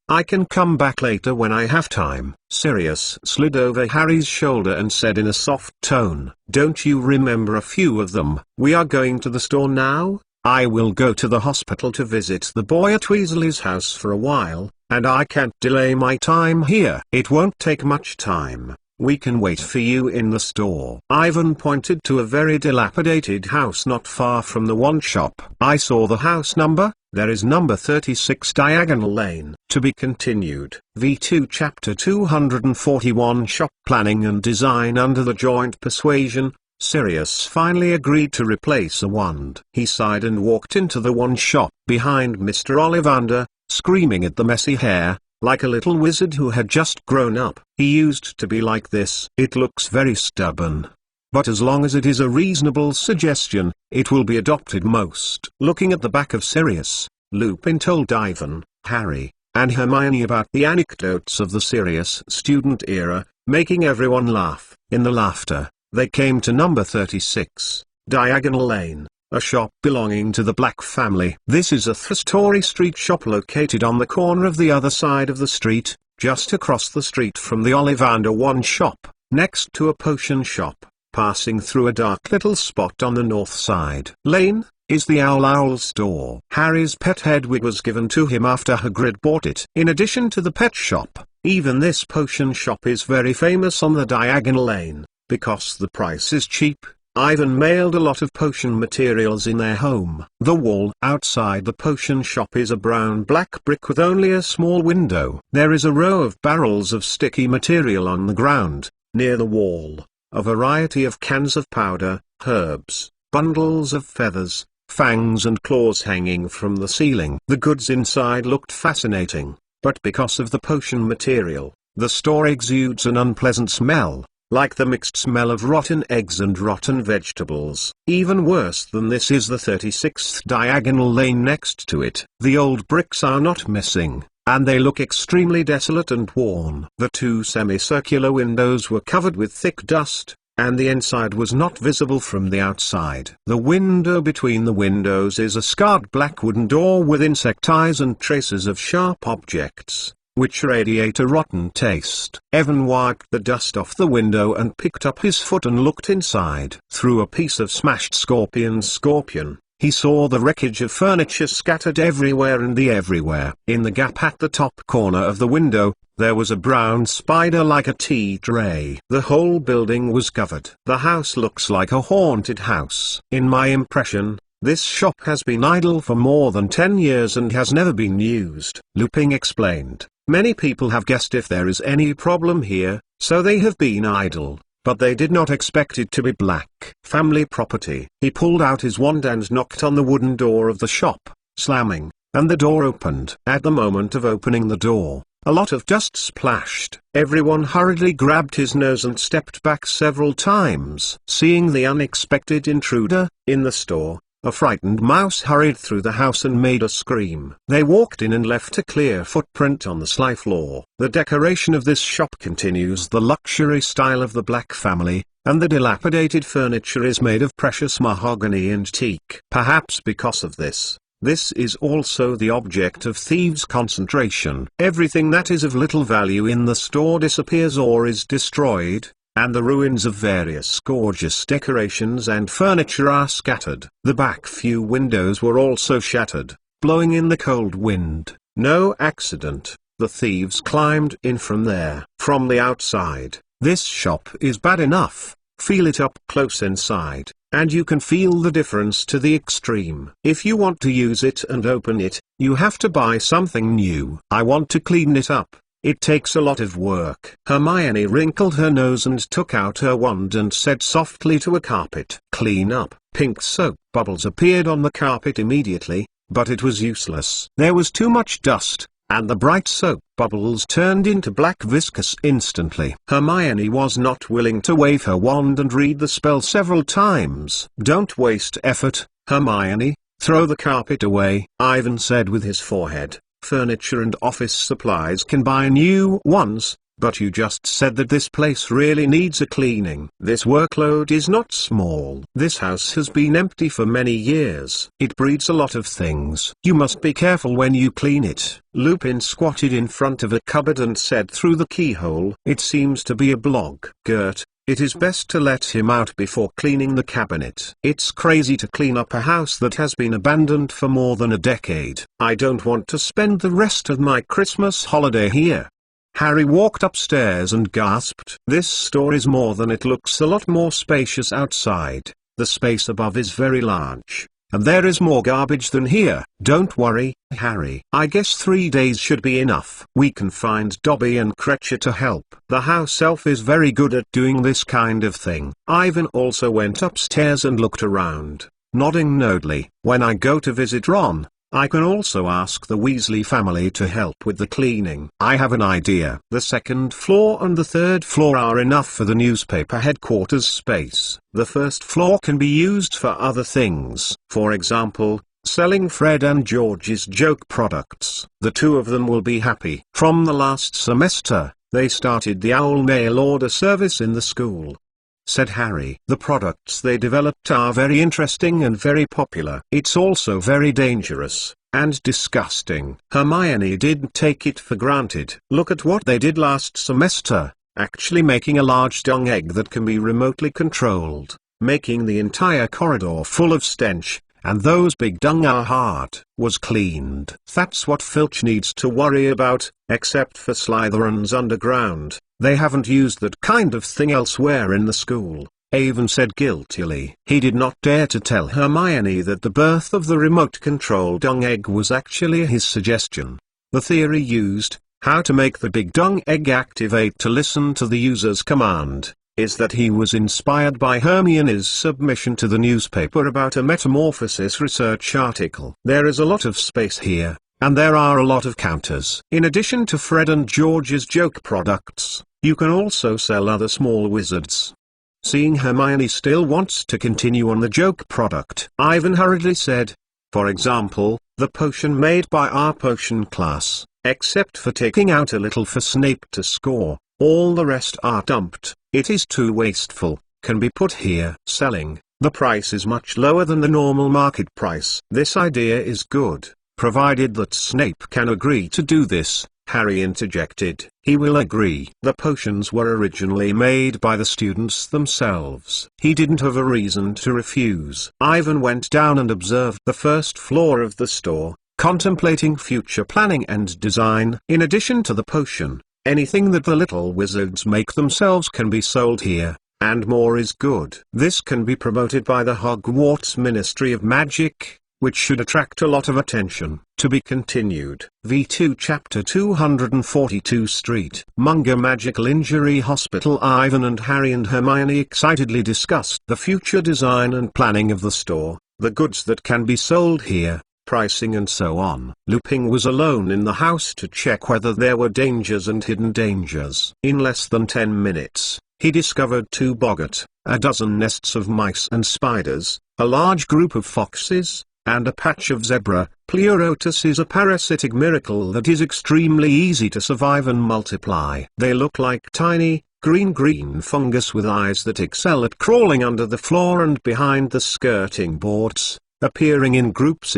I can come back later when I have time. Sirius slid over Harry's shoulder and said in a soft tone, don't you remember a few of them? We are going to the store now. I will go to the hospital to visit the boy at Weasley's house for a while, and I can't delay my time here. It won't take much time. We can wait for you in the store. Ivan pointed to a very dilapidated house not far from the wand shop. I saw the house number. There is number 36 Diagonal Lane. To be continued. V2 Chapter 241 Shop Planning and Design. Under the joint persuasion, Sirius finally agreed to replace a wand. He sighed and walked into the wand shop behind Mr. Ollivander, screaming at the messy hair, like a little wizard who had just grown up. He used to be like this. It looks very stubborn. But as long as it is a reasonable suggestion, it will be adopted most. Looking at the back of Sirius, Lupin told Ivan, Harry, and Hermione about the anecdotes of the Sirius student era, making everyone laugh. In the laughter, they came to number 36, Diagonal Lane, a shop belonging to the Black family. This is a three-story street shop located on the corner of the other side of the street, just across the street from the Ollivander wand shop, next to a potion shop. Passing through a dark little spot on the north side. Lane is the Owl store. Harry's pet Hedwig was given to him after Hagrid bought it. In addition to the pet shop, even this potion shop is very famous on the Diagonal Lane, because the price is cheap, Ivan mailed a lot of potion materials in their home. The wall outside the potion shop is a brown-black brick with only a small window. There is a row of barrels of sticky material on the ground, near the wall, a variety of cans of powder, herbs, bundles of feathers, fangs and claws hanging from the ceiling. The goods inside looked fascinating, but because of the potion material, the store exudes an unpleasant smell, like the mixed smell of rotten eggs and rotten vegetables. Even worse than this is the 36th diagonal lane next to it. The old bricks are not missing, and they look extremely desolate and worn. The two semicircular windows were covered with thick dust, and the inside was not visible from the outside. The window between the windows is a scarred black wooden door with insect eyes and traces of sharp objects, which radiate a rotten taste. Evan wiped the dust off the window and picked up his foot and looked inside. Through a piece of smashed scorpion, he saw the wreckage of furniture scattered everywhere. In the gap at the top corner of the window, there was a brown spider like a tea tray. The whole building was covered. The house looks like a haunted house. In my impression, this shop has been idle for more than 10 years and has never been used. Looping explained, many people have guessed if there is any problem here, so they have been idle, but they did not expect it to be black family property. He pulled out his wand and knocked on the wooden door of the shop, slamming, and the door opened. At the moment of opening the door, a lot of dust splashed. Everyone hurriedly grabbed his nose and stepped back several times. Seeing the unexpected intruder in the store, a frightened mouse hurried through the house and made a scream. They walked in and left a clear footprint on the sly floor. The decoration of this shop continues the luxury style of the Black family, and the dilapidated furniture is made of precious mahogany and teak. Perhaps because of this is also the object of thieves' concentration. Everything that is of little value in the store disappears or is destroyed, and the ruins of various gorgeous decorations and furniture are scattered. The back few windows were also shattered, blowing in the cold wind. No accident, the thieves climbed in from there. From the outside, this shop is bad enough. Feel it up close inside, and you can feel the difference to the extreme. If you want to use it and open it, you have to buy something new. I want to clean it up. It takes a lot of work. Hermione wrinkled her nose and took out her wand and said softly to a carpet, "Clean up." Pink soap bubbles appeared on the carpet immediately, but it was useless. There was too much dust, and the bright soap bubbles turned into black viscous instantly. Hermione was not willing to wave her wand and read the spell several times. "Don't waste effort, Hermione, throw the carpet away," Ivan said with his forehead. "Furniture and office supplies can buy new ones, but you just said that this place really needs a cleaning. This workload is not small. This house has been empty for many years. It breeds a lot of things. You must be careful when you clean it." Lupin squatted in front of a cupboard and said through the keyhole, "It seems to be a blog. Gert, it is best to let him out before cleaning the cabinet. It's crazy to clean up a house that has been abandoned for more than a decade. I don't want to spend the rest of my Christmas holiday here." Harry walked upstairs and gasped. This store is more than it looks. A lot more spacious outside. The space above is very large, and there is more garbage than here. "Don't worry, Harry. I guess 3 days should be enough. We can find Dobby and Cretcher to help. The house elf is very good at doing this kind of thing." Ivan also went upstairs and looked around, nodding knowingly. "When I go to visit Ron, I can also ask the Weasley family to help with the cleaning. I have an idea. The second floor and the third floor are enough for the newspaper headquarters space. The first floor can be used for other things. For example, selling Fred and George's joke products. The two of them will be happy." From the last semester, they started the owl mail order service in the school, said Harry. "The products they developed are very interesting and very popular. It's also very dangerous, and disgusting." Hermione didn't take it for granted. "Look at what they did last semester, actually making a large dung egg that can be remotely controlled, making the entire corridor full of stench, and those big dung are hard, was cleaned. That's what Filch needs to worry about, except for Slytherin's underground. They haven't used that kind of thing elsewhere in the school." Avon said guiltily. He did not dare to tell Hermione that the birth of the remote-control dung egg was actually his suggestion. The theory used, how to make the big dung egg activate to listen to the user's command, is that he was inspired by Hermione's submission to the newspaper about a metamorphosis research article. There is a lot of space here, and there are a lot of counters. In addition to Fred and George's joke products, you can also sell other small wizards. Seeing Hermione still wants to continue on the joke product, Ivan hurriedly said, for example, the potion made by our potion class, except for taking out a little for Snape to score, all the rest are dumped, it is too wasteful, can be put here. Selling, the price is much lower than the normal market price. This idea is good, provided that Snape can agree to do this. Harry interjected. He will agree. The potions were originally made by the students themselves. He didn't have a reason to refuse. Ivan went down and observed the first floor of the store, contemplating future planning and design. In addition to the potion, anything that the little wizards make themselves can be sold here, and more is good. This can be promoted by the Hogwarts Ministry of Magic, which should attract a lot of attention. To be continued. V2 Chapter 242 Street Munger Magical Injury Hospital. Ivan and Harry and Hermione excitedly discussed the future design and planning of the store, the goods that can be sold here, pricing and so on. Lupin was alone in the house to check whether there were dangers and hidden dangers. In less than 10 minutes, he discovered 2 boggart, a dozen nests of mice and spiders, a large group of foxes, and a patch of zebra. Pleurotus is a parasitic miracle that is extremely easy to survive and multiply. They look like tiny, green fungus with eyes that excel at crawling under the floor and behind the skirting boards, appearing in groups.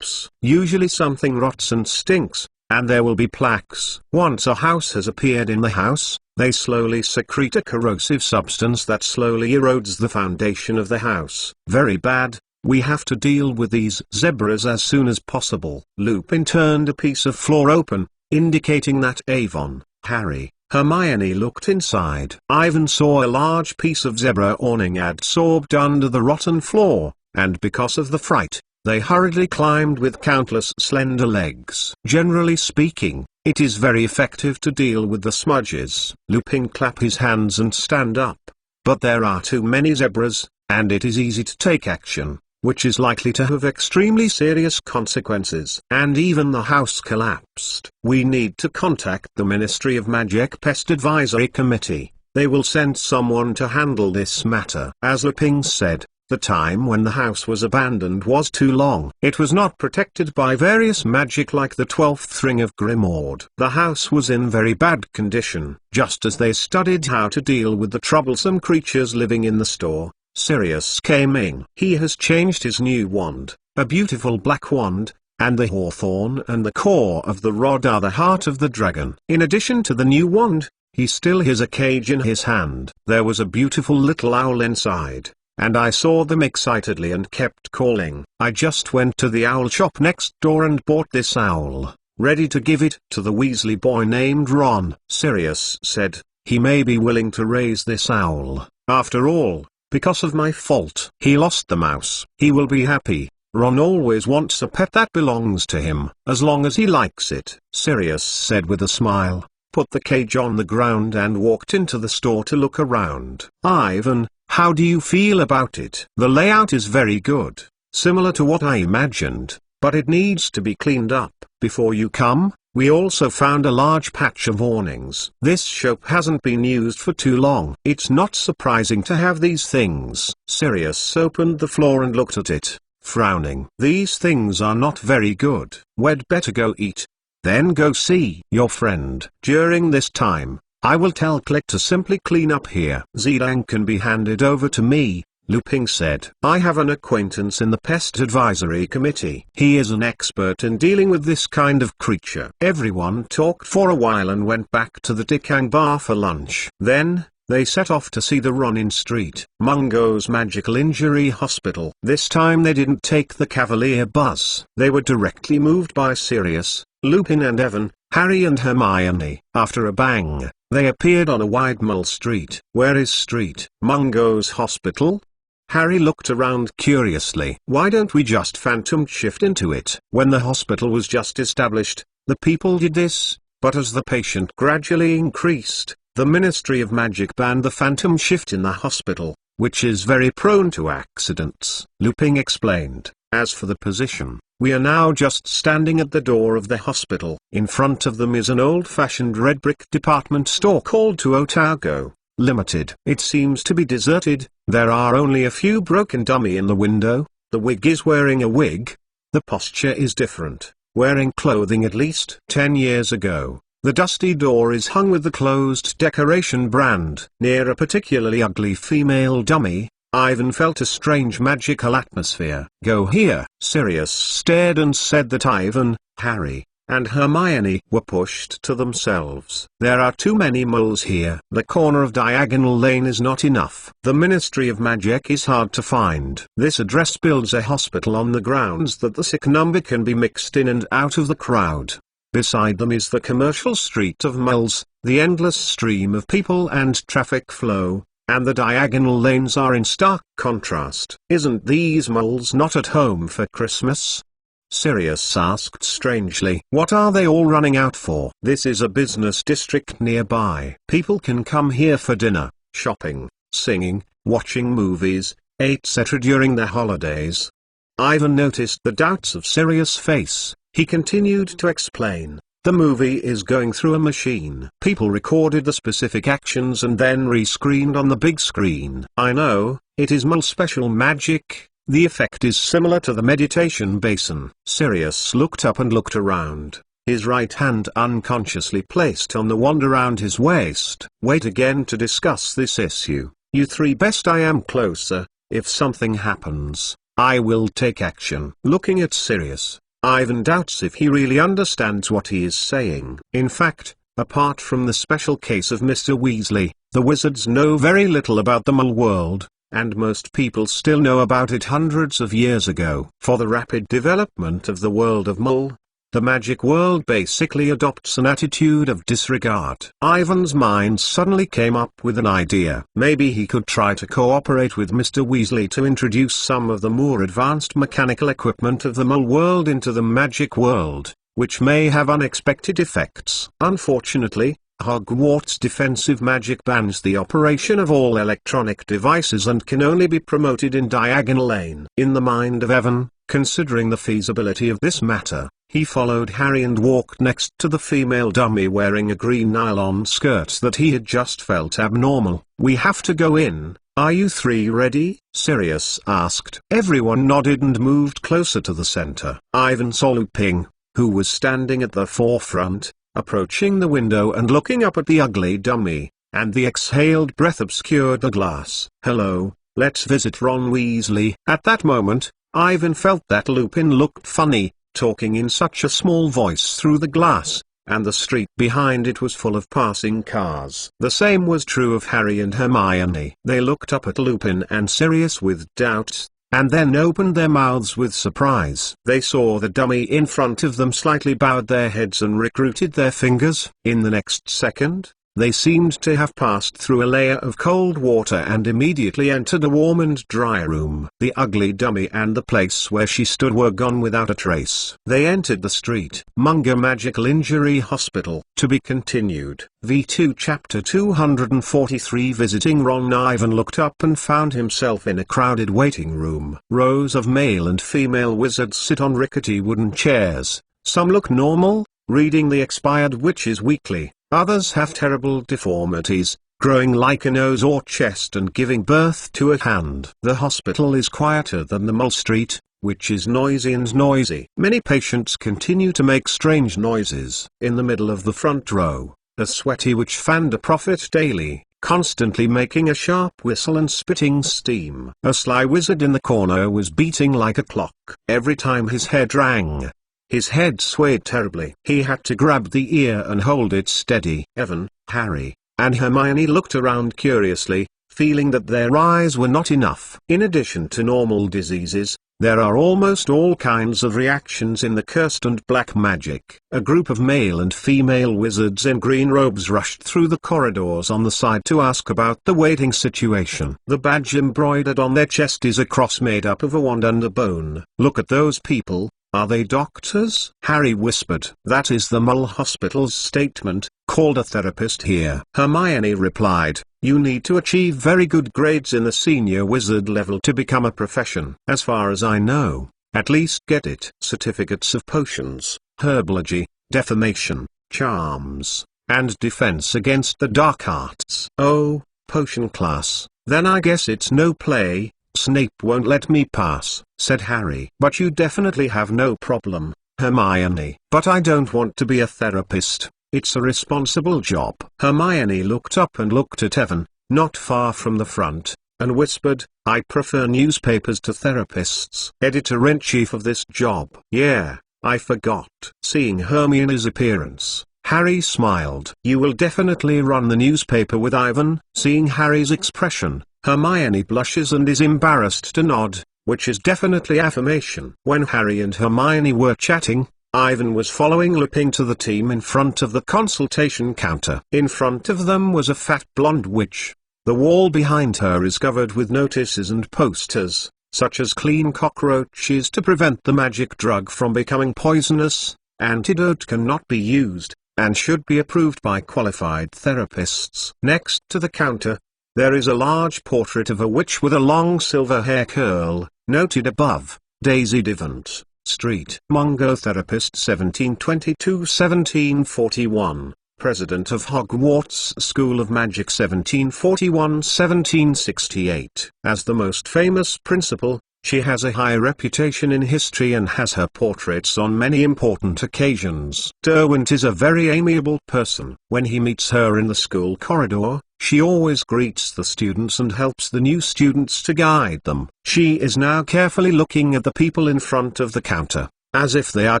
Usually something rots and stinks, and there will be plaques. Once a house has appeared in the house, they slowly secrete a corrosive substance that slowly erodes the foundation of the house. Very bad. We have to deal with these zebras as soon as possible. Lupin turned a piece of floor open, indicating that Avon, Harry, Hermione looked inside. Ivan saw a large piece of zebra awning adsorbed under the rotten floor, and because of the fright, they hurriedly climbed with countless slender legs. Generally speaking, it is very effective to deal with the smudges. Lupin clapped his hands and stand up. But there are too many zebras, and it is easy to take action, which is likely to have extremely serious consequences. And even the house collapsed. We need to contact the Ministry of Magic Pest Advisory Committee. They will send someone to handle this matter. As Lupin said, the time when the house was abandoned was too long. It was not protected by various magic like the 12th ring of Grimmauld. The house was in very bad condition. Just as they studied how to deal with the troublesome creatures living in the store, Sirius came in. He has changed his new wand, a beautiful black wand, and the hawthorn and the core of the rod are the heart of the dragon. In addition to the new wand, he still has a cage in his hand. There was a beautiful little owl inside, and I saw them excitedly and kept calling. I just went to the owl shop next door and bought this owl, ready to give it to the Weasley boy named Ron. Sirius said, he may be willing to raise this owl. After all, because of my fault. He lost the mouse. He will be happy. Ron always wants a pet that belongs to him, as long as he likes it. Sirius said with a smile, put the cage on the ground and walked into the store to look around. Ivan, how do you feel about it? The layout is very good, similar to what I imagined, but it needs to be cleaned up. Before you come, we also found a large patch of awnings. This shop hasn't been used for too long. It's not surprising to have these things. Sirius opened the floor and looked at it, frowning. These things are not very good. We'd better go eat. Then go see your friend. During this time, I will tell Click to simply clean up here. Zidane can be handed over to me, Lupin said. I have an acquaintance in the Pest Advisory Committee. He is an expert in dealing with this kind of creature. Everyone talked for a while and went back to the Dikang bar for lunch. Then, they set off to see the Ronin Street Mungo's Magical Injury Hospital. This time they didn't take the Cavalier bus. They were directly moved by Sirius, Lupin and Evan, Harry and Hermione. After a bang, they appeared on a wide mall street. Where is Street? Mungo's hospital? Harry looked around curiously. Why don't we just phantom shift into it? When the hospital was just established, the people did this, but as the patient gradually increased, the Ministry of Magic banned the phantom shift in the hospital, which is very prone to accidents. Lupin explained. As for the position, we are now just standing at the door of the hospital. In front of them is an old-fashioned red brick department store called Otago Limited. It seems to be deserted. There are only a few broken dummy in the window. The wig is wearing a wig. The posture is different, wearing clothing at least 10 years ago. The dusty door is hung with the closed decoration brand. Near a particularly ugly female dummy, Ivan felt a strange magical atmosphere. Go here. Sirius stared and said that Ivan, Harry, and Hermione were pushed to themselves. There are too many moles here. The corner of Diagonal Lane is not enough. The Ministry of Magic is hard to find. This address builds a hospital on the grounds that the sick number can be mixed in and out of the crowd. Beside them is the commercial street of moles, the endless stream of people and traffic flow, and the diagonal lanes are in stark contrast. Isn't these moles not at home for Christmas? Sirius asked strangely. What are they all running out for? This is a business district nearby. People can come here for dinner, shopping, singing, watching movies, etc. during the holidays. Ivan noticed the doubts of Sirius' face. He continued to explain. The movie is going through a machine. People recorded the specific actions and then rescreened on the big screen. I know, it is mole special magic. The effect is similar to the meditation basin. Sirius looked up and looked around, his right hand unconsciously placed on the wand around his waist. Wait again to discuss this issue. You three best. I am closer. If something happens, I will take action. Looking at Sirius, Ivan doubts if he really understands what he is saying. In fact, apart from the special case of Mr. Weasley, the wizards know very little about the mole world, and most people still know about it hundreds of years ago. For the rapid development of the world of mole, the magic world basically adopts an attitude of disregard. Ivan's mind suddenly came up with an idea. Maybe he could try to cooperate with Mr. Weasley to introduce some of the more advanced mechanical equipment of the mole world into the magic world, which may have unexpected effects. Unfortunately, Hogwarts defensive magic bans the operation of all electronic devices and can only be promoted in Diagonal Lane. In the mind of Evan, considering the feasibility of this matter, he followed Harry and walked next to the female dummy wearing a green nylon skirt that he had just felt abnormal. We have to go in. Are you three ready? Sirius asked. Everyone nodded and moved closer to the center. Ivan saw Lupin, who was standing at the forefront, approaching the window and looking up at the ugly dummy, and the exhaled breath obscured the glass. Hello, let's visit Ron Weasley. At that moment, Ivan felt that Lupin looked funny, talking in such a small voice through the glass, and the street behind it was full of passing cars. The same was true of Harry and Hermione. They looked up at Lupin and Sirius with doubt, and then opened their mouths with surprise. They saw the dummy in front of them slightly bowed their heads and recruited their fingers. In the next second, they seemed to have passed through a layer of cold water and immediately entered a warm and dry room. The ugly dummy and the place where she stood were gone without a trace. They entered the street. Mungo Magical Injury Hospital. To be continued. V2 Chapter 243. Visiting Ron. Ivan looked up and found himself in a crowded waiting room. Rows of male and female wizards sit on rickety wooden chairs. Some look normal, reading the Expired Witches Weekly. Others have terrible deformities, growing like a nose or chest and giving birth to a hand. The hospital is quieter than the Mole Street, which is noisy and noisy. Many patients continue to make strange noises. In the middle of the front row, a sweaty witch fanned a prophet daily, constantly making a sharp whistle and spitting steam. A sly wizard in the corner was beating like a clock. Every time his head rang, his head swayed terribly. He had to grab the ear and hold it steady. Evan, Harry, and Hermione looked around curiously, feeling that their eyes were not enough. In addition to normal diseases, There are almost all kinds of reactions in the cursed and black magic. A group of male and female wizards in green robes rushed through the corridors on the side to ask about the waiting situation. The badge embroidered on their chest is a cross made up of a wand and a bone. "Look at those people. Are they doctors?" Harry whispered. "That is the Mole Hospital's statement, called a therapist here." Hermione replied, "You need to achieve very good grades in the senior wizard level to become a profession. As far as I know, at least get it. Certificates of potions, herbology, defamation, charms, and defense against the dark arts." "Oh, potion class, then I guess it's no play. Snape won't let me pass," said Harry. "But you definitely have no problem, Hermione." "But I don't want to be a therapist. It's a responsible job." Hermione looked up and looked at Evan, not far from the front, and whispered, "I prefer newspapers to therapists." "Editor-in-chief of this job." "Yeah, I forgot." Seeing Hermione's appearance, Harry smiled. "You will definitely run the newspaper with Ivan." Seeing Harry's expression, Hermione blushes and is embarrassed to nod, which is definitely affirmation. When Harry and Hermione were chatting, Ivan was following Lupin to the team in front of the consultation counter. In front of them was a fat blonde witch. The wall behind her is covered with notices and posters, such as "Clean cockroaches to prevent the magic drug from becoming poisonous," "Antidote cannot be used, and should be approved by qualified therapists." Next to the counter, there is a large portrait of a witch with a long silver hair curl, noted above, "Daisy Devant, Street." Mungo Therapist 1722-1741, President of Hogwarts School of Magic 1741-1768. As the most famous principal, she has a high reputation in history and has her portraits on many important occasions. Derwent is a very amiable person. When he meets her in the school corridor, she always greets the students and helps the new students to guide them. She is now carefully looking at the people in front of the counter, as if they are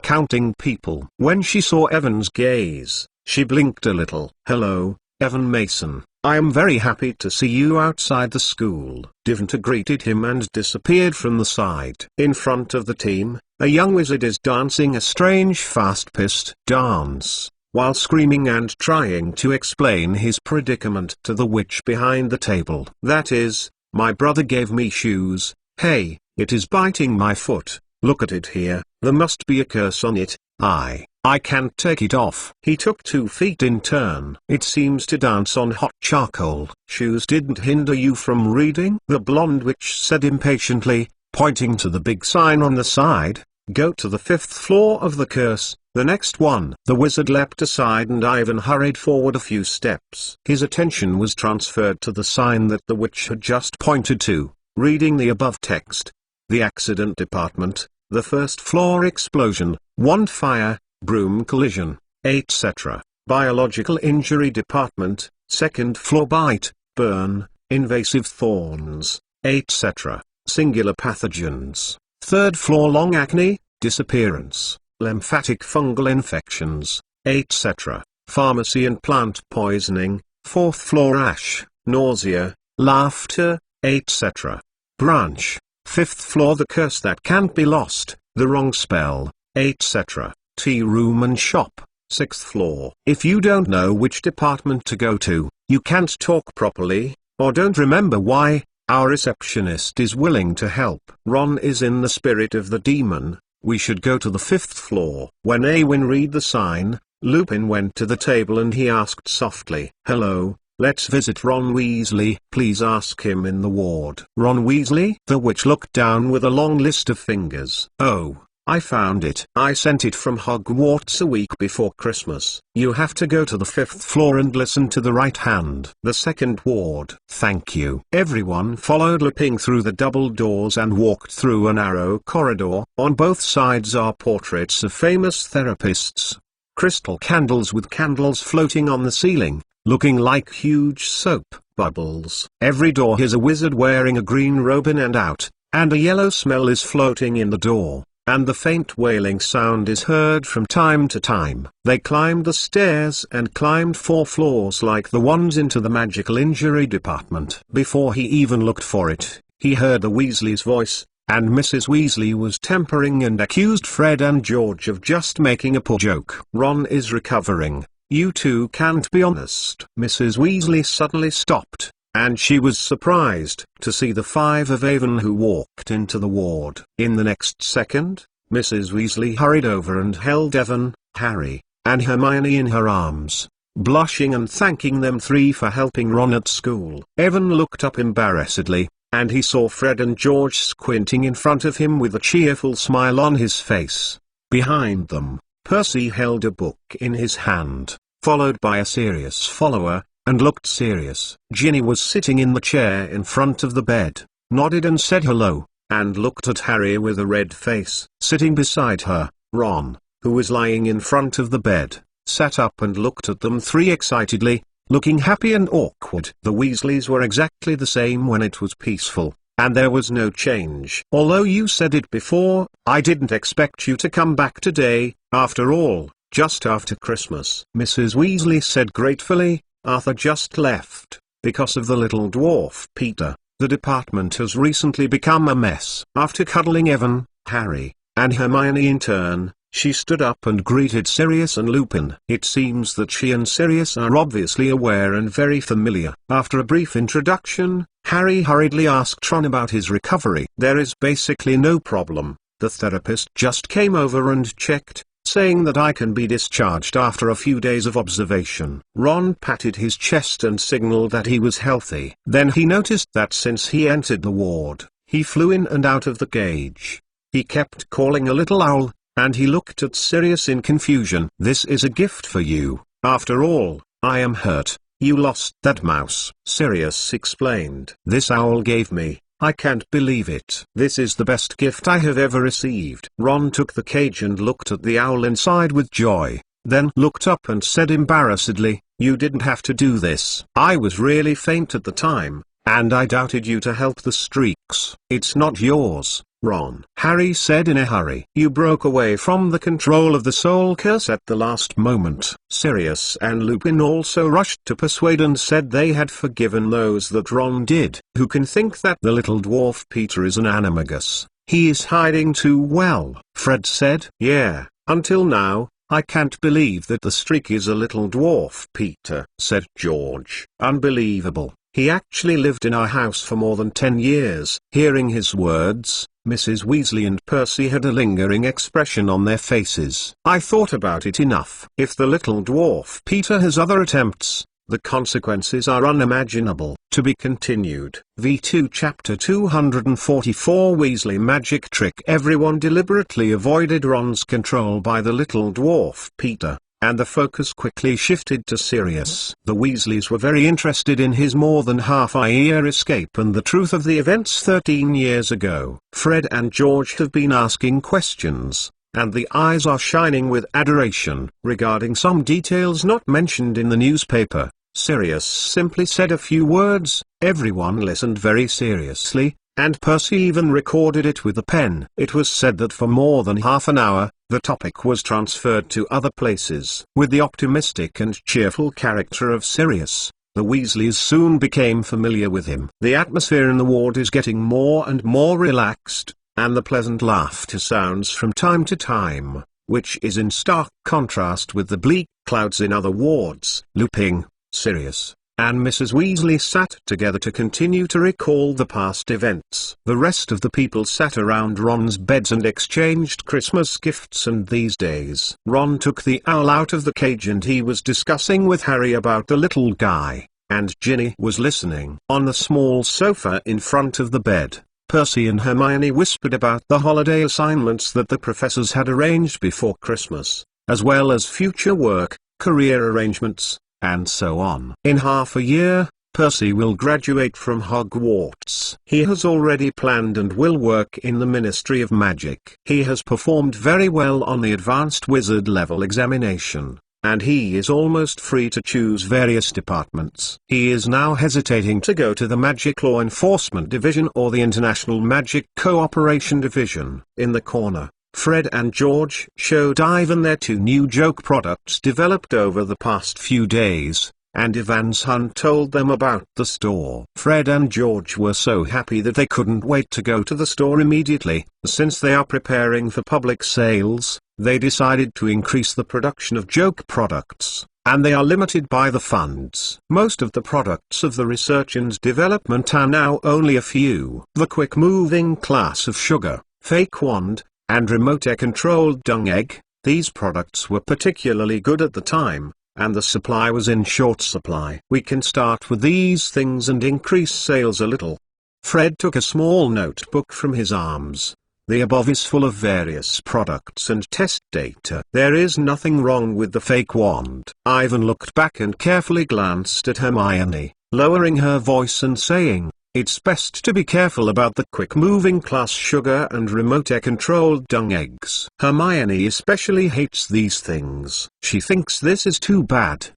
counting people. When she saw Evan's gaze, she blinked a little. "Hello, Evan Mason. I am very happy to see you outside the school." Devant greeted him and disappeared from the side. In front of the team, a young wizard is dancing a strange fast-paced dance, while screaming and trying to explain his predicament to the witch behind the table. "That is, my brother gave me shoes. Hey, it is biting my foot. Look at it here. There must be a curse on it. I can't take it off." He took 2 feet in turn. "It seems to dance on hot charcoal." "Shoes didn't hinder you from reading?" the blonde witch said impatiently, pointing to the big sign on the side. "Go to the 5th floor of the curse, the next one." The wizard leapt aside and Ivan hurried forward a few steps. His attention was transferred to the sign that the witch had just pointed to, reading the above text. "The accident department, the 1st floor explosion, wand fire, broom collision, etc. Biological injury department, 2nd floor bite, burn, invasive thorns, etc. Singular pathogens, 3rd floor long acne, disappearance, lymphatic fungal infections, etc. Pharmacy and plant poisoning, 4th floor ash, nausea, laughter, etc. Branch, 5th floor the curse that can't be lost, the wrong spell, etc. Tea room and shop, 6th floor. If you don't know which department to go to, you can't talk properly, or don't remember why, our receptionist is willing to help. Ron is in the spirit of the demon. We should go to the 5th floor. When Awin read the sign, Lupin went to the table and he asked softly, "Hello, let's visit Ron Weasley. Please ask him in the ward." "Ron Weasley?" The witch looked down with a long list of fingers. "Oh, I found it. I sent it from Hogwarts a week before Christmas. You have to go to the 5th floor and listen to the right hand. The 2nd ward." "Thank you." Everyone followed Lupin through the double doors and walked through a narrow corridor. On both sides are portraits of famous therapists. Crystal candles with candles floating on the ceiling, looking like huge soap bubbles. Every door has a wizard wearing a green robe in and out, and a yellow smell is floating in the door, and the faint wailing sound is heard from time to time. They climbed the stairs and climbed 4 floors like the ones into the magical injury department. Before he even looked for it, he heard the Weasley's voice, and Mrs. Weasley was tempering and accused Fred and George of just making a poor joke. Ron is recovering. You two can't be honest. Mrs. Weasley suddenly stopped, and she was surprised to see the five of Avon who walked into the ward. In the next second, Mrs. Weasley hurried over and held Evan, Harry, and Hermione in her arms, blushing and thanking them three for helping Ron at school. Evan looked up embarrassedly, and he saw Fred and George squinting in front of him with a cheerful smile on his face. Behind them, Percy held a book in his hand, followed by a serious follower, and looked serious. Ginny was sitting in the chair in front of the bed, nodded and said hello, and looked at Harry with a red face. Sitting beside her, Ron, who was lying in front of the bed, sat up and looked at them three excitedly, looking happy and awkward. The Weasleys were exactly the same when it was peaceful, and there was no change. Although you said it before, I didn't expect you to come back today, after all, just after Christmas. Mrs. Weasley said gratefully, Arthur just left, because of the little dwarf Peter. The department has recently become a mess. After cuddling Evan, Harry, and Hermione in turn, she stood up and greeted Sirius and Lupin. It seems that she and Sirius are obviously aware and very familiar. After a brief introduction, Harry hurriedly asked Ron about his recovery. There is basically no problem. The therapist just came over and checked, saying that I can be discharged after a few days of observation. Ron patted his chest and signaled that he was healthy. Then he noticed that since he entered the ward, he flew in and out of the cage. He kept calling a little owl, and he looked at Sirius in confusion. This is a gift for you. After all, I am hurt. You lost that mouse, Sirius explained. This owl gave me. I can't believe it. This is the best gift I have ever received. Ron took the cage and looked at the owl inside with joy, then looked up and said embarrassedly, You didn't have to do this. I was really faint at the time, and I doubted you to help the streaks. It's not yours, Ron. Harry said in a hurry. You broke away from the control of the soul curse at the last moment. Sirius and Lupin also rushed to persuade and said they had forgiven those that Ron did. Who can think that the little dwarf Peter is an animagus? He is hiding too well, Fred said. Yeah, until now, I can't believe that the streak is a little dwarf Peter, said George. Unbelievable. He actually lived in our house for more than 10 years. Hearing his words, Mrs. Weasley and Percy had a lingering expression on their faces. I thought about it enough. If the little dwarf Peter has other attempts, the consequences are unimaginable. To be continued. V2 Chapter 244 Weasley Magic Trick. Everyone deliberately avoided Ron's control by the little dwarf Peter, and the focus quickly shifted to Sirius. The Weasleys were very interested in his more than half-a-year escape and the truth of the events 13 years ago. Fred and George have been asking questions, and the eyes are shining with adoration. Regarding some details not mentioned in the newspaper, Sirius simply said a few words. Everyone listened very seriously, and Percy even recorded it with a pen. It was said that for more than half an hour, the topic was transferred to other places. With the optimistic and cheerful character of Sirius, the Weasleys soon became familiar with him. The atmosphere in the ward is getting more and more relaxed, and the pleasant laughter sounds from time to time, which is in stark contrast with the bleak clouds in other wards. Lupin, Sirius, and Mrs. Weasley sat together to continue to recall the past events. The rest of the people sat around Ron's beds and exchanged Christmas gifts, and these days Ron took the owl out of the cage and he was discussing with Harry about the little guy, and Ginny was listening. On the small sofa in front of the bed, Percy and Hermione whispered about the holiday assignments that the professors had arranged before Christmas, as well as future work, career arrangements, and so on. In half a year, Percy will graduate from Hogwarts. He has already planned and will work in the Ministry of Magic. He has performed very well on the Advanced Wizard level examination, and he is almost free to choose various departments. He is now hesitating to go to the Magic Law Enforcement Division or the International Magic Cooperation Division. In the corner, Fred and George showed Ivan their two new joke products developed over the past few days. and Ivan's son told them about the store. Fred and George were so happy that they couldn't wait to go to the store immediately. Since they are preparing for public sales, they decided to increase the production of joke products, and they are limited by the funds. Most of the products of the research and development are now only a few. The quick-moving class of sugar, fake wand, and remote air-controlled dung egg. These products were particularly good at the time, and the supply was in short supply. We can start with these things and increase sales a little. Fred took a small notebook from his arms. The above is full of various products and test data. There is nothing wrong with the fake wand. Ivan looked back and carefully glanced at Hermione, lowering her voice and saying, "It's best to be careful about the quick-moving class sugar and remote air-controlled dung eggs. Hermione especially hates these things. She thinks this is too bad.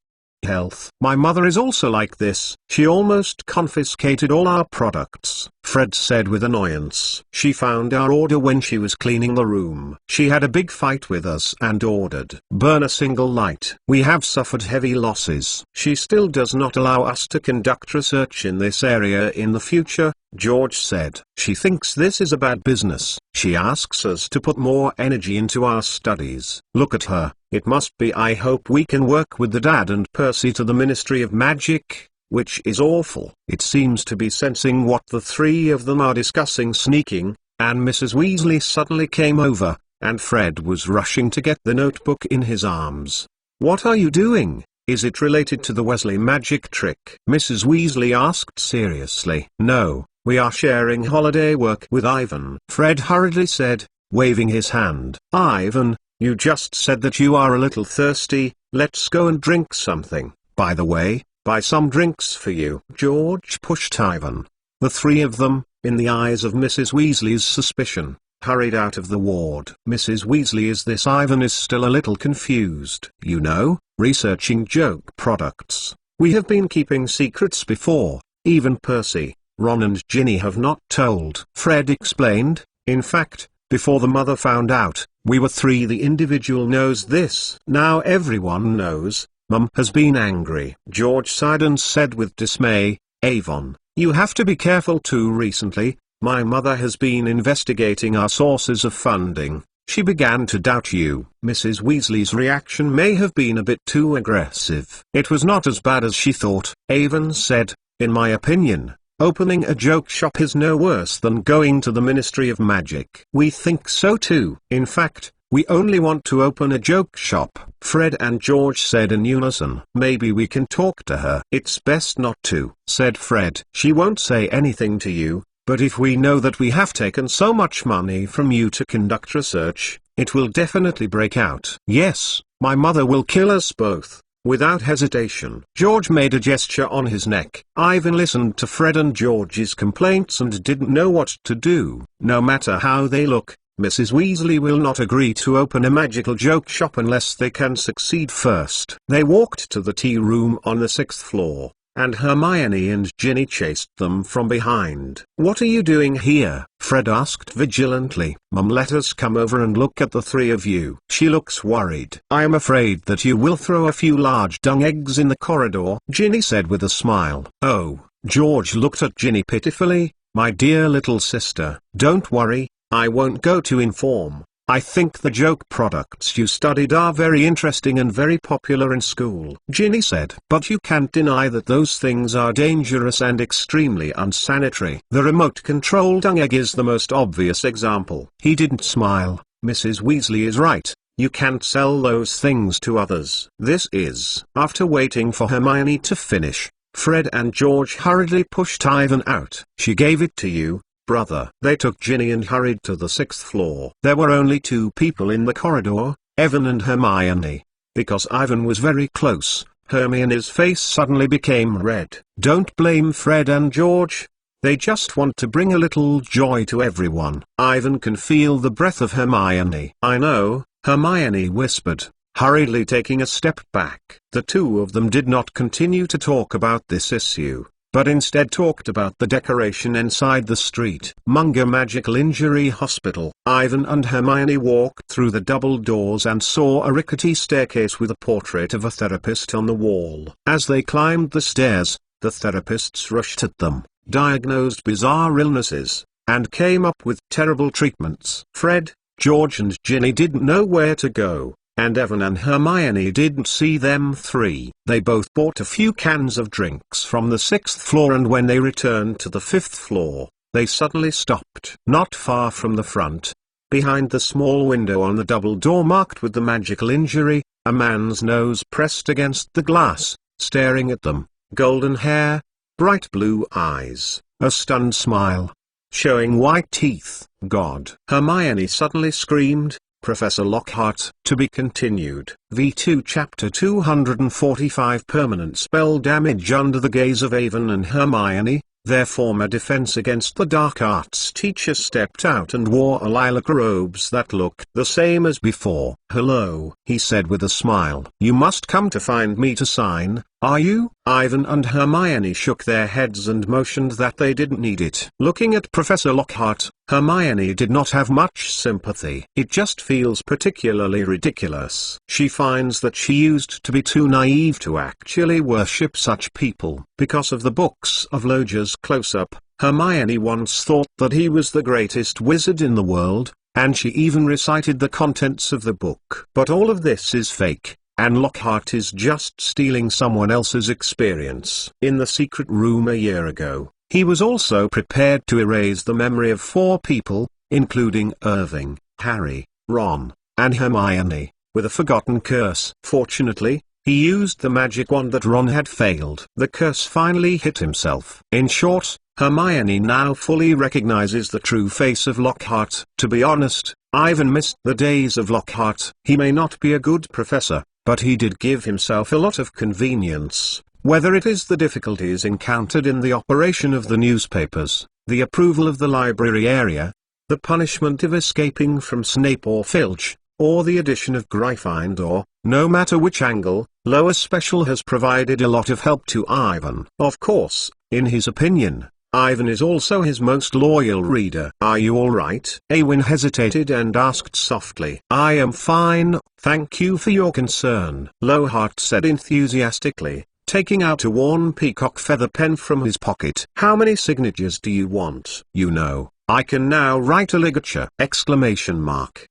Health. My mother is also like this. She almost confiscated all our products," Fred said with annoyance. "She found our order when she was cleaning the room. She had a big fight with us and ordered, 'Burn a single light.' We have suffered heavy losses. She still does not allow us to conduct research in this area in the future," George said. "She thinks this is a bad business. She asks us to put more energy into our studies. Look at her. It must be. I hope we can work with the Dad and Percy to the Ministry of Magic, which is awful." It seems to be sensing what the three of them are discussing sneaking, and Mrs. Weasley suddenly came over, and Fred was rushing to get the notebook in his arms. "What are you doing? Is it related to the Weasley magic trick?" Mrs. Weasley asked seriously. "No, we are sharing holiday work with Ivan," Fred hurriedly said, waving his hand. "Ivan, you just said that you are a little thirsty. Let's go and drink something. By the way, buy some drinks for you." George pushed Ivan. The three of them, in the eyes of Mrs. Weasley's suspicion, hurried out of the ward. "Mrs. Weasley, is this?" Ivan is still a little confused. "You know, researching joke products. We have been keeping secrets before. Even Percy, Ron and Ginny have not told," Fred explained. "In fact, before the mother found out, we were three. The individual knows this. Now everyone knows. Mum has been angry." George sighed and said with dismay, "Avon, you have to be careful too. Recently, my mother has been investigating our sources of funding. She began to doubt you." Mrs. Weasley's reaction may have been a bit too aggressive. "It was not as bad as she thought," Avon said. "In my opinion, opening a joke shop is no worse than going to the Ministry of Magic." "We think so too. In fact, we only want to open a joke shop," Fred and George said in unison. "Maybe we can talk to her." "It's best not to," said Fred. "She won't say anything to you, but if we know that we have taken so much money from you to conduct research, it will definitely break out." "Yes, my mother will kill us both, without hesitation." George made a gesture on his neck. Ivan listened to Fred and George's complaints and didn't know what to do. No matter how they look, Mrs. Weasley will not agree to open a magical joke shop unless they can succeed first. They walked to the tea room on the 6th floor, and Hermione and Ginny chased them from behind. "What are you doing here?" Fred asked vigilantly. "Mum let us come over and look at the three of you. She looks worried." "I am afraid that you will throw a few large dung eggs in the corridor," Ginny said with a smile. "Oh." George looked at Ginny pitifully. "My dear little sister, don't worry, I won't go to inform. I think the joke products you studied are very interesting and very popular in school," Ginny said. "But you can't deny that those things are dangerous and extremely unsanitary. The remote-controlled dung egg is the most obvious example." He didn't smile. "Mrs. Weasley is right. You can't sell those things to others." This is. After waiting for Hermione to finish, Fred and George hurriedly pushed Ivan out. "She gave it to you, brother." They took Ginny and hurried to the 6th floor. There were only two people in the corridor, Evan and Hermione. Because Ivan was very close, Hermione's face suddenly became red. "Don't blame Fred and George. They just want to bring a little joy to everyone." Ivan can feel the breath of Hermione. "I know," Hermione whispered, hurriedly taking a step back. The two of them did not continue to talk about this issue. but instead talked about the decoration inside the street. Munger Magical Injury Hospital. Ivan and Hermione walked through the double doors and saw a rickety staircase with a portrait of a therapist on the wall. As they climbed the stairs, the therapists rushed at them, diagnosed bizarre illnesses, and came up with terrible treatments. Fred, George and Ginny didn't know where to go, and Evan and Hermione didn't see them three. They both bought a few cans of drinks from the 6th floor, and when they returned to the 5th floor, they suddenly stopped. Not far from the front, behind the small window on the double door marked with the magical injury, a man's nose pressed against the glass, staring at them, golden hair, bright blue eyes, a stunned smile, showing white teeth. God! Hermione suddenly screamed, Professor Lockhart. To be continued. V2 Chapter 245 Permanent spell damage. Under the gaze of Avon and Hermione, their former defense against the dark arts teacher stepped out and wore a lilac robes that looked the same as before. Hello, he said with a smile. You must come to find me to sign, are you? Ivan and Hermione shook their heads and motioned that they didn't need it. Looking at Professor Lockhart, Hermione did not have much sympathy. It just feels particularly ridiculous. She finds that she used to be too naive to actually worship such people. Because of the books of Loja's close-up, Hermione once thought that he was the greatest wizard in the world, and she even recited the contents of the book. But all of this is fake, and Lockhart is just stealing someone else's experience. In the secret room a year ago, he was also prepared to erase the memory of 4 people, including Irving, Harry, Ron, and Hermione, with a forgotten curse. Fortunately, he used the magic wand that Ron had failed. The curse finally hit himself. In short, Hermione now fully recognizes the true face of Lockhart. To be honest, Ivan missed the days of Lockhart. He may not be a good professor, but he did give himself a lot of convenience. Whether it is the difficulties encountered in the operation of the newspapers, the approval of the library area, the punishment of escaping from Snape or Filch, or the addition of Gryffindor, no matter which angle, Lower Special has provided a lot of help to Ivan. Of course, in his opinion, Ivan is also his most loyal reader. Are you alright? Eowyn hesitated and asked softly. I am fine, thank you for your concern, Lockhart said enthusiastically, taking out a worn peacock feather pen from his pocket. How many signatures do you want? You know, I can now write a ligature! Exclamation mark.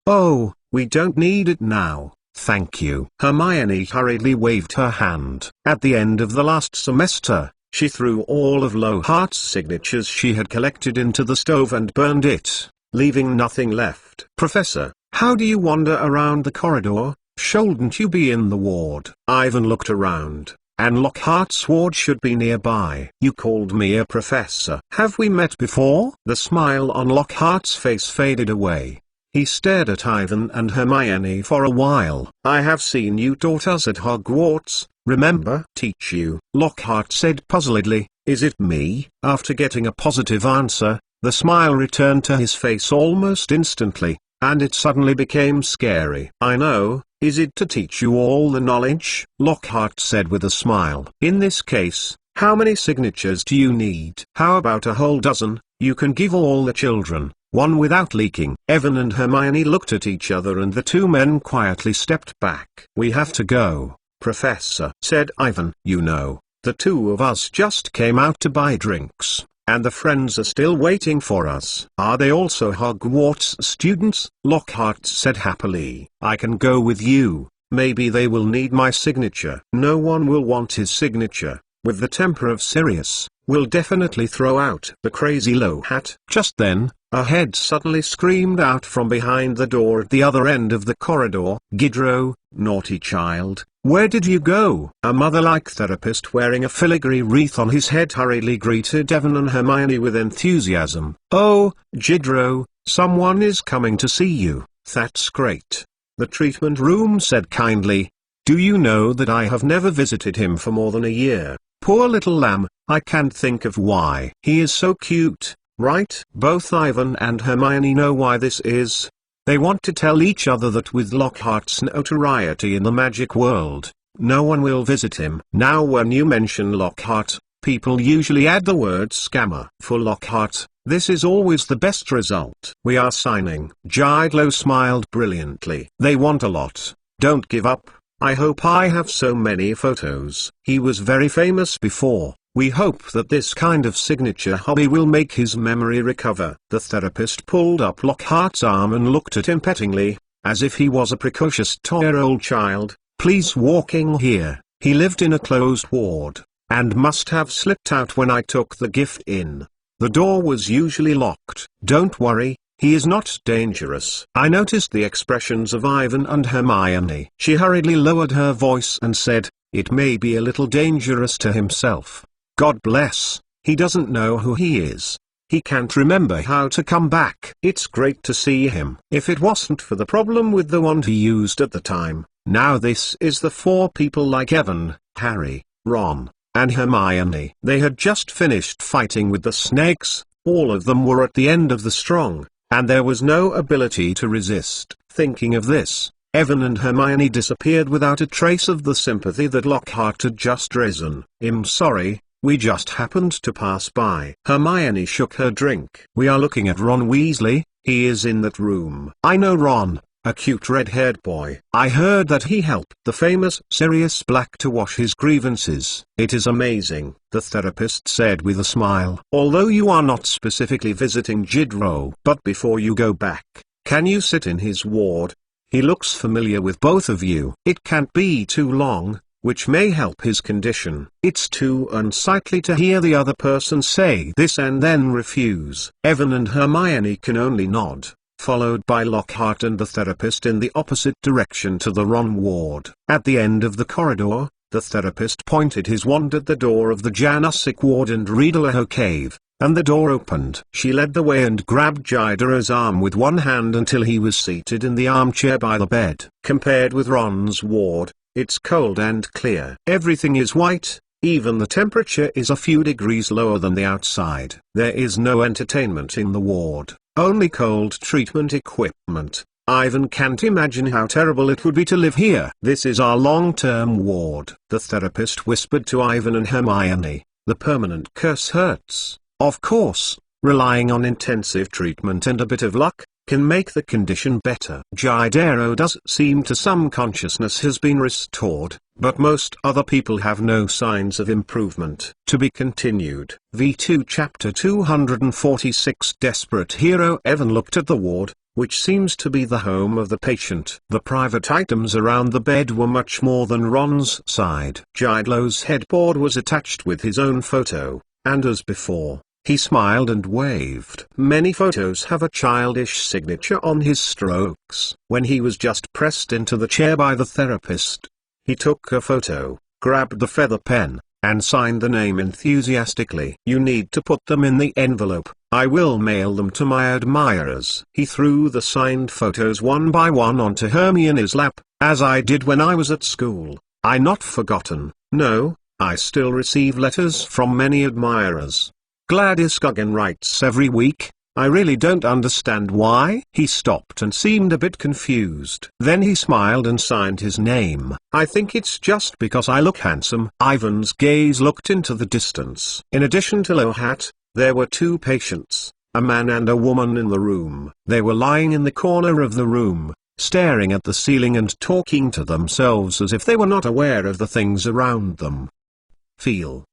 Oh, we don't need it now, thank you. Hermione hurriedly waved her hand. At the end of the last semester, she threw all of Lockhart's signatures she had collected into the stove and burned it, leaving nothing left. Professor, how do you wander around the corridor? Shouldn't you be in the ward? Ivan looked around, and Lockhart's ward should be nearby. You called me a professor. Have we met before? The smile on Lockhart's face faded away. He stared at Ivan and Hermione for a while. I have seen you taught us at Hogwarts, remember? Teach you? Lockhart said puzzledly. Is it me? After getting a positive answer, the smile returned to his face almost instantly, and it suddenly became scary. I know. Is it to teach you all the knowledge? Lockhart said with a smile. In this case, how many signatures do you need? How about a whole dozen? You can give all the children one without leaking. Evan and Hermione looked at each other and the two men quietly stepped back. We have to go, Professor, said Ivan. You know, the two of us just came out to buy drinks, and the friends are still waiting for us. Are they also Hogwarts students? Lockhart said happily. I can go with you, maybe they will need my signature. No one will want his signature. With the temper of Sirius, we'll definitely throw out the crazy low hat. Just then, a head suddenly screamed out from behind the door at the other end of the corridor. Gidro, naughty child, where did you go? A mother-like therapist wearing a filigree wreath on his head hurriedly greeted Evan and Hermione with enthusiasm. Oh, Gidro, someone is coming to see you. That's great. The treatment room said kindly. Do you know that I have never visited him for more than a year? Poor little lamb, I can't think of why. He is so cute, right? Both Ivan and Hermione know why this is. They want to tell each other that with Lockhart's notoriety in the magic world, no one will visit him. Now when you mention Lockhart, People usually add the word scammer for Lockhart. This is always the best result. We are signing. Jidlo smiled brilliantly. They want a lot. Don't give up. I hope I have so many photos. He was very famous before. We hope that this kind of signature hobby will make his memory recover. The therapist pulled up Lockhart's arm and looked at him pettingly, as if he was a precocious 2-year-old child. Please walk in here. He lived in a closed ward, and must have slipped out when I took the gift in. The door was usually locked. Don't worry, he is not dangerous. I noticed the expressions of Ivan and Hermione. She hurriedly lowered her voice and said, it may be a little dangerous to himself. God bless, he doesn't know who he is. He can't remember how to come back. It's great to see him. If it wasn't for the problem with the wand he used at the time, now this is the 4 people like Evan, Harry, Ron, and Hermione. They had just finished fighting with the snakes, all of them were at the end of the strong, and there was no ability to resist. Thinking of this, Evan and Hermione disappeared without a trace of the sympathy that Lockhart had just risen. I'm sorry, we just happened to pass by. Hermione shook her drink. We are looking at Ron Weasley, he is in that room. I know Ron, a cute red-haired boy. I heard that he helped the famous Sirius Black to wash his grievances. It is amazing, the therapist said with a smile. Although you are not specifically visiting Jidro, but before you go back, can you sit in his ward? He looks familiar with both of you. It can't be too long, which may help his condition. It's too unsightly to hear the other person say this and then refuse. Evan and Hermione can only nod, followed by Lockhart and the therapist in the opposite direction to the Ron ward. At the end of the corridor, the therapist pointed his wand at the door of the Janusik ward and Riedelaho cave, and the door opened. She led the way and grabbed Jidero's arm with one hand until he was seated in the armchair by the bed. Compared with Ron's ward, it's cold and clear. Everything is white, even the temperature is a few degrees lower than the outside. There is no entertainment in the ward, only cold treatment equipment. Ivan can't imagine how terrible it would be to live here. This is our long-term ward, the therapist whispered to Ivan and Hermione. The permanent curse hurts. Of course, relying on intensive treatment and a bit of luck can make the condition better. Jidero does seem to some consciousness has been restored, but most other people have no signs of improvement. To be continued. V2 Chapter 246 Desperate Hero Evan looked at the ward, which seems to be the home of the patient. The private items around the bed were much more than Ron's side. Jidlo's headboard was attached with his own photo, and as before, he smiled and waved. Many photos have a childish signature on his strokes. When he was just pressed into the chair by the therapist, he took a photo, grabbed the feather pen, and signed the name enthusiastically. You need to put them in the envelope. I will mail them to my admirers. He threw the signed photos one by one onto Hermione's lap, as I did when I was at school. I not forgotten. No, I still receive letters from many admirers. Gladys Guggen writes every week. I really don't understand why. He stopped and seemed a bit confused. Then he smiled and signed his name. I think it's just because I look handsome. Ivan's gaze looked into the distance. In addition to Lohat, there were 2 patients, a man and a woman in the room. They were lying in the corner of the room, staring at the ceiling and talking to themselves as if they were not aware of the things around them.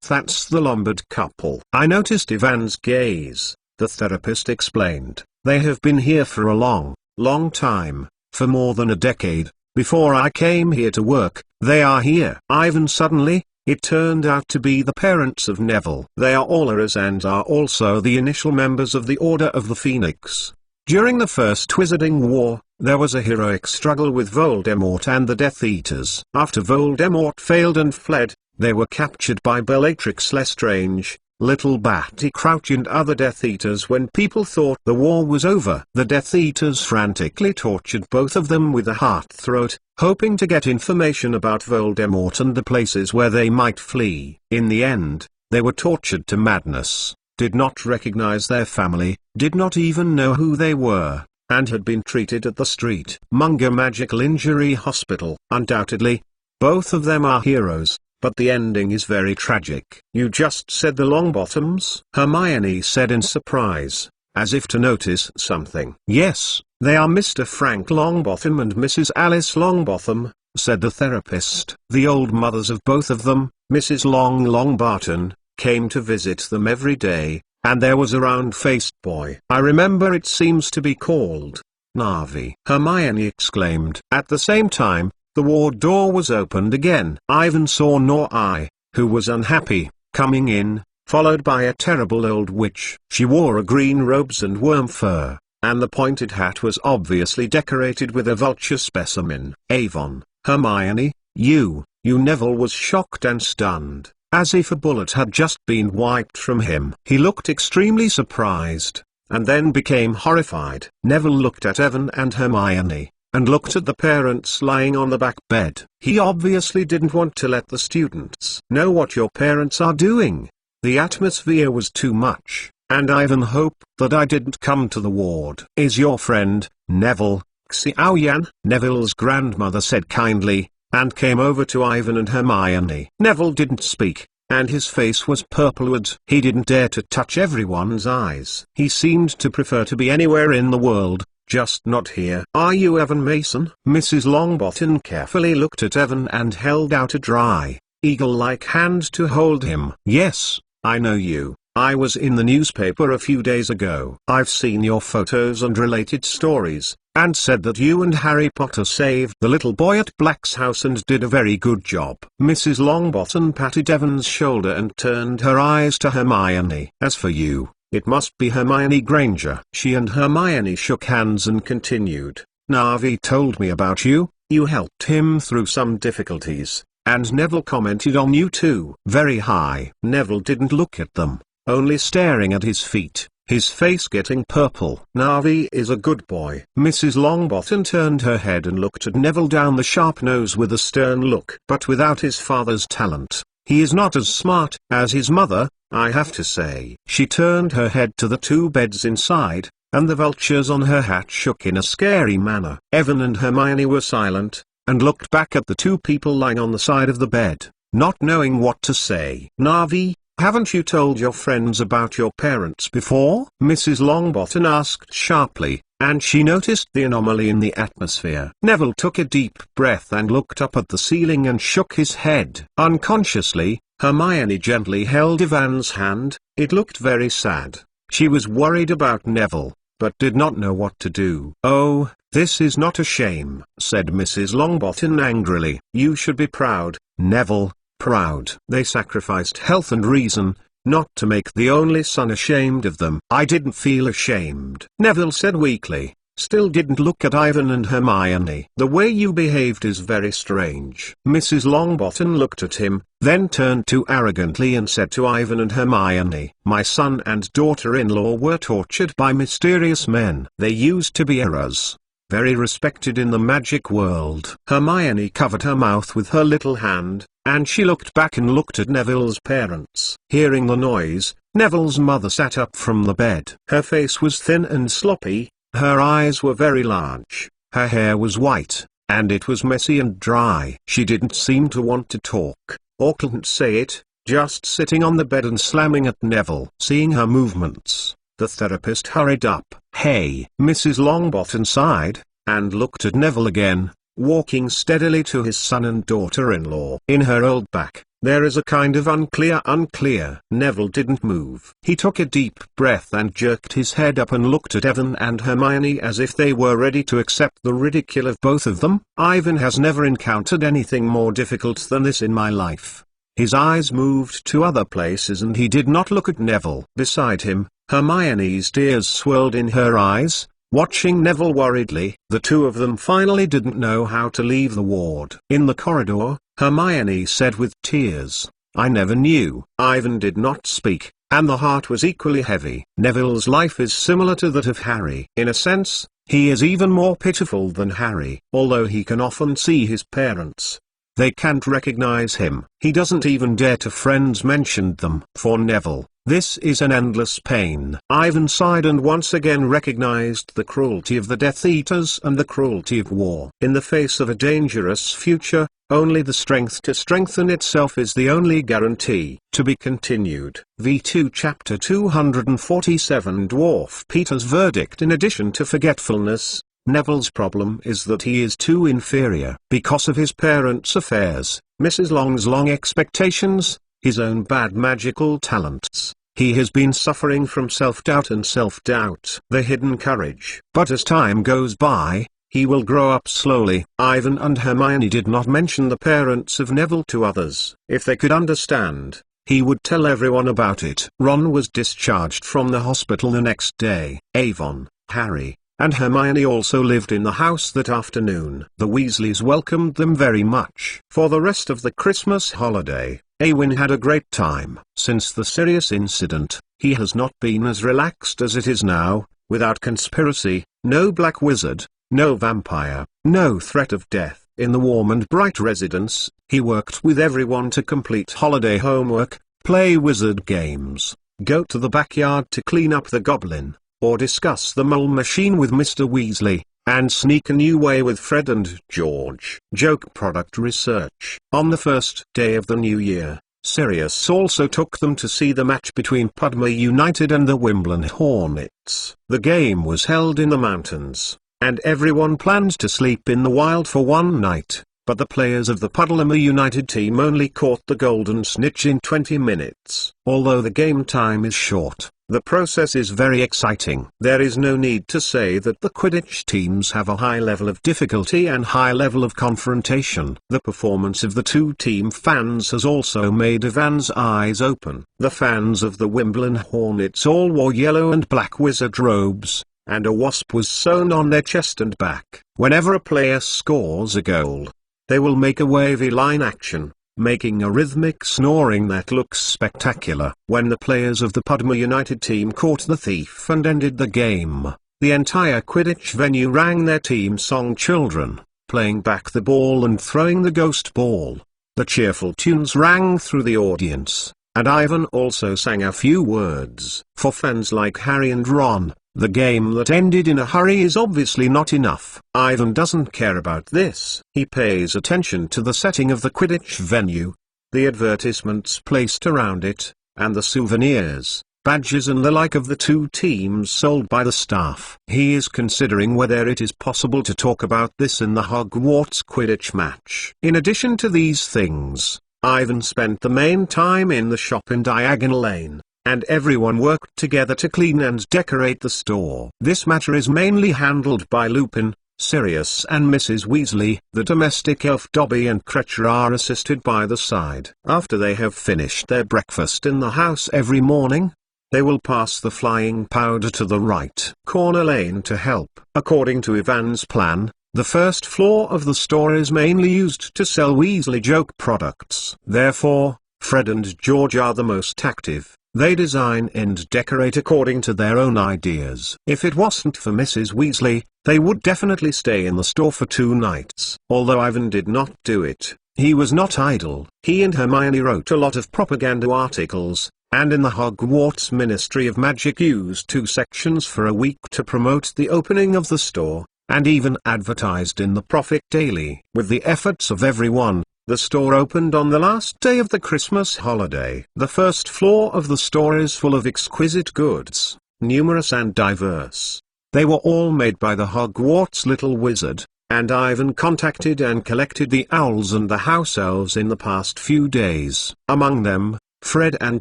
That's the Lombard couple. I noticed Ivan's gaze, the therapist explained. They have been here for a long, long time, for more than a decade. Before I came here to work, they are here. Ivan suddenly, it turned out to be the parents of Neville. They are Aurors and are also the initial members of the Order of the Phoenix. During the First Wizarding War, there was a heroic struggle with Voldemort and the Death Eaters. After Voldemort failed and fled, they were captured by Bellatrix Lestrange, Little Barty Crouch and other Death Eaters. When people thought the war was over, the Death Eaters frantically tortured both of them with a heart-throat, hoping to get information about Voldemort and the places where they might flee. In the end, they were tortured to madness, did not recognize their family, did not even know who they were, and had been treated at the Street Munger Magical Injury Hospital. Undoubtedly, both of them are heroes, but the ending is very tragic. You just said the Longbottoms? Hermione said in surprise, as if to notice something. Yes, they are Mr. Frank Longbottom and Mrs. Alice Longbottom, said the therapist. The old mothers of both of them, Mrs. Longbarton, came to visit them every day, and there was a round-faced boy. I remember it seems to be called Navi. Hermione exclaimed. At the same time, the ward door was opened again. Ivan saw Nor-I, who was unhappy, coming in, followed by a terrible old witch. She wore a green robes and worm fur, and the pointed hat was obviously decorated with a vulture specimen. Avon, Hermione, you, Neville was shocked and stunned, as if a bullet had just been wiped from him. He looked extremely surprised, and then became horrified. Neville looked at Evan and Hermione, and looked at the parents lying on the back bed. He obviously didn't want to let the students know what your parents are doing. The atmosphere was too much, and Ivan hoped that I didn't come to the ward. Is your friend, Neville, Xiaoyan? Neville's grandmother said kindly, and came over to Ivan and Hermione. Neville didn't speak, and his face was purplewood. He didn't dare to touch everyone's eyes. He seemed to prefer to be anywhere in the world, just not here. Are you Evan Mason? Mrs. Longbottom carefully looked at Evan and held out a dry, eagle-like hand to hold him. Yes, I know you. I was in the newspaper a few days ago. I've seen your photos and related stories, and said that you and Harry Potter saved the little boy at Black's house and did a very good job. Mrs. Longbottom patted Evan's shoulder and turned her eyes to Hermione. As for you, it must be Hermione Granger. She and Hermione shook hands and continued. Navi told me about you. You helped him through some difficulties, and Neville commented on you too. Very high. Neville didn't look at them, only staring at his feet, his face getting purple. Navi is a good boy. Mrs. Longbottom turned her head and looked at Neville down the sharp nose with a stern look. But without his father's talent, he is not as smart as his mother, I have to say. She turned her head to the two beds inside, and the vultures on her hat shook in a scary manner. Evan and Hermione were silent, and looked back at the two people lying on the side of the bed, not knowing what to say. Navi, haven't you told your friends about your parents before? Mrs. Longbottom asked sharply, and she noticed the anomaly in the atmosphere. Neville took a deep breath and looked up at the ceiling and shook his head. Unconsciously, Hermione gently held Ivan's hand. It looked very sad. She was worried about Neville, but did not know what to do. Oh, this is not a shame, said Mrs. Longbottom angrily. You should be proud, Neville. Proud. They sacrificed health and reason, not to make the only son ashamed of them. I didn't feel ashamed, Neville said weakly, still didn't look at Ivan and Hermione. The way you behaved is very strange. Mrs. Longbottom looked at him, then turned to arrogantly and said to Ivan and Hermione, my son and daughter-in-law were tortured by mysterious men. They used to be errors, very respected in the magic world. Hermione covered her mouth with her little hand, and she looked back and looked at Neville's parents. Hearing the noise, Neville's mother sat up from the bed. Her face was thin and sloppy, her eyes were very large, her hair was white, and it was messy and dry. She didn't seem to want to talk, or couldn't say it, just sitting on the bed and slamming at Neville. Seeing her movements, the therapist hurried up. Hey! Mrs. Longbottom sighed, and looked at Neville again, walking steadily to his son and daughter-in-law. In her old back, there is a kind of unclear. Neville didn't move. He took a deep breath and jerked his head up and looked at Evan and Hermione as if they were ready to accept the ridicule of both of them. Ivan has never encountered anything more difficult than this in my life. His eyes moved to other places and he did not look at Neville. Beside him, Hermione's tears swirled in her eyes, watching Neville worriedly. The two of them finally didn't know how to leave the ward. In the corridor, Hermione said with tears, I never knew. Ivan did not speak, and the heart was equally heavy. Neville's life is similar to that of Harry. In a sense, he is even more pitiful than Harry. Although he can often see his parents, they can't recognize him. He doesn't even dare to friends mention them. For Neville, this is an endless pain. Ivan sighed and once again recognized the cruelty of the Death Eaters and the cruelty of war. In the face of a dangerous future, Only the strength to strengthen itself is the only guarantee. To be continued. V2 Chapter 247 Dwarf Peter's verdict. In addition to forgetfulness, Neville's problem is that he is too inferior. Because of his parents' affairs, Mrs. Long's long expectations, his own bad magical talents, he has been suffering from self-doubt and self-doubt. The hidden courage. But as time goes by, he will grow up slowly. Ivan and Hermione did not mention the parents of Neville to others. If they could understand, he would tell everyone about it. Ron was discharged from the hospital the next day. Avon, Harry, and Hermione also lived in the house that afternoon. The Weasleys welcomed them very much. For the rest of the Christmas holiday, Awin had a great time. Since the Sirius incident, he has not been as relaxed as it is now, without conspiracy, no black wizard, no vampire, no threat of death. In the warm and bright residence, he worked with everyone to complete holiday homework, play wizard games, go to the backyard to clean up the goblin, or discuss the mole machine with Mr. Weasley, and sneak a new way with Fred and George. Joke product research. On the first day of the new year, Sirius also took them to see the match between Pudmore United and the Wimbledon Hornets. The game was held in the mountains, and everyone planned to sleep in the wild for one night, but the players of the Pudmore United team only caught the golden snitch in 20 minutes. Although the game time is short, the process is very exciting. There is no need to say that the Quidditch teams have a high level of difficulty and high level of confrontation. The performance of the two team fans has also made Ivan's eyes open. The fans of the Wimbledon Hornets all wore yellow and black wizard robes, and a wasp was sewn on their chest and back. Whenever a player scores a goal, they will make a wavy line action, making a rhythmic snoring that looks spectacular. When the players of the Pudmore United team caught the thief and ended the game, the entire Quidditch venue rang their team song Children, playing back the ball and throwing the ghost ball. The cheerful tunes rang through the audience, and Ivan also sang a few words. For fans like Harry and Ron, the game that ended in a hurry is obviously not enough. Ivan doesn't care about this. He pays attention to the setting of the Quidditch venue, the advertisements placed around it, and the souvenirs, badges and the like of the two teams sold by the staff. He is considering whether it is possible to talk about this in the Hogwarts Quidditch match. In addition to these things, Ivan spent the main time in the shop in Diagon Lane, and everyone worked together to clean and decorate the store. This matter is mainly handled by Lupin, Sirius and Mrs. Weasley. The domestic elf Dobby and Cretcher are assisted by the side. After they have finished their breakfast in the house every morning, they will pass the flying powder to the right corner lane to help. According to Ivan's plan, the first floor of the store is mainly used to sell Weasley joke products. Therefore, Fred and George are the most active. They design and decorate according to their own ideas. If it wasn't for Mrs. Weasley, they would definitely stay in the store for 2 nights. Although Ivan did not do it, he was not idle. He and Hermione wrote a lot of propaganda articles, and in the Hogwarts Ministry of Magic used 2 sections for a week to promote the opening of the store, and even advertised in the Prophet Daily. With the efforts of everyone, the store opened on the last day of the Christmas holiday. The first floor of the store is full of exquisite goods, numerous and diverse. They were all made by the Hogwarts Little Wizard, and Ivan contacted and collected the owls and the house elves in the past few days. Among them, Fred and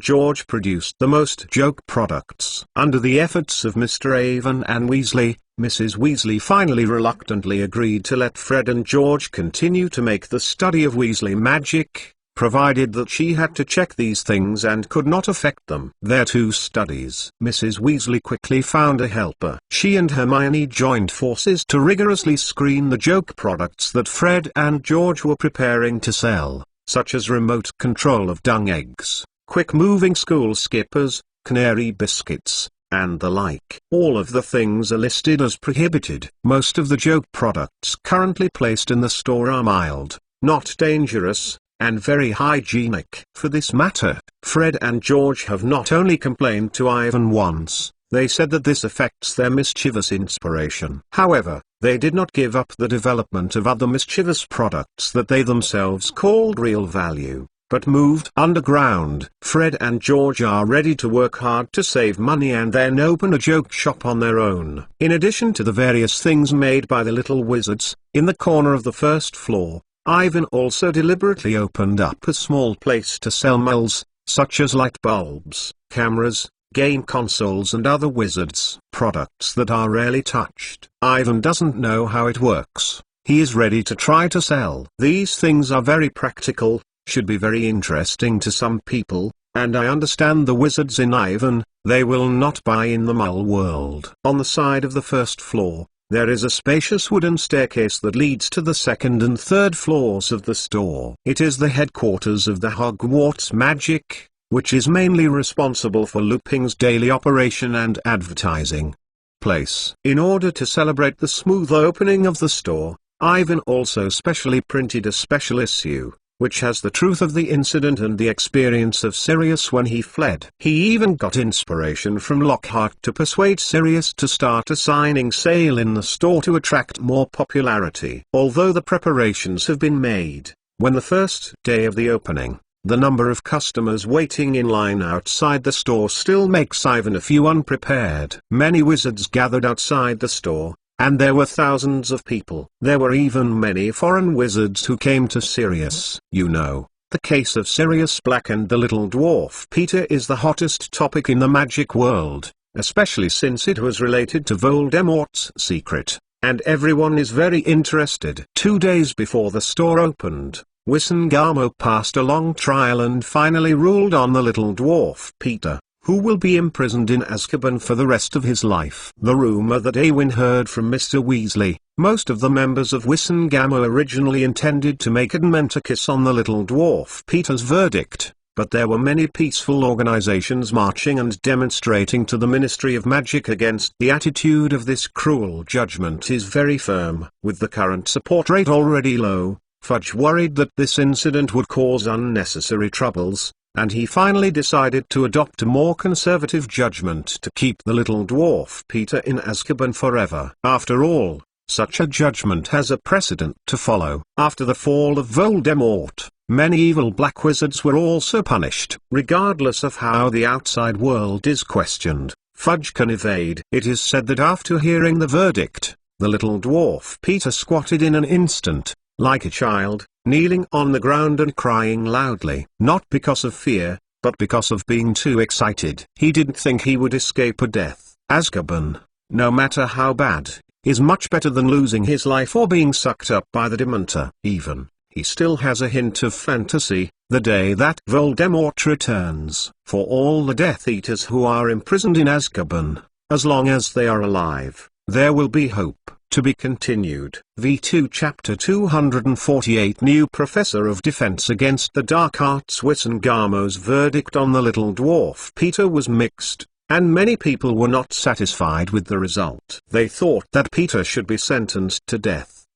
George produced the most joke products. Under the efforts of Mr. Avon and Weasley, Mrs. Weasley finally reluctantly agreed to let Fred and George continue to make the study of Weasley magic, provided that she had to check these things and could not affect them. Their 2 studies. Mrs. Weasley quickly found a helper. She and Hermione joined forces to rigorously screen the joke products that Fred and George were preparing to sell, such as remote control of dung eggs, quick-moving school skippers, canary biscuits, and the like. All of the things are listed as prohibited. Most of the joke products currently placed in the store are mild, not dangerous, and very hygienic. For this matter, Fred and George have not only complained to Ivan once, they said that this affects their mischievous inspiration. However, They did not give up the development of other mischievous products that they themselves called real value, but moved underground. Fred and George are ready to work hard to save money and then open a joke shop on their own. In addition to the various things made by the little wizards, in the corner of the first floor, Ivan also deliberately opened up a small place to sell mulls, such as light bulbs, cameras, game consoles and other wizards' products that are rarely touched. Ivan doesn't know how it works. He is ready to try to sell. These things are very practical, should be very interesting to some people, and I understand the wizards in Ivan. They will not buy in the mull world. On the side of the first floor, there is a spacious wooden staircase that leads to the second and third floors of the store. It is the headquarters of the Hogwarts Magic, which is mainly responsible for Lupin's daily operation and advertising place. In order to celebrate the smooth opening of the store, Ivan also specially printed a special issue, which has the truth of the incident and the experience of Sirius when he fled. He even got inspiration from Lockhart to persuade Sirius to start a signing sale in the store to attract more popularity. Although the preparations have been made, when the first day of the opening, the number of customers waiting in line outside the store still makes Ivan a few unprepared. Many wizards gathered outside the store, and there were thousands of people. There were even many foreign wizards who came to Sirius. You know, the case of Sirius Black and the little dwarf Peter is the hottest topic in the magic world, especially since it was related to Voldemort's secret, and everyone is very interested. 2 days before the store opened, Wisengamo passed a long trial and finally ruled on the little dwarf Peter, who will be imprisoned in Azkaban for the rest of his life. The rumor that Awin heard from Mr. Weasley, most of the members of Wisengamo originally intended to make a Dementor on the little dwarf Peter's verdict, but there were many peaceful organizations marching and demonstrating to the Ministry of Magic against the attitude of this cruel judgment is very firm. With the current support rate already low, Fudge worried that this incident would cause unnecessary troubles, and he finally decided to adopt a more conservative judgment to keep the little dwarf Peter in Azkaban forever. After all, such a judgment has a precedent to follow. After the fall of Voldemort, many evil black wizards were also punished. Regardless of how the outside world is questioned, Fudge can evade. It is said that after hearing the verdict, the little dwarf Peter squatted in an instant, like a child, kneeling on the ground and crying loudly. Not because of fear, but because of being too excited. He didn't think he would escape a death. Azkaban, no matter how bad, is much better than losing his life or being sucked up by the Dementor. Even, he still has a hint of fantasy, the day that Voldemort returns. For all the Death Eaters who are imprisoned in Azkaban, as long as they are alive, there will be hope. To be continued. V2 Chapter 248 New Professor of Defense Against the Dark Arts. Wisengamo's verdict on the little dwarf Peter was mixed, and many people were not satisfied with the result. They thought that Peter should be sentenced to death,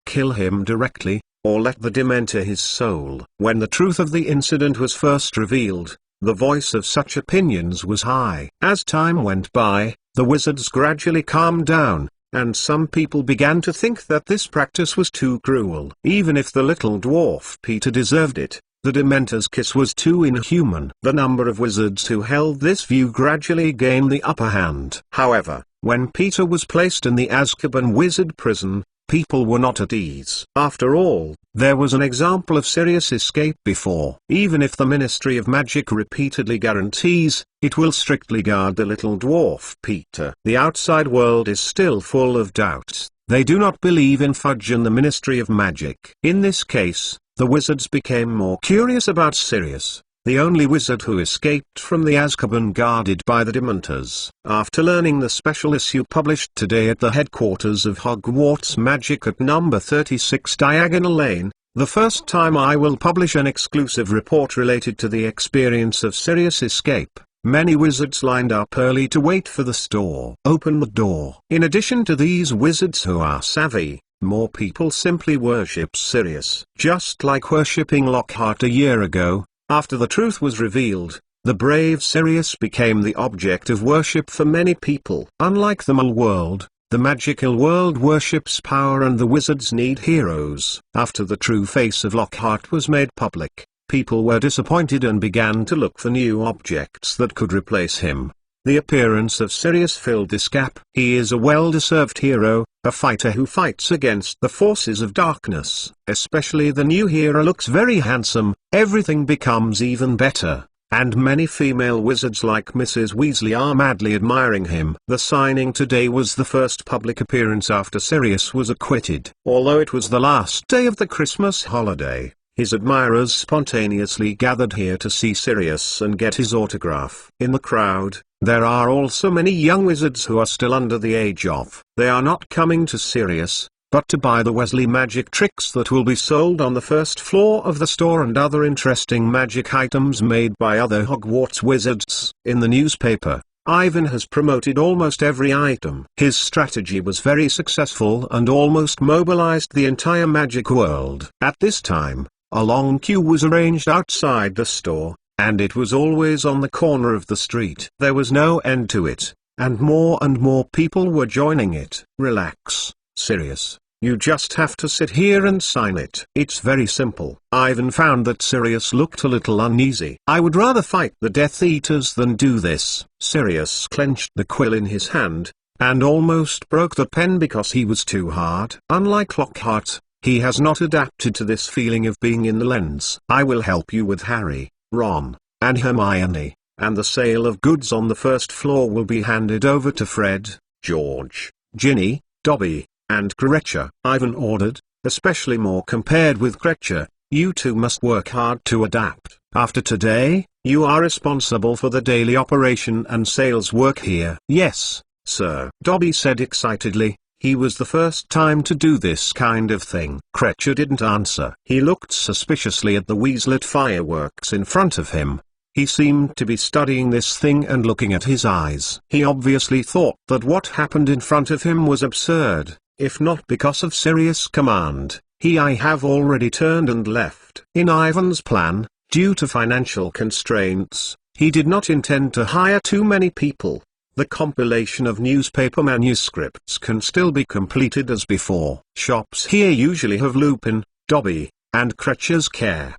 kill him directly, or let the Dementor his soul. When the truth of the incident was first revealed, the voice of such opinions was high. As time went by, the wizards gradually calmed down, and some people began to think that this practice was too cruel. Even if the little dwarf Peter deserved it, the Dementor's kiss was too inhuman. The number of wizards who held this view gradually gained the upper hand. However, when Peter was placed in the Azkaban wizard prison, people were not at ease. After all, there was an example of Sirius escape before. Even if the Ministry of Magic repeatedly guarantees, it will strictly guard the little dwarf Peter. The outside world is still full of doubts. They do not believe in Fudge and the Ministry of Magic. In this case, the wizards became more curious about Sirius, the only wizard who escaped from the Azkaban guarded by the Dementors. After learning the special issue published today at the headquarters of Hogwarts Magic at number 36 Diagonal Lane, the first time I will publish an exclusive report related to the experience of Sirius' escape, many wizards lined up early to wait for the store. Open the door. In addition to these wizards who are savvy, more people simply worship Sirius. Just like worshipping Lockhart a year ago, after the truth was revealed, the brave Sirius became the object of worship for many people. Unlike the Mole world, The magical world worships power and the wizards need heroes. After the true face of Lockhart was made public, people were disappointed and began to look for new objects that could replace him. The appearance of Sirius filled this gap. He is a well-deserved hero, a fighter who fights against the forces of darkness. Especially the new hero looks very handsome, everything becomes even better, and many female wizards like Mrs. Weasley are madly admiring him. The signing today was the first public appearance after Sirius was acquitted. Although it was the last day of the Christmas holiday, his admirers spontaneously gathered here to see Sirius and get his autograph. In the crowd, there are also many young wizards who are still under the age of. They are not coming to Sirius, but to buy the Weasley magic tricks that will be sold on the first floor of the store and other interesting magic items made by other Hogwarts wizards. In the newspaper, Ivan has promoted almost every item. His strategy was very successful and almost mobilized the entire magic world. At this time, a long queue was arranged outside the store, and it was always on the corner of the street. There was no end to it, and more people were joining it. Relax, Sirius. You just have to sit here and sign it. It's very simple. Ivan found that Sirius looked a little uneasy. I would rather fight the Death Eaters than do this. Sirius clenched the quill in his hand, and almost broke the pen because he was too hard. Unlike Lockhart, he has not adapted to this feeling of being in the lens. I will help you with Harry, Ron, and Hermione, and the sale of goods on the first floor will be handed over to Fred, George, Ginny, Dobby, and Kreacher. Ivan ordered, especially more compared with Kreacher. You two must work hard to adapt. After today, you are responsible for the daily operation and sales work here. Yes, sir, Dobby said excitedly. He was the first time to do this kind of thing. Kreacher didn't answer. He looked suspiciously at the Weasley fireworks in front of him. He seemed to be studying this thing and looking at his eyes. He obviously thought that what happened in front of him was absurd, if not because of Sirius' command. I have already turned and left. In Ivan's plan, due to financial constraints, he did not intend to hire too many people. The compilation of newspaper manuscripts can still be completed as before. Shops here usually have Lupin, Dobby, and Kreacher's care.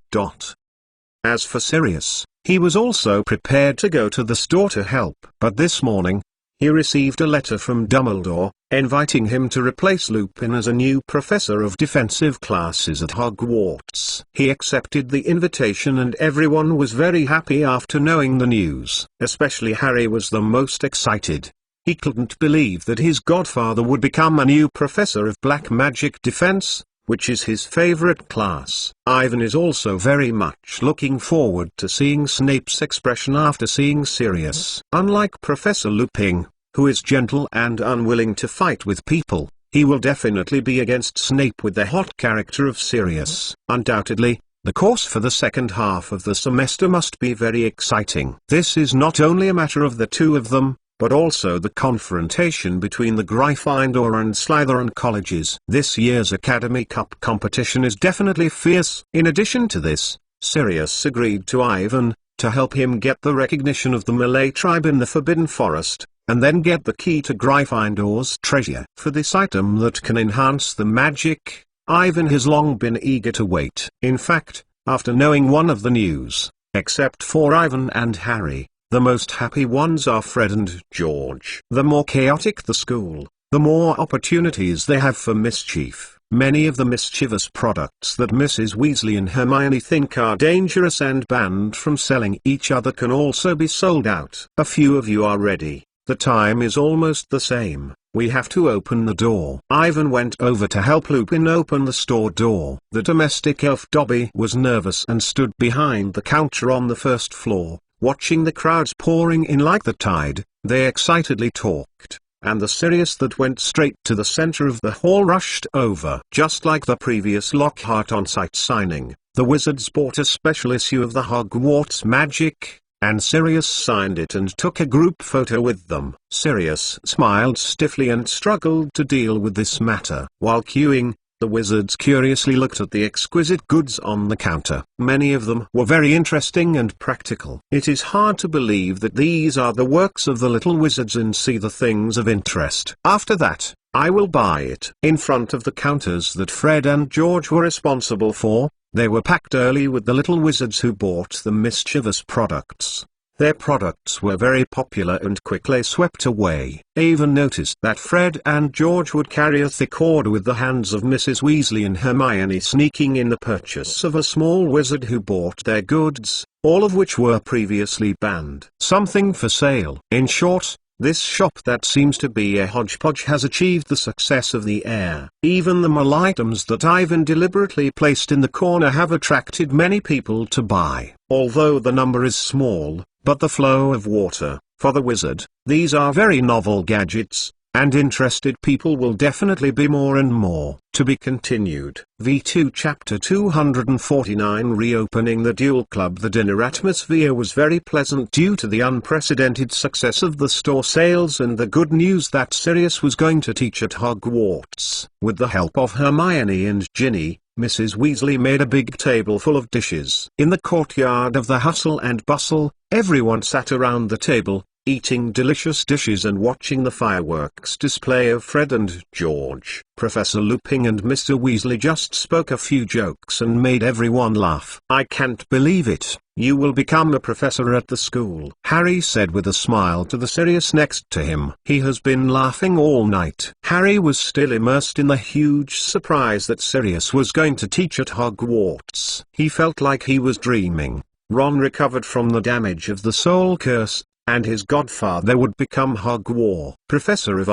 As for Sirius, he was also prepared to go to the store to help. But this morning, he received a letter from Dumbledore, inviting him to replace Lupin as a new professor of defensive classes at Hogwarts. He accepted the invitation and everyone was very happy after knowing the news. Especially Harry was the most excited. He couldn't believe that his godfather would become a new professor of black magic defense, which is his favorite class. Ivan is also very much looking forward to seeing Snape's expression after seeing Sirius. Unlike Professor Lupin, who is gentle and unwilling to fight with people, he will definitely be against Snape with the hot character of Sirius. Undoubtedly, the course for the second half of the semester must be very exciting. This is not only a matter of the two of them, but also the confrontation between the Gryffindor and Slytherin colleges. This year's Academy Cup competition is definitely fierce. In addition to this, Sirius agreed to Ivan, to help him get the recognition of the Malay tribe in the Forbidden Forest, and then get the key to Gryffindor's treasure. For this item that can enhance the magic, Ivan has long been eager to wait. In fact, after knowing one of the news, except for Ivan and Harry, the most happy ones are Fred and George. The more chaotic the school, the more opportunities they have for mischief. Many of the mischievous products that Mrs. Weasley and Hermione think are dangerous and banned from selling each other can also be sold out. A few of you are ready. The time is almost the same. We have to open the door. Ivan went over to help Lupin open the store door. The domestic elf Dobby was nervous and stood behind the counter on the first floor, watching the crowds pouring in like the tide. They excitedly talked, and the Sirius that went straight to the center of the hall rushed over. Just like the previous Lockhart on-site signing, the wizards bought a special issue of the Hogwarts Magic, and Sirius signed it and took a group photo with them. Sirius smiled stiffly and struggled to deal with this matter. While queuing, the wizards curiously looked at the exquisite goods on the counter. Many of them were very interesting and practical. It is hard to believe that these are the works of the little wizards and see the things of interest. After that, I will buy it." In front of the counters that Fred and George were responsible for, they were packed early with the little wizards who bought the mischievous products. Their products were very popular and quickly swept away. Avon noticed that Fred and George would carry a thick order with the hands of Mrs. Weasley and Hermione sneaking in the purchase of a small wizard who bought their goods, all of which were previously banned. Something for sale. In short, this shop that seems to be a hodgepodge has achieved the success of the air. Even the mall items that Ivan deliberately placed in the corner have attracted many people to buy. Although the number is small, but the flow of water, for the wizard, these are very novel gadgets, and interested people will definitely be more and more. To be continued. V2 Chapter 249 Reopening the Duel Club. The dinner atmosphere was very pleasant due to the unprecedented success of the store sales and the good news that Sirius was going to teach at Hogwarts. With the help of Hermione and Ginny, Mrs. Weasley made a big table full of dishes. In the courtyard of the hustle and bustle, everyone sat around the table, eating delicious dishes and watching the fireworks display of Fred and George. Professor Lupin and Mr. Weasley just spoke a few jokes and made everyone laugh. "I can't believe it, you will become a professor at the school," Harry said with a smile to the Sirius next to him. He has been laughing all night. Harry was still immersed in the huge surprise that Sirius was going to teach at Hogwarts. He felt like he was dreaming. Ron recovered from the damage of the soul curse, and his godfather would become Hogwarts Professor of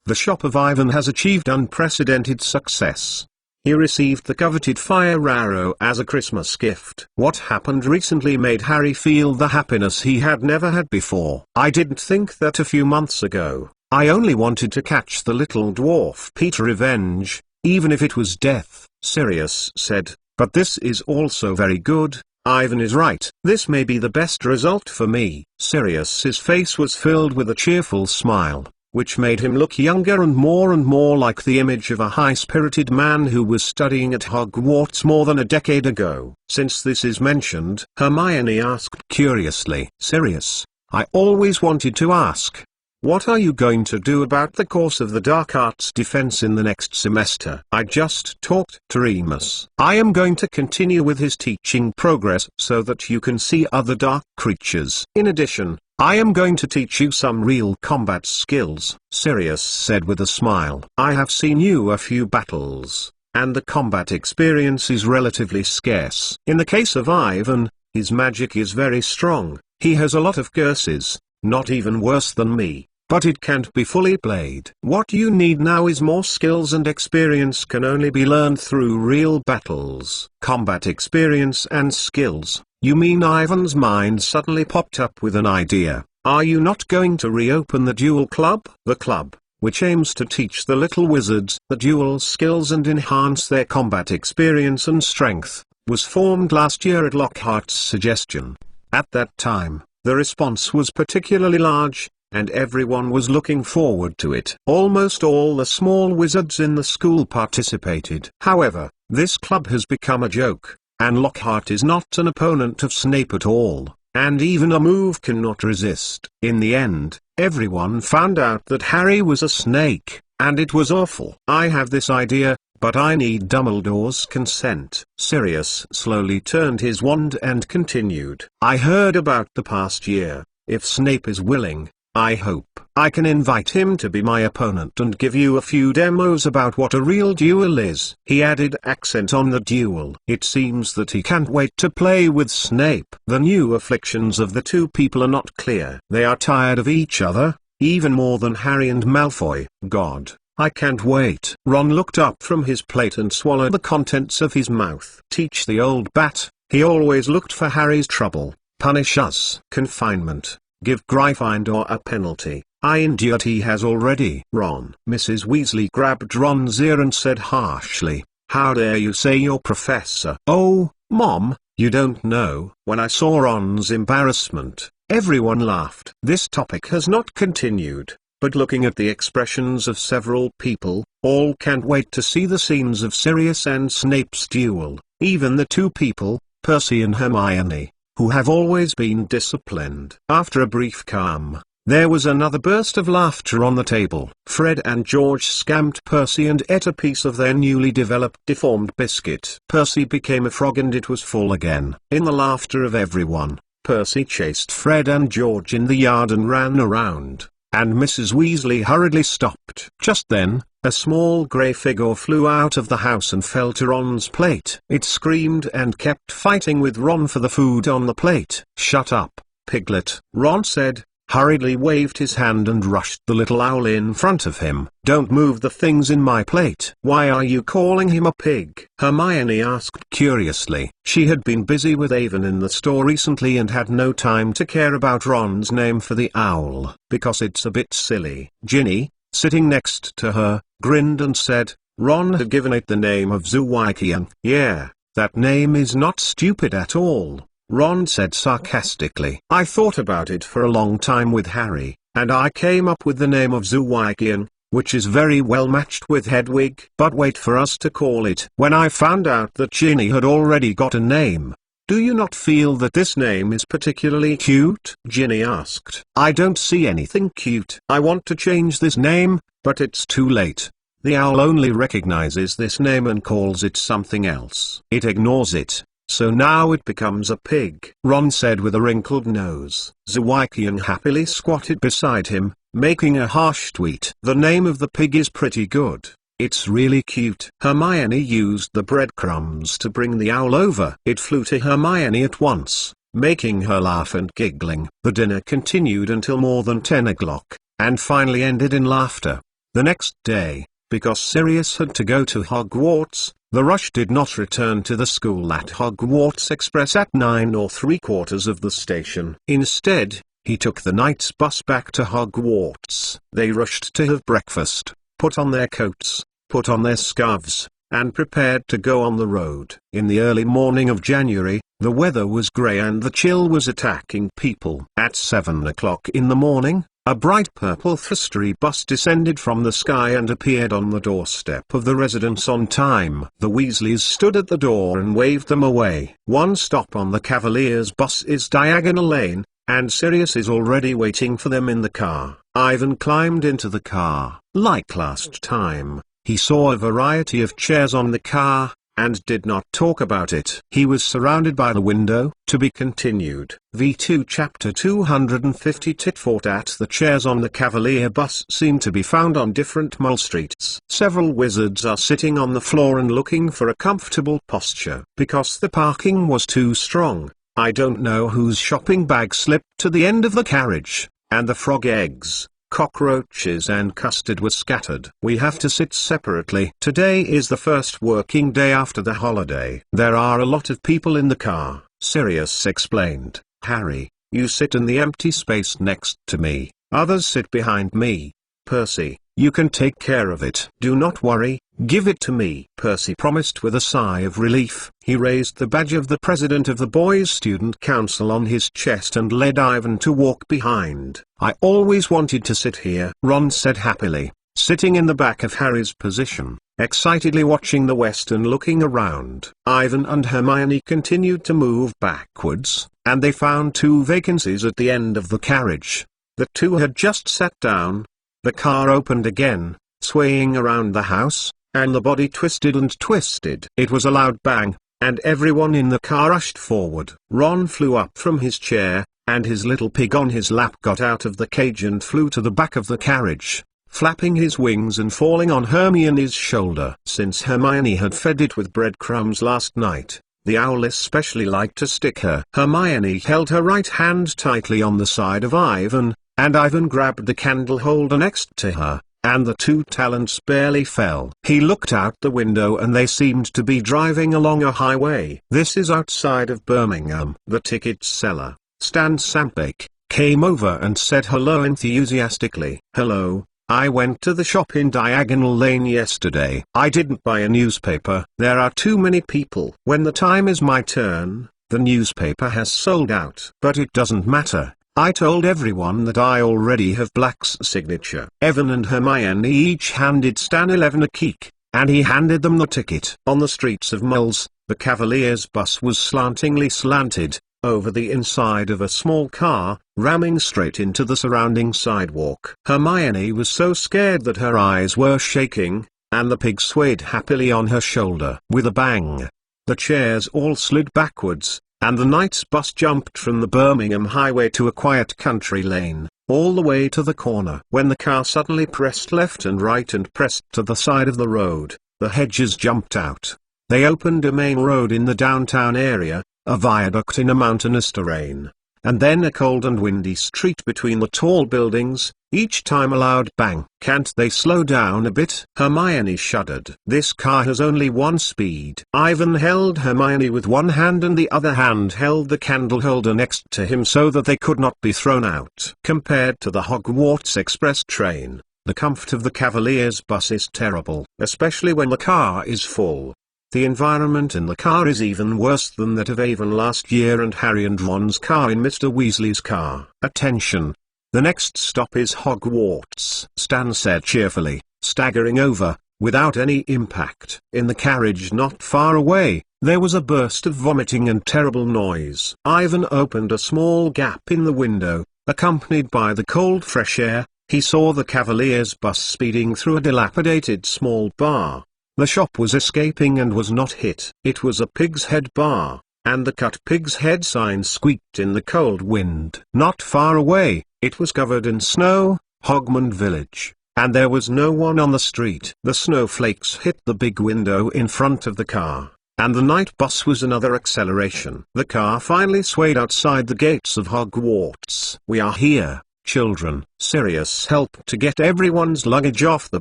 the shop of Ivan has achieved unprecedented success. He received the coveted fire arrow as a Christmas gift. What happened recently made Harry feel the happiness he had never had before. "I didn't think that a few months ago. I only wanted to catch the little dwarf Peter revenge, even if it was death," Sirius said. "But this is also very good. Ivan is right. This may be the best result for me." Sirius's face was filled with a cheerful smile, which made him look younger and more like the image of a high-spirited man who was studying at Hogwarts more than a decade ago. "Since this is mentioned," Hermione asked curiously. "Sirius, I always wanted to ask, what are you going to do about the course of the Dark Arts Defense in the next semester?" "I just talked to Remus. I am going to continue with his teaching progress so that you can see other dark creatures. In addition, I am going to teach you some real combat skills," Sirius said with a smile. "I have seen you a few battles, and the combat experience is relatively scarce. In the case of Ivan, his magic is very strong. He has a lot of curses, not even worse than me, but it can't be fully played. What you need now is more skills, and experience can only be learned through real battles." "Combat experience and skills? You mean?" Ivan's mind suddenly popped up with an idea. "Are you not going to reopen the Duel Club?" The club, which aims to teach the little wizards the duel skills and enhance their combat experience and strength, was formed last year at Lockhart's suggestion. At that time, the response was particularly large, and everyone was looking forward to it. Almost all the small wizards in the school participated. However, this club has become a joke, and Lockhart is not an opponent of Snape at all, and even a move cannot resist. In the end, everyone found out that Harry was a snake, and it was awful. "I have this idea, but I need Dumbledore's consent." Sirius slowly turned his wand and continued. "I heard about the past year. If Snape is willing, I hope I can invite him to be my opponent and give you a few demos about what a real duel is." He added accent on the duel. It seems that he can't wait to play with Snape. The new afflictions of the two people are not clear. They are tired of each other, even more than Harry and Malfoy. "God, I can't wait." Ron looked up from his plate and swallowed the contents of his mouth. "Teach the old bat. He always looked for Harry's trouble. Punish us. Confinement. Give Gryffindor a penalty. I endured. He has already." "Ron." Mrs. Weasley grabbed Ron's ear and said harshly, "How dare you say you're Professor?" "Oh, Mom, you don't know." When I saw Ron's embarrassment, everyone laughed. This topic has not continued, but looking at the expressions of several people, all can't wait to see the scenes of Sirius and Snape's duel. Even the two people, Percy and Hermione, who have always been disciplined. After a brief calm, There was another burst of laughter on the table. Fred and George scammed Percy and ate a piece of their newly developed deformed biscuit. Percy became a frog and it was full again. In the laughter of everyone, Percy chased Fred and George in the yard and ran around, and Mrs. Weasley hurriedly stopped. Just then, a small grey figure flew out of the house and fell to Ron's plate. It screamed and kept fighting with Ron for the food on the plate. "Shut up, Piglet," Ron said, hurriedly waved his hand and rushed the little owl in front of him. "Don't move the things in my plate." "Why are you calling him a pig?" Hermione asked curiously. She had been busy with Avon in the store recently and had no time to care about Ron's name for the owl. "Because it's a bit silly." Ginny, sitting next to her, grinned and said, "Ron had given it the name of Zuwikian." "Yeah, that name is not stupid at all," Ron said sarcastically. "I thought about it for a long time with Harry, and I came up with the name of Zuwikian, which is very well matched with Hedwig. But wait for us to call it." When I found out that Ginny had already got a name, "Do you not feel that this name is particularly cute?" Ginny asked. "I don't see anything cute. I want to change this name, but it's too late. The owl only recognizes this name and calls it something else. It ignores it. So now it becomes a pig," Ron said with a wrinkled nose. Zuwikian happily squatted beside him, making a harsh tweet. "The name of the pig is pretty good. It's really cute." Hermione used the breadcrumbs to bring the owl over. It flew to Hermione at once, making her laugh and giggling. The dinner continued until more than 10 o'clock, and finally ended in laughter. The next day, because Sirius had to go to Hogwarts, the Rush did not return to the school at Hogwarts Express at 9 3/4 of the station. Instead, he took the night's bus back to Hogwarts. They rushed to have breakfast, put on their coats, put on their scarves, and prepared to go on the road. In the early morning of January, the weather was grey and the chill was attacking people. At 7 o'clock in the morning, a bright purple Thrustery bus descended from the sky and appeared on the doorstep of the residence on time. The Weasleys stood at the door and waved them away. "One stop on the Cavaliers' bus is Diagonal Lane, and Sirius is already waiting for them in the car." Ivan climbed into the car. Like last time, he saw a variety of chairs on the car, and did not talk about it. He was surrounded by the window. To be continued. V2 Chapter 250 Tit for Tat. The chairs on the Cavalier bus seem to be found on different mall streets. Several wizards are sitting on the floor and looking for a comfortable posture. Because the parking was too strong, I don't know whose shopping bag slipped to the end of the carriage, and the frog eggs, cockroaches and custard were scattered. We have to sit separately. Today is the first working day after the holiday. There are a lot of people in the car, Sirius explained. "Harry, you sit in the empty space next to me. Others sit behind me. Percy, you can take care of it." "Do not worry, give it to me," Percy promised with a sigh of relief. He raised the badge of the president of the Boys' Student Council on his chest and led Ivan to walk behind. "I always wanted to sit here," Ron said happily, sitting in the back of Harry's position, excitedly watching the west and looking around. Ivan and Hermione continued to move backwards, and they found two vacancies at the end of the carriage. The two had just sat down. The car opened again, swaying around the house, and the body twisted and twisted. It was a loud bang, and everyone in the car rushed forward. Ron flew up from his chair, and his little pig on his lap got out of the cage and flew to the back of the carriage, flapping his wings and falling on Hermione's shoulder. Since Hermione had fed it with breadcrumbs last night, the owl especially liked to stick her. Hermione held her right hand tightly on the side of Ivan, and Ivan grabbed the candle holder next to her, and the two talents barely fell. He looked out the window and they seemed to be driving along a highway. "This is outside of Birmingham." The ticket seller, Stan Sampake, came over and said hello enthusiastically. "Hello, I went to the shop in Diagonal Lane yesterday. I didn't buy a newspaper. There are too many people. When the time is my turn, the newspaper has sold out. But it doesn't matter. I told everyone that I already have Black's signature." Evan and Hermione each handed Stan 11 a keek, and he handed them the ticket. On the streets of Mulls, the Cavaliers' bus was slantingly slanted, over the inside of a small car, ramming straight into the surrounding sidewalk. Hermione was so scared that her eyes were shaking, and the pig swayed happily on her shoulder. With a bang, the chairs all slid backwards, and the night bus jumped from the Birmingham highway to a quiet country lane, all the way to the corner. When the car suddenly pressed left and right and pressed to the side of the road, the hedges jumped out. They opened a main road in the downtown area, a viaduct in a mountainous terrain, and then a cold and windy street between the tall buildings, each time a loud bang. "Can't they slow down a bit?" Hermione shuddered. "This car has only one speed." Ivan held Hermione with one hand and the other hand held the candle holder next to him so that they could not be thrown out. Compared to the Hogwarts Express train, the comfort of the Cavaliers bus is terrible, especially when the car is full. The environment in the car is even worse than that of Avon last year and Harry and Ron's car in Mr. Weasley's car. "Attention! The next stop is Hogwarts," Stan said cheerfully, staggering over, without any impact. In the carriage not far away, there was a burst of vomiting and terrible noise. Ivan opened a small gap in the window, accompanied by the cold fresh air. He saw the Cavaliers bus speeding through a dilapidated small bar. The shop was escaping and was not hit. It was a Pig's Head bar, and the cut Pig's Head sign squeaked in the cold wind. Not far away, it was covered in snow, Hogmann Village, and there was no one on the street. The snowflakes hit the big window in front of the car, and the night bus was another acceleration. The car finally swayed outside the gates of Hogwarts. "We are here, children." Sirius helped to get everyone's luggage off the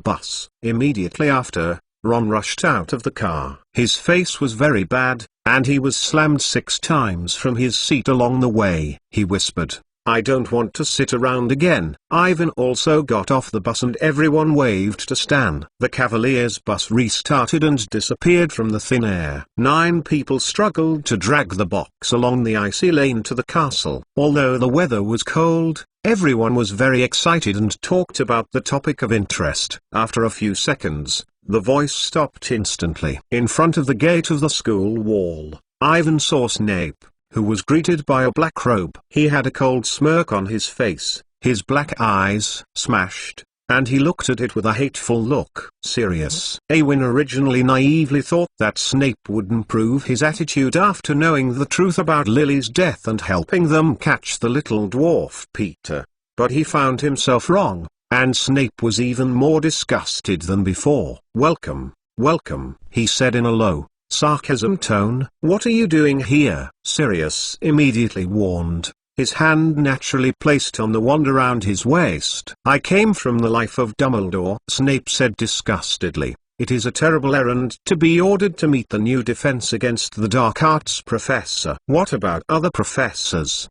bus. Immediately after, Ron rushed out of the car. His face was very bad, and he was slammed 6 times from his seat along the way. He whispered, "I don't want to sit around again." Ivan also got off the bus and everyone waved to Stan. The Cavaliers bus restarted and disappeared from the thin air. 9 people struggled to drag the box along the icy lane to the castle. Although the weather was cold, everyone was very excited and talked about the topic of interest. After a few seconds, the voice stopped instantly. In front of the gate of the school wall, Ivan saw Snape, who was greeted by a black robe. He had a cold smirk on his face, his black eyes smashed, and he looked at it with a hateful look. Sirius. Awin originally naively thought that Snape would improve his attitude after knowing the truth about Lily's death and helping them catch the little dwarf Peter. But he found himself wrong, and Snape was even more disgusted than before. "Welcome, welcome," he said in a low, sarcasm tone. "What are you doing here?" Sirius immediately warned, his hand naturally placed on the wand around his waist. "I came from the life of Dumbledore," Snape said disgustedly. "It is a terrible errand to be ordered to meet the new Defense Against the Dark Arts professor." "What about other professors?"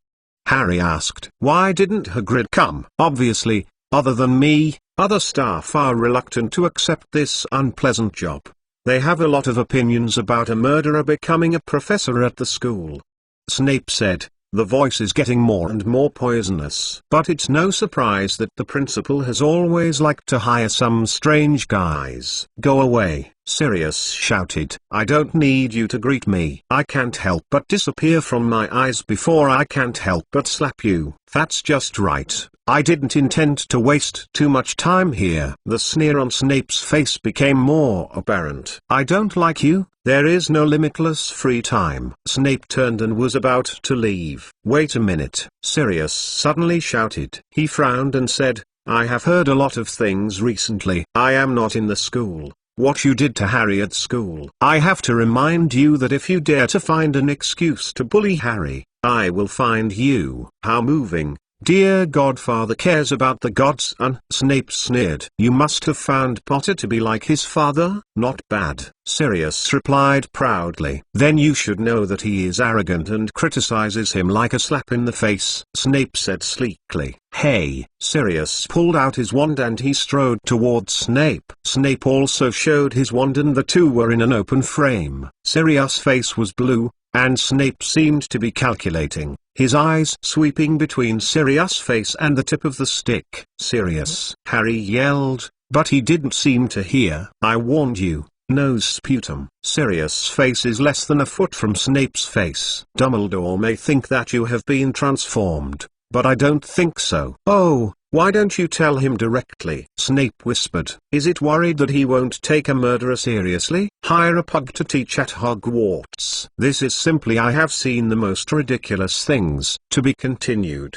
Harry asked. "Why didn't Hagrid come?" "Obviously, other than me, other staff are reluctant to accept this unpleasant job. They have a lot of opinions about a murderer becoming a professor at the school," Snape said. The voice is getting more and more poisonous. "But it's no surprise that the principal has always liked to hire some strange guys." "Go away," Sirius shouted. "I don't need you to greet me. I can't help but disappear from my eyes before I can't help but slap you." "That's just right. I didn't intend to waste too much time here." The sneer on Snape's face became more apparent. "I don't like you. There is no limitless free time." Snape turned and was about to leave. "Wait a minute," Sirius suddenly shouted. He frowned and said, "I have heard a lot of things recently. I am not in the school. What you did to Harry at school. I have to remind you that if you dare to find an excuse to bully Harry, I will find you." "How moving. Dear Godfather cares about the godson," Snape sneered. "You must have found Potter to be like his father." "Not bad," Sirius replied proudly. "Then you should know that he is arrogant and criticizes him like a slap in the face," Snape said sleekly. "Hey!" Sirius pulled out his wand and he strode towards Snape. Snape also showed his wand and the two were in an open frame. Sirius' face was blue, and Snape seemed to be calculating, his eyes sweeping between Sirius' face and the tip of the stick. "Sirius!" Harry yelled, but he didn't seem to hear. "I warned you, Nose sputum. Sirius' face is less than a foot from Snape's face. Dumbledore may think that you have been transformed, but I don't think so. Oh, why don't you tell him directly? Snape whispered. Is it worried that he won't take a murderer seriously? Hire a pug to teach at Hogwarts. This is simply I have seen the most ridiculous things. To be continued.